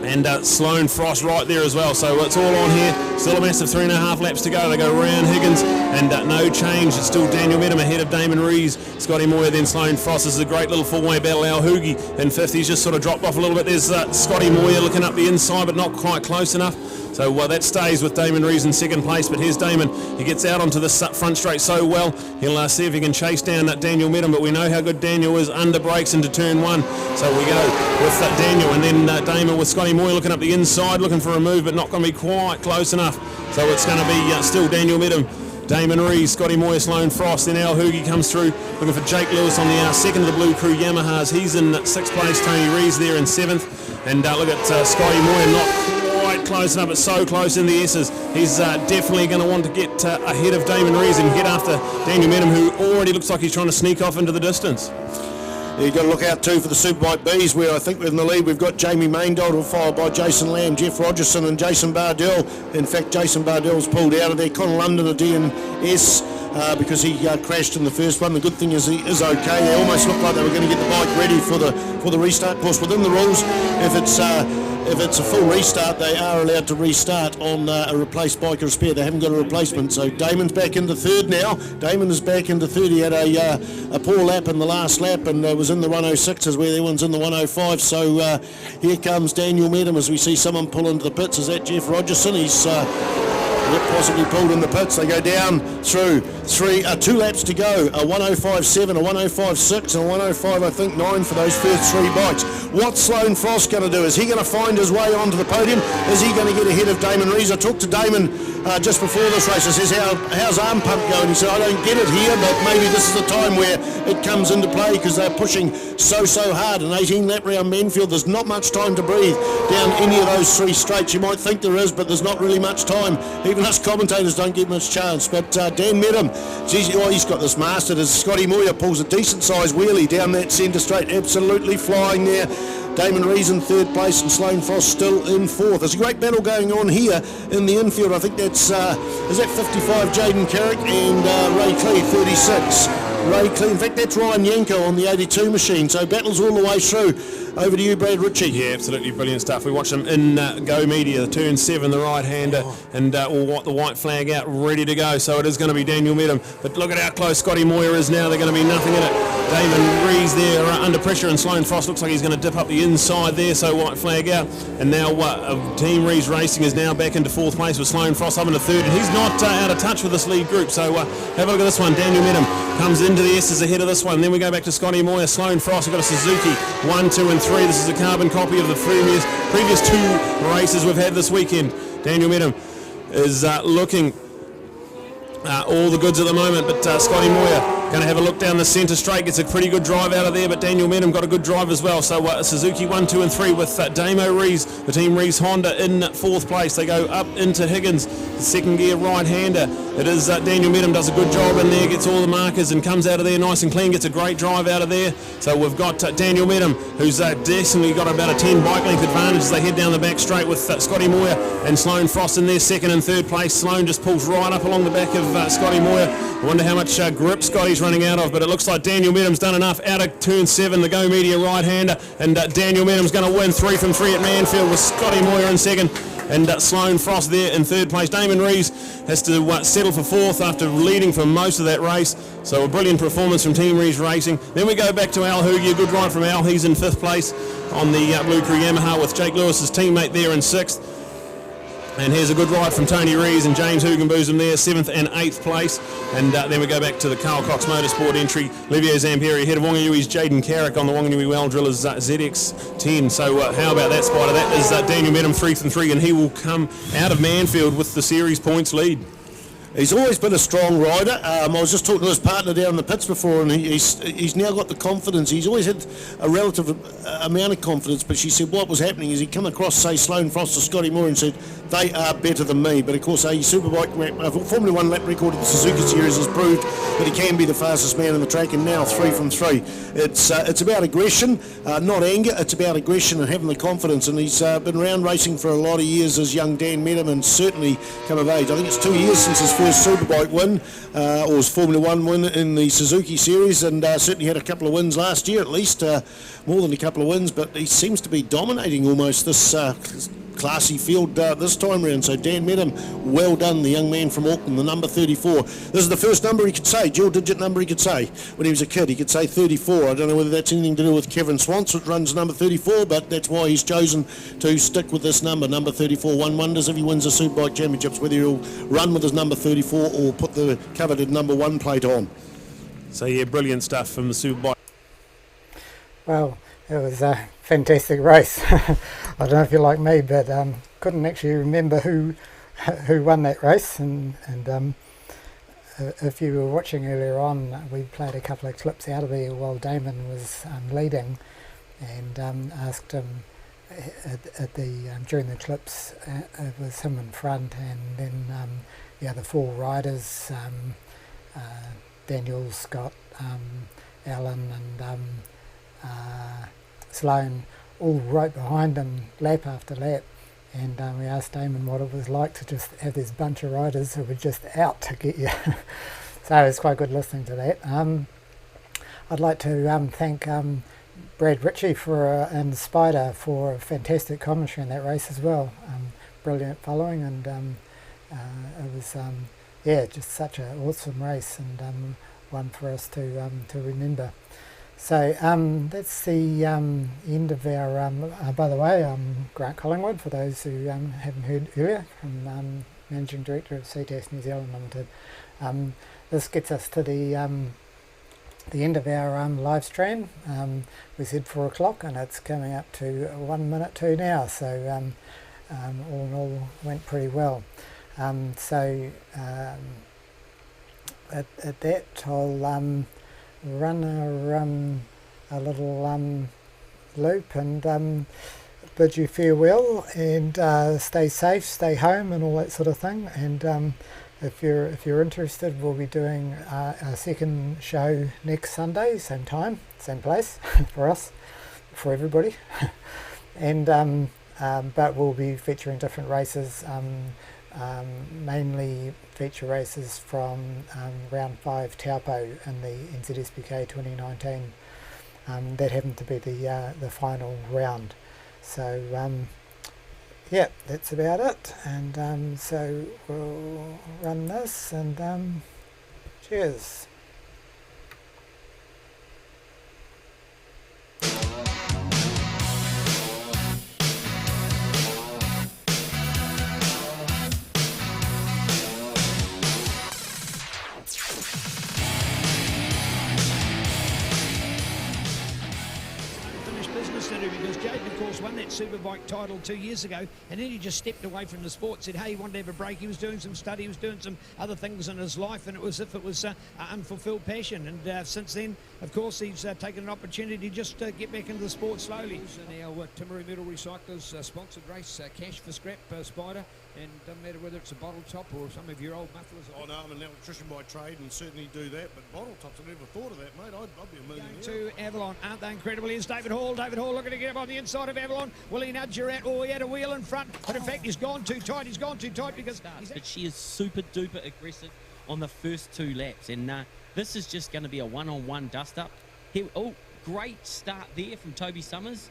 And Sloane Frost right there as well. So it's all on here. Still a massive 3.5 laps to go. They go around Higgins, and no change. It's still Daniel Medham ahead of Damon Rees, Scotty Moyer, then Sloane Frost. This is a great little four-way battle. Al Hoogie in 5th. He's just sort of dropped off a little bit. There's Scotty Moyer looking up the inside, but not quite close enough. So that stays with Damon Rees in 2nd place. But here's Damon. He gets out onto this front straight so well. He'll see if he can chase down Daniel Medham. But we know how good Daniel is under brakes into turn 1. So we go with Daniel, and then Damon with Scotty Moyer looking up the inside, looking for a move, but not going to be quite close enough. So it's going to be still Daniel Medham, Damon Rees, Scotty Moyer, Sloane Frost. Then Al Hoogie comes through, looking for Jake Lewis on the second of the Blue Crew Yamahas. He's in 6th place. Tony Rees there in 7th. And look at Scotty Moyer, not quite close enough, but so close in the S's. He's definitely going to want to get ahead of Damon Rees and get after Daniel Medham, who already looks like he's trying to sneak off into the distance. You've got to look out too for the Superbike Bs, where I think we're in the lead. We've got Jamie Maindold, followed by Jason Lamb, Jeff Rogerson and Jason Bardell. In fact, Jason Bardell's pulled out of there. Con London, a DNS, because he crashed in the first one. The good thing is he is okay. They almost looked like they were going to get the bike ready for the restart. Of course, within the rules, if it's a full restart, they are allowed to restart on a replaced bike or a spare. They haven't got a replacement. So Damon's back into 3rd now. Damon is back into 3rd. He had a poor lap in the last lap and was in the 106s, where the one's in the 105. So here comes Daniel Medham as we see someone pull into the pits. Is that Jeff Rogerson? He's possibly pulled in the pits. They go down through 2 laps to go. A 105.7, a 105.6 and a 105, I think, 9 for those first 3 bikes. What's Sloane Frost going to do? Is he going to find his way onto the podium? Is he going to get ahead of Damon Rees? I talked to Damon just before this race. I says, how's arm pump going? He said, I don't get it here, but maybe this is the time where it comes into play, because they're pushing so hard. An 18-lap round Manfield, there's not much time to breathe down any of those 3 straights. You might think there is, but there's not really much time. Even us commentators don't get much chance. But Dan Medham, he's got this mastered as Scotty Moyer pulls a decent-sized wheelie down that centre straight, absolutely flying there. Damon Rees in 3rd place and Sloane Frost still in 4th. There's a great battle going on here in the infield. I think that's, is that 55 Jaden Carrick and Ray Clee, 36. Ray Clee, in fact that's Ryan Yanko on the 82 machine. So battles all the way through. Over to you, Brad Ritchie. Yeah, absolutely brilliant stuff. We watched them in Go Media, the turn 7, the right-hander, and we'll the white flag out, ready to go. So it is going to be Daniel Medham. But look at how close Scotty Moyer is now. They're going to be nothing in it. Damon Rees there under pressure, and Sloane Frost looks like he's going to dip up the inside there, so white flag out. And now Team Rees Racing is now back into 4th place with Sloane Frost up into 3rd, and he's not out of touch with this lead group. So have a look at this one. Daniel Medham comes into the S's ahead of this one. Then we go back to Scotty Moyer, Sloane Frost. We've got a Suzuki 1, 2 and 3. This is a carbon copy of the previous 2 races we've had this weekend. Daniel Medham is looking all the goods at the moment, but Scotty Moyer going to have a look down the centre straight, gets a pretty good drive out of there, but Daniel Medham got a good drive as well. So Suzuki 1, 2 and 3 with Damo Rees, the Team Rees Honda in 4th place. They go up into Higgins, the second gear right-hander. It is Daniel Medham does a good job in there, gets all the markers and comes out of there nice and clean, gets a great drive out of there. So we've got Daniel Medham, who's decently got about a 10 bike length advantage as they head down the back straight with Scotty Moyer and Sloane Frost in there, 2nd and 3rd place. Sloane just pulls right up along the back of Scotty Moyer. I wonder how much grip Scotty's running out of, but it looks like Daniel Medham's done enough. Out of turn 7, the Go Media right-hander, and Daniel Medham's going to win 3 from 3 at Manfield with Scotty Moyer in 2nd and Sloane Frost there in 3rd place. Damon Rees has to settle for 4th after leading for most of that race, so a brilliant performance from Team Rees Racing. Then we go back to Al Hoogie, a good ride from Al. He's in 5th place on the Blue Crew Yamaha with Jake Lewis's teammate there in 6th. And here's a good ride from Tony Rees and James Hugenboosum there, 7th and 8th place. And then we go back to the Carl Cox Motorsport entry. Livio Zamperi ahead of Wanganui Jaden Carrick on the Wanganui Well Drillers ZX10. So how about that, Spider? That is Daniel Medham 3th and 3, and he will come out of Manfield with the series points lead. He's always been a strong rider. I was just talking to his partner down in the pits before, and he's now got the confidence. He's always had a relative amount of confidence, but she said what was happening is he'd come across, say, Sloane Frost or Scotty Moore and said, they are better than me. But of course, a Superbike Formula 1 lap record of the Suzuki Series has proved that he can be the fastest man in the track, and now 3 from 3. It's about aggression, not anger. It's about aggression and having the confidence, and he's been around racing for a lot of years as young Dan Medham, and certainly come of age. I think it's 2 years since his first Superbike win, or his Formula 1 win in the Suzuki Series, and certainly had a couple of wins last year, at least more than a couple of wins, but he seems to be dominating almost this classy field this time round. So Dan Medham, well done, the young man from Auckland, the number 34. This is the first number he could say, dual digit number he could say. When he was a kid, he could say 34. I don't know whether that's anything to do with Kevin Swans, which runs number 34, but that's why he's chosen to stick with this number 34. One wonders if he wins the Superbike Championships, whether he'll run with his number 34 or put the coveted number 1 plate on. So yeah, brilliant stuff from the Superbike. Well, it was a fantastic race. I don't know if you're like me, but couldn't actually remember who won that race. And if you were watching earlier on, we played a couple of clips out of there while Damon was leading, and asked him during the clips. It was him in front, and then the other 4 riders, Daniel, Scott, Alan, and Sloane, all right behind him lap after lap, and we asked Damon what it was like to just have this bunch of riders who were just out to get you. So it was quite good listening to that. I'd like to thank Brad Ritchie and Spider for a fantastic commentary in that race as well. Brilliant following, and it was just such an awesome race, and one for us to remember. So that's the end of our, by the way, I'm Grant Collingwood, for those who haven't heard earlier, from Managing Director of CTAS New Zealand Limited. This gets us to the end of our live stream. We said 4 o'clock, and it's coming up to 1 minute to now, so all in all went pretty well. So at that, I'll run a little loop and bid you farewell, and stay safe, stay home, and all that sort of thing. And if you're interested, we'll be doing our second show next Sunday, same time, same place, for us, for everybody. And but we'll be featuring different races. Mainly feature races from round 5 Taupo in the NZSBK 2019 that happened to be the final round. So yeah, that's about it, and so we'll run this, and cheers. Because Jake course, won that Superbike title 2 years ago, and then he just stepped away from the sport, said, hey, he wanted to have a break. He was doing some study, he was doing some other things in his life, and it was as if it was an unfulfilled passion. And since then, of course, he's taken an opportunity to just get back into the sport slowly. And our Timaru Metal Recyclers sponsored race, Cash for Scrap, Spider, and doesn't matter whether it's a bottle top or some of your old mufflers. Oh no, I'm an electrician by trade and certainly do that, but bottle tops, I never thought of that, mate. I'd be a millionaire. To Avalon, aren't they incredible? Here's David Hall. David Hall looking to get up on the inside of Avalon. Will he nudge her out? Oh, he had a wheel in front, but in fact he's gone too tight. He's gone too tight because but she is super duper aggressive on the first 2 laps, and this is just going to be a one-on-one dust-up. Oh, great start there from Toby Summers.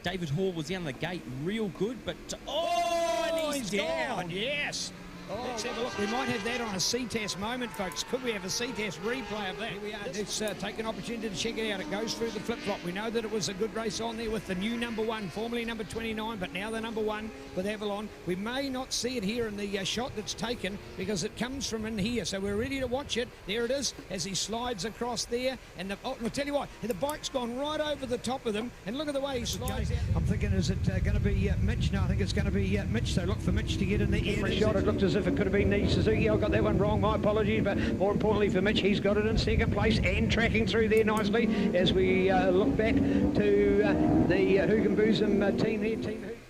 David Hall was down the gate real good, but and he's down. Gone. Yes. Let's have a look. We might have that on a CTAS moment, folks. Could we have a CTAS replay of that? Here we are. Let's take an opportunity to check it out. It goes through the flip-flop. We know that it was a good race on there with the new number 1, formerly number 29, but now the number 1 with Avalon. We may not see it here in the shot that's taken because it comes from in here. So we're ready to watch it. There it is as he slides across there. And I'll tell you what, the bike's gone right over the top of them. And look at the way he slides out. I'm thinking, is it going to be Mitch? No, I think it's going to be Mitch. So look for Mitch to get in the air. Shot. It looked as if it could have been the Suzuki. I got that one wrong, my apologies, but more importantly for Mitch, he's got it in second place and tracking through there nicely as we look back to the Hoogan Boozum team there. Team Hoogan.